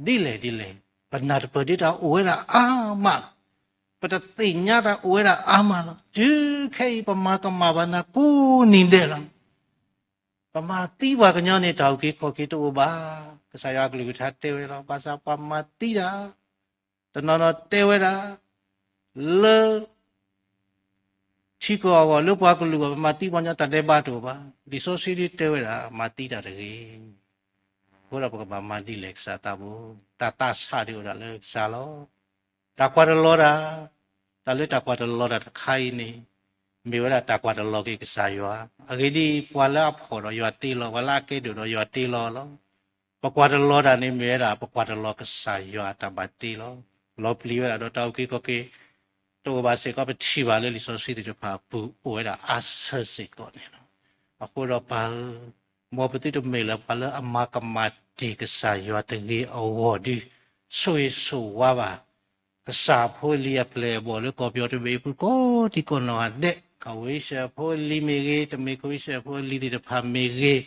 Speaker 5: ဒီလေပနာတပဒီတာဝဲတာအာမပတတိညာတာဝဲတာအာမလောဂျူခေပမာကမဘာနာကူနိန်တယ်လားပမာတိဘာကညနေတောက်ကေခေါ်ကေတိုဘာကစားရကလူထားတဲဝဲလောဘာသာပမာတိတာတနော်တဲဝဲတာလေချီကောလုပွားကလူမတိပညာတတဲ့ဘာတော့ပါဒီဆိုစီရီတဲဝဲတာမတိတာတကြီးဘုရားဘကဘာမတိလက်စာတာဘူတာတာစာရီရလေစာလောတာကွာတလောတာတလေတာကွာတလောတာခိုင်းနေမြေဝဲတာကွာတလောကိကစာယောအဂိဒီပွာလာဖော်တော့ယောတီလောဝလာကေဒိုတော့ယောတီလောလောပကွာတလောတာနေမြေတာပကွာတလောကစာယောတဘတီလောလောပလီဝဲတော့တောက်ကိကောကေတော့ဘာစေကပတိပါလေလီဆိုစီတဲ့ဖာပူဝဲတာအဆစိကောနေနော်အခုတော့ပါမောပတိတမေလာပါလာအမကမတိကစာယောတကြီးအဝဒီဆွေဆိုဝါပါကစားဖိုလီအပလေဘောလေကောပြောတဲ့ဘေပူကိုဒီကောနော်တဲ့ကဝေးရှာဖိုလီမေကြီးတမေကိုရှာဖိုလီတဲ့ဖာမေကြီး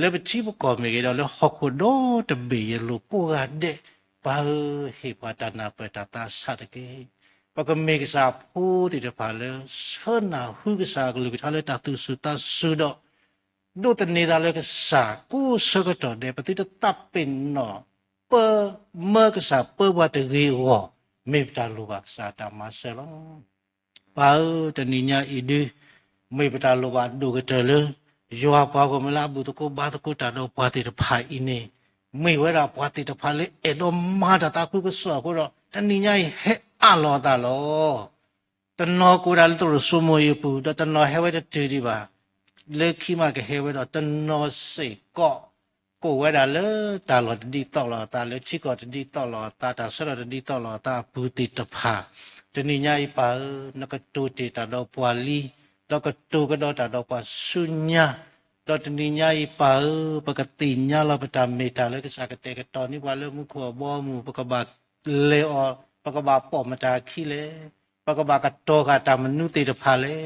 Speaker 5: လေပတိဘကောမေကြီးတော့လေဟခုဒိုတဘေရလိုကိုကတဲ့ဘာဟေပတနာပတတာစတ်ကေပကမေကစားဖိုးတဲ့ဖာလေဆနာဟုကစားကလူကထားလေတတုစုတဆုတော့ဒုတနေတာလေကစားကိုစကတော့တဲ့ပတိတတပ်ပင်နော်ပမကစားပဝတ်ရေဝမေပတလူပါစားတာမဆဲလောဘာတနိညာဣဒီမေပတလူပါဒုကတလေယောပါကမလာဘူးတကိုဘာတကိုတာတော့ပါတိတဖိုင်နေမေဝဲတာပွားတိတဖာလေအဲ့တော့မာတာတာခုကဆောကိုတော့တဏိညာဟဲအလောတာလောတနောကိုရလတို့ဆုမိုယပူတနောဟဲဝဲတတီဒီပါလေခိမကဟဲဝဲတော့တနောစိတ်ကောကိုဝဲတာလေတာလောတဒီတော့လောတာလေချိကောတဒီတော့လောတာတာဆရတဒီတော့လောတာဘူတိတဖာတဏိညာဤပါနကတူတီတာတော့ပွာလီတော့ကတူကတော့တာတော့ပွာဆုညာတော့တဏိညာဤပါပကတိညာလပတမေတာလေကစကတဲ့ကတော်နိဘာလမှုခောဘောမှုပကဘာလေအောပကဘာပေါ်မတာခိလေပကဘာကတောကတမနုတေတဖာလေ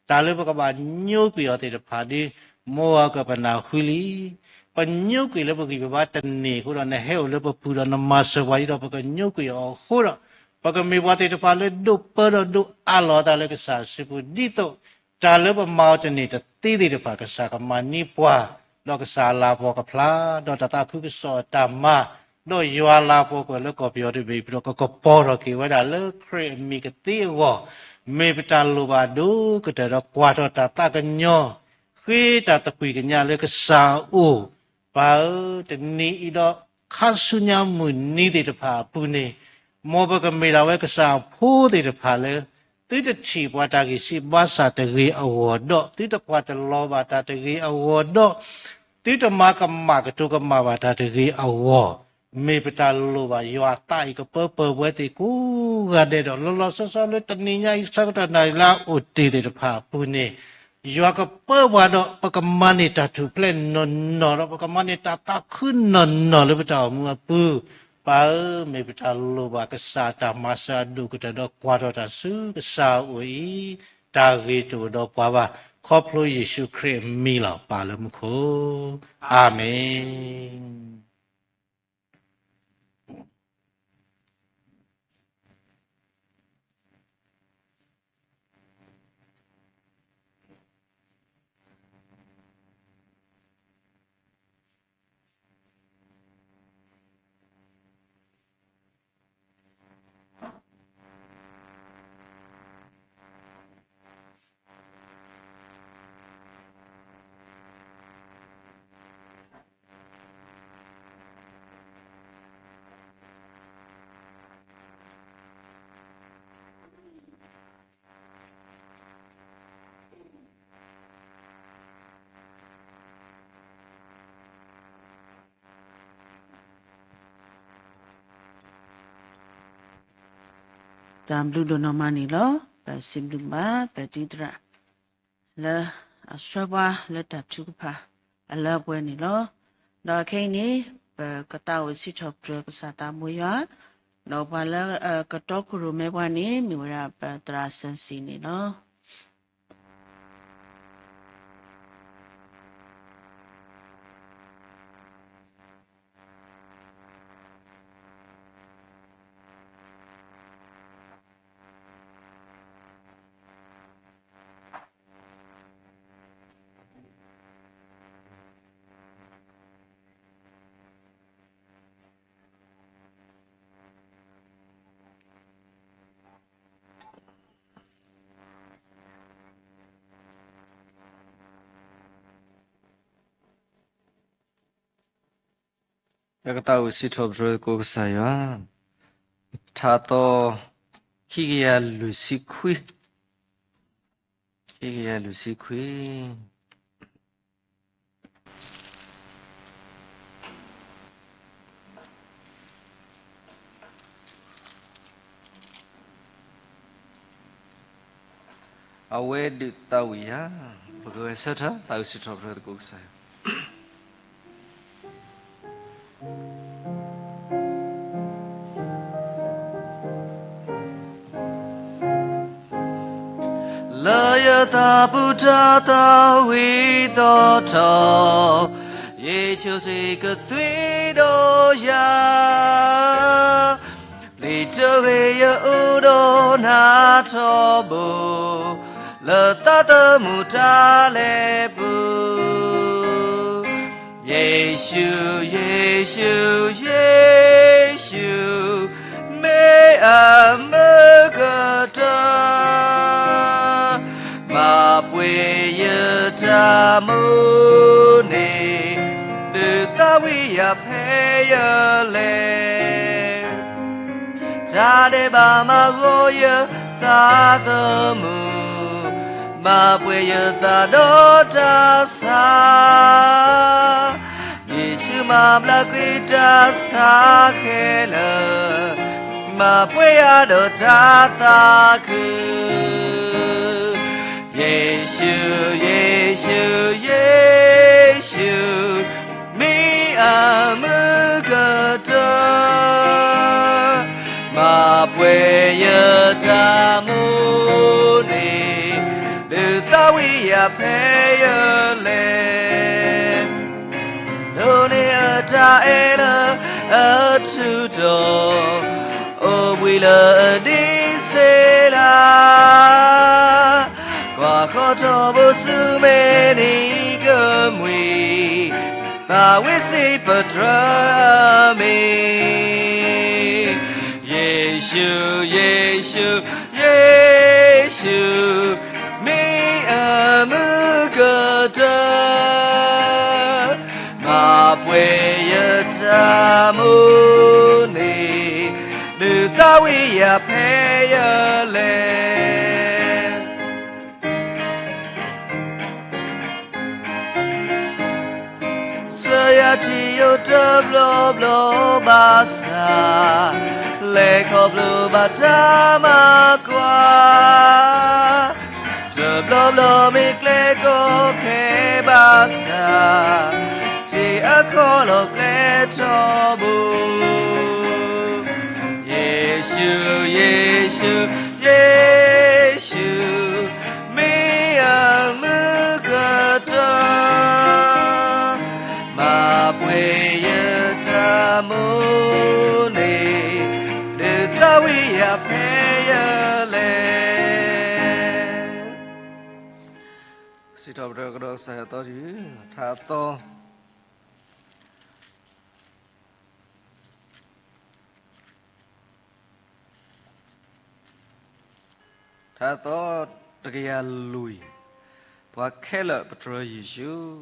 Speaker 5: တာလေပကဘာညို့ပြောတေတဖာဒီ mua cái phần nào hủy lý phần nhiều cái là bởi vì bà tên này cũng là này heo là bởi vì nó mà sợ vậy đó bởi vì nhiều cái ở khu đó bởi vì mình bắt đầu phải lên đủ bờ đó đủ alo ta lên cái sản xuất đi đâu trả lời bởi mau chân này thì đi được phải cái sản cái mà ni qua đó cái sản là bỏ cái phá đó ta cứ cái sọ tam mà đó yêu là bỏ cái là có biểu được vì đó có bỏ rồi cái vậy là lỡ create mi cái tiêu mi bị trả lời bà đủ cái đó qua đó ta cái nhau khi ta tập cái nhà lên cái sản u bà ở trên ní đó khá suy nhau muốn ní thì được phải bùn này mua bữa cái mấy cái sản phụ thì được phải lên tớiจะฉีบว่าตากิสิบาสาตะกีอวดดtớiจะกว่าจะรอบาตาตะกีอวดดtớiจะมากำมากตุกำมาบาตาตะกีอวดมีปตาลูบายว่าตายก็เปเวติกูกันเดดลสสเลยตันนี้ยังสักตาไหนละอุติเดพาปุเนยว่าก็ว่าดปกมันนี่ตาถูกเล่นนอนปกมันนี่ตาขึ้นนเลยปตามัวปูป่าไม่ไปทำลูบากษาตามาสาดูก็จะดอกกวาดตาซื้อกษาอุยตาเกจูดอกป่าว่าขอบพระเยซูคริสต์มีเหล่าป่าละมุขอาเมน
Speaker 1: ตามดูนอมานี่ลอไปซิมดูมาไปดีตระละอสวะละตัดทุกพาอละป่วยนี่ลอดอแค่นี้ไปกตาวสิชอบเจอกษาตามวยดอกว่าละกตอกรูแม่ว่านี่มีเวลาไปตราสันสีนี่ลอ
Speaker 3: แล้วก็ตาอุสิทบรวยกูก็ใส่ว่าถ้าโตขี้เกียจลุสิคุยขี้เกียจลุสิคุยเอาไว้ดึกตาวิยาปกติเสร็จแล้วตาอุสิทบรวยกูก็ใส่lỡ ta bu cha ta vi to thọ ye chiu si cái tuy đô ya li trở về yêu đô na thọ bu lỡ ta mu cha le bu Giêsu Giêsu Giêsu mê mơ cơ mà quê giờ cha mô nê từ ta vi ya phê ya lê cha đê bà mà gô ya ta tơ mù mà quê giờ ta đô cha sa Giêsu mà là quê cha sa khê lơ mà quê ya đô cha ta khư Giêsu Giêsu Giêsu mi mơ cơ mà quê giờ cha mô nê Đưa ta vi ya phê yơ lê Nô nê ở ta ê lơ ở chú trò Ô bùi lơ đi xê la Quả khó cho bố sư mê ni cơ mùi Ta vi sĩ bật ra mê Giê-xu, Giê-xu, Giê-xu Mi a mu cơ tơ Ma bùi yơ ta mu ni Đưa ta vi ya phê yơ lê Sơ chi yo tơ blo blo ba sa Lê khô blo ba ta ma qua Tơ blo blo mi lê cô khê ba sa Chỉ ở khô lô lê cho bù Giê-xu, Giê-xu, Giê-xu Mi a mu cơ tơ Ma bùi yơ ta mu ni Đưa ta vi ya phê yơ lê Sĩ thọ bờ cơ xa to chứ Thả to Thả to Tất kia lùi Và khẽ lợ bật rơi Giê-xu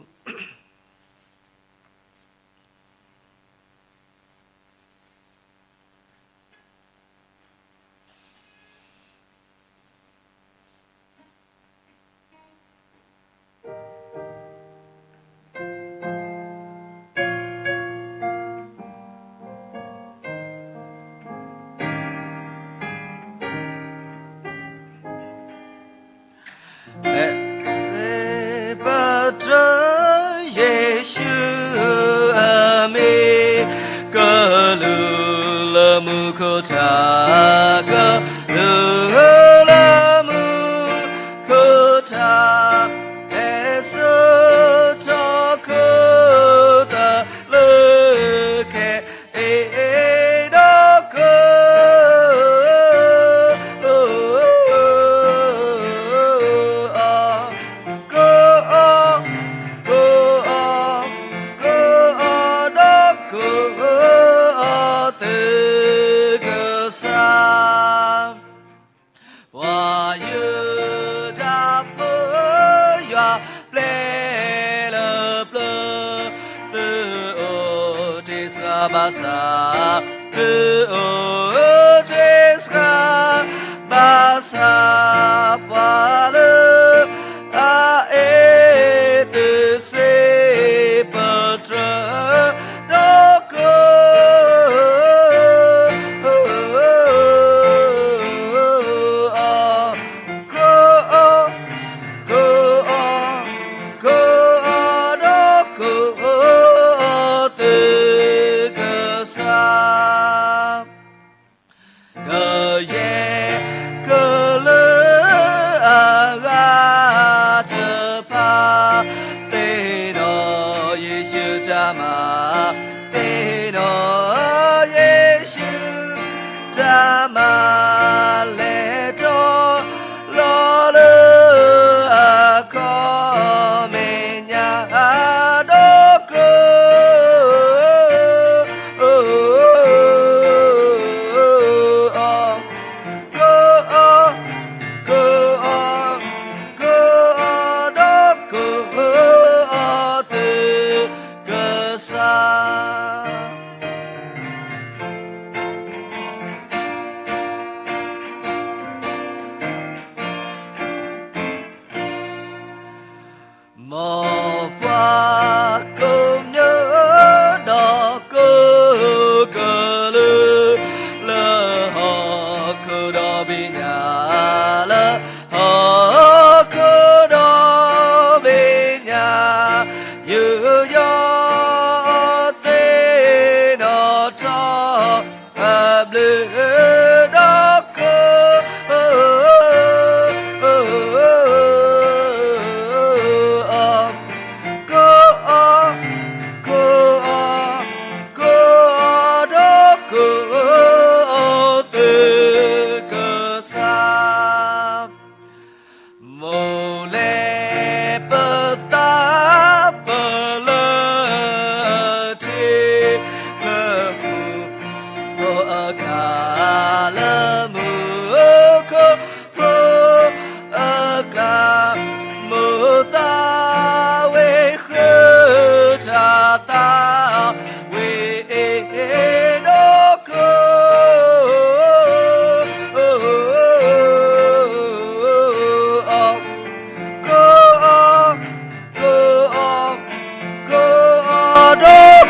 Speaker 3: Mu ko ta ga la mu ko ta eso to ko ta le ke e do ko ba sa tư ô thế sa ba sa pa lơ a e tư se pa tra do ko ma le to lo lơ a ko me nya do ko do ko từ cơ sa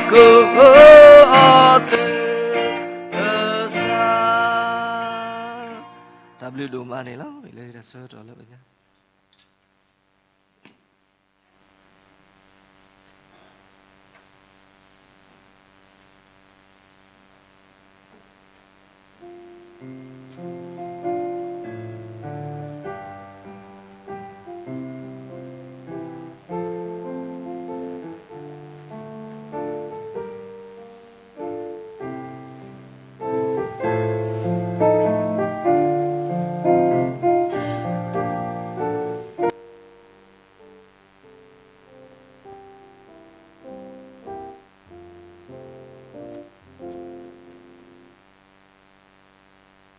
Speaker 3: W đồ mà này lắm, vậy là sơ rồi là bây giờ.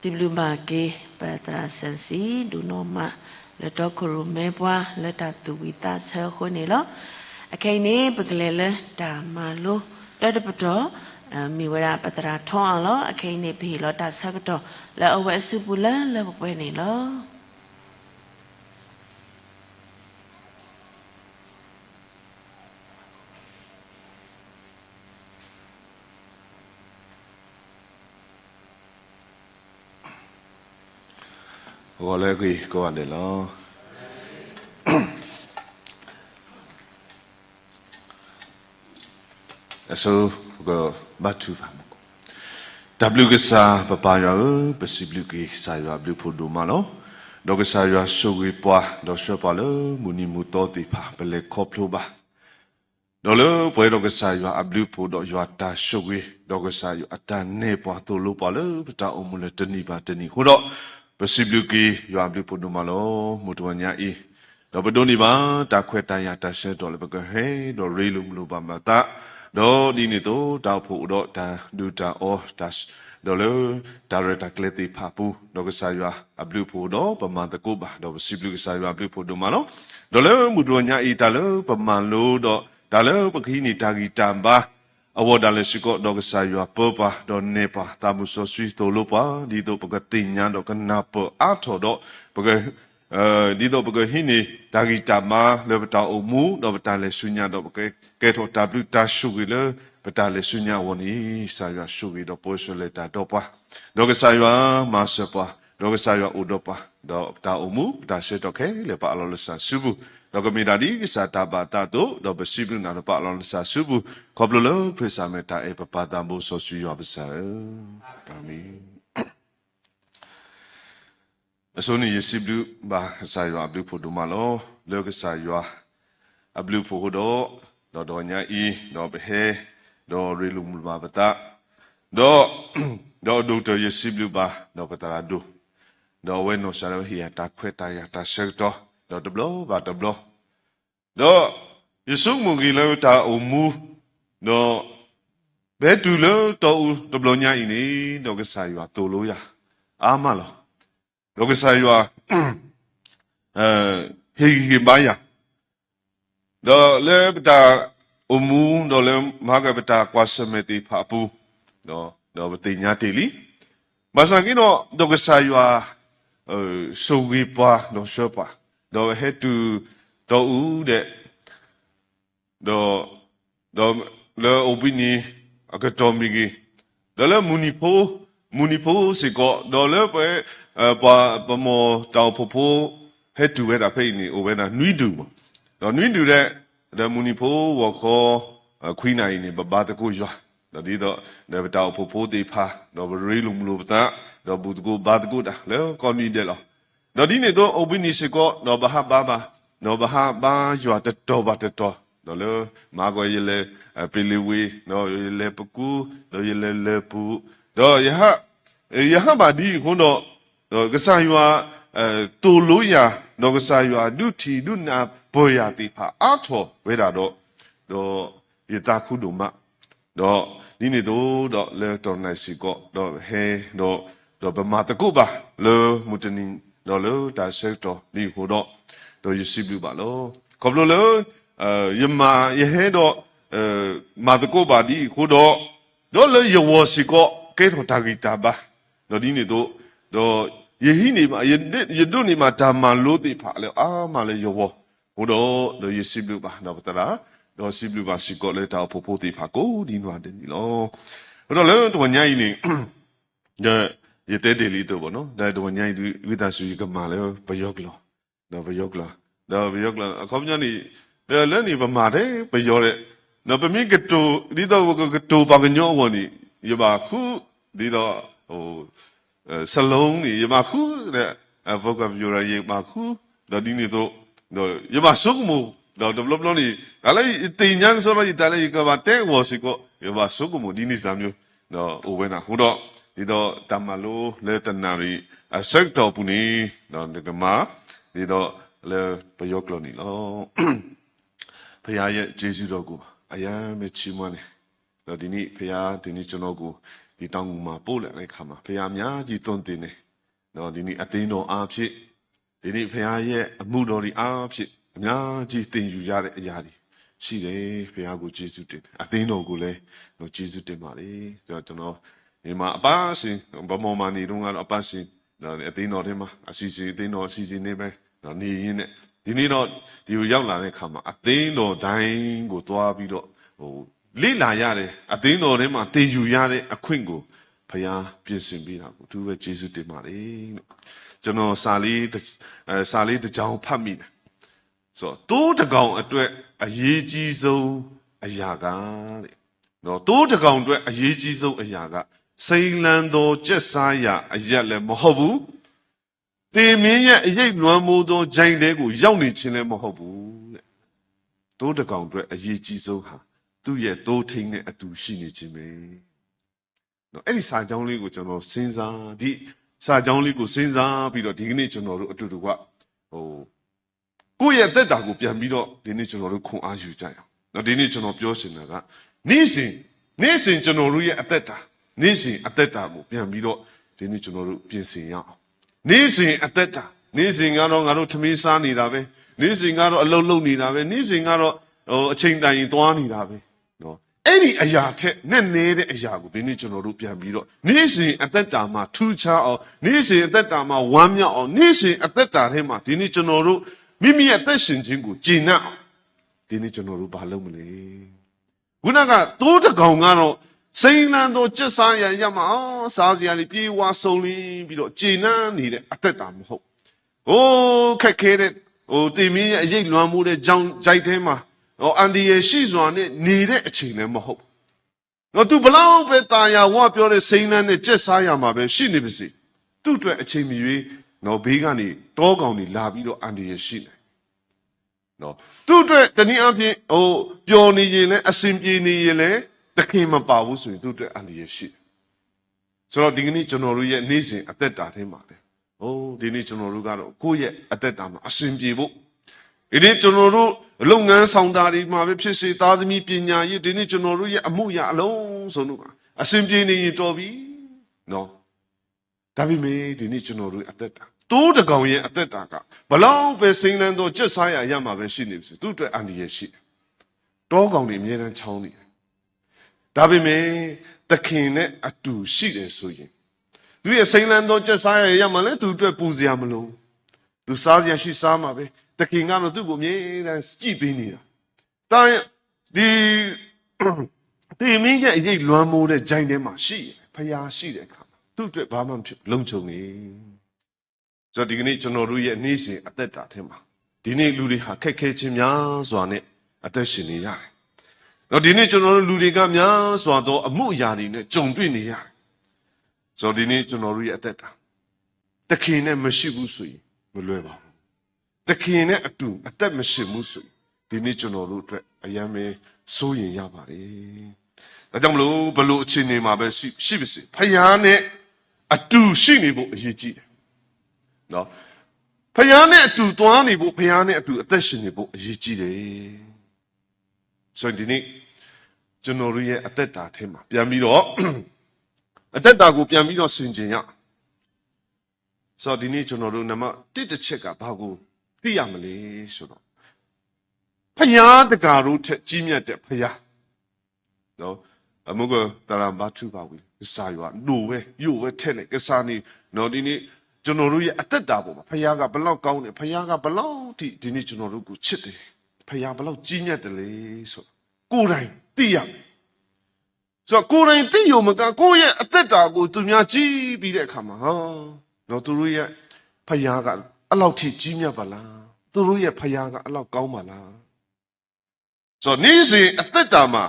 Speaker 1: Tiblumake patra sensi dunoma le dokuru mebwa le tatuwita sehone lo akaine beglele ta malo tadapato miwara patra thon lo akaine bi lo ta sakato le awe supula le bwe ne lo
Speaker 6: gọi là gì cô anh để lo so go batu W cái sa papa yo possible cái sa yo blue podo malo do cái sa yo so cái pa do so pa lo muni muto ti pa pele koplo ba do lo pwe do cái sa yo blue podo yo ta so cái do cái sa yo ata ne pa to lo pa lo ta omule tani ba tani ko do possible cái yo blue podo malo muto nya i do ba do ni ba ta khwet ta ya ta se do le ba ke he do re lu mu ba ma ta đó đi này tố đào phụ đó ta đưa ta ô ta đó là ta rồi ta kêu ti papu đó cái sai va ablu phụ đó bầm man ta cố ba đó xí blu cái sai va ablu phụ đó mà nó đó là một đôi nhà ít ta là bầm man lô đó ta là bất kỳ ni ta ghi tam ba ở đó là sự có đó cái sai va pơ ba đó nè ba ta mu so suy tổ lô ba đi đó bất kỳ tin nhà đó cái nạp át thọ đó bất kỳ đi đâu bây giờ hini ta ghi ta ma le bata omu do bata le sunya do ke tho ta blu ta shugi le bata le sunya woni sa ya shugi do po so le ta do pa do ke sa ya ma se pa do ke sa ya u do pa do ta omu ta se do ke le pa lo le sa subu do ke mi da di sa ta ba ta do do be sibu na do pa lo le sa subu ko blu le presa me ta e pa ta mo so su yo ba sa amen so ni yesiblu ba sa yo ablu po do malo le ke sa yo ablu po do nya i do be he do re lu mu ba ta do to yesiblu ba do patara do we no sa lo hi ta khwet ta ya ta se do blo ba do blo do yesu mu gi le ta o mu do be tu le to blo nya i ni do ke sa yo to lo ya ama lo đó cái sai vào hi baya đó là beta umu đó là maga beta kuasa meti papu đó beti nyati li masa kino đó cái sai vào sugi pa đó sopa đó hết tu đó u de đó là obini akatomi đó là munipo sẽ có đó là phải pa mo tao popo hết tu về đã phải ni ở bên nào nuôi đủ mà đó nuôi đủ đấy đó munipo và khó khuy này ni ba ta cô cho đó đi đó để tao popo đi pa đó rồi lùng lùng ta đó bút cô ba ta cô đã lấy con nuôi đấy đó đi này đó ở bên này sẽ có đó ba ba cho ta to đó là mà gọi là piliwi đó là paku đó là pu đó ya ba đi cũng đó cái sai wa tu lối ya đó cái sai wa du thi du na boya ti pha a tho we da do yita khu du ma do ni ni do le ton nai si ko do he do ba ma ta ku ba le mutani do le ta se to ni khu do yisi bu ba lo ko lo le yama ye he do ma ta ku ba di khu do le yo wo si ko ke tho ta gi ta ba do ni ni do ye hi ni ma ye do ni ma ta ma lo ti pha le a ma le yo wo ho do yisi bu ba do ta la တော့စီဘလူပါစီကောလေတာဖို့ဖို့တိဖာကိုဒီနွားတယ်နီလောတော့လဲတော့ညာကြီးနေရတဲ့တယ်လီတော့ဗောနော်ဒါတော့ညာကြီးဝိသဆူကမာလဲဘယောကလောတော့ဘယောကလောတော့ဘယောကလောအခုညနေလဲနေပမာတယ်ဘယောတဲ့နော်ပမိကတူဒီတော့ကတူပါကညောဝနီရပါခုဒီတော့ဟိုစလုံးนี่ရပါခုတဲ့ vocabulary ရပါခုတော့ဒီနေတော့ရပါစုကမတော့ develop လို့นี่ဒါလည်းတင်ညာဆိုတော့ဒါလည်းကဘာတဲ့ဝစီကိုရပါစုကမဒီနေစမျိုးတော့ဟိုဝဲနာဟိုတော့ဒီတော့တမလိုလေတနာရီအစက်တော့ပူနေတော့ဒီကမှာဒီတော့လေပယောကလို့นี่လောဖခင်ရဲ့ဂျေဇုတော်ကိုအယံမချီးမွမ်းတယ်တော့ဒီနေ့ဖခင်ဒီနေ့ကျွန်တော်ကိုဒီတောင်းမှာပို့လိုက်တဲ့ခါမှာဖခင်အများကြီးသွန်သင်တယ်တော့ဒီနေ့အသိတော်အားဖြင့်ဒီနေ့ဖခင်ရဲ့အမှုတော်ဒီအားဖြင့်အများကြီးသင်ယူရတဲ့အရာတွေရှိတယ်ဖခင်ကိုကျေးဇူးတင်အသိတော်ကိုလည်းတော့ကျေးဇူးတင်ပါလေကျွန်တော်ဒီမှာအပါရှင်ဗမောမာနေတော့ကတော့အပါရှင်တော့အသိတော်ထဲမှာအစီအစဉ်အသိတော်အစီအစဉ်နေပဲတော့နေရင်းနဲ့ဒီနေ့တော့ဒီကိုရောက်လာတဲ့ခါမှာအသိတော်တိုင်းကိုသွားပြီးတော့ဟိုလေ့လာရတယ်အသိတော်ထဲမှာသင်ယူရတဲ့အခွင့်ကိုဖခင်ပြင်ဆင်ပေးတာကိုသူပဲကျေးဇူးတင်ပါတယ်လို့ကျွန်တော်စာလေးတစ်ကြောင်းဖတ်မိတယ်ဆိုတော့တိုးတကောင်အတွက်အရေးကြီးဆုံးအရာကတဲ့နော်တိုးတကောင်အတွက်အရေးကြီးဆုံးအရာကစိန်လန်းသောကျက်စားရာအရက်လည်းမဟုတ်ဘူးတင်မင်းရဲ့အရေးလွမ်းမိုးသောဂျိုင်းတဲကိုရောက်နေခြင်းလည်းမဟုတ်ဘူးတဲ့တိုးတကောင်အတွက်အရေးကြီးဆုံးဟာသူ့ရဲ့တိုးထိန်တဲ့အတူရှိနေခြင်းပဲနော်အဲ့ဒီစာကြောင်းလေးကိုကျွန်တော်စဉ်းစားဒီစာကြောင်းလေးကိုစဉ်းစားပြီးတော့ဒီကနေ့ကျွန်တော်တို့အတူတူကဟိုကိုယ့်ရဲ့အသက်တာကိုပြန်ပြီးတော့ဒီနေ့ကျွန်တော်တို့ခွန်အားယူကြရအောင်နော်ဒီနေ့ကျွန်တော်ပြောချင်တာကနေ့စဉ်ကျွန်တော်တို့ရဲ့အသက်တာနေ့စဉ်အသက်တာကိုပြန်ပြီးတော့ဒီနေ့ကျွန်တော်တို့ပြင်ဆင်ရအောင်နေ့စဉ်အသက်တာနေ့စဉ်ကတော့ငါတို့ထမင်းစားနေတာပဲနေ့စဉ်ကတော့အလုပ်လုပ်နေတာပဲနေ့စဉ်ကတော့ဟိုအချိန်တိုင်ရင်သွားနေတာပဲနော်အဲ့ဒီအရာထက်နဲ့နေတဲ့အရာကိုဒီနေ့ကျွန်တော်တို့ပြန်ပြီးတော့နေ့စဉ်အသက်တာမှာထူးခြားအောင်နေ့စဉ်အသက်တာမှာဝမ်းမြောက်အောင်နေ့စဉ်အသက်တာထဲမှာဒီနေ့ကျွန်တော်တို့မိမိရဲ့အသက်ရှင်ခြင်းကိုကျင့်납အောင်ဒီနေ့ကျွန်တော်တို့ဘာလုပ်မလဲခုနကတိုးတကောင်ကတော့စိန်လန်းသောကျက်စားရရမှာစားစရာတွေပြေဝါဆုံလင်းပြီးတော့ကျင့်납နေတဲ့အသက်တာမဟုတ်ဟိုးခက်ခဲတဲ့ဟိုတင်မင်းရဲ့အရေးလွမ်းမှုတဲ့ကြောင်ကြိုက်ထဲမှာဟောအန်ဒီရဲ့ရှိစွာနဲ့နေတဲ့အချိန်လည်းမဟုတ်တော့သူဘလောက်ပဲတာယာဝပြောတဲ့စိန်လန်းနဲ့ကျက်စားရမှာပဲရှိနေပါစေသူ့အတွက်အချိန်မီ၍နော်ဘေးကနေတောကောင်တွေလာပြီးတော့အန်ဒီရဲ့ရှိနေနော်သူ့အတွက်တနည်းအားဖြင့်ဟိုပျော်နေရင်လည်းအစဉ်ပြေနေရင်လည်းတခင်မပါဘူးဆိုရင်သူ့အတွက်အန်ဒီရဲ့ရှိဆိုတော့ဒီကနေ့ကျွန်တော်တို့ရဲ့နေ့စဉ်အသက်တာထဲမှာလေဟိုဒီနေ့ကျွန်တော်တို့ကတော့ကိုယ့်ရဲ့အသက်တာမှာအစဉ်ပြေဖို့ဒီနေ့ကျွန်တော်တို့လုပ်ငန်းဆောင်တာတွေမှာပဲဖြစ်စေသားသမီးပညာရေးဒီနေ့ကျွန်တော်တို့ရဲ့အမှုရာအလုံးစုံတို့ပါအစဉ်ပြေနေရင်တော်ပြီနော်ဒါပေမဲ့ဒီနေ့ကျွန်တော်တို့အသက်တာတိုးတကောင်ရဲ့အသက်တာကဘလောက်ပဲစိမ့်လန်းသောကြက်စားရမှာပဲရှိနေပြီသူ့အတွက်အန္တရာယ်ရှိတယ်တောကောင်တွေအမြဲတမ်းချောင်းနေတယ်ဒါပေမဲ့သခင်နဲ့အတူရှိတယ်ဆိုရင်သူရဲ့စိမ့်လန်းသောကြက်စားရမှာလဲသူ့အတွက်ပူစရာမလိုသူစားစရာရှိစားမှာပဲသခင်ကတော့သူ့ကိုအမြဲတမ်းကြည့်ပေးနေတာတာဒီမင်းရဲ့အရေးလွမ်းမိုးတဲ့ဂျိုင်းထဲမှာရှိရဖျားရှိတဲ့အခါသူ့အတွက်ဘာမှမဖြစ်လုံခြုံနေဆိုတော့ဒီကနေ့ကျွန်တော်တို့ရဲ့နေ့စဉ်အသက်တာထဲမှာဒီနေ့လူတွေဟာခက်ခဲခြင်းများစွာနဲ့အသက်ရှင်နေရတယ်။တော့ဒီနေ့ကျွန်တော်တို့လူတွေကများစွာသောအမှုအရာတွေနဲ့ကြုံတွေ့နေရတယ်။ဆိုတော့ဒီနေ့ကျွန်တော်တို့ရဲ့အသက်တာတခင်နဲ့မရှိဘူးဆိုရင်မလွယ်ပါဘူး။တခင်နဲ့အတူအသက်မရှိဘူးဆိုရင်ဒီနေ့ကျွန်တော်တို့အတွက်အယံပဲစိုးရင်ရပါတယ်။ဒါကြောင့်မလို့ဘလို့အခြေအနေမှာပဲရှိပါစေ။ဖခင်နဲ့အတူရှိနေဖို့အရေးကြီးတယ်နော်ဖခင်နဲ့အတူသွားနေဖို့ဖခင်နဲ့အတူအသက်ရှင်နေဖို့အရေးကြီးတယ်ဆိုရင်ဒီနေ့ကျွန်တော်တို့ရဲ့အသက်တာထဲမှာပြန်ပြီးတော့အသက်တာကိုပြန်ပြီးတော့ဆင်ခြင်ရဆိုတော့ဒီနေ့ကျွန်တော်တို့နံပါတ်1တစ်ချက်ကဘာကိုသိရမလဲဆိုတော့ဖခင်တကာတို့ထက်ကြီးမြတ်တဲ့ဖခင်နော်အမှုကတရာမထူပါဘူးစာရွာနိုပဲယူပဲထဲနဲ့ကစားနေနော်ဒီနေ့ကျွန်တော်တို့ရဲ့အသက်တာပေါ်မှာဖခင်ကဘလောက်ကောင်းတယ်ဖခင်ကဘလောက်ထိဒီနေ့ကျွန်တော်တို့ကိုချစ်တယ်ဖ ဖယားဘယ်လောက်ကြီးမြတ်တယ်လေဆိုကိုယ်တိုင်သိရမယ်ဆိုတော့ကိုယ်တိုင်သိရုံမကကိုယ့်ရဲ့အသက်တာကိုသူများကြည့်ပြီးတဲ့အခါမှာနော်သူတို့ရဲ့ဖယားကအလောက်ထိကြီးမြတ်ပါလားသူတို့ရဲ့ဖယားကအလောက်ကောင်းပါလားဆိုတော့နေ့စဉ်အသက်တာမှာ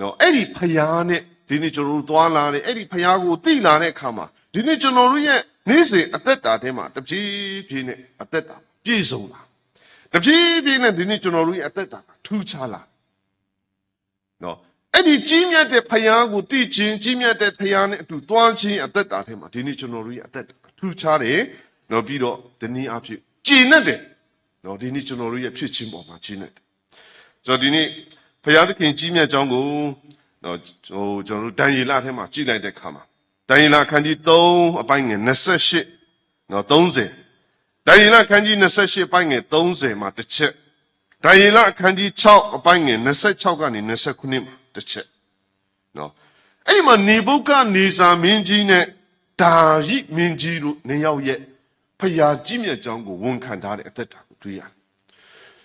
Speaker 6: နော်အဲ့ဒီဖယားနဲ့ဒီနေ့ကျွန်တော်တို့သွားလာတယ်အဲ့ဒီဖယားကိုသိလာတဲ့အခါမှာဒီနေ့ကျွန်တော်တို့ရဲ့နေ့စဉ်အသက်တာထဲမှာတဖြည်းဖြည်းနဲ့အသက်တာပြည့်စုံလာတဖြည်းဖြည်းနဲ့ဒီနေ့ကျွန်တော်တို့ရဲ့အသက်တာကထူးခြားလာနော်အဲ့ဒီကြီးမြတ်တဲ့ဖယားကိုသိခြင်းကြီးမြတ်တဲ့ဖယားနဲ့အတူသွားခြင်းအသက်တာထဲမှာဒီနေ့ကျွန်တော်တို့ရဲ့အသက်တာထူးခြားတယ်နော်ပြီးတော့ဒီနေ့အဖြစ်ကျင့်တဲ့နော်ဒီနေ့ကျွန်တော်တို့ရဲ့ဖြစ်ခြင်းပေါ်မှာကျင့်တဲ့ဆိုတော့ဒီနေ့ဖယားသခင်ကြီးမြတ်ကြောင်းကိုနော်ကျွန်တော်တို့တန်ရီလထဲမှာကြည့်လိုက်တဲ့အခါမှာတန်ရီလခန်းကြီး3အပိုင်းငယ်28နော်30တန်ရီလခန်းကြီး28အပိုင်းငယ်30မှာတစ်ချက်တန်ရီလခန်းကြီး6အပိုင်းငယ်26ကနေ29မှာတစ်ချက်နော်အဲ့ဒီမှာနေဗုခဒ်နေဇာမင်းကြီးနဲ့ဒါရိမင်းကြီးတို့နှစ်ယောက်ရဲ့ဖယားကြီးမြတ်ကြောင်းကိုဝန်ခံထားတဲ့အသက်တာကိုတွေ့ရတယ်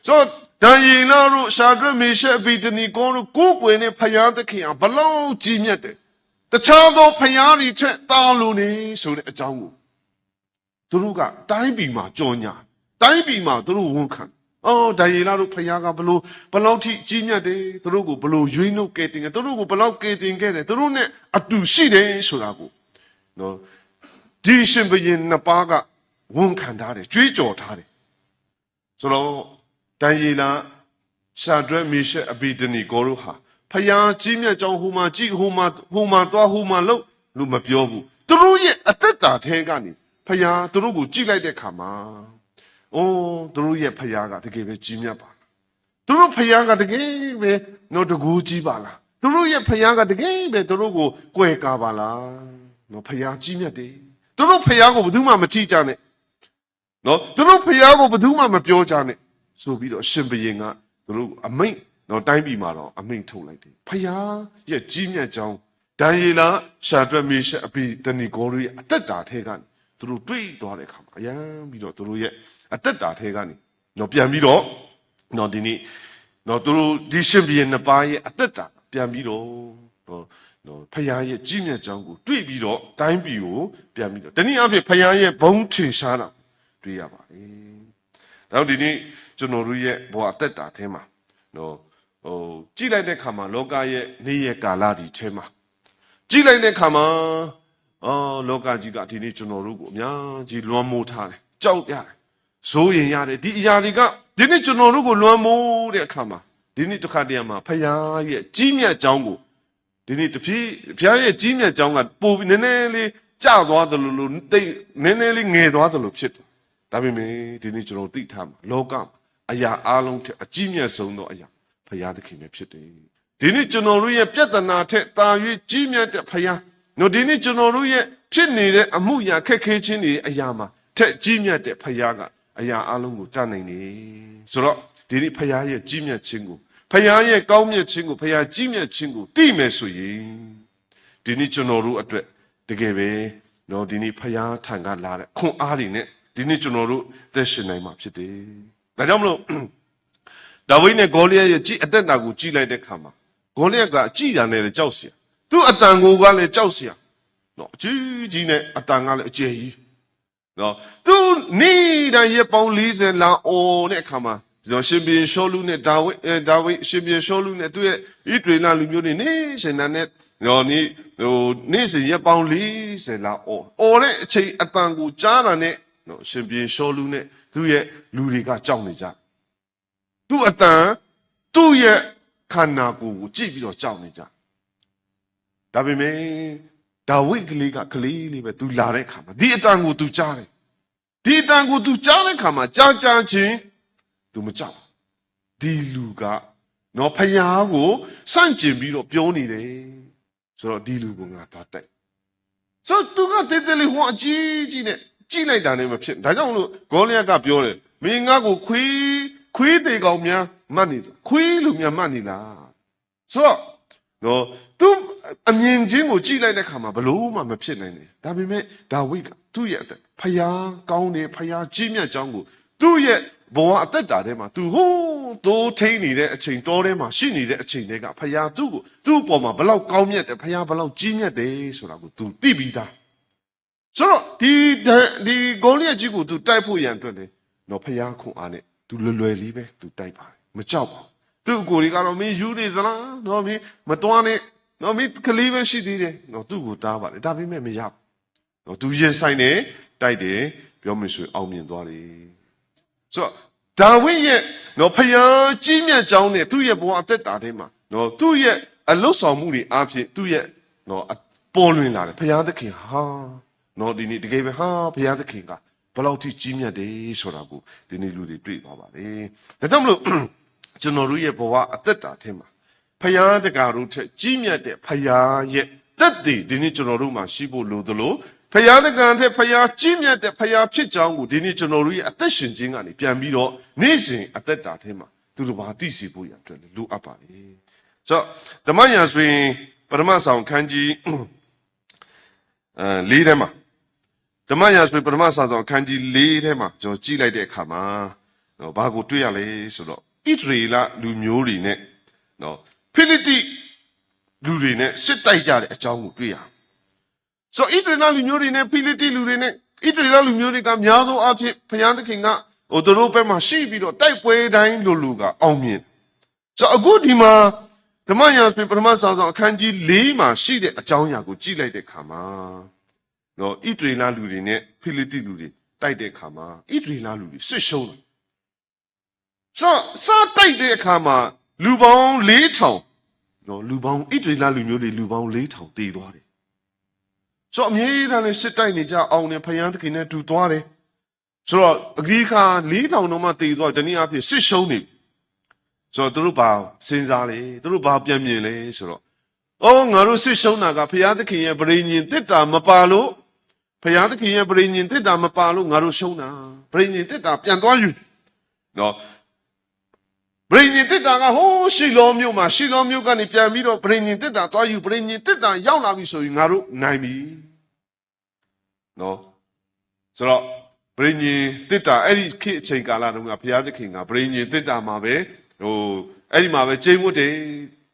Speaker 6: ဆိုတော့ဒံယေလတို့ရှာဒရက်မေရှက်အဘိဒနီကိုတို့ကိုယ်ကွယ်နဲ့ဖယားသခင်ဘလောက်ကြီးမြတ်တယ်တခြားသောဖယားတွေချက်တာလို့နေဆိုတဲ့အကြောင်းကိုသူတို့ကတိုင်းပြည်မှာကြော်ညာတိုင်းပြည်မှာသူတို့ဝန်ခံဒံယေလတို့ဖယားကဘလောက်ထိကြီးမြတ်တယ်သူတို့ကိုဘလို့ရွေးနှုတ်ကဲတင်ခဲ့သူတို့ကိုဘလောက်ကဲတင်ခဲ့တယ်သူတို့နဲ့အတူရှိတယ်ဆိုတာကိုနော်ဒီရှင်ဘုရင်နှစ်ပါးကဝန်ခံထားတယ်ကြွေးကြော်ထားတယ်ဆိုတော့ဒံယေလရှာဒရက်မေရှက်အဘိဒနီကိုတို့ဟာဖယားကြီးမြတ်ကြောင်းဟိုမှာကြည့်ဟိုမှာသွားဟိုမှာလို့လို့မပြောဘူးသူတို့ရဲ့အသက်တာထဲကနေဖယားသူတို့ကိုကြည့်လိုက်တဲ့အခါမှာသူတို့ရဲ့ဖယားကတကယ်ပဲကြီးမြတ်ပါသူတို့ဖယားကတကယ်ပဲနော်တကူကြီးပါလားသူတို့ရဲ့ဖယားကတကယ်ပဲသူတို့ကိုကွယ်ကာပါလားနော်ဖယားကြီးမြတ်တယ်သူတို့ဖယားကိုဘယ်သူမှမကြည့်ကြနဲ့နော်သူတို့ဖယားကိုဘယ်သူမှမပြောကြနဲ့ဆိုပြီးတော့ရှင်ဘုရင်ကသူတို့အမိန့်တော့တိုင်းပြည်မှာတော့အမိန့်ထုတ်လိုက်တယ်ဖယားရဲ့ကြီးမြတ်ကြောင်းဒံယေလရှာဒရက်မေရှက်အဘိဒနီဂေါတို့ရဲ့အသက်တာထဲကနေသူတို့တွေးသွားတဲ့အခါမှာအယံပြီးတော့သူတို့ရဲ့အသက်တာထဲကနေတော့ပြန်ပြီးတော့တော့ဒီနေ့တော့သူတို့ဒီရှင်ဘုရင်နှစ်ပါးရဲ့အသက်တာပြန်ပြီးတော့ဖယားရဲ့ကြီးမြတ်ကြောင်းကိုတွေးပြီးတော့တိုင်းပြည်ကိုပြန်ပြီးတော့တနည်းအားဖြင့်ဖယားရဲ့ဘုန်းထင်ရှားတာတွေ့ရပါတယ်နောက်ဒီနေ့ကျွန်တော်တို့ရဲ့ဘဝအသက်တာထဲမှာနော်ကြည့်လိုက်တဲ့ခါမှာလောကရဲ့နေ့ရက်ကာလဒီထဲမှာကြည့်လိုက်တဲ့ခါမှာလောကကြီးကဒီနေ့ကျွန်တော်တို့ကိုအများကြီးလွှမ်းမိုးထားတယ်ကြောက်ရတယ်စိုးရင်ရတယ်ဒီအရာတွေကဒီနေ့ကျွန်တော်တို့ကိုလွှမ်းမိုးတဲ့အခါမှာဒီနေ့တစ်ခါတည်းမှာဖယားရဲ့ကြီးမြတ်ကြောင်းကိုဒီနေ့တဖြည်းဖယားရဲ့ကြီးမြတ်ကြောင်းကပိုပြီးနည်းနည်းလေးကျသွားတယ်လို့တိတ်နည်းနည်းလေးငယ်သွားတယ်လို့ဖြစ်တယ်ဒါပေမဲ့ဒီနေ့ကျွန်တော်သိထားမှာလောကအရာအလုံးထက်အကြီးမြတ်ဆုံးသောအရာဖယားသခင်ပဲဖြစ်တယ်ဒီနေ့ကျွန်တော်တို့ရဲ့ပြဿနာထက်တာ၍ကြီးမြတ်တဲ့ဖယားနော်ဒီနေ့ကျွန်တော်တို့ရဲ့ဖြစ်နေတဲ့အမှုရာခက်ခဲခြင်းတွေအရာမှာထက်ကြီးမြတ်တဲ့ဖယားကအရာအလုံးကိုတတ်နိုင်တယ်ဆိုတော့ဒီနေ့ဖယားရဲ့ကြီးမြတ်ခြင်းကိုဖယားရဲ့ကောင်းမြတ်ခြင်းကိုဖယားကြီးမြတ်ခြင်းကိုသိမယ်ဆိုရင်ဒီနေ့ကျွန်တော်တို့အတွက်တကယ်ပဲနော်ဒီနေ့ဖယားထံကလာတဲ့ခွန်အားတွေနဲ့ဒီနေ့ကျွန်တော်တို့သက်ရှင်နိုင်မှာဖြစ်တယ်ဒါကြောင့်မလို့ဒါဝိဒ်နဲ့ဂေါလိယရဲ့ကြည်အသက်တာကိုကြည်လိုက်တဲ့ခါမှာဂေါလိယကကြည်တာနဲ့လည်းကြောက်เสียသူ့အတန်ကိုကလည်းကြောက်เสียနော်အကြီးကြီးနဲ့အတန်ကလည်းအကျယ်ကြီးနော်သူနေ့တိုင်းရက်ပေါင်း40လာအော်တဲ့အခါမှာကျွန်တော်ရှင်ဘီရှောလူနဲ့ဒါဝိဒ်ရှင်ဘီရှောလူနဲ့သူ့ရဲ့ဣသရေလလူမျိုးတွေနေရှင်နာနဲ့နော်နေ့စဉ်ရက်ပေါင်း40လာအော်တဲ့အချိန်အတန်ကိုကြားတာနဲ့နော်ရှင်ဘီရှောလူနဲ့သူ့ရဲ့လူတွေကကြောက်နေကြသူ့အတန်သူ့ရဲ့ခန္ဓာကိုယ်ကိုကြည့်ပြီးတော့ကြောက်နေကြဒါပေမဲ့ဒါဝိဒ်ကလေးလေးပဲသူလာတဲ့အခါမှာဒီအတန်ကိုသူကြားတယ်ဒီအတန်ကိုသူကြားတဲ့အခါမှာကြားချင်းသူမကြောက်ဒီလူကနော်ဖယားကိုစန့်ကျင်ပြီးတော့ပြောနေတယ်ဆိုတော့ဒီလူကငါသွားတိုက်ဆိုတော့သူကတေးသေးလေးဟိုအကြီးနဲ့ကြည့်လိုက်တာနဲ့မဖြစ်ဒါကြောင့်လို့ဂေါလိယကပြောတယ်မင်းငါ့ကိုခွေးသေးကောင်များမှတ်နေလားခွေးလူများမှတ်နေလားဆိုတော့နော်သူအမြင်ချင်းကိုကြည့်လိုက်တဲ့ခါမှာဘလို့မှမဖြစ်နိုင်ဘူးဒါပေမဲ့ဒါဝိဒ်ကသူ့ရဲ့ဖယားကောင်းတယ်ဖယားကြီးမြတ်ကြောင်းကိုသူ့ရဲ့ ဘောအသက်တာထဲမှာ तू ဟိုးတိုးထိန်နေတဲ့အချိန်တောထဲမှာရှိနေတဲ့အချိန်တွေကဖယားသူ့အပေါ်မှာဘလောက်ကောင်းမြတ်တယ်ဖယားဘလောက်ကြီးမြတ်တယ်ဆိုတာကို तू သိပြီးသားဆိုတော့ဒီဂိုလိယက်ကြီးကို तू တိုက်ဖို့ရန်အတွက်လေနော်ဖယားခွန်အားနဲ့ तू လွယ်လေးပဲ तू တိုက်ပါတယ်မကြောက်ပါဘူးသူ့ကိုယ်တွေကတော့မင်းယူနေသလားနော်မင်းမတွားနဲ့နော်မင်းကလေးပဲရှိသေးတယ်နော်သူ့ကိုတားပါတယ်ဒါပေမဲ့မရဘူးနော် तू ရင်ဆိုင်နေတိုက်တယ်ပြောမယ်ဆိုရင်အောင်မြင်သွားတယ်ဆိုတော့ဒါဝိဒ်ရဲ့နော်ဖယားကြီးမြတ်ကြောင်းနဲ့သူ့ရဲ့ဘဝအသက်တာထဲမှာနော်သူ့ရဲ့အလုတ်ဆောင်မှုတွေအားဖြင့်သူ့ရဲ့နော်ပေါ်လွင်လာတယ်ဖယားသခင်ဟာနော်ဒီနေ့တကယ်ပဲဟာဖယားသခင်ကဘယ်လောက်ထိကြီးမြတ်တယ်ဆိုတာကိုဒီနေ့လူတွေတွေ့သွားပါလေဒါကြောင့်မလို့ကျွန်တော်တို့ရဲ့ဘဝအသက်တာထဲမှာဖယားတကာတို့ထက်ကြီးမြတ်တဲ့ဖယားရဲ့သက်တည်ဒီနေ့ကျွန်တော်တို့မှာရှိဖို့လိုသလိုဖယားတကန်တဲ့ဖယားကြီးမြတ်တဲ့ဖယားဖြစ်ကြောင်းကိုဒီနေ့ကျွန်တော်တို့ရဲ့အသက်ရှင်ခြင်းကနေပြန်ပြီးတော့နေ့စဉ်အသက်တာထဲမှာသူတို့ဘာသိစေဖို့ရအတွက်လိုအပ်ပါလေဆိုတော့ဓမ္မရာဆိုရင်ပထမဆောင်ခန်းကြီး၄ထဲမှာဓမ္မရာဆိုရင်ပထမဆောင်ခန်းကြီး၄ထဲမှာကျွန်တော်ကြည့်လိုက်တဲ့အခါမှာနော်ဘာကိုတွေ့ရလဲဆိုတော့ဣသရေလလူမျိုးတွေနဲ့နော်ဖိလိတိလူတွေနဲ့စစ်တိုက်ကြတဲ့အကြောင်းကိုတွေ့ရဆိုဣသရေလလူမျိုးတွေနဲ့ဖိလိတိလူတွေနဲ့ဣသရေလလူမျိုးတွေကများသောအားဖြင့်ဘုရားသခင်ကသူတို့ဘက်မှာရှိပြီးတော့တိုက်ပွဲတိုင်းလူကအောင်မြင်ဆိုအခုဒီမှာဓမ္မရာဆိုပထမဆောင်အခန်းကြီး၄မှာရှိတဲ့အကြောင်းအရာကိုကြည့်လိုက်တဲ့အခါမှာနော်ဣသရေလလူတွေနဲ့ဖိလိတိလူတွေတိုက်တဲ့အခါမှာဣသရေလလူတွေဆွရှုံးတယ်စတိုက်တဲ့အခါမှာလူပေါင်း4000နော်လူပေါင်းဣသရေလလူမျိုးတွေလူပေါင်း4000တည်သွားတယ်ဆိုအမြဲတမ်းလည်းစစ်တိုက်နေကြအောင်နဲ့ဖယားသခင်နဲ့တူသွားတယ်ဆိုတော့အကြီးခါ4000တော့မှတည်သွားတနည်းအားဖြင့်စစ်ရှုံးနေဆိုတော့သူတို့ဘာစဉ်းစားလဲသူတို့ဘာပြန်မြင်လဲဆိုတော့အော်ငါတို့စစ်ရှုံးတာကဖယားသခင်ရဲ့ပရိညင်တစ်တာမပါလို့ဖယားသခင်ရဲ့ပရိညင်တစ်တာမပါလို့ငါတို့ရှုံးတာပရိညင်တစ်တာပြန်သွားယူနော်ပရိညင်တစ်တာကဟိုးရှီလောမြို့မှာရှီလောမြို့ကနေပြန်ပြီးတော့ပရိညင်တစ်တာသွားယူပရိညင်တစ်တာရောက်လာပြီဆိုရင်ငါတို့နိုင်ပြီနော်ဆိုတော့ပရိညင်တစ်တာအဲ့ဒီခေတ်အချိန်ကာလတုန်းကဘုရားသခင်ကပရိညင်တစ်တာမှာပဲအဲ့ဒီမှာပဲကျိန်းဝတ်တယ်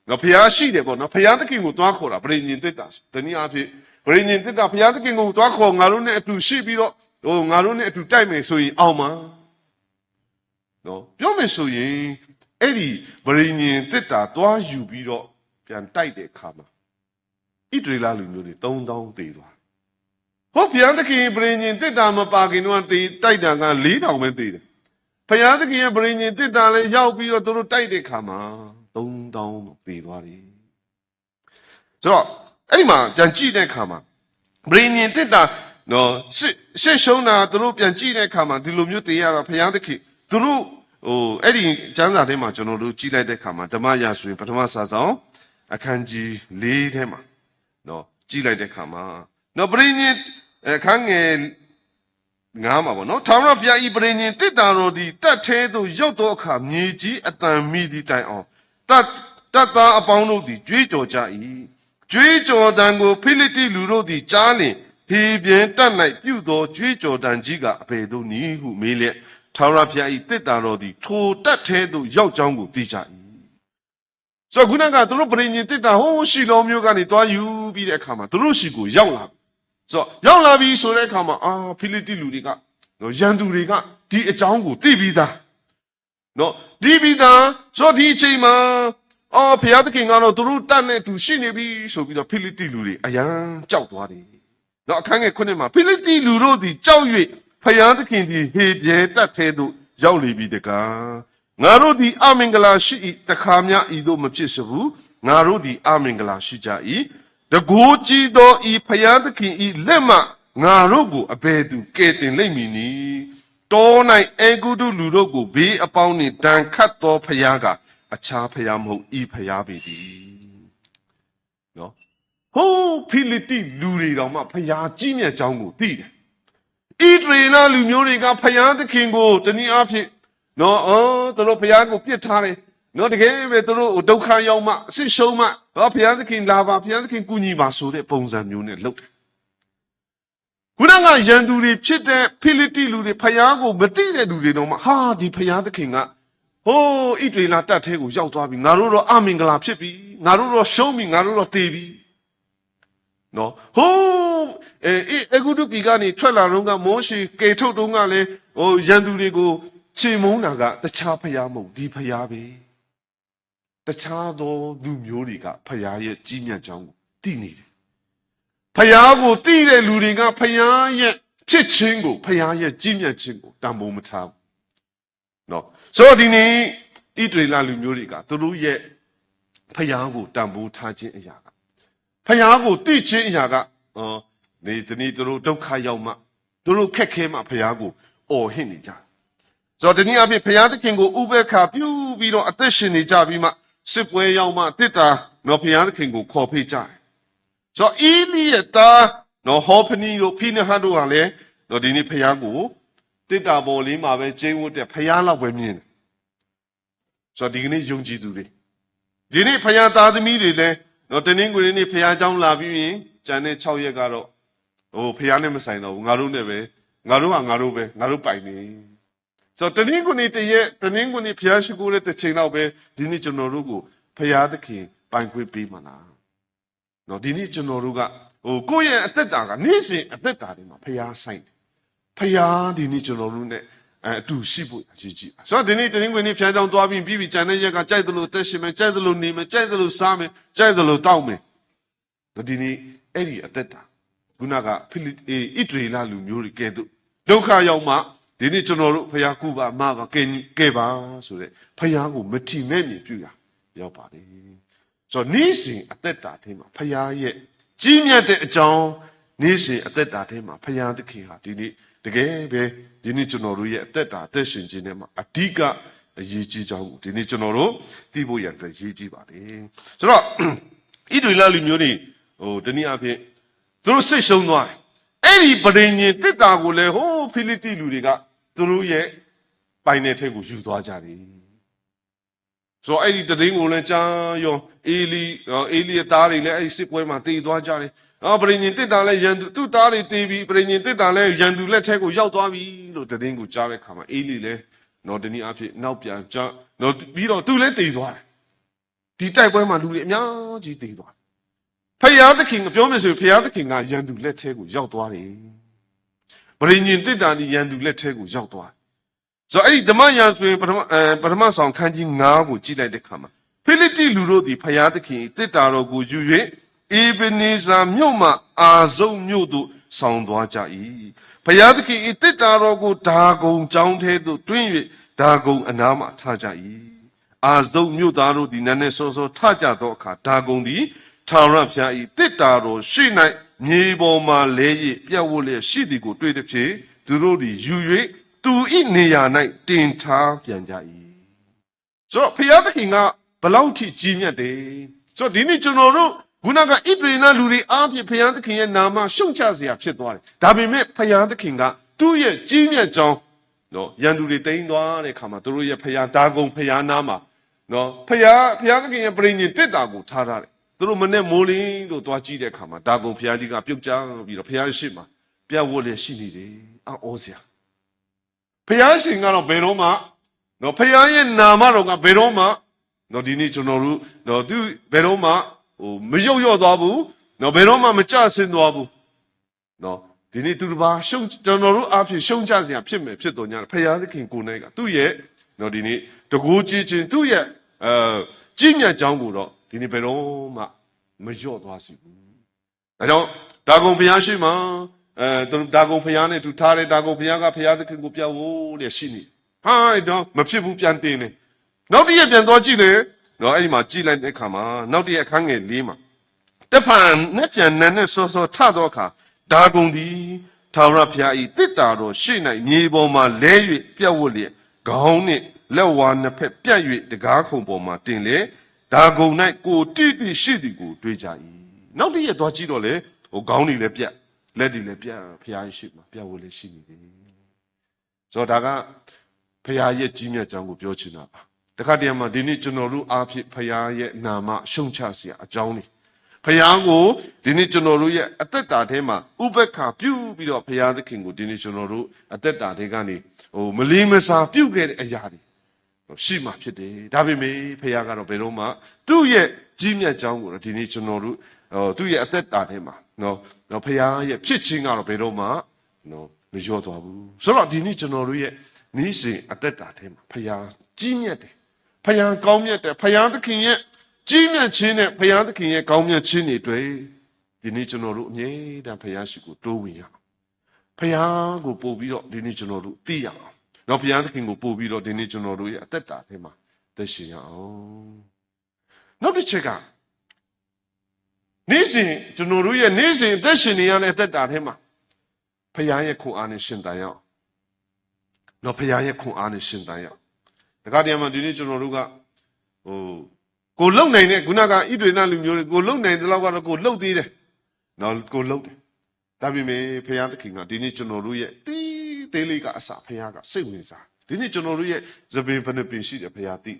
Speaker 6: နော်ဘုရားရှိတယ်ပေါ့နော်ဘုရားသခင်ကိုတွားခေါ်တာပရိညင်တစ်တာတနည်းအားဖြင့်ပရိညင်တစ်တာဘုရားသခင်ကိုတွားခေါ်ငါတို့နဲ့အတူရှိပြီးတော့ငါတို့နဲ့အတူတိုက်မယ်ဆိုရင်အောင်မှာနော်ပြောမယ်ဆိုရင်အဲ့ဒီပရိညင်တစ်တာတွားယူပြီးတော့ပြန်တိုက်တဲ့အခါမှာဣသရေလလူမျိုးတွေ3000တည်သွားဟုတ်ဘုရားသခင်ပရိညင်တစ်တာမပါခင်တော့တိုက်တာက4000ပဲတည်တယ်ဘုရားသခင်ရဲ့ပရိညင်တစ်တာလည်းရောက်ပြီးတော့သူတို့တိုက်တဲ့အခါမှာ3000တည်သွားတယ်ဆိုတော့အဲ့ဒီမှာပြန်ကြည့်တဲ့အခါမှာပရိညင်တစ်တာနော်စစ်ရှုံးတာသူတို့ပြန်ကြည့်တဲ့အခါမှာဒီလိုမျိုးတည်ရတာဘုရားသခင်သူတို့အဲ့ဒီကျမ်းစာထဲမှာကျွန်တော်တို့ကြည့်လိုက်တဲ့အခါမှာဓမ္မရာဆိုရင်ပထမစာဆောင်အခန်းကြီး၄ထဲမှာနော်ကြည့်လိုက်တဲ့အခါမှာနော်ပရိညင်အခန်းငယ်9မှာပေါ့နော်ထာဝရဘုရားဤပရိညင်တစ်တာတော်သည်တတ်သေးသို့ရောက်သောအခါမြေကြီးအတန်မိသည့်တိုင်အောင်တတ်သားအပေါင်းတို့သည်ကြွေးကြော်ကြ၏ကြွေးကြော်တန်ကိုဖိလိတိလူတို့သည်ကြားလျင်ဟေပြင်းတတ်၌ပြုသောကြွေးကြော်တန်ကြီးကအဘယ်သို့နည်းဟုမေးလျက်ထာဝရဘုရားဤတစ်တာတော်သည်ထိုတတ်သေးသို့ရောက်ကြောင်းကိုသိကြ၏ဆိုခုနကသူတို့ပရိညင်တစ်တာဟိုးရှီလောမျိုးကနေတွားယူပြီးတဲ့အခါမှာသူတို့ရှီကိုရောက်လာဆိုရောက်လာပြီဆိုတဲ့အခါမှာဖိလိတိလူတွေကနော်ရန်သူတွေကဒီအကြောင်းကိုသိပြီးသားနော်ဒီပြီးသားဆိုဒီအချိန်မှာဘုရားသခင်ကတော့သူတို့တတ်နဲ့သူရှိနေပြီဆိုပြီးတော့ဖိလိတိလူတွေအယံကြောက်သွားတယ်နော်အခန်းငယ်9မှာဖိလိတိလူတို့သည်ကြောက်၍ဘုရားသခင်သည်ဟေပြဲတတ်သေးသို့ရောက်လေပြီတကားငါတို့သည်အမင်္ဂလာရှိ၏တခါမျှဤသို့မဖြစ်စဘူးငါတို့သည်အမင်္ဂလာရှိကြ၏တကိုးကြည်သောဤဘုရားသခင်ဤလက်မှငါတို့ကိုအဘယ်သူကယ်တင်လိမ့်မည်နည်းတော၌အေဂုတုလူတို့ကိုဘေးအပေါင်းနှင့်ဒဏ်ခတ်သောဘုရားကအခြားဘုရားမဟုတ်ဤဘုရားပေသည်နော်ဟိုးဖိလိတိလူတွေတော်မှဘုရားကြီးမြတ်ကြောင်းကိုသိတယ်ဣသရေလလူမျိုးတွေကဘုရားသခင်ကိုတနည်းအားဖြင့်နော်သူတို့ဘုရားကိုပြစ်ထားတယ်နော်တကယ်ပဲသူတို့ဒုက္ခရောက်မှဆစ်ရှုံးမှဘုရားသခင်လာပါဘုရားသခင်ကူညီပါဆိုတဲ့ပုံစံမျိုးနဲ့လုပ်တယ် ခုနကရန်သူတွေဖြစ်တဲ့ဖိလိတိလူတွေဖယားကိုမသိတဲ့လူတွေတော့မှဟာဒီဖယားသခင်ကဟိုးဣဒေလာတက်ထဲကိုရောက်သွားပြီငါတို့တော့အမင်္ဂလာဖြစ်ပြီငါတို့တော့ရှုံးပြီငါတို့တော့တည်ပြီနော်ဟိုးအဂုတုပီကနေထွက်လာတော့ကမောရှေကေထုတ်တုံးကလည်းဟိုရန်သူတွေကိုချေမုန်းတာကတခြားဖယားမဟုတ်ဒီဖယားပဲတခြားသောလူမျိုးတွေကဖယားရဲ့ကြီးမြတ်ကြောင်းကိုသိနေတယ်ဖယားကိုသိတဲ့လူတွေကဖယားရဲ့ဖြစ်ခြင်းကိုဖယားရဲ့ကြီးမြတ်ခြင်းကိုတန်ဖိုးမထားဘူးနော်ဆိုတော့ဒီနေ့ဣသရေလလူမျိုးတွေကသူတို့ရဲ့ဖယားကိုတန်ဖိုးထားခြင်းအရာကဖယားကိုသိခြင်းအရာကဒီနေ့သူတို့ဒုက္ခရောက်မှသူတို့ခက်ခဲမှဖယားကိုအော်ဟစ်နေကြဆိုတော့ဒီနေ့အဖြစ်ဖယားသခင်ကိုဥပက္ခပြုပြီးတော့အသက်ရှင်နေကြပြီးမှစစ်ပွဲရောက်မှတစ်တာနော်ဖယားသခင်ကိုခေါ်ဖိတ်ကြတယ်ဆိုတော့အေလိရဲ့သားနော်ဟောဖနီတို့ဖိနဟတ်တို့ကလည်းနော်ဒီနေ့ဖယားကိုတစ်တာပေါ်လေးမှာပဲကျင်းဝတ်တဲ့ဖယားလောက်ပဲမြင်တယ်ဆိုတော့ဒီကနေ့ယုံကြည်သူတွေဒီနေ့ဖယားသားသမီးတွေလည်းနော်တင်းင်းကိုနေ့ဖယားเจ้าလာပြီးရင်ကျန်တဲ့6ရက်ကတော့ဟိုဖယားနဲ့မဆိုင်တော့ဘူးငါတို့နဲ့ပဲငါတို့ကငါတို့ပဲငါတို့ပိုင်နေဆိုတော့တင်းင်းကိုနေ့တရက်တင်းင်းကိုနေ့ဖယားရှိခိုးတဲ့တစ်ချိန်တော့ပဲဒီနေ့ကျွန်တော်တို့ကိုဖယားသခင်ပိုင်ခွင့်ပေးမှာလားနော်ဒီနေ့ကျွန်တော်တို့ကဟိုကိုယ့်ရဲ့အသက်တာကနေ့စဉ်အသက်တာတွေမှာဖျားဆိုင်တယ်ဖျားဒီနေ့ကျွန်တော်တို့ ਨੇ အတူရှိဖို့အရေးကြီးဆိုတော့ဒီနေ့တင်းဝင်နေဖျားကြောင်သွားပြီးကြံတဲ့ရက်ကကြိုက်သလိုတက်ရှင်မယ်ကြိုက်သလိုနေမယ်ကြိုက်သလိုစားမယ်ကြိုက်သလိုတောက်မယ်ဒီနေ့အဲ့ဒီအသက်တာခုနကဖိလိဣဒရေလလူမျိုးတွေကဲ့သို့ဒုက္ခရောက်မှဒီနေ့ကျွန်တော်တို့ဖျားကူပါမပါကဲပါဆိုတဲ့ဖျားကိုမထီမဲ့မြင်ပြုရရောက်ပါလေဆိုတော့နေ့စဉ်အသက်တာထဲမှာဖယားရဲ့ကြီးမြတ်တဲ့အကြောင်းနေ့စဉ်အသက်တာထဲမှာဖယားသခင်ဟာဒီနေ့တကယ်ပဲဒီနေ့ကျွန်တော်တို့ရဲ့အသက်တာအသက်ရှင်ခြင်းထဲမှာအဓိကအရေးကြီးကြောင်းကိုဒီနေ့ကျွန်တော်တို့သိဖို့ရန်အတွက်ရေးကြည့်ပါတယ်ဆိုတော့ဣဒရီလလူမျိုးတွေဟိုတနည်းအားဖြင့်သူတို့စိတ်ရှုံးသွားတယ်အဲ့ဒီပရိညင်တစ်တာကိုလည်းဟိုးဖိလိတိလူတွေကသူတို့ရဲ့ပိုင်တဲ့ထဲကိုယူသွားကြတယ်ဆိုတော့အဲ့ဒီတည်င်းကိုလည်းကြားရောအေလီရဲ့သားတွေလည်းအဲ့ဒီစစ်ပွဲမှာတည်သွားကြတယ်ပရိညင်တစ်တာလည်းရန်သူသူ့သားတွေတည်ပြီးပရိညင်တစ်တာလည်းရန်သူလက်ထဲကိုရောက်သွားပြီလို့တည်င်းကိုကြားတဲ့ခါမှာအေလီလည်းနော်တနည်းအားဖြင့်နောက်ပြန်ကြားနော်ပြီးတော့သူလည်းတည်သွားတယ်ဒီတိုက်ပွဲမှာလူတွေအများကြီးတည်သွားတယ်ဖယားသခင်ကပြောမယ်ဆိုဖယားသခင်ကရန်သူလက်ထဲကိုရောက်သွားတယ်ပရိညင်တစ်တာဒီရန်သူလက်ထဲကိုရောက်သွားဆိုအဲ့ဒီဓမ္မရာဆိုရင်ပထမဆောင်ခန်းကြီး9ကိုကြည့်လိုက်တဲ့ခါမှာဖိလိတိလူတို့သည်ဖယားသခင်တစ်တာတော်ကိုယူ၍အေဗနေဇာမြို့မှအာဇုံမြို့သို့ဆောင်သွားကြ၏ဖယားသခင်တစ်တာတော်ကိုဒါဂုံကျောင်းထဲသို့တွင်း၍ဒါဂုံအနားမှထားကြ၏အာဇုံမြို့သားတို့သည်နန်းနဲ့စောစောထကြသောအခါဒါဂုံသည်ထာဝရဘုရား၏တစ်တာတော်ရှိ၌မြေပေါ်မှလဲ၍ပြတ်ဝတ်လျက်ရှိသည်ကိုတွေ့သည်ဖြင့်သူတို့သည်ယူ၍သူဤနေရာ၌တင်ထားပြန်ကြ၏ဆိုတော့ဖယားသခင်ကဘလောက်ထိကြီးမြတ်တယ်ဆိုတော့ဒီနေ့ကျွန်တော်တို့ခုနကဣသရေလလူတွေအားဖြင့်ဖယားသခင်ရဲ့နာမရှုံချစရာဖြစ်သွားတယ်ဒါပေမဲ့ဖယားသခင်ကသူ့ရဲ့ကြီးမြတ်ကြောင်းနော်ရန်သူတွေတိမ်သွားတဲ့ခါမှာသူတို့ရဲ့ဖယားဒါဂုံဖယားနာမှာနော်ဖယားသခင်ရဲ့ပရိညင်တစ်တာကိုထားထားတယ်သူတို့မနဲ့မိုးလင်းလို့သွားကြည့်တဲ့ခါမှာဒါဂုံဖယားကြီးကပြုတ်ကျပြီးတော့ဖယားရှိမှာပြတ်ဝတ်လျက်ရှိနေတယ်အော်စရာဖယားရှင်ကတော့ဘယ်တော့မှနော်ဖယားရဲ့နာမတော်ကဘယ်တော့မှနော်ဒီနေ့ကျွန်တော်တို့နော်သူဘယ်တော့မှဟိုမရုပ်ရော့သွားဘူးနော်ဘယ်တော့မှမကြဆင်းသွားဘူးနော်ဒီနေ့သူတစ်ပါးရှုံကျွန်တော်တို့အားဖြင့်ရှုံချစရာဖြစ်မယ်ဖြစ်တော်ညာဖယားသခင်ကိုယ်၌ကသူ့ရဲ့နော်ဒီနေ့တကူကြီးချင်းသူ့ရဲ့ကြီးမြတ်ကြောင်းကိုတော့ဒီနေ့ဘယ်တော့မှမရော့သွားစီဘူးဒါကြောင့်ဒါကုံဖယားရှိမှာသူဒါကုံဖယားနဲ့သူထားတဲ့ဒါကုံဖယားကဖယားသခင်ကိုပြဖို့လေရှိနေဟာတော့မဖြစ်ဘူးပြန်တင်နေနောက်တစ်ရက်ပြန်သွားကြည့်လေနော်အဲ့ဒီမှာကြည့်လိုက်တဲ့အခါမှာနောက်တစ်ရက်အခန်းငယ်၄မှာတဖန်နဲ့ပြန်နန်းနဲ့စောစောထတော့အခါဒါကုံသည်ထာဝရဘုရား၏တစ်တာတော်ရှိ၌မြေပေါ်မှာလဲ၍ပြတ်ဝတ်လျက်ခေါင်းနှင့်လက်ဝါးနှစ်ဖက်ပြတ်၍တကားခုံပေါ်မှာတင်လေဒါကုံ၌ကိုတိတိရှိသည်ကိုတွေးကြ၏နောက်တစ်ရက်သွားကြည့်တော့လေဟိုခေါင်းတွေလည်းပြတ်လက်တွေလည်းပြတ်ဘုရားရှိမှာပြတ်ဝတ်လည်းရှိနေတယ်ဆိုတော့ဒါကဘုရားရဲ့ကြီးမြတ်ကြောင်းကိုပြောချင်တာပါတခါတည်းမှာဒီနေ့ကျွန်တော်တို့အားဖြင့်ဘုရားရဲ့နာမရှုံချเสียအကြောင်းတွေ ဖယားကိုဒီနေ့ကျွန်တော်တို့ရဲ့အသက်တာထဲမှာဥပက္ခပြုပြီးတော့ဖယားသခင်ကိုဒီနေ့ကျွန်တော်တို့အသက်တာတွေကနေမလီမစာပြုခဲ့တဲ့အရာတွေရှိမှဖြစ်တယ်ဒါပေမဲ့ဖယားကတော့ဘယ်တော့မှသူ့ရဲ့ကြီးမြတ်ကြောင်းကိုဒီနေ့ကျွန်တော်တို့သူ့ရဲ့အသက်တာထဲမှာနော်ဖယားရဲ့ဖြစ်ခြင်းကတော့ဘယ်တော့မှနော်မလျော့သွားဘူးဆိုတော့ဒီနေ့ကျွန်တော်တို့ရဲ့နေ့စဉ်အသက်တာထဲမှာဖယားကြီးမြတ်တယ်ဖယားကောင်းမြတ်တယ်ဖယားသခင်ရဲ့ကြီးမြတ်ခြင်းနဲ့ဖယားသခင်ရဲ့ကောင်းမြတ်ခြင်းတွေတွေ့ဒီနေ့ကျွန်တော်တို့အမြဲတမ်းဖယားရှိကိုတိုးဝင်ရအောင်ဖယားကိုပို့ပြီးတော့ဒီနေ့ကျွန်တော်တို့သိရအောင်တော့ဖယားသခင်ကိုပို့ပြီးတော့ဒီနေ့ကျွန်တော်တို့ရဲ့အသက်တာထဲမှာသက်ရှင်ရအောင်နောက်တစ်ချက်ကနေ့စဉ်ကျွန်တော်တို့ရဲ့နေ့စဉ်အသက်ရှင်နေရတဲ့အသက်တာထဲမှာဖယားရဲ့ခွန်အားနဲ့ရှင်တန်ရအောင်တော့ဖယားရဲ့ခွန်အားနဲ့ရှင်တန်ရအောင်ဒါကတည်းကမှဒီနေ့ကျွန်တော်တို့ကကိုလုံနိုင်တဲ့ခုနကဣဒရေနလူမျိုးတွေကိုလုံနိုင်တဲ့လောက်ကတော့ကိုလုံသေးတယ်နော်ကိုလုံတယ်ဒါပေမဲ့ဖယားသခင်ကဒီနေ့ကျွန်တော်တို့ရဲ့တီးသေးလေးကအစဖယားကစိတ်ဝင်စားဒီနေ့ကျွန်တော်တို့ရဲ့သပင်ဘယ်နှပင်ရှိတယ်ဖယားသိ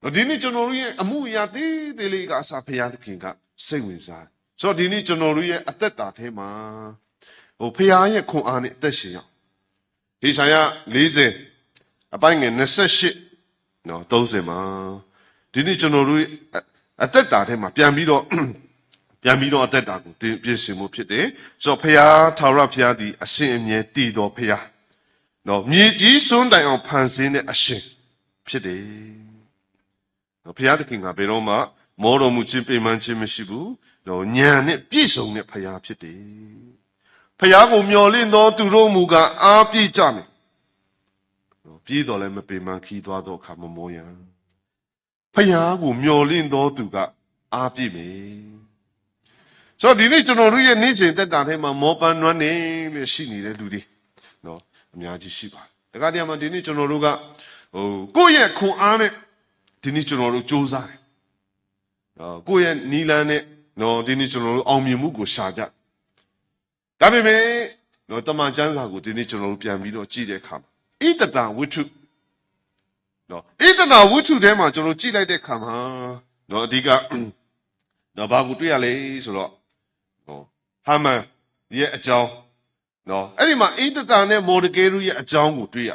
Speaker 6: နော်ဒီနေ့ကျွန်တော်တို့ရဲ့အမှုအရာတီးသေးလေးကအစဖယားသခင်ကစိတ်ဝင်စားဆိုတော့ဒီနေ့ကျွန်တော်တို့ရဲ့အသက်တာထဲမှာဖယားရဲ့ခွန်အားနဲ့အသက်ရှင်ရအောင်ဟေရှာယ40အပိုင်းငယ်28နော်30မှာဒီနေ့ကျွန်တော်တို့အသက်တာထဲမှာပြန်ပြီးတော့အသက်တာကိုပြင်ဆင်မှုဖြစ်တယ်ဆိုတော့ဖယားထာဝရဖယားသည်အစဉ်အမြဲတည်တော်ဖယားနော်မြေကြီးစွန်းတိုင်အောင်ဖန်ဆင်းတဲ့အရှင်ဖြစ်တယ်နော်ဖယားသခင်ကဘယ်တော့မှမောတော်မူခြင်းပိမှန်ခြင်းမရှိဘူးနော်ဉာဏ်နဲ့ပြည့်စုံတဲ့ဖယားဖြစ်တယ်ဖယားကိုမျှော်လင့်သောသူတို့မူကားအားပြည့်ကြမယ်နော်ပြည့်တော်လည်းမပိမှန်ခီးသွားသောအခါမမောရန်ဖယားကိုမျှော်လင့်သောသူကအားပြည့်မယ်ဆိုတော့ဒီနေ့ကျွန်တော်တို့ရဲ့နေ့စဉ်သက်တာထဲမှာမောပန်းနွမ်းနေလို့ရှိနေတဲ့လူတွေနော်အများကြီးရှိပါတယ်ဒါကတည်းကမှဒီနေ့ကျွန်တော်တို့ကကိုယ့်ရဲ့ခွန်အားနဲ့ဒီနေ့ကျွန်တော်တို့စူးစမ်းတယ်ကိုယ့်ရဲ့နီလန်းနဲ့နော်ဒီနေ့ကျွန်တော်တို့အောင်မြင်မှုကိုရှာကြဒါပေမဲ့နော်တမန်ကျမ်းစာကိုဒီနေ့ကျွန်တော်တို့ပြန်ပြီးတော့ကြည့်တဲ့အခါမှာဣတတဝိထုနော်ဣတတဝိထုထဲမှာကျွန်တော်ကြည့်လိုက်တဲ့အခါမှာနော်အဓိကနော်ဘာကိုတွေ့ရလဲဆိုတော့ဟာမန်ရဲ့အကြောင်းနော်အဲ့ဒီမှာဣတတနဲ့မော်ဒကဲရုရဲ့အကြောင်းကိုတွေ့ရ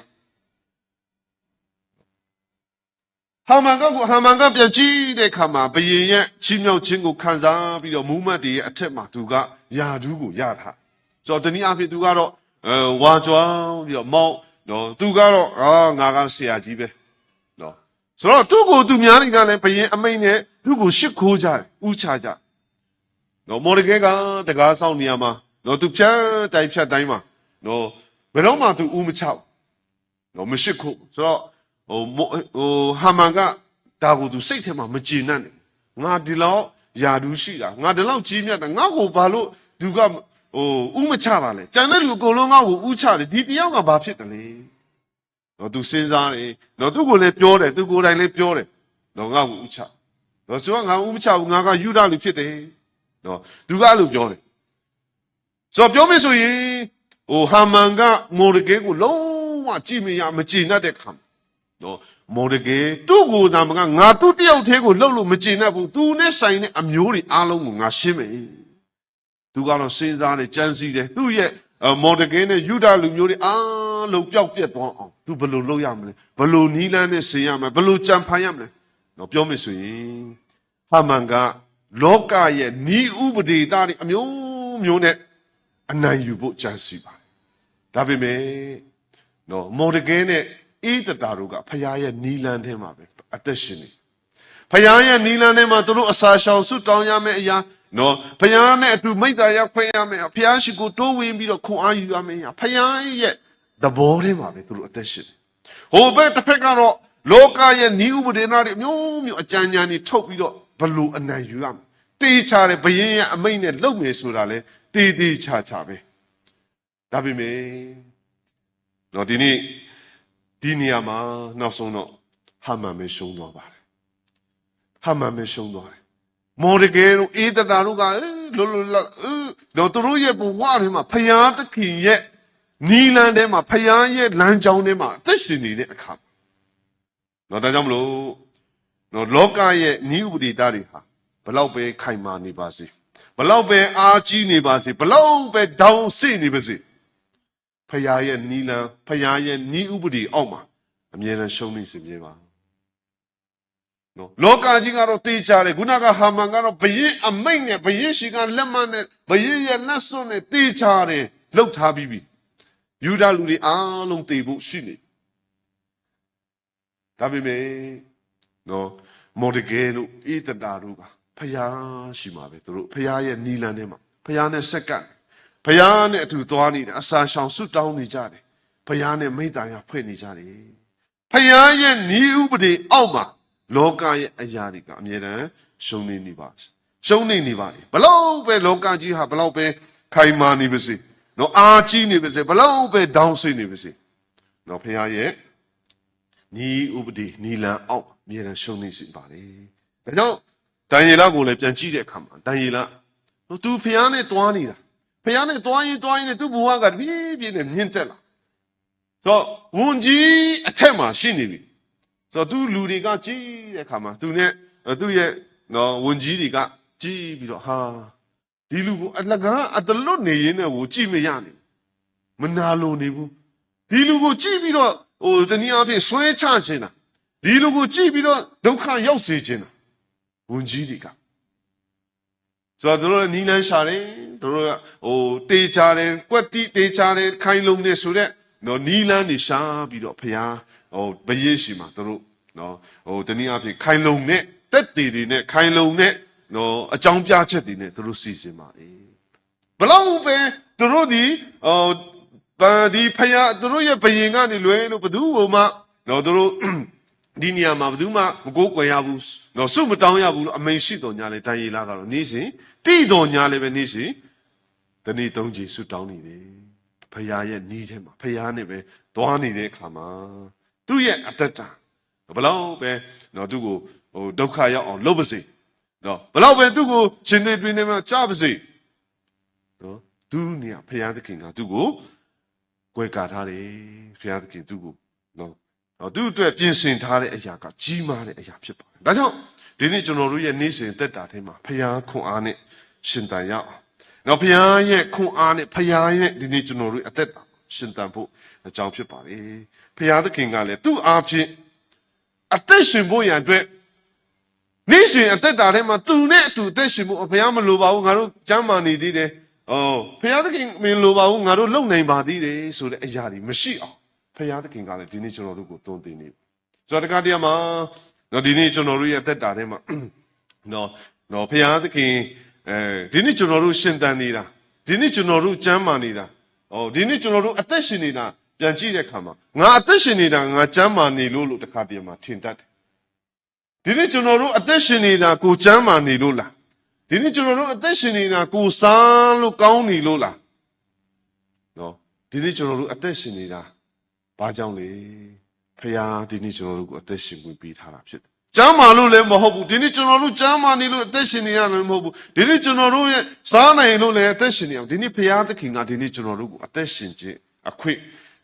Speaker 6: ဟာမန်ကပြန်ကြည့်တဲ့အခါမှာဘုရင်ရဲ့ချီးမြှောက်ခြင်းကိုခံစားပြီးတော့မူးမတ်တွေရဲ့အထက်မှာသူကယာဒူးကိုရထားဆိုတော့တနည်းအားဖြင့်သူကတော့ဝါကြွားပြီးတော့မောင်းနော်သူကတော့ငါကဆရာကြီးပဲနော်ဆိုတော့သူ့ကိုသူများတွေကလည်းဘုရင်အမိန့်နဲ့သူ့ကိုရှ िख ိုးကြတယ်ဥချကြနော်မော်ဒကဲကတကားဆောင်နေရမှာနော်သူဖြတ်တိုင်းမှာနော်ဘယ်တော့မှသူဥမချဘူးနော်မရှ िख ိုးဆိုတော့ဟာမန်ကဒါကိုသူစိတ်ထဲမှာမကျေနပ်နဲ့ငါဒီလောက်ယာဒူးရှိတာငါဒီလောက်ကြီးမြတ်တာငါ့ကိုဘာလို့သူကဥမချပါလဲကြံတဲ့လူအကုန်လုံးငါ့ကိုဥချတယ်ဒီတယောက်ကဘာဖြစ်တယ်လဲနော်သူစဉ်းစားတယ်နော်သူကိုလည်းပြောတယ်သူကိုယ်တိုင်လည်းပြောတယ်နော်ငါ့ကိုဥချနော်ဆိုတော့ငါဥမချဘူးငါကယူဒလူဖြစ်တယ်နော်သူကအဲ့လိုပြောတယ်ဆိုတော့ပြောမယ်ဆိုရင်ဟာမန်ကမော်ဒကဲကိုလုံးဝကြည့်မရမကျေနပ်တဲ့ခါနော်မော်ဒကဲသူ့ကိုယ်သာမကငါသူ့တယောက်တည်းကိုလှုပ်လို့မကျေနပ်ဘူးသူနဲ့ဆိုင်တဲ့အမျိုးတွေအားလုံးကိုငါရှင်းမယ်သူကတော့စဉ်းစားတယ်ကြံစည်တယ်သူ့ရဲ့မော်ဒကဲနဲ့ယူဒလူမျိုးတွေအားလုံးပျောက်ပြက်သွားအောင်သူဘယ်လိုလုပ်ရမလဲဘယ်လိုနီးလန်းနဲ့ဆင်ရမလဲဘယ်လိုကြံဖန်ရမလဲနော်ပြောမယ်ဆိုရင်ဟာမန်ကလောကရဲ့ဤဥပဒေသားတွေအမျိုးနဲ့အနိုင်ယူဖို့ကြံစည်ပါတယ်ဒါပေမဲ့နော်မော်ဒကဲနဲ့ဣတတာတို့ကဖယားရဲ့နီလန်းထဲမှာပဲအသက်ရှင်နေဖယားရဲ့နီလန်းထဲမှာသူတို့အစာရှောင်ဆွတောင်းရမယ့်အရာနော်ဖယားနဲ့အတူမိတ္တရာခွင့်ရမယ်ဖယားရှိကိုတိုးဝင်ပြီးတော့ခွန်အားယူရမယ်ဖယားရဲ့သဘောထဲမှာပဲသူတို့အသက်ရှင်ဟိုဘက်တစ်ဖက်ကတော့လောကရဲ့ဤဥပဒေသားတွေအမျိုးအကြံဉာဏ်တွေထုတ်ပြီးတော့ဘလို့အနိုင်ယူရမယ်တေးချတယ်ဘယင်းရဲ့အမိန့်နဲ့လုပ်မယ်ဆိုတာလဲတေးချပဲဒါပေမဲ့တော့ဒီနေ့ဒီနေရာမှာနောက်ဆုံးတော့ဟာမန်ပဲရှုံးသွားပါတယ်ဟာမန်ပဲရှုံးသွားတယ်မော်ဒကဲတို့ဧတတာတို့ကတော့သူတို့ရဲ့ဘဝထဲမှာဖယားသခင်ရဲ့နီလန်းထဲမှာဖယားရဲ့လမ်းကြောင်းထဲမှာအသက်ရှင်နေတဲ့အခါတော့ဒါကြောင့်မလို့နော်လောကရဲ့ဤဥပဒေသားတွေဟာ ဘလောက်ပဲခိုင်မာနေပါစေဘလောက်ပဲအားကြီးနေပါစေဘလောက်ပဲဒေါင်းစိနေပါစေဖခင်ရဲ့နီလန်ဖခင်ရဲ့နီးဥပဒေအောက်မှာအမြဲတမ်းရှုံးနေစေပြေပါနော်လောကကြီးကတော့တေးကြတယ်ခုနကဟာမန်ကတော့ဘရင်အမိတ်နဲ့ဘရင်ရှိကလက်မနဲ့ဘရင်ရဲ့လက်စွပ်နဲ့တေးကြတယ်လှုပ်ထားပြီးပြီယူဒလူတွေအားလုံးတေးဖို့ရှိနေဒါပေမဲ့နော်မော်ဒဂဲတို့ဣသတာတို့ကဖယားရှိမှာပဲသူတို့ဖယားရဲ့နီလန်ထဲမှာဖယားနဲ့ဆက်ကပ်ဖယားနဲ့အတူသွားနေတယ်အစာရှောင်ဆွတောင်းနေကြတယ်ဖယားနဲ့မိသားရဖွဲ့နေကြတယ်ဖယားရဲ့နီးဥပဒေအောက်မှာလောကရဲ့အရာတွေကအမြဲတမ်းရှုံးနေပါရှုံးနေပါလေဘလောက်ပဲလောကကြီးဟာဘလောက်ပဲခိုင်မာနေပါစေနော်အားကြီးနေပါစေဘလောက်ပဲဒေါင်းစိနေပါစေနော်ဖယားရဲ့နီးဥပဒေနီလန်အောက်အမြဲတမ်းရှုံးနေစီပါလေဒါကြောင့်ဒံယေလကိုလည်းပြန်ကြည့်တဲ့အခါမှာဒံယေလသူဖျားနဲ့တွားနေတာဖျားနဲ့တွားရင်နဲ့သူ့ဘဝကပြည့်ပြည့်နဲ့မြင့်တက်လာဆိုတော့ဝန်ကြီးအထက်မှာရှိနေပြီဆိုတော့သူလူတွေကကြည့်တဲ့အခါမှာသူနဲ့သူ့ရဲ့နော်ဝန်ကြီးတွေကကြည့်ပြီးတော့ဟာဒီလူကိုအလကားအတလွတ်နေရင်းနဲ့ကိုကြည့်မရနေမနာလိုနေဘူးဒီလူကိုကြည့်ပြီးတော့တနည်းအားဖြင့်ဆွဲချခြင်းတာဒီလူကိုကြည့်ပြီးတော့ဒုက္ခရောက်စေခြင်းတာဝန်ကြီးတွေကဆိုတော့တို့နီးလန်းရှာတယ်တို့တေးချတယ်ကွက်တိတေးချတယ်ခိုင်လုံနေဆိုတဲ့နော်နီးလန်းနေရှာပြီးတော့ဖျားဘယေရှိမှာတို့နော်တနည်းအားဖြင့်ခိုင်လုံနဲ့တက်တည်တွေနဲ့ခိုင်လုံနဲ့နော်အကြောင်းပြချက်တွေနဲ့တို့စီစဉ်ပါလေဘလောက်ပဲတို့ဒီဒီဖျားတို့ရဲ့ဘယင်ကနေလွဲလို့ဘသူ့ဟိုမှနော်တို့ဒီနေရာမှာဘယ်သူမှမကိုးကွယ်ရဘူးနော်စုမတောင်းရဘူးလို့အမိန်ရှိတော်ညာလေဒံယေလကတော့နေ့စဉ်တိတော်ညာလေပဲနေ့စဉ်တနေ့သုံးကြိမ်စုတောင်းနေတယ်ဖခင်ရဲ့နီးထဲမှာဖခင်နဲ့ပဲသွားနေတဲ့အခါမှာသူ့ရဲ့အတ္တတာဘလောက်ပဲနော်သူ့ကိုဒုက္ခရောက်အောင်လုပ်ပါစေနော်ဘလောက်ပဲသူ့ကိုရှင်နေတွင်နေမှာကြားပါစေနော်သူနေဖခင်သခင်ကသူ့ကိုကွယ်ကာထားတယ်ဖခင်သခင်သူ့ကိုနော်သူ့အတွက်ပြင်ဆင်ထားတဲ့အရာကကြီးမားတဲ့အရာဖြစ်ပါတယ်။ဒါကြောင့်ဒီနေ့ကျွန်တော်တို့ရဲ့နေ့စဉ်သက်တာထဲမှာဖျားခွန်အားနဲ့ရှင်တန်ရအောင်။နောက်ဖျားရဲ့ခွန်အားနဲ့ဖျားရဲ့ဒီနေ့ကျွန်တော်တို့အသက်တာရှင်တန်ဖို့အကြောင်းဖြစ်ပါလေ။ဖျားသခင်ကလည်းသူ့အားဖြင့်အသက်ရှင်ဖို့ရန်အတွက်နေ့စဉ်အသက်တာထဲမှာသူနဲ့အတူအသက်ရှင်ဖို့ဖျားမလိုပါဘူးငါတို့ကျမ်းမာနေသေးတယ်။ဖျားသခင်မလိုပါဘူးငါတို့လုံနိုင်ပါသေးတယ်ဆိုတဲ့အရာတွေမရှိအောင်ဖခင်သခင်ကလည်းဒီနေ့ကျွန်တော်တို့ကိုသွန်သင်နေဆိုတော့တခါတည်းမှာနော်ဒီနေ့ကျွန်တော်တို့ရဲ့အသက်တာထဲမှာနော်ဖခင်သခင်ဒီနေ့ကျွန်တော်တို့ရှင်သန်နေတာဒီနေ့ကျွန်တော်တို့ကျမ်းမာနေတာဒီနေ့ကျွန်တော်တို့အသက်ရှင်နေတာပြန်ကြည့်တဲ့အခါမှာငါအသက်ရှင်နေတာငါကျမ်းမာနေလို့တခါတည်းမှာထင်တတ်တယ်ဒီနေ့ကျွန်တော်တို့အသက်ရှင်နေတာကိုကျမ်းမာနေလို့လားဒီနေ့ကျွန်တော်တို့အသက်ရှင်နေတာကိုစားလို့ကောင်းနေလို့လားနော်ဒီနေ့ကျွန်တော်တို့အသက်ရှင်နေတာဘာကြောင့်လဲဖခင်ဒီနေ့ကျွန်တော်တို့ကိုအသက်ရှင်ခွင့်ပေးထားတာဖြစ်တယ်။ကျမ်းမာလို့လည်းမဟုတ်ဘူးဒီနေ့ကျွန်တော်တို့ကျမ်းမာနေလို့အသက်ရှင်နေရလည်းမဟုတ်ဘူးဒီနေ့ကျွန်တော်တို့ရဲ့စားနိုင်လို့လည်းအသက်ရှင်နေအောင်ဒီနေ့ဖခင်သခင်ကဒီနေ့ကျွန်တော်တို့ကိုအသက်ရှင်ခြင်းအခွင့်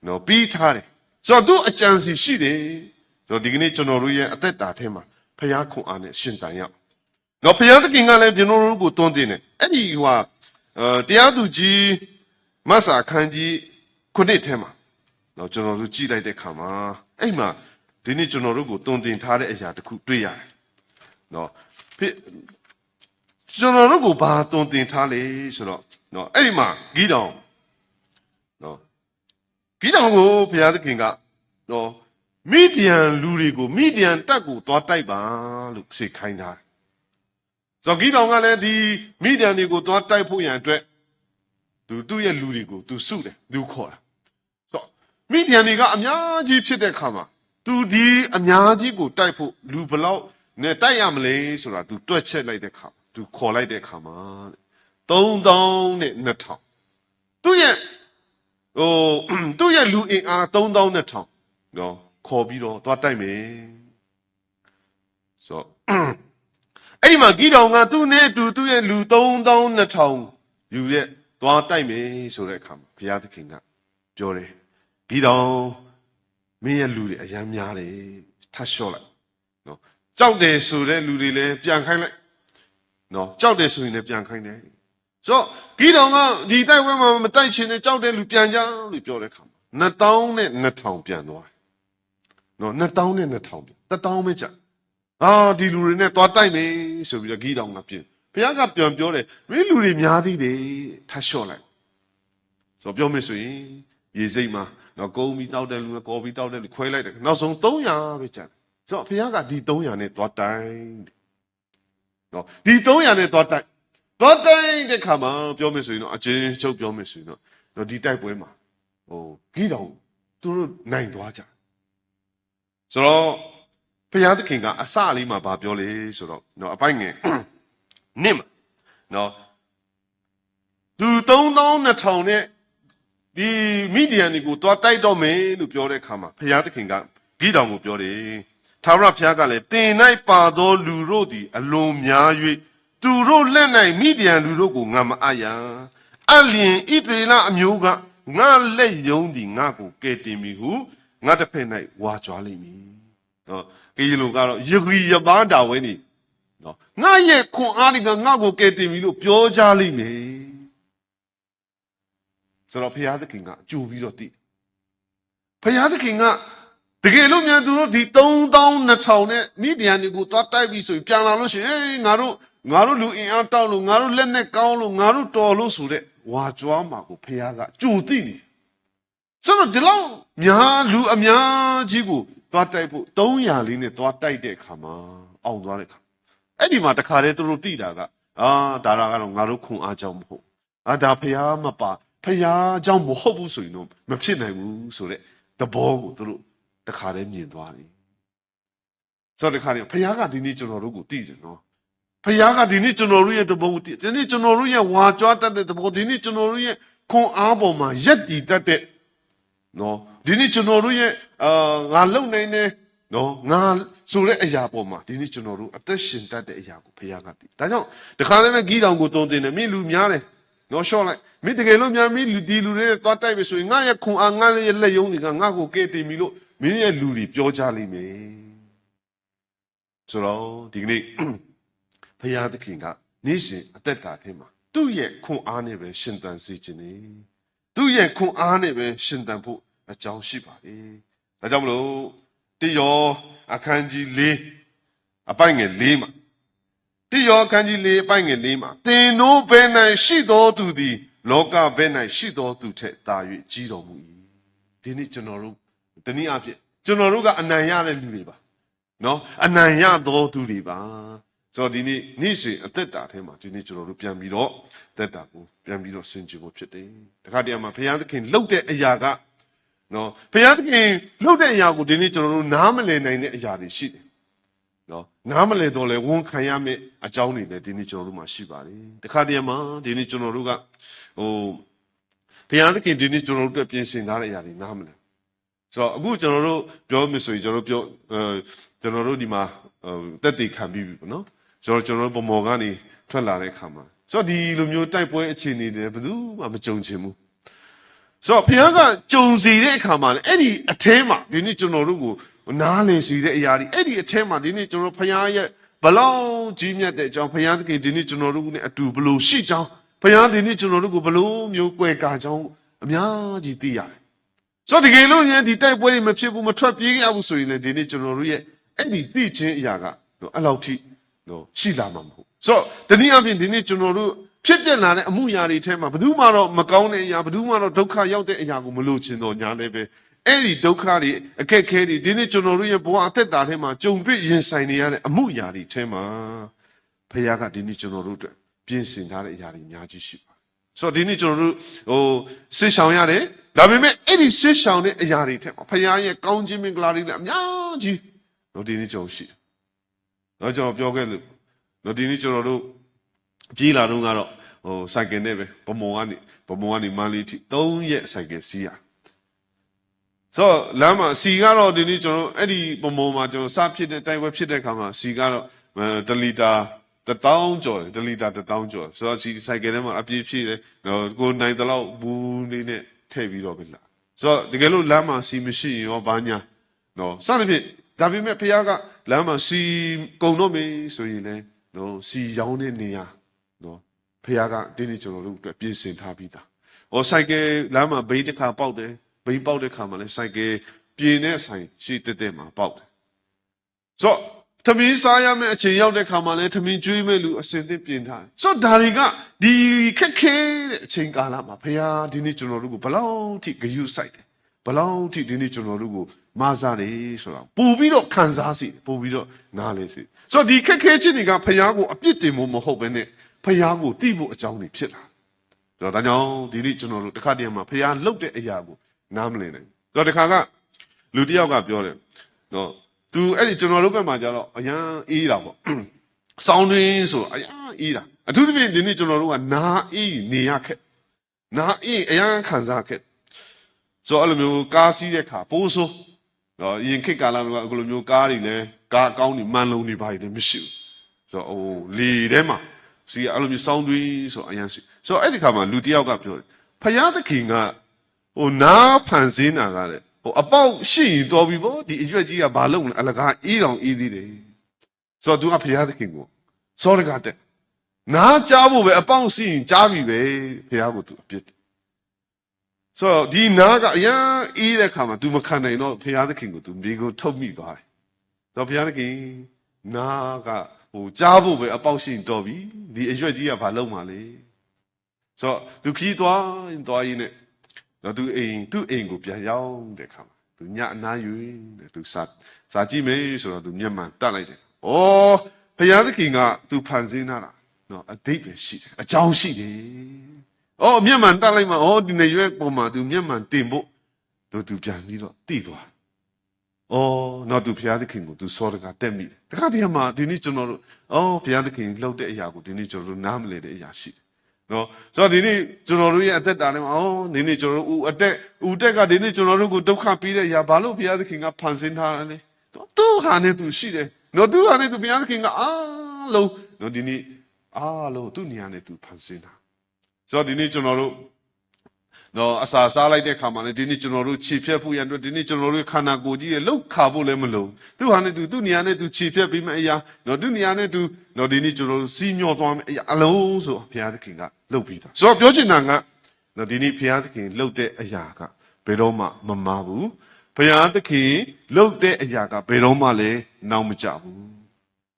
Speaker 6: နော်ပေးထားတယ်။ဆိုတော့သူအကြံစီရှိတယ်။ဆိုတော့ဒီကနေ့ကျွန်တော်တို့ရဲ့အသက်တာထဲမှာဖခင်ခွန်အားနဲ့ရှင်တန်ရအောင်။နော်ဖခင်သခင်ကလည်းကျွန်တော်တို့ကိုတွန်းတင်တယ်။အဲ့ဒီတရားသူကြီးမဆာခန်းကြီးခုနှစ်ထဲမှာနော်ကျွန်တော်တို့ကြည့်လိုက်တဲ့ခါမှာအဲ့မှာဒီနေ့ကျွန်တော်တို့ကိုတုံတင်ထားတဲ့အရာတစ်ခုတွေ့ရတယ်နော်ကျွန်တော်တို့ကိုဘာတုံတင်ထားလဲဆိုတော့နော်အဲ့ဒီမှာဂီတောင်နော်ဂီတောင်ကိုဘုရားသခင်ကနော်မိဒီယန်လူတွေကိုမိဒီယန်တပ်ကိုသွားတိုက်ပါလို့စေခိုင်းထားတယ်ဆိုတော့ဂီတောင်ကလည်းဒီမိဒီယန်တွေကိုသွားတိုက်ဖို့ရန်အတွက်သူ့ရဲ့လူတွေကိုသူစုတယ်သူခေါ်တာမိဒီယန်တွေကအများကြီးဖြစ်တဲ့ခါမှာသူဒီအများကြီးကိုတိုက်ဖို့လူဘလောက်နဲ့တိုက်ရမလဲဆိုတာသူတွက်ချက်လိုက်တဲ့ခါသူခေါ်လိုက်တဲ့ခါမှာ3000နဲ့2000သူ့ရဲ့လူအင်အား3000နဲ့2000နော်ခေါ်ပြီးတော့သွားတိုက်မယ်ဆိုအဲ့ဒီမှာဂီတောင်ကသူ့နဲ့အတူသူ့ရဲ့လူ3000 2000ယူရဲ့သွားတိုက်မယ်ဆိုတဲ့အခါမှာဘုရားသခင်ကပြောတယ်ဂီတောင်မင်းရဲ့လူတွေအများများတယ်ထပ်လျှော့လိုက်နော်ကြောက်တယ်ဆိုတဲ့လူတွေလည်းပြန်ခိုင်းလိုက် နော်ကြောက်တယ်ဆိုရင်လည်းပြန်ခိုင်းတယ်ဆိုတော့ဂီတောင်ကဒီတိုက်ပွဲမှာမတိုက်ချင်တဲ့ကြောက်တဲ့လူပြန်ကြလို့ပြောတဲ့ခါမှာ2000နဲ့2000ပြန်သွားတယ်နော်2000နဲ့2000ပြန်1000ပဲကြာဒီလူတွေနဲ့သွားတိုက်မယ်ဆိုပြီးတော့ဂီတောင်ကပြင်ဘုရားကပြန်ပြောတယ်မင်းလူတွေများသေးတယ်ထပ်လျှော့လိုက်ဆိုတော့ပြောမယ်ဆိုရင်ရေစိတ်မှာနော်ကုန်းပြီးတောက်တဲ့လူနဲ့ကော်ပြီးတောက်တဲ့လူခွဲလိုက်တယ်နောက်ဆုံး300ပဲကြာဆိုတော့ဘုရားကဒီ300နဲ့သွားတိုက်နော်ဒီ300နဲ့သွားတိုက်တဲ့ခါမှာပြောမယ်ဆိုရင်တော့အချင်းချုပ်ပြောမယ်ဆိုရင်တော့ဒီတိုက်ပွဲမှာဂီတောင်သူတို့နိုင်သွားကြဆိုတော့ဘုရားသခင်ကအစလေးမှာဗာပြောလေဆိုတော့နော်အပိုင်ငယ်နင့်မှာနော်သူ3200နဲ့ဒီမိဒီယန်တွေကိုတွားတိုက်တော့မယ်လို့ပြောတဲ့အခါမှာဘုရားသခင်ကဂီတောင်ကိုပြောတယ်ထာဝရဘုရားကလည်းတင်၌ပါသောလူတို့သည်အလွန်များ၍သူတို့လက်၌မိဒီယန်လူတို့ကိုငါမအပ်ရအလျင်ဣသရေလအမျိုးကငါလက်ယုံသည်ငါကိုကယ်တင်မည်ဟုငါတစ်ဖက်၌ဝါကြွားလိမ့်မည်နော်ကေယလိုကတော့ယဂီယပါတာဝဲနေနော်ငါရဲ့ခွန်အားတွေကငါကိုကယ်တင်ပြီလို့ပြောကြလိမ့်မယ်ဆိုတော့ဘုရားသခင်ကကြိုပြီးတော့တည်ဘုရားသခင်ကတကယ်လို့မြန်သူတို့ဒီ3200နဲ့မိဒီယန်တွေကိုတွားတိုက်ပြီးဆိုရင်ပြန်လာလို့ရှိရင်ငါတို့လူအင်အားတောက်လို့ငါတို့လက်နဲ့ကောင်းလို့ငါတို့တော်လို့ဆိုတဲ့ဝါကြွားမှာကိုဘုရားကကြိုတည်နေဆိုတော့ဒီလောက်များလူအများကြီးကိုတွားတိုက်ဖို့300လေးနဲ့တွားတိုက်တဲ့အခါမှာအောင်သွားတဲ့အခါအဲ့ဒီမှာတခါတည်းသူတို့တည်တာကဒါကတော့ငါတို့ခွန်အားကြောင့်မဟုတ်ဒါဘုရားမပါဖယားเจ้าမဟုတ်ဘူးဆိုရင်တော့မဖြစ်နိုင်ဘူးဆိုတဲ့သဘောကိုသူတို့တခါတည်းမြင်သွားတယ်ဆိုတော့တခါတည်းဖယားကဒီနေ့ကျွန်တော်တို့ကိုသိတယ်နော်ဖယားကဒီနေ့ကျွန်တော်တို့ရဲ့သဘောကိုသိဒီနေ့ကျွန်တော်တို့ရဲ့ဝါကြွားတတ်တဲ့သဘောဒီနေ့ကျွန်တော်တို့ရဲ့ခွန်အားပေါ်မှာယက်တည်တတ်တဲ့နော်ဒီနေ့ကျွန်တော်တို့ရဲ့ငါလုံနိုင်နေနော်ငါဆိုတဲ့အရာပေါ်မှာဒီနေ့ကျွန်တော်တို့အသက်ရှင်တတ်တဲ့အရာကိုဖယားကသိဒါကြောင့်တခါတည်းနဲ့ဂီတောင်ကိုတုံတင်တယ်မင်းလူများတယ်နော်ရှော့လိုက်မင်းတကယ်လို့များမင်းဒီလူတွေနဲ့သွားတိုက်ပြီဆိုရင်ငါရဲ့ခွန်အားငါရဲ့လက်ယုံတွေကငါ့ကိုကဲတင်ပြီလို့မင်းရဲ့လူတွေပြောကြလိမ့်မယ်ဆိုတော့ဒီကနေ့ဘုရားသခင်ကနေ့စဉ်အသက်တာထဲမှာသူ့ရဲ့ခွန်အားနဲ့ပဲရှင်သန်စေခြင်းနေသူ့ရဲ့ခွန်အားနဲ့ပဲရှင်သန်ဖို့အကြောင်းရှိပါလေဒါကြောင့်မလို့တိယောအခန်းကြီး၄အပိုင်ငယ်၄မှာတိယောအခန်းကြီး၄အပိုင်ငယ်၄မှာသင်တို့ဘယ်၌ရှိသောသူသည်လောကဘက်၌ရှိသောသူထက်သာ၍ကြီးတော်မူ၏ဒီနေ့ကျွန်တော်တို့တနည်းအားဖြင့်ကျွန်တော်တို့ကအနံ့ရတဲ့လူတွေပါနော်အနံ့ရသောသူတွေပါဆိုတော့ဒီနေ့နေ့စဉ်အသက်တာထဲမှာဒီနေ့ကျွန်တော်တို့ပြန်ပြီးတော့သက်တာကိုပြန်ပြီးတော့ဆင်ခြင်ဖို့ဖြစ်တယ်တခါတည်းမှာဘုရားသခင်လှုပ်တဲ့အရာကနော်ဘုရားသခင်လှုပ်တဲ့အရာကိုဒီနေ့ကျွန်တော်တို့နားမလည်နိုင်တဲ့အရာတွေရှိတယ်နော်နားမလည်တော့လဲဝန်ခံရမယ့်အကြောင်းတွေလည်းဒီနေ့ကျွန်တော်တို့မှာရှိပါတယ်တခါတည်းမှာဒီနေ့ကျွန်တော်တို့ကဘုရားသခင်ဒီနေ့ကျွန်တော်တို့ပြင်ဆင်ထားတဲ့အရာတွေနားမလည်ဆိုတော့အခုကျွန်တော်တို့ပြောမယ်ဆိုရင်ကျွန်တော်တို့ဒီမှာတက်တည်ခံပြီးပြီပေါ့နော်ကျွန်တော်တို့ပုံမော်ကနေထွက်လာတဲ့အခါမှာဆိုတော့ဒီလိုမျိုးတိုက်ပွဲအခြေအနေတွေဘယ်သူမှမကြုံချင်ဘူးဆိုတော့ဘုရားကကြုံစီတဲ့အခါမှာလည်းအဲ့ဒီအထဲမှာဒီနေ့ကျွန်တော်တို့ကိုနားလည်စီတဲ့အရာတွေအဲ့ဒီအထဲမှာဒီနေ့ကျွန်တော်ဘုရားရဲ့ဘလောက်ကြီးမြတ်တဲ့အကြောင်းဘုရားသခင်ဒီနေ့ကျွန်တော်တို့နဲ့အတူဘလို့ရှိကြောင်းဘုရားဒီနေ့ကျွန်တော်တို့ကိုဘလို့မျိုးကွယ်ကာကြောင်းအများကြီးသိရတယ်ဆိုတော့တကယ်လို့ဒီတိုက်ပွဲတွေမဖြစ်ဘူးမထွက်ပြေးရဘူးဆိုရင်လည်းဒီနေ့ကျွန်တော်တို့ရဲ့အဲ့ဒီသိချင်းအရာကအဲ့လောက်ထိရှိလာမှာမဟုတ်ဆိုတော့တနည်းအားဖြင့်ဒီနေ့ကျွန်တော်တို့ဖြစ်ပြလာတဲ့အမှုရာတွေထဲမှာဘယ်သူမှတော့မကောင်းတဲ့အရာဘယ်သူမှတော့ဒုက္ခရောက်တဲ့အရာကိုမလို့ချင်တော့ညာလည်းပဲအဲ့ဒီဒုက္ခတွေအခက်ခဲတွေဒီနေ့ကျွန်တော်တို့ရဲ့ဘဝအသက်တာထဲမှာကြုံတွေ့ရင်ဆိုင်နေရတဲ့အမှုရာတွေထဲမှာဘုရားကဒီနေ့ကျွန်တော်တို့အတွက်ပြင်ဆင်ထားတဲ့အရာတွေအများကြီးရှိပါတယ်ဆိုတော့ဒီနေ့ကျွန်တော်တို့ဆစ်ဆောင်ရတယ်ဒါပေမဲ့အဲ့ဒီဆစ်ဆောင်တဲ့အရာတွေထဲမှာဘုရားရဲ့ကောင်းခြင်းမင်္ဂလာတွေလည်းအများကြီးဒီနေ့ကျွန်တော်ရှိတယ်ကျွန်တော်ပြောခဲ့လို့ဒီနေ့ကျွန်တော်တို့ပြေးလာတော့ကတော့စိုက်ကယ်နဲ့ပဲဗမော်ကနေမန္တလေးထိ3ရက်စိုက်ကယ်စီးရဆိုလမ်းမှာစီကတော့ဒီနေ့ကျွန်တော်အဲ့ဒီဗမော်မှာကျွန်တော်စဖြစ်တဲ့တိုက်ပွဲဖြစ်တဲ့ခါမှာစီကတော့1 လီတာ1000ကျော်တယ်1 လီတာ1000ကျော်ဆိုတော့စီစိုက်ကယ်ထဲမှာအပြည့်ဖြည့်တယ်ကိုနိုင်တဲ့လောက်ဘူးလေးနဲ့ထည့်ပြီးတော့ပဲလာဆိုတော့တကယ်လို့လမ်းမှာစီမရှိရင်ရောဘာညာစသဖြင့်ဒါပေမဲ့ဖခင်ကလမ်းမှာစီကုံတော့မေးဆိုရင်လည်း နော်စီရောင်းတဲ့နေရာနော်ဖခင်ကဒီနေ့ကျွန်တော်တို့အတွက်ပြင်ဆင်ထားပြီးသားဟောဆိုင်ကယ်လမ်းမှာဘိန်းတစ်ခါပေါက်တယ်ဘိန်းပေါက်တဲ့ခါမှာလည်းဆိုင်ကယ်ပြင်တဲ့ဆိုင်ရှိတဲ့မှာပေါက်တယ်ဆိုတော့သမီးစားရမယ့်အချိန်ရောက်တဲ့ခါမှာလည်းသမီးကျွေးမဲ့လူအစင်သစ်ပြင်ထားတယ်ဆိုတော့ဒါတွေကဒီခက်ခဲတဲ့အချိန်ကာလမှာဖခင်ဒီနေ့ကျွန်တော်တို့ကိုဘလောက်ထိဂရုစိုက်တယ်ဘလောက်ထိဒီနေ့ကျွန်တော်တို့ကိုမဆာတယ်ဆိုတာပို့ပြီးတော့ခံစားစီပို့ပြီးတော့နားလဲစီဆိုတော့ဒီခက်ခဲခြင်းတွေကဖခင်ကိုအပြစ်တင်ဖို့မဟုတ်ဘဲနဲ့ဖခင်ကိုသိဖို့အကြောင်းတွေဖြစ်လာဆိုတော့ဒါကြောင့်ဒီနေ့ကျွန်တော်တို့တစ်ခါတည်းမှာဖခင်လှုပ်တဲ့အရာကိုနားမလည်နိုင်ဆိုတော့ဒီခါကလူတစ်ယောက်ကပြောတယ်နော်သူအဲ့ဒီကျွန်တော်တို့ဘက်မှာကျတော့အရန်အေးတာပေါ့စောင်းတွင်းဆိုအရန်အေးတာအထူးသဖြင့်ဒီနေ့ကျွန်တော်တို့ကနာအေးနေရခက်နာအေးအရန်ခံစားခက်ဆိုတော့အဲ့လိုမျိုးကားစီးတဲ့ခါပိုးဆိုးနော်ရင်ခက်ကာလတော့အခုလိုမျိုးကားတွေလည်းကားအကောင်းတွေမှန်လုံးတွေပါနေမရှိဘူးဆိုတော့ဟိုလေထဲမှာစီအဲ့လိုမျိုးစောင်းတွင်းဆိုအရန်စီဆိုတော့အဲ့ဒီခါမှာလူတစ်ယောက်ကပြောတယ်ဖယားသခင်ကဟိုနာဖန်ဆင်းတာကတဲ့ဟိုအပေါက်ရှိရင်တော်ပြီပေါ့ဒီအရွက်ကြီးကဘာလုပ်လဲအလကားအေးတောင်အေးသေးတယ်ဆိုတော့သူကဖယားသခင်ကိုစောရကတဲ့နားကြားဖို့ပဲအပေါက်ရှိရင်ကြားပြီပဲဖယားကိုသူအပြစ်ဆိုတော့ဒီနားကအရန်အေးတဲ့ခါမှာ तू မခံနိုင်တော့ဖယားသခင်ကို तू မြေကိုထုတ်မိသွားတယ်ဆိုတော့ဖယားသခင်နားကဟိုကြားဖို့ပဲအပေါက်ရှိရင်တော်ပြီဒီအရွက်ကြီးကဘာလုပ်မှာလဲဆိုတော့ तू ခီးသွားရင်းနဲ့တော့သူ့အိမ်ကိုပြန်ရောက်တဲ့ခါမှာသူညအနားယူတယ်သူစာကြည့်မယ်ဆိုတော့သူမျက်မှန်တတ်လိုက်တယ်။ဩဘုရားသခင်ကသူဖန်ဆင်းထားတာနော်အတိတ်ပဲရှိတယ်အကြောင်းရှိတယ်။ဩမျက်မှန်တတ်လိုက်မှဩဒီနေရွက်ပေါ်မှာသူမျက်မှန်တင်ဖို့သူပြန်ပြီးတော့တည်သွား။ဩတော့သူဘုရားသခင်ကိုသူစောတကတက်မိတယ်။တခါတည်းမှာဒီနေ့ကျွန်တော်တို့ဘုရားသခင်လှုပ်တဲ့အရာကိုဒီနေ့ကျွန်တော်တို့နားမလည်တဲ့အရာရှိတယ်နော်ဆိုတော့ဒီနေ့ကျွန်တော်တို့ရဲ့အသက်တာထဲမှာဒီနေ့ကျွန်တော်တို့ဦးတက်ကဒီနေ့ကျွန်တော်တို့ကိုဒုက္ခပေးတဲ့အရာဘာလို့ဘုရားသခင်ကဖန်ဆင်းထားတယ်လဲနော်သူဟာနဲ့သူရှိတယ်နော်သူဟာနဲ့သူဘုရားသခင်ကအားလုံးနော်ဒီနေ့အားလုံးသူ့နေရာနဲ့သူဖန်ဆင်းတာဆိုတော့ဒီနေ့ကျွန်တော်တို့နော်အစာစားလိုက်တဲ့ခါမှာလည်းဒီနေ့ကျွန်တော်တို့ခြေဖြတ်ဖို့ရန်အတွက်ဒီနေ့ကျွန်တော်တို့ခန္ဓာကိုယ်ကြီးရဲ့လှုပ်ခါဖို့လည်းမလိုသူဟာနဲ့သူ့နေရာနဲ့သူခြေဖြတ်ပြီးမှအရာနော်သူ့နေရာနဲ့သူနော်ဒီနေ့ကျွန်တော်တို့စီးမျောသွားမယ်အရာအလုံးဆိုဘုရားသခင်ကလှုပ်ပြီးသားဆိုတော့ပြောချင်တာကနော်ဒီနေ့ဘုရားသခင်လှုပ်တဲ့အရာကဘယ်တော့မှမမားဘူးဘုရားသခင်လှုပ်တဲ့အရာကဘယ်တော့မှလည်းနောက်မကျဘူ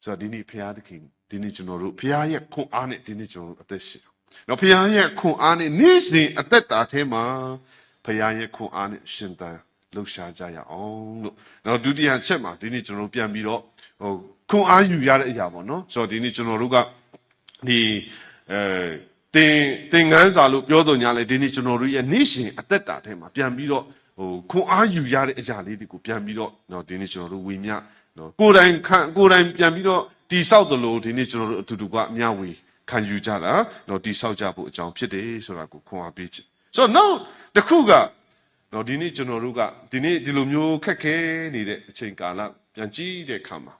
Speaker 6: းဆိုတော့ဒီနေ့ဘုရားသခင်ဒီနေ့ကျွန်တော်တို့ဘုရားရဲ့ခွန်အားနဲ့ဒီနေ့ကျွန်တော်တို့အသက်ရှင်နော်ဘုရားရဲ့ခွန်အားနဲ့နေ့စဉ်အသက်တာထဲမှာဘုရားရဲ့ခွန်အားနဲ့ရှင်သန်လှုပ်ရှားကြရအောင်လို့နော်ဒုတိယချက်မှာဒီနေ့ကျွန်တော်တို့ပြန်ပြီးတော့ဟိုခွန်အားယူရတဲ့အရာပေါ့နော်ဆိုတော့ဒီနေ့ကျွန်တော်တို့ကဒီသင်ငန်းစာလို့ပြောတော့ညာလေဒီနေ့ကျွန်တော်တို့ရဲ့နေ့စဉ်အသက်တာထဲမှာပြန်ပြီးတော့ဟိုခွန်အားယူရတဲ့အရာလေးတွေကိုပြန်ပြီးတော့နော်ဒီနေ့ကျွန်တော်တို့ဝေမျှနော်ကိုယ်တိုင်ပြန်ပြီးတော့တိဆောက်သလိုဒီနေ့ကျွန်တော်တို့အတူတူကအမျှဝေခံယူကြတာတော့တိဆောက်ကြဖို့အကြောင်းဖြစ်တယ်ဆိုတာကိုခွန်အားပေးချင်ဆိုတော့နောက်တစ်ခုကတော့ဒီနေ့ကျွန်တော်တို့ကဒီနေ့ဒီလိုမျိုးခက်ခဲနေတဲ့အချိန်ကာလပြန်ကြည့်တဲ့အခါမှာ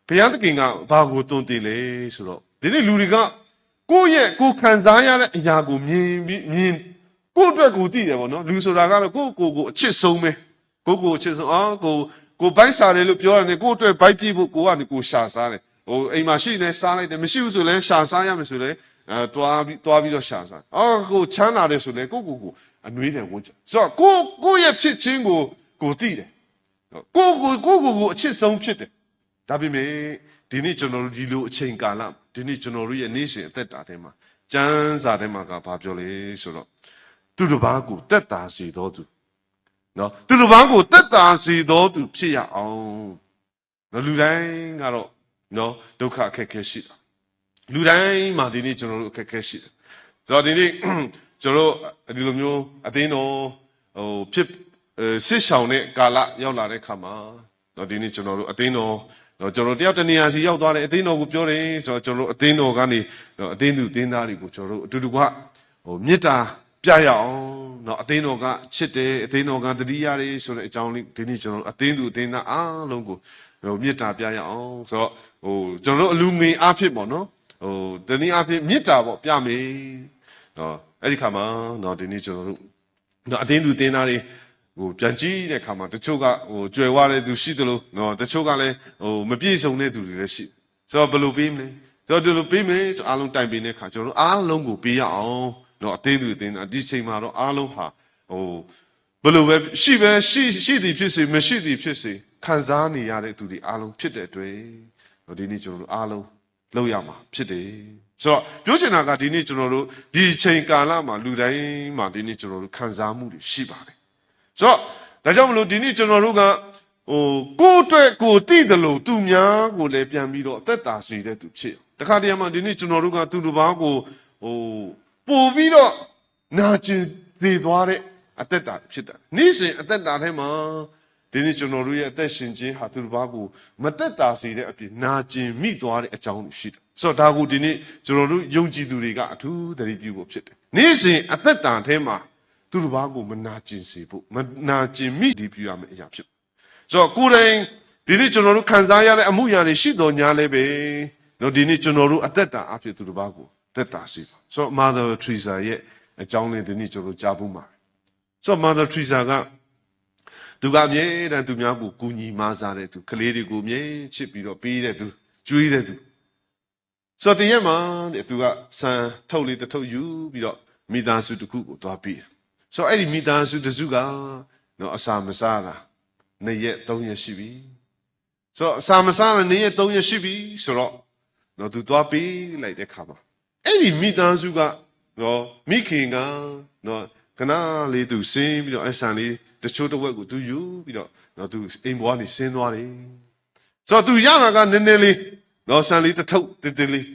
Speaker 6: ဘုရားသခင်ကဘာကိုတွန်းတင်လဲဆိုတော့ဒီနေ့လူတွေကကိုယ်ခံစားရတဲ့အရာကိုမြင်ကိုယ့်အတွက်ကိုသိတယ်ပေါ့နော်လူဆိုတာကတော့ကိုအချစ်ဆုံးပဲကိုအချစ်ဆုံးကိုဘိုက်စားတယ်လို့ပြောရတယ်ကိုယ့်အတွက်ဘိုက်ပြည့်ဖို့ကနေကိုရှာစားတယ်ဟိုအိမ်မှာရှိနေစားလိုက်တယ်မရှိဘူးဆိုလဲရှာစားရမယ်ဆိုလဲတွားပြီးတော့ရှာစားကိုချမ်းသာတယ်ဆိုလဲကိုအနွေးတယ်ဝင်ချဆိုတော့ကိုရဲ့ဖြစ်ချင်းကိုသိတယ်ကိုအချစ်ဆုံးဖြစ်တယ်ဒါပေမဲ့ဒီနေ့ကျွန်တော်တို့ဒီလိုအချိန်ကာလဒီနေ့ကျွန်တော်တို့ရဲ့နေ့စဉ်အသက်တာထဲမှာကျမ်းစာထဲမှာကဘာပြောလဲဆိုတော့သူတစ်ပါးကိုတက်တာစေတော်သူနော်သူတစ်ပါးကိုတက်တာစေတော်သူဖြစ်ရအောင်နော်လူတိုင်းကတော့နော်ဒုက္ခအခက်အခဲရှိတာလူတိုင်းမှာဒီနေ့ကျွန်တော်တို့အခက်အခဲရှိတယ်ဆိုတော့ဒီနေ့ကျွန်တော်တို့ဒီလိုမျိုးအသင်းတော်ဟိုဖြစ်စစ်ဆောင်တဲ့ကာလရောက်လာတဲ့ခါမှာတော့ဒီနေ့ကျွန်တော်တို့အသင်းတော်တော့ကျွန်တော်တယောက်တနေရာစီရောက်သွားတယ်အသင်းတော်ကိုပြောတယ်ဆိုတော့ကျွန်တော်တို့အသင်းတော်ကနေအသင်းသူအသင်းသားတွေကိုကျွန်တော်တို့အတူတူကဟိုမေတ္တာပြရအောင်နော်အသင်းတော်ကချစ်တယ်အသင်းတော်ကတတိယတွေဆိုတဲ့အကြောင်းလေးဒီနေ့ကျွန်တော်တို့အသင်းသူအသင်းသားအားလုံးကိုဟိုမေတ္တာပြရအောင်ဆိုတော့ဟိုကျွန်တော်တို့အလူငွေအားဖြင့်ပေါ့နော်ဟိုတနည်းအားဖြင့်မေတ္တာပေါ့ပြမယ်နော်အဲ့ဒီခါမှာနော်ဒီနေ့ကျွန်တော်တို့နော်အသင်းသူအသင်းသားတွေဟိုပြန်ကြည့်တဲ့ခါမှာတချို့ကဟိုကြွယ်ဝတဲ့သူရှိသလိုနော်တချို့ကလည်းဟိုမပြည့်စုံတဲ့သူတွေလည်းရှိဆိုတော့ဘယ်လိုပေးမလဲ ဆိုတော့ဒီလိုပေးမယ်ဆိုအားလုံးတိုင်ပင်တဲ့ခါကျွန်တော်တို့အားလုံးကိုပေးရအောင်နော်အသေးသူအသေးတာဒီချိန်မှာတော့အားလုံးဟာဘယ်လိုပဲရှိသည်ဖြစ်စေမရှိသည်ဖြစ်စေခံစားနေရတဲ့သူတွေအားလုံးဖြစ်တဲ့အတွက်ဒီနေ့ကျွန်တော်တို့အားလုံးလုပ်ရမှာဖြစ်တယ်ဆိုတော့ပြောချင်တာကဒီနေ့ကျွန်တော်တို့ဒီချိန်ကာလမှာလူတိုင်းမှာဒီနေ့ကျွန်တော်တို့ခံစားမှုတွေရှိပါတယ်ဆိုတော့ဒါကြောင့်မလို့ဒီနေ့ကျွန်တော်တို့ကကိုယ့်အတွက်ကိုယ်တည်တယ်လို့သူများကိုလည်းပြန်ပြီးတော့အသက်တာစေတဲ့သူဖြစ်တခါတည်းမှာဒီနေ့ကျွန်တော်တို့ကသူတစ်ပါးကိုပို့ပြီးတော့နာကျင်စေသွားတဲ့အသက်တာဖြစ်တာနေ့စဉ်အသက်တာထဲမှာဒီနေ့ကျွန်တော်တို့ရဲ့အသက်ရှင်ခြင်းဟာသူတစ်ပါးကိုမသက်တာစေတဲ့အပြင်နာကျင်မိသွားတဲ့အကြောင်းတွေရှိတယ်ဆိုတော့ဒါကိုဒီနေ့ကျွန်တော်တို့ယုံကြည်သူတွေကအထူးသတိပြုဖို့ဖြစ်တယ်နေ့စဉ်အသက်တာထဲမှာသူတစ်ပါးကိုမနာကျင်စေဖို့မနာကျင်မိသတိပြုရမယ့်အရာဖြစ်ဆိုတော့ကိုယ်တိုင်ဒီနေ့ကျွန်တော်တို့ခံစားရတဲ့အမှုရာတွေရှိတော်ညာလည်းပဲနော်ဒီနေ့ကျွန်တော်တို့အသက်တာအဖြစ်သူတစ်ပါးကိုသက်တာစေပါဆိုတော့ Mother Teresa ရဲ့အကြောင်းလေးဒီနေ့ကျွန်တော်ကြားဖို့မှာဆိုတော့ Mother Teresa ကသူကအမြဲတမ်းသူများကိုကူညီမဆားတဲ့သူကလေးတွေကိုအမြဲချစ်ပြီးတော့ပေးတဲ့သူကျွေးတဲ့သူဆိုတော့တရက်မှာသူကဆန်ထုတ်လေးတစ်ထုတ်ယူပြီးတော့မိသားစုတစ်ခုကိုသွားပြီးဆိုတော့အဲ့ဒီမိသားစုတစ်စုကနော်အစာမစားတာ2ရက်3ရက်ရှိပြီဆိုတော့အစာမစားတာ2ရက်3ရက်ရှိပြီဆိုတော့နော်သူသွားပြီးလိုက်တဲ့ခါမှာအဲ့ဒီမိသားစုကနော်မိခင်ကနော်ခဏလေးသူဆင်းပြီးတော့အဆန်လေးတချို့တစ်ဝက်ကိုသူယူပြီးတော့နော်သူအိမ်ဘွားနေဆင်းသွားတယ်ဆိုတော့သူရတာကနည်းနည်းလေးနော်ဆန်လေးတစ်ထုပ်တင်းတင်းလေး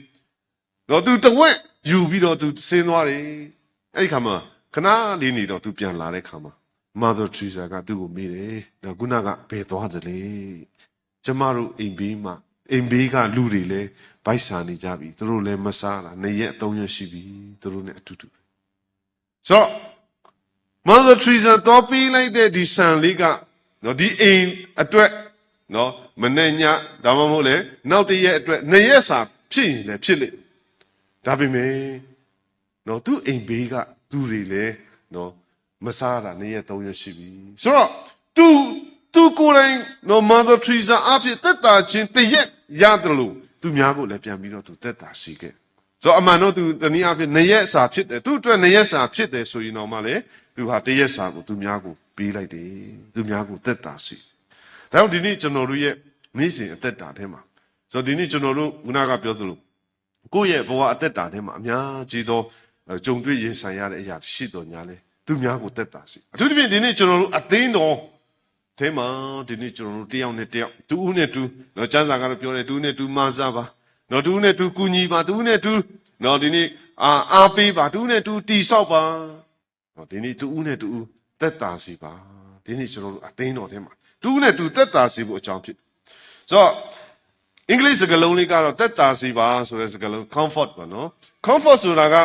Speaker 6: နော်သူတစ်ဝက်ယူပြီးတော့သူဆင်းသွားတယ်အဲ့ဒီခါမှာခဏလေးနေတော့သူပြန်လာတဲ့ခါမှာ Mother Teresa ကသူ့ကိုမေးတယ်နော်ခုနကဘယ်သွားတယ်လဲကျမတို့အိမ်ဘေးမှာအိမ်ဘေးကလူတွေလည်းဗိုက်ဆာနေကြပြီသူတို့လည်းမစားတာ2ရက်3ရက်ရှိပြီသူတို့နဲ့အတူတူဆိုတော့ Mother Teresa တော့ပြီးလိုက်တဲ့ဒီဆန်လေးကနော်ဒီအိမ်အတွက်နော်မနေ့ညဒါမှမဟုတ်လေနောက်တရက်အတွက်2ရက်စာဖြစ်ရင်လည်းဖြစ်လိမ့်ဒါပေမဲ့နော်သူ့အိမ်ဘေးကသူတွေလည်းနော်မစားတာ2ရက်3ရက်ရှိပြီဆိုတော့သူကိုယ်တိုင်နော် Mother Teresa အဖြစ်သက်တာချင်းတရက်ရတယ်လို့သူများကိုလည်းပြန်ပြီးတော့သူသက်တာစီခဲ့ဆိုတော့အမှန်တော့သူတနည်းအားဖြင့်2ရက်စာဖြစ်တယ်သူ့အတွက်2ရက်စာဖြစ်တယ်ဆိုရင်တော့မှလည်းသူဟာ1ရက်စာကိုသူများကိုပေးလိုက်တယ်သူများကိုသက်တာစီဒါကြောင့်ဒီနေ့ကျွန်တော်တို့ရဲ့နေ့စဉ်အသက်တာထဲမှာဆိုတော့ဒီနေ့ကျွန်တော်တို့ခုနကပြောသလိုကိုယ့်ရဲ့ဘဝအသက်တာထဲမှာအများကြီးသောကြုံတွေ့ရင်ဆိုင်ရတဲ့အရာရှိတော်ညာလဲသူများကိုသက်တာစီအထူးသဖြင့်ဒီနေ့ကျွန်တော်တို့အသိတော်ထဲမှာဒီနေ့ကျွန်တော်တို့တယောက်နဲ့တယောက်တူဦးနဲ့တူနော်ကျမ်းစာကတော့ပြောတယ်တူဦးနဲ့တူမဆာပါနော်တူဦးနဲ့တူကူညီပါတူဦးနဲ့တူနော်ဒီနေ့အားပေးပါတူဦးနဲ့တူတီဆောက်ပါနော်ဒီနေ့တူဦးနဲ့တူသက်တာစီပါဒီနေ့ကျွန်တော်တို့အသိတော်ထဲမှာတူဦးနဲ့တူသက်တာစီဖို့အကြောင်းဖြစ်ဆိုတော့အင်္ဂလိပ်စကားလုံးလေးကတော့သက်တာစီပါဆိုတဲ့စကားလုံး comfort ပါနော် comfort ဆိုတာက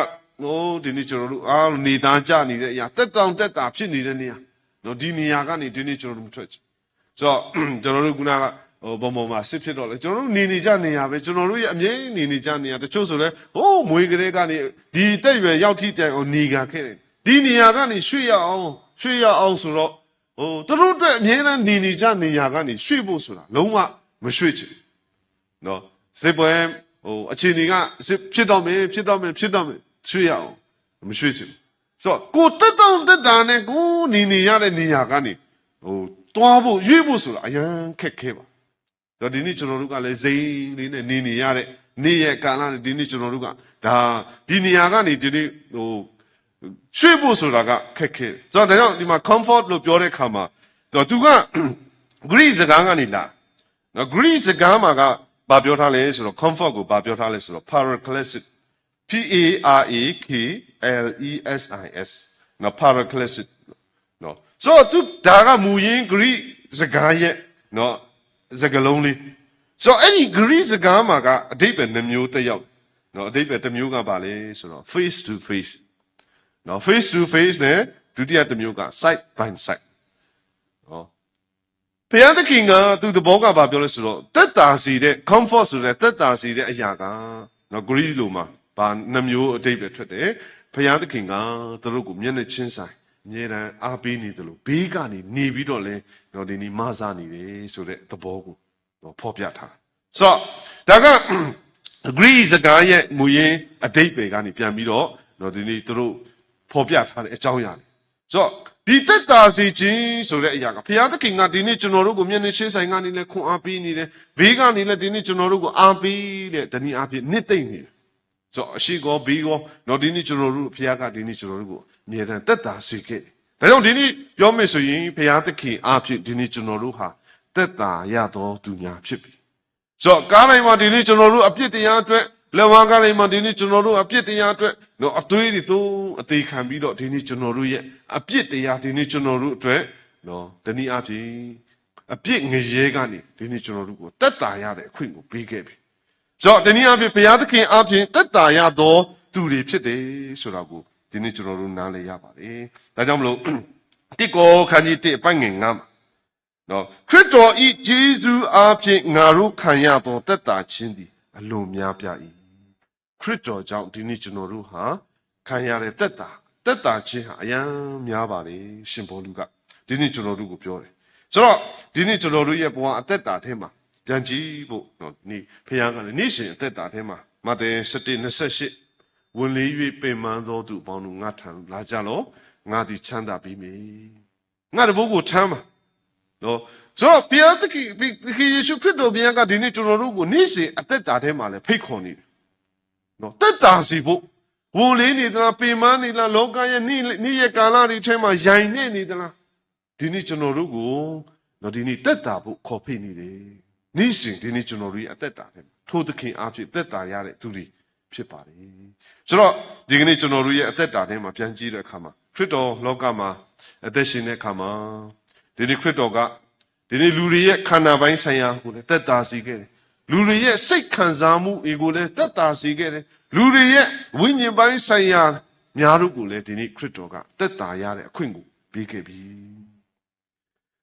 Speaker 6: ဒီနေ့ကျွန်တော်တို့အားနေသားကြနေတဲ့အရာသက်တောင်သက်တာဖြစ်နေတဲ့နေရာနော်ဒီနေရာကနေဒီနေ့ကျွန်တော်တို့မထွက်ချင်ဆိုတော့ကျွန်တော်တို့ခုနကဘုံမှာစစ်ဖြစ်တော့လေကျွန်တော်တို့နေကြနေရပဲကျွန်တော်တို့ရဲ့အမြဲနေကြနေရတချို့ဆိုလဲမွေးကလေးကနေဒီတက်ရွယ်ရောက်ထိတိုင်အောင်နေကြခဲ့တယ်ဒီနေရာကနေရွှေ့ရအောင်ဆိုတော့သူတို့အတွက်အမြဲတမ်းနေကြနေရာကနေရွှေ့ဖို့ဆိုတာလုံးဝမရွှေ့ချင်နော်စစ်ပွဲအခြေအနေကဖြစ်တော့မယ်ရွှေ့ရအောင်မရွှေ့ချင်ဆိုတော့ကိုတက်တောင့်တက်တာနဲ့ကိုနေရတဲ့နေရာကနေတွားဖို့ရွေ့ဖို့ဆိုတာအရန်ခက်ခဲပါဆိုတော့ဒီနေ့ကျွန်တော်တို့ကလည်းစိတ်လေးနဲ့နေရတဲ့နေ့ရက်ကာလနဲ့ဒီနေ့ကျွန်တော်တို့ကဒါဒီနေရာကနေဒီနေ့ရွှေ့ဖို့ဆိုတာကခက်ခဲဆိုတော့ဒါကြောင့်ဒီမှာ comfort လို့ပြောတဲ့အခါမှာသူက Greek စကားကနေလာနော် Greek စကားမှာကဘာပြောထားလဲဆိုတော့ comfort ကိုဘာပြောထားလဲဆိုတော့ paraclesis P-A-R-A-K-L-E-S-I-S နော် paraclesis နော်ဆိုတော့သူဒါကမူရင်း Greek စကားရဲ့နော်စကားလုံးလေးဆိုတော့အဲ့ဒီ Greek စကားမှာကအဓိပ္ပာယ်2မျိုးတက်ရောက်နော်အဓိပ္ပာယ်တစ်မျိုးကဘာလဲဆိုတော့ face to face နော် face to face နဲ့ဒုတိယတစ်မျိုးက side by side နော်ဘုရားသခင်ကသူ့တဘောကဘာပြောလဲဆိုတော့သက်တာစီတဲ့ comfort ဆိုတဲ့သက်တာစီတဲ့အရာကနော် Greek လိုမှာဘာ2မျိုးအဓိပ္ပာယ်ထွက်တယ်ဘုရားသခင်ကသူတို့ကိုမျက်နှာချင်းဆိုင်အမြဲတမ်းအားပေးနေတယ်လို့ဘေးကနေနေပြီးတော့လဲတော့ဒီနေ့မဆားနေတယ်ဆိုတဲ့သဘောကိုဖော်ပြထားဆိုတော့ဒါက agree စကားရဲ့မူရင်းအတိတ်ပဲကနေပြန်ပြီးတော့နော်ဒီနေ့သူတို့ဖော်ပြထားတဲ့အကြောင်းအရာတွေဆိုတော့ဒီသက်တာစီခြင်းဆိုတဲ့အရာကဘုရားသခင်ကဒီနေ့ကျွန်တော်တို့ကိုမျက်နှာချင်းဆိုင်ကနေလည်းခွန်အားပေးနေတယ်ဘေးကနေလည်းဒီနေ့ကျွန်တော်တို့ကိုအားပေးတဲ့တနည်းအားဖြင့်နှစ်သိမ့်နေတယ်ဆိုတော့အရှိကောဘေးကောနော်ဒီနေ့ကျွန်တော်တို့ဘုရားကဒီနေ့ကျွန်တော်တို့ကိုအမြဲတမ်းသက်တာစီခဲ့ဒါကြောင့်ဒီနေ့ပြောမယ်ဆိုရင်ဘုရားသခင်အားဖြင့်ဒီနေ့ကျွန်တော်တို့ဟာသက်တာရတော်သူများဖြစ်ပြီဆိုတော့ကားတိုင်းမှာဒီနေ့ကျွန်တော်တို့အပြစ်တရားအတွက်လက်ဝါးကားတိုင်းမှာဒီနေ့ကျွန်တော်တို့အပြစ်တရားအတွက်နော်အသွေးတွေသုံးအသေးခံပြီးတော့ဒီနေ့ကျွန်တော်တို့ရဲ့အပြစ်တရားဒီနေ့ကျွန်တော်တို့အတွက်နော်တနည်းအားဖြင့်အပြစ်ငရဲကနေဒီနေ့ကျွန်တော်တို့ကိုတက်တာရတဲ့အခွင့်ကိုပေးခဲ့ပြီဆိုတော့တနည်းအားဖြင့်ဘုရားသခင်အားဖြင့်တက်တာရသောသူတွေဖြစ်တယ်ဆိုတာကိုဒီနေ့ကျွန်တော်တို့နားလည်ရပါတယ်ဒါကြောင့်မလို့တစ်ကောခန်းကြီးတစ်အပိုင်းငယ်9နော်ခရစ်တော်ဤဂျေဇုအားဖြင့်ငါတို့ခံရသောတက်တာခြင်းသည်အလွန်များပြ၏ခရစ်တော်ကြောင့်ဒီနေ့ကျွန်တော်တို့ဟာခံရတဲ့တက်တာခြင်းဟာအယံများပါလေရှင်ဘောလူကဒီနေ့ကျွန်တော်တို့ကိုပြောတယ်ဆိုတော့ဒီနေ့ကျွန်တော်တို့ရဲ့ဘဝအသက်တာထဲမှာပြန်ကြည့်ဖို့နော်ဒီဖခင်ကလည်းနေ့စဉ်အသက်တာထဲမှာမဿဲ7:28ဝင်လေး၍ပင်ပန်းသောသူအပေါင်းတို့ငါထံလာကြလောငါသည်ချမ်းသာပြီးမည်ငါတဘိုးကိုထမ်းပါနော်ဆိုတော့ဘုရားသခင်ယေရှုခရစ်တော်ဘုရားကဒီနေ့ကျွန်တော်တို့ကိုနေ့စဉ်အသက်တာထဲမှာလည်းဖိတ်ခေါ်နေတယ်နော်သက်တာစီဖို့ဝန်လေးနေသလားပင်မနေလားလောကရဲ့နေ့ရဲ့ကာလတွေထဲမှာယိုင်နေနေသလားဒီနေ့ကျွန်တော်တို့ကိုနော်ဒီနေ့သက်တာဖို့ခေါ်ဖိတ်နေတယ်နေ့စဉ်ဒီနေ့ကျွန်တော်တို့ရဲ့အသက်တာထဲမှာထိုသခင်အားဖြင့်သက်တာရတဲ့သူတွေဖြစ်ပါတယ်ဆိုတော့ဒီကနေ့ကျွန်တော်တို့ရဲ့အသက်တာထဲမှာပြန်ကြည့်တဲ့အခါမှာခရစ်တော်လောကမှာအသက်ရှင်တဲ့အခါမှာဒီနေ့ခရစ်တော်ကဒီနေ့လူတွေရဲ့ခန္ဓာပိုင်းဆိုင်ရာကိုလည်းသက်တာစေခဲ့တယ်လူတွေရဲ့စိတ်ခံစားမှုတွေကိုလည်းသက်တာစေခဲ့တယ်လူတွေရဲ့ဝိညာဉ်ပိုင်းဆိုင်ရာများတို့ကိုလည်းဒီနေ့ခရစ်တော်ကသက်တာရတဲ့အခွင့်ကိုပေးခဲ့ပြီ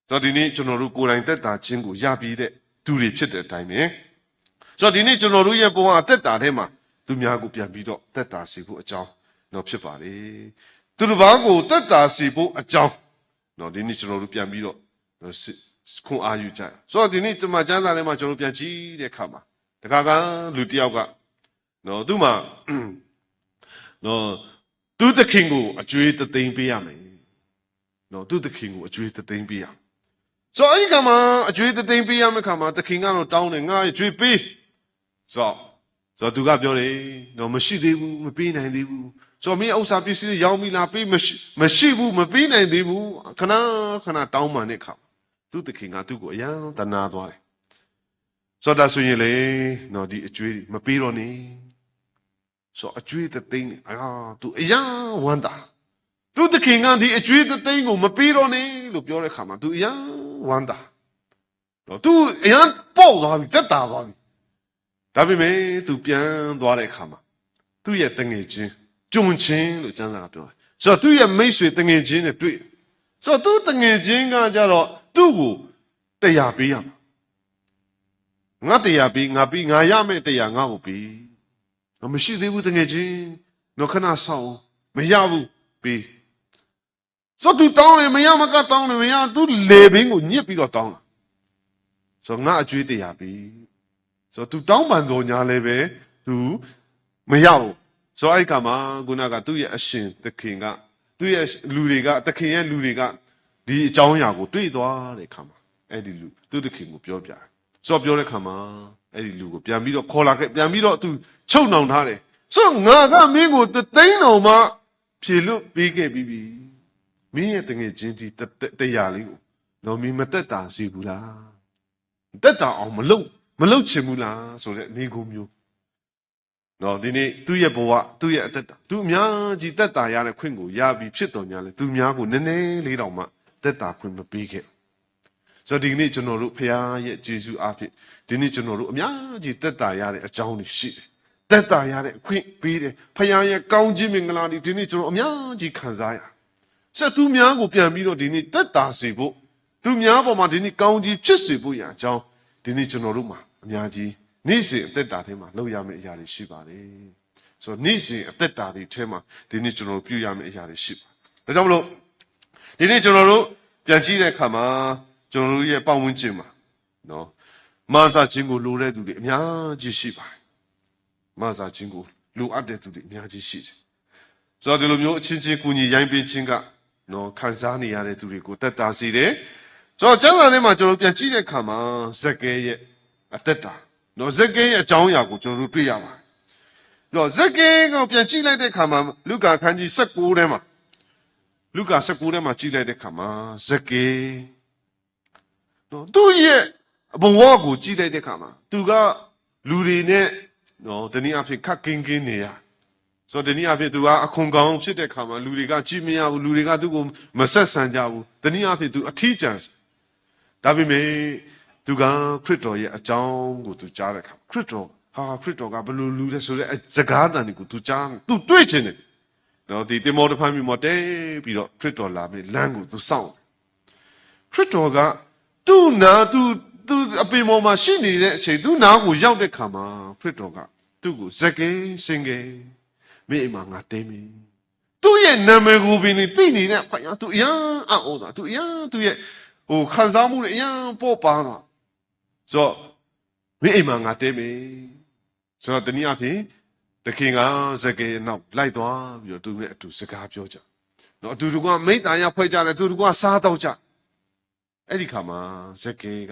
Speaker 6: ဆိုတော့ဒီနေ့ကျွန်တော်တို့ကိုယ်တိုင်သက်တာခြင်းကိုရပြီးတဲ့သူတွေဖြစ်တဲ့အတိုင်းပဲဆိုတော့ဒီနေ့ကျွန်တော်တို့ရဲ့ဘဝအသက်တာထဲမှာသူများကိုပြန်ပြီးတော့သက်တာစေဖို့အကြောင်းတော့ဖြစ်ပါလေသူတစ်ပါးကိုသက်တာစေဖို့အကြောင်းနော်ဒီနေ့ကျွန်တော်တို့ပြန်ပြီးတော့ခွန်အားယူကြဆိုတော့ဒီနေ့ကျွန်မကျမ်းစာထဲမှာကျွန်တော်ပြန်ကြည့်တဲ့အခါမှာတခါကလူတစ်ယောက်ကနော်သူ့မှာနော်သူ့သခင်ကိုအကျွေးသိမ်းပေးရမယ်နော်သူ့သခင်ကိုအကျွေးသိမ်းပေးရဆိုတော့အဲ့ဒီကမှာအကျွေးသိမ်းပေးရမယ့်ခါမှာသခင်ကတော့တောင်းတယ်ငါအကျွေးပေးဆိုတော့သူကပြောတယ်နော်မရှိသေးဘူးမပေးနိုင်သေးဘူးဆိုတော့မင်းဥစ္စာပစ္စည်းရောင်းပြီလားပေးမရှိဘူးမပေးနိုင်သေးဘူးခဏတောင်းမှတဲ့ခါသူ့သခင်ကသူ့ကိုအယံတနာသွားတယ်ဆိုတော့ဒါဆိုရင်လေနော်ဒီအကျွေးမပေးတော့နေဆိုအကျွေးသိမ်းသူအယံဝမ်းတာသူ့သခင်ကဒီအကျွေးသိမ်းကိုမပေးတော့နေလို့ပြောတဲ့ခါမှာသူအယံဝမ်းတာတော့သူအယံပေါ့သွားပြီတက်တာသွားပြီဒါပေမဲ့သူပြန်သွားတဲ့အခါမှာသူ့ရဲ့တငယ်ချင်းဂျွန်ချင်းလို့ကျမ်းစာကပြောတယ်ဆိုတော့သူ့ရဲ့မိတ်ဆွေတငယ်ချင်းနဲ့တွေ့ဆိုတော့သူ့တငယ်ချင်းကကြတော့သူ့ကိုတရားပေးရမှာငါတရားပေးငါရမယ့်တရားငါ့ကိုပေးမရှိသေးဘူးတငယ်ချင်းတော့ခဏဆောင်မရဘူးပေးဆိုတော့သူတောင်းတယ်မရမကတောင်းတယ်မရသူလေဘင်းကိုညစ်ပြီးတော့တောင်းလာဆိုတော့ငါအကျွေးတရားပေးဆိုတော့ तू တောင်းပန်တော်ညာလည်းပဲ तू မရဘူးဆိုတော့အဲ့ခါမှာခုနကသူ့ရဲ့အရှင်သခင်ကသူ့ရဲ့လူတွေကသခင်ရဲ့လူတွေကဒီအကြောင်းအရာကိုတွေ့သွားတဲ့ခါမှာအဲ့ဒီလူသူ့သခင်ကိုပြောပြတယ်ဆိုတော့ပြောတဲ့ခါမှာအဲ့ဒီလူကိုပြန်ပြီးတော့ခေါ်လာခဲ့ပြန်ပြီးတော့ तू ချုပ်နှောင်ထားတယ်ဆိုတော့ငါကမင်းကိုသိန်းတော်မှဖြေလွတ်ပေးခဲ့ပြီးပြီမင်းရဲ့တငယ်ချင်းဒီတရားလေးကိုတော့မင်းမသက်တာစီဘူးလားသက်တာအောင်မလုပ်ချင်ဘူးလားဆိုတဲ့မိကုမျိုးနော်ဒီနေ့သူ့ရဲ့ဘဝသူ့ရဲ့အသက်တာသူအများကြီးသက်တာရတဲ့ခွင့်ကိုရပြီးဖြစ်တော်ညာလဲသူများကိုနည်းနည်းလေးတောင်မှသက်တာခွင့်မပေးခဲ့ဆိုတော့ဒီနေ့ကျွန်တော်တို့ဖခင်ရဲ့ယေရှုအားဖြင့်ဒီနေ့ကျွန်တော်တို့အများကြီးသက်တာရတဲ့အကြောင်းတွေရှိတယ်သက်တာရတဲ့အခွင့်ပေးတယ်ဖခင်ရဲ့ကောင်းခြင်းမင်္ဂလာတွေဒီနေ့ကျွန်တော်အများကြီးခံစားရဆက်သူများကိုပြန်ပြီးတော့ဒီနေ့သက်တာစေဖို့သူများပေါ်မှာဒီနေ့ကောင်းကြီးဖြစ်စေဖို့ရအကြောင်းဒီနေ့ကျွန်တော်တို့မှာအများကြီးနေ့စဉ်အသက်တာထဲမှာလုပ်ရမယ့်အရာတွေရှိပါတယ်ဆိုတော့နေ့စဉ်အသက်တာတွေထဲမှာဒီနေ့ကျွန်တော်တို့ပြုရမယ့်အရာတွေရှိပါတယ်ဒါကြောင့်မလို့ဒီနေ့ကျွန်တော်တို့ပြန်ကြည့်တဲ့အခါမှာကျွန်တော်တို့ရဲ့ပတ်ဝန်းကျင်မှာနော်မာစာချင်းကိုလိုတဲ့သူတွေအများကြီးရှိပါတယ် မဆာချင်းကိုလိုအပ်တဲ့သူတွေအများကြီးရှိတယ်ဆိုတော့ဒီလိုမျိုးအချင်းချင်းကူညီရိုင်းပင်းခြင်းကနော်ခံစားနေရတဲ့သူတွေကိုတက်တာစီတယ်ဆိုတော့ကျမ်းစာထဲမှာကျွန်တော်ပြန်ကြည့်တဲ့အခါမှာဇက်ကဲရဲ့အသက်တာနော်ဇက်ကဲရဲ့အကြောင်းအရာကိုကျွန်တော်တို့တွေ့ရပါတယ်တော့ဇက်ကဲကိုပြန်ကြည့်လိုက်တဲ့အခါမှာလုကာခန်းကြီး16ထဲမှာလုကာ16ထဲမှာကြည့်လိုက်တဲ့အခါမှာဇက်ကဲနော်သူ့ရဲ့ဘဝကိုကြည့်လိုက်တဲ့အခါမှာသူကလူတွေနဲ့နော်တနည်းအားဖြင့်ခက်ကင်းကင်းနေရဆိုတော့တနည်းအားဖြင့်သူကအခွန်ကောင်းဖြစ်တဲ့အခါမှာလူတွေကကြည့်မရဘူးလူတွေကသူ့ကိုမဆက်ဆံကြဘူးတနည်းအားဖြင့်သူအထီးကျန်ဒါပေမဲ့သူကခရစ်တော်ရဲ့အကြောင်းကိုသူကြားတဲ့အခါခရစ်တော်ကဘယ်လိုလူလဲဆိုတဲ့စကားတန်တွေကိုသူကြားသူတွေ့ချင်တယ်နော်ဒီတင်မောတဖမ်းပြီးမတဲပြီးတော့ခရစ်တော်လာမယ်လမ်းကိုသူစောင့်ခရစ်တော်ကသူ့နာသူအပင်ပေါ်မှာရှိနေတဲ့အချိန်သူ့နာကိုရောက်တဲ့ခါမှာခရစ်တော်ကသူ့ကိုဇက်ကဲစင်ကဲမင်းအိမ်မှာငါတဲမင်းသူ့ရဲ့နာမည်ကိုပင်သိနေတဲ့ဖယားသူအယံအော်တာသူအယံသူ့ရဲ့ခံစားမှုတွေအယံပေါ်ပါတော့ဆိုတော့မင်းအိမ်မှာငါတဲမင်းဆိုတော့တနည်းအားဖြင့်တခင်ကဇက်ကဲနောက်လိုက်သွားပြီးတော့သူနဲ့အတူစကားပြောကြနော်အတူတူကမိတ္တာရဖွဲ့ကြတယ်အတူတူကစားတော့ကြအဲ့ဒီခါမှာဇက်ကဲက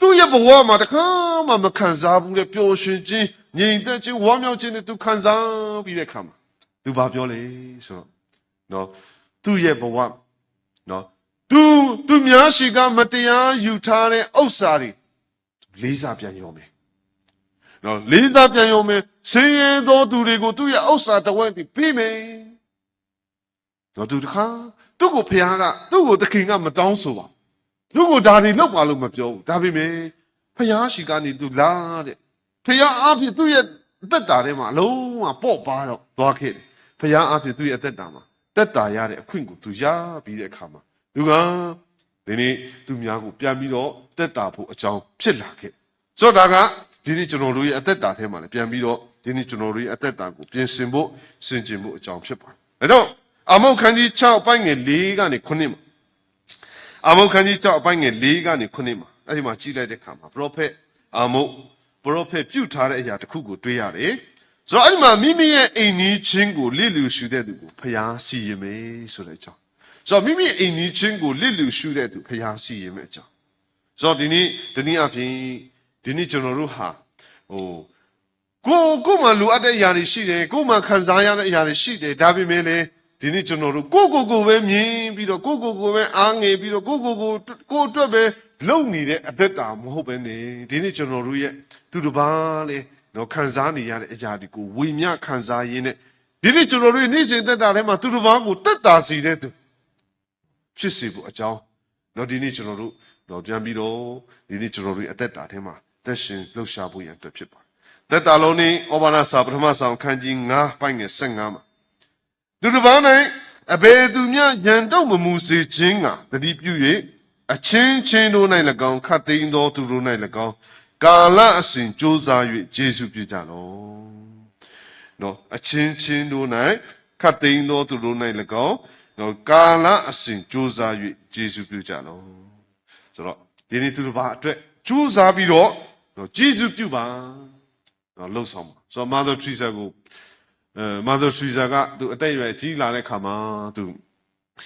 Speaker 6: သူ့ရဲ့ဘဝမှာတခါမှမခံစားဘူးလေပျော်ရွှင်ခြင်းငြိမ်သက်ခြင်းဝမ်းမြောက်ခြင်းနဲ့သူခံစားပြီးတဲ့ခါမှာသူဘာပြောလဲဆိုတော့နော်သူ့ရဲ့ဘဝနော်သူများရှိကမတရားယူထားတဲ့ဥစ္စာတွေလေးစားပြန်ရောမယ်နော်လေးစားပြန်ရောမယ်ဆင်းရဲသောသူတွေကိုသူ့ရဲ့ဥစ္စာတစ်ဝက်ပြီးမယ်နော်သူတခါသူ့ကိုဖခင်ကသူ့ကိုသခင်ကမတောင်းဆိုပါသူ့ကိုဒါတွေလောက်ပါလို့မပြောဘူးဒါပေမဲ့ဖခင်ရှိကနေသူလာတဲ့ဖခင်အားဖြင့်သူ့ရဲ့အသက်တာထဲမှာအလုံးဝပေါ့ပါတော့သွားခဲ့တယ်ဖခင်အားဖြင့်သူ့ရဲ့အသက်တာမှာတက်တာရတဲ့အခွင့်ကိုသူရပြီးတဲ့အခါမှာသူကဒီနေ့သူများကိုပြန်ပြီးတော့တက်တာဖို့အကြောင်းဖြစ်လာခဲ့ဆိုတော့ဒါကဒီနေ့ကျွန်တော်တို့ရဲ့အသက်တာထဲမှာလည်းပြန်ပြီးတော့ဒီနေ့ကျွန်တော်တို့ရဲ့အသက်တာကိုပြင်ဆင်ဖို့စင်ကြင်ဖို့အကြောင်းဖြစ်ပါတယ်ဒါတော့အာမုတ်ခန်းကြီး6ပိုင်းငယ်4ကနေ9မှာအာမုတ်ခန်းကြီး6ပိုင်းငယ်4ကနေ9မှာအဲ့ဒီမှာကြည့်လိုက်တဲ့အခါမှာပရောဖက်အာမုတ်ပရောဖက်ပြုထားတဲ့အရာတစ်ခုကိုတွေ့ရတယ်ဆိုတော့အဲ့ဒီမှာမိမိရဲ့အိမ်နီးချင်းကိုလစ်လူရှုတဲ့သူကိုဖျားစီရင်မယ်ဆိုတဲ့အကြောင်းဆိုတော့မိမိအိမ်နီးချင်းကိုလစ်လူရှုတဲ့သူဖျားစီရင်မယ်အကြောင်းဆိုတော့ဒီနေ့အပြင်ဒီနေ့ကျွန်တော်တို့ဟာကိုမှလိုအပ်တဲ့အရာတွေရှိတယ်ကိုမှခံစားရတဲ့အရာတွေရှိတယ်ဒါပေမဲ့လည်းဒီနေ့ကျွန်တော်တို့ကိုပဲမြင်ပြီးတော့ကိုပဲအားငယ်ပြီးတော့ကိုအတွက်ပဲလုံနေတဲ့အသက်တာမဟုတ်ပဲねဒီနေ့ကျွန်တော်တို့ရဲ့သူတစ်ပါးလေတော့ခံစားနေရတဲ့အရာတွေကိုဝေမျှခံစားရင်းနဲ့ဒီနေ့ကျွန်တော်တို့နေ့စဉ်သက်တာထဲမှာသူတစ်ပါးကိုတက်တာစီတဲ့သူဖြစ်စေဖို့အကြောင်းတော့ဒီနေ့ကျွန်တော်တို့တော့ပြန်ပြီးတော့ဒီနေ့ကျွန်တော်တို့အသက်တာထဲမှာသက်ရှင်လှုပ်ရှားဖို့ရန်အတွက်ဖြစ်ပါတယ်သက်တာလုံးနဲ့ဩဘာနာစာပထမဆောင်ခန်းကြီး9ပိုင်းငယ်15မှာသူတစ်ပါး၌အဘယ်သူမျှရန်တော့မမူစေခြင်းကတတိပြု၍အချင်းတို့၌၎င်းခတ်သိမ်းသောသူတို့၌၎င်းကာလအစဉ်ကြိုးစား၍ယေရှုပြကြလောနော်အချင်းတို့၌ခတ်သိမ်းသောသူတို့၌၎င်းနော်ကာလအစဉ်ကြိုးစား၍ယေရှုပြကြလောဆိုတော့ဒီနေ့သူတို့ဘာအတွက်ကြိုးစားပြီးတော့နော်ယေရှုပြုပါနော်လှုပ်ဆောင်ပါဆိုတော့ Mother Teresa ကိုMother Teresa ကသူအသက်အရွယ်ကြီးလာတဲ့ခါမှာသူ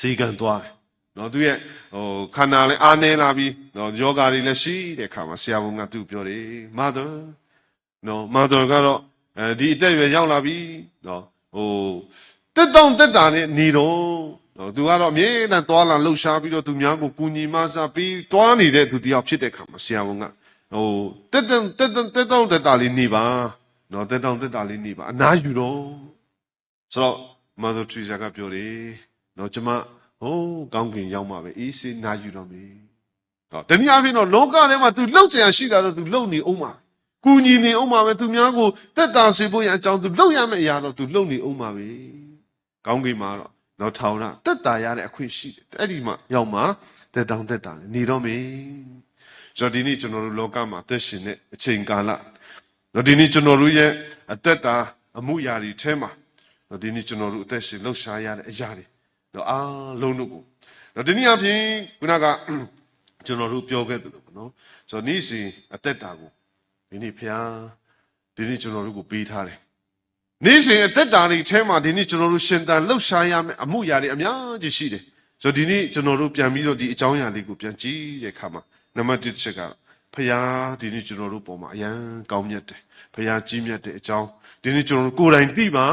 Speaker 6: စေကံသွားတယ်နော်သူရဲ့ခန္ဓာလည်းအားနေလာပြီးနော်ယောဂါတွေလည်းရှိတဲ့ခါမှာဆရာဝန်ကသူပြောတယ် Mother ကတော့ဒီအသက်အရွယ်ရောက်လာပြီနော်တက်တာနဲ့နေတော့နော်သူကတော့အမြဲတမ်းသွားလာလှုပ်ရှားပြီးတော့သူများကိုကူညီမဆပြီးတွားနေတဲ့သူတယောက်ဖြစ်တဲ့ခါမှာဆရာဝန်ကတက်တာလေးနေပါနော်တက်တာလေးနေပါအနားယူတော့ဆိုတော့ Mother Teresa ကပြောတယ်နော်ကျမကောင်းကင်ရောက်မှာပဲအေးစေးနားယူတော့မယ်ဟောတနည်းအားဖြင့်တော့လောကထဲမှာ तू လှုပ်เสียရှိတာတော့ तू လှုပ်နေအောင်ပါကူညီနေအောင်ပါပဲသူများကိုတက်တာစေဖို့ရအကြောင်း तू လှုပ်ရမယ့်အရာတော့ तू လှုပ်နေအောင်ပါပဲကောင်းကင်မှာတော့နော်ထောင်ရတက်တာရတဲ့အခွင့်ရှိတယ်အဲ့ဒီမှာရောက်မှာတက်တာနေတော့မယ်ဆိုတော့ဒီနေ့ကျွန်တော်တို့လောကမှာသက်ရှင်တဲ့အချိန်ကာလနော်ဒီနေ့ကျွန်တော်တို့ရဲ့အသက်တာအမှုရာတွေထဲမှာနော်ဒီနေ့ကျွန်တော်တို့အသက်ရှင်လှုပ်ရှားရတဲ့အရာတွေနော်အားလုံးတို့ကိုနော်ဒီနေ့အပြင်ခုနကကျွန်တော်တို့ပြောခဲ့သလိုပေါ့နော်ဆိုတော့နေ့စဉ်အသက်တာကိုဒီနေ့ဖျား ဒီနေ့ကျွန်တော်တို့ကိုပေးထားတယ်နေ့စဉ်အသက်တာတွေထဲမှာဒီနေ့ကျွန်တော်တို့ရှင်သန်လှုပ်ရှားရမယ်အမှုရာတွေအများကြီးရှိတယ်ဆိုတော့ဒီနေ့ကျွန်တော်တို့ပြန်ပြီးတော့ဒီအကြောင်းအရာလေးကိုပြန်ကြည့်တဲ့အခါမှာနံပါတ်1ချက်ကဖခင်ဒီနေ့ကျွန်တော်တို့ပေါ်မှာအယံကောင်းမြတ်တယ်ဖခင်ကြီးမြတ်တဲ့အကြောင်းဒီနေ့ကျွန်တော်တို့ကိုယ်တိုင်သိပါ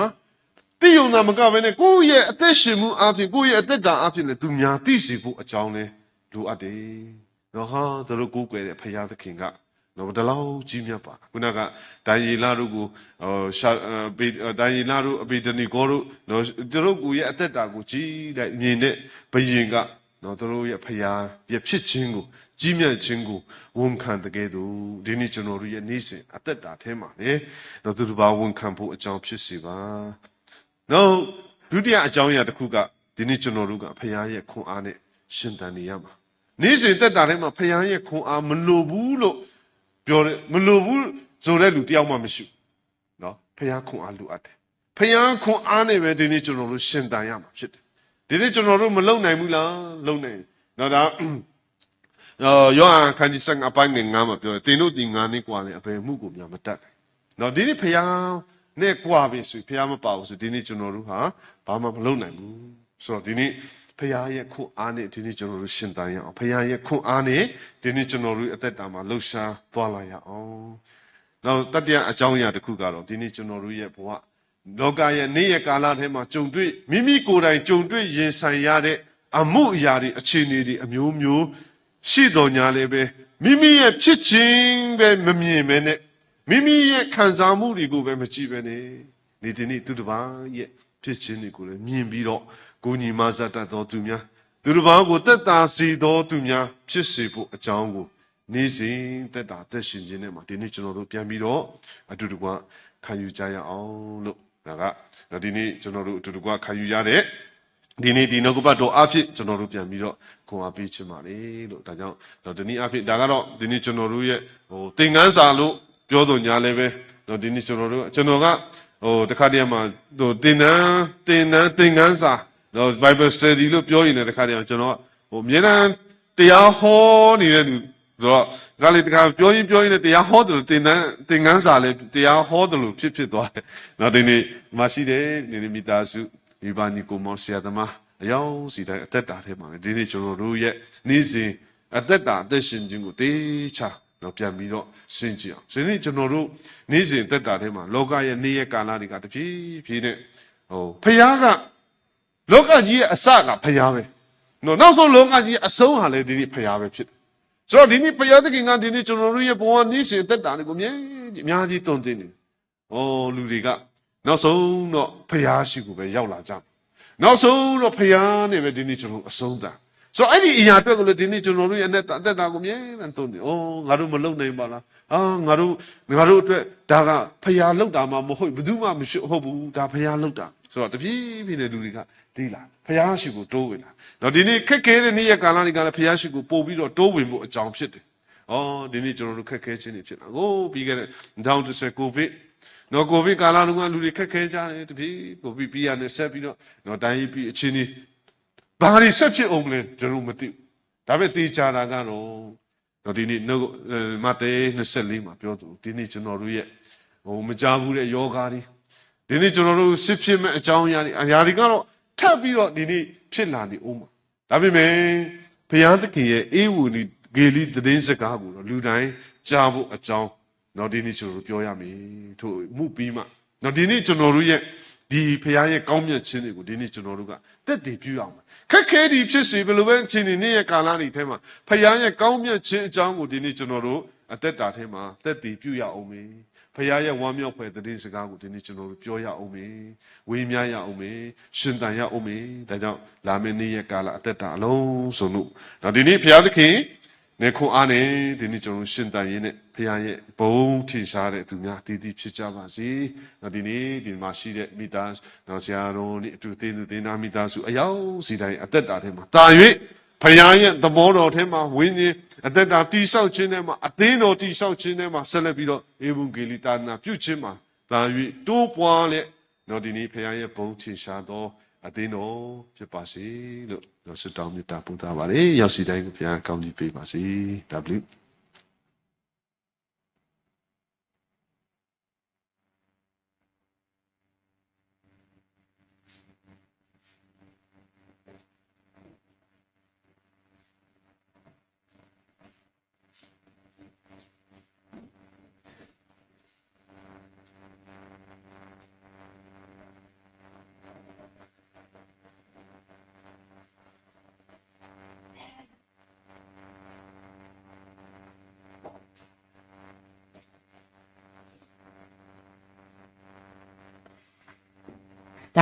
Speaker 6: သိုံသာမကဘဲနဲ့ကိုယ့်ရဲ့အသက်ရှင်မှုအပြင်ကိုယ့်ရဲ့အသက်တာအပြင်လည်းသူများသိစေဖို့အကြောင်းလဲလိုအပ်တယ်နော်ဟာတို့ကိုယ်ကွယ်တဲ့ဖခင်သခင်ကနော်ဒီလောက်ကြီးမြတ်ပါခုနကဒိုင်ယေလတို့ကိုဒိုင်ယေလတို့အဘေဒနီကိုတို့နော်တို့ကိုရဲ့အသက်တာကိုကြီးလိုက်မြင်တဲ့ဘယင်ကနော်တို့ရဲ့ဖခင်ရဲ့ဖြစ်ခြင်းကိုကြီးမြတ်ခြင်းကိုဝန်ခံတဲ့ကဲ့သို့ဒီနေ့ကျွန်တော်တို့ရဲ့နေ့စဉ်အသက်တာထဲမှာလေနော်သူတို့ဘာဝန်ခံဖို့အကြောင်းဖြစ်စေပါနော်ဒုတိယအကြောင်းအရာတစ်ခုကဒီနေ့ကျွန်တော်တို့ကဖခင်ရဲ့ခွန်အားနဲ့ရှင်သန်နေရမှာနေ့စဉ်သက်တာထဲမှာဖခင်ရဲ့ခွန်အားမလိုဘူးလို့ပြောတယ်မလိုဘူးဆိုတဲ့လူတယောက်မှမရှိဘူးနော်ဖခင်ခွန်အားလိုအပ်တယ်ဖခင်ခွန်အားနဲ့ပဲဒီနေ့ကျွန်တော်တို့ရှင်သန်ရမှာဖြစ်တယ်ဒီနေ့ကျွန်တော်တို့မလုံနိုင်ဘူးလားလုံနိုင်နော်ဒါယောဟန်ခန်းကြီး5အပိုင်း9မှာပြောတယ်တင်တို့ဒီ9နှစ်กว่าလည်းအဘယ်မှုကိုများမတတ်တယ်နော်ဒီနေ့ဖခင်နဲ့กว่าပြီဆိုဖခင်မပါဘူးဆိုဒီနေ့ကျွန်တော်တို့ဟာဘာမှမလုံနိုင်ဘူးဆိုတော့ဒီနေ့ဖခင်ရဲ့ခွန်အားနဲ့ဒီနေ့ကျွန်တော်တို့ရှင်သန်ရအောင်ဖခင်ရဲ့ခွန်အားနဲ့ဒီနေ့ကျွန်တော်တို့အသက်တာမှာလှုပ်ရှားသွားလာရအောင်နောက်တတိယအကြောင်းအရာတစ်ခုကတော့ဒီနေ့ကျွန်တော်တို့ရဲ့ဘဝလောကရဲ့နေ့ရက်ကာလထဲမှာကြုံတွေ့မိမိကိုယ်တိုင်ကြုံတွေ့ရင်ဆိုင်ရတဲ့အမှုအရာတွေအခြေအနေတွေအမျိုးမျိုးရှိတော်ညာလည်းပဲမိမိရဲ့ဖြစ်ခြင်းပဲမမြင်ပဲနဲ့မိမိရဲ့ခံစားမှုတွေကိုပဲမကြည့်ပဲနဲ့ဒီနေ့သူတစ်ပါးရဲ့ဖြစ်ခြင်းတွေကိုလည်းမြင်ပြီးတော့ကိုညီမဇတ်တတ်တော်သူများသူတစ်ပါးကိုတက်တာစီတော်သူများဖြစ်စေဖို့အကြောင်းကိုနေ့စဉ်တက်တာတက်ရှင်ခြင်းနဲ့မှာဒီနေ့ကျွန်တော်တို့ပြန်ပြီးတော့အတူတကွခံယူကြရအောင်လို့ဒါကဒီနေ့ကျွန်တော်တို့အတူတကွခံယူရတဲ့ဒီနေ့ဒီနှုတ်ကပတ်တော်အဖြစ်ကျွန်တော်တို့ပြန်ပြီးတော့ခွန်အားပေးချင်ပါလေလို့ဒါကြောင့်ဒီနေ့အဖြစ်ဒါကတော့ဒီနေ့ကျွန်တော်တို့ရဲ့သင်ခန်းစာလို့ပြောတော့ညာလည်းပဲဒီနေ့ကျွန်တော်ကတခါတည်းမှာသင်ခန်းစာBible study လို့ပြောရင်လည်းတခါတည်းကျွန်တော်အမြဲတမ်းတရားဟောနေတဲ့သူဆိုတော့ဒါလေးတခါပြောရင်လည်းတရားဟောတယ်လို့သင်ခန်းစာလည်းတရားဟောတယ်လို့ဖြစ်သွားတယ်ဒီနေ့မရှိတယ်ဒီနေ့မိသားစုမိဘညီကိုမောင်ဆရာသမားအယောင်စီတိုင်းအသက်တာထဲမှာဒီနေ့ကျွန်တော်တို့ရဲ့နေ့စဉ်အသက်တာအသက်ရှင်ခြင်းကိုတေချာပြန်ပြီးတော့ရှင်းကြည့်အောင်ဒီနေ့ကျွန်တော်တို့နေ့စဉ်အသက်တာထဲမှာလောကရဲ့နေ့ရက်ကာလတွေကတဖြည်းဖြည်းနဲ့ဖခင်ကလောကကြီးရဲ့အစကဖခင်ပဲနောက်ဆုံးလောကကြီးအဆုံးဟာလည်းဒီနေ့ဖခင်ပဲဖြစ်တယ်ဆိုတော့ဒီနေ့ဘုရားသခင်ကဒီနေ့ကျွန်တော်တို့ရဲ့ဘဝနေ့စဉ်အသက်တာတွေကိုအများကြီးတုံ့တင်နေလူတွေကနောက်ဆုံးတော့ဖခင်ရှိကိုပဲရောက်လာကြနောက်ဆုံးတော့ဖခင်နဲ့ပဲဒီနေ့ကျွန်တော်အဆုံးသတ်ဆိုတော့အဲ့ဒီအရာအတွက်ကိုလည်းဒီနေ့ကျွန်တော်တို့ရဲ့အသက်တာကိုအမြဲတမ်းတုံ့တင်ငါတို့မလုံနိုင်ပါလားငါတို့အတွက်ဒါကဖခင်လောက်တာမှမဟုတ်ဘယ်သူမှမဟုတ်ဘူးဒါဖခင်လောက်တာဆိုတော့တပြေးပြေးနဲ့လူတွေကဒီလာဖျားရှိကိုတိုးဝင်လာဒီနေ့ခက်ခဲတဲ့နေ့ရက်ကာလတွေကလည်းဖျားရှိကိုပို့ပြီးတော့တိုးဝင်ဖို့အကြောင်းဖြစ်တယ်ဒီနေ့ကျွန်တော်တို့ခက်ခဲခြင်းတွေဖြစ်လာပြီးခဲ့တဲ့2010ကိုဗစ်ကိုဗစ်ကာလတုန်းကလူတွေခက်ခဲကြတယ်တပြေးကိုဗစ်ပြီးရနဲ့ဆက်ပြီးတော့တိုင်းပြီးအချင်းကြီးဘာတွေဆက်ဖြစ်အောင်လဲကျွန်တော်မသိဘူးဒါပေမဲ့တေချာတာကတော့ဒီနေ့မဿဲ24မှာပြောသူဒီနေ့ကျွန်တော်တို့ရဲ့မကြားဘူးတဲ့ယောဂါတွေဒီနေ့ကျွန်တော်တို့စစ်ဖြစ်မဲ့အကြောင်းအရာတွေကတော့ထပ်ပြီးတော့ဒီနေ့ဖြစ်လာနေဦးမှာဒါပေမဲ့ဘုရားသခင်ရဲ့အေဝံဂေလိသတင်းစကားကိုတော့လူတိုင်းကြားဖို့အကြောင်းဒီနေ့ကျွန်တော်တို့ပြောရမယ်ထို့မှုပြီးမှဒီနေ့ကျွန်တော်တို့ရဲ့ဒီဘုရားရဲ့ကောင်းမြတ်ခြင်းတွေကိုဒီနေ့ကျွန်တော်တို့ကသက်တည်ပြုအောင်ခက်ခဲဒီဖြစ်စေဘယ်လိုပဲအချိန်နေရဲ့ကာလတွေထဲမှာဘုရားရဲ့ကောင်းမြတ်ခြင်းအကြောင်းကိုဒီနေ့ကျွန်တော်တို့အသက်တာထဲမှာသက်တည်ပြုရအောင်မယ်ဖခင်ရဲ့ဝမ်းမြောက်ဖွယ်သတင်းစကားကိုဒီနေ့ကျွန်တော်တို့ပြောရအောင်မေဝေမျှရအောင်မေရှင်သန်ရအောင်မေဒါကြောင့်လာမယ့်နေ့ရက်ကာလအသက်တာအလုံးစုံလို့ဒီနေ့ဖခင်သခင်နေခွန်အားနဲ့ဒီနေ့ကျွန်တော်ရှင်သန်ရင်းနဲ့ဖခင်ရဲ့ဘုံထင်ရှားတဲ့သူများတည်တည်ဖြစ်ကြပါစေဒီနေ့ဒီမှာရှိတဲ့မိသားစုဆရာတော်နဲ့အတူသင်သူသင်သားမိသားစုအယောက်စီတိုင်းအသက်တာထဲမှာတာ၍ဖခင်ရဲ့သဘောတော်ထဲမှာဝိညာဉ်အသက်တာတိဆောက်ခြင်းထဲမှာအသင်းတော်တိဆောက်ခြင်းထဲမှာဆက်လက်ပြီးတော့ဧဝံဂေလိတာနာပြုခြင်းမှာသာ၍တိုးပွားလက်ဒီနေ့ဖခင်ရဲ့ဘုန်းထင်ရှားသောအသင်းတော်ဖြစ်ပါစေလို့ဆုတောင်းမေတ္တာပို့သပါတယ်ရောက်စီတိုင်းကိုဖခင်ကောင်းကြီးပေးပါစေ W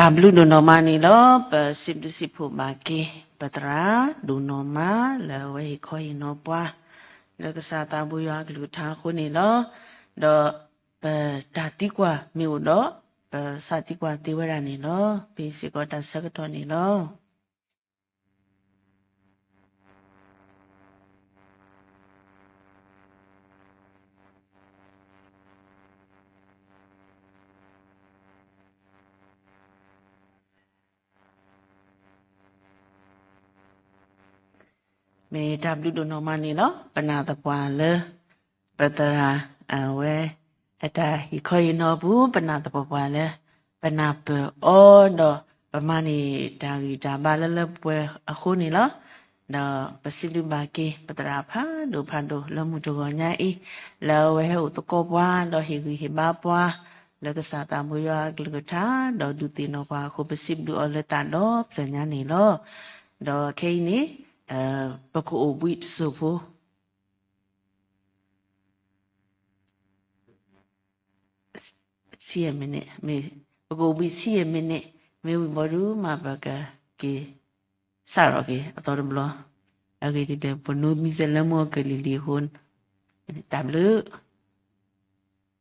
Speaker 1: blu do no mani lo pa sip phu ma ke patra do no ma la we khoi no pwa la ka sa ta bu ya glu tha khu ni lo do pa ta ti kwa mi u do pa sa ti kwa ti wa ra ni lo pi si ko ta sa ka to ni lo me w do no mani lo pa na ta pwa le patra we ata hi khoi no bu pa na ta pwa le pa na pe o do pa mani ta gi ta ba le pwe a khu ni lo no pasilu ba ke patra pha do lo mu to nya I lo we hu to ko pwa do hi ba pwa lo ka sa ta mu ya glu ka tha do du ti no kwa khu pasib du o le ta do pla nya ni lo do ke niปะกูวิตสุภูสี่มินิมีปะกูวิสี่มินิมีวิบรูมาปะกะกีสารกีอัตโนมัติโอเคที่เดปนูมีเซลล์มัวกะลิลิฮุนดับลู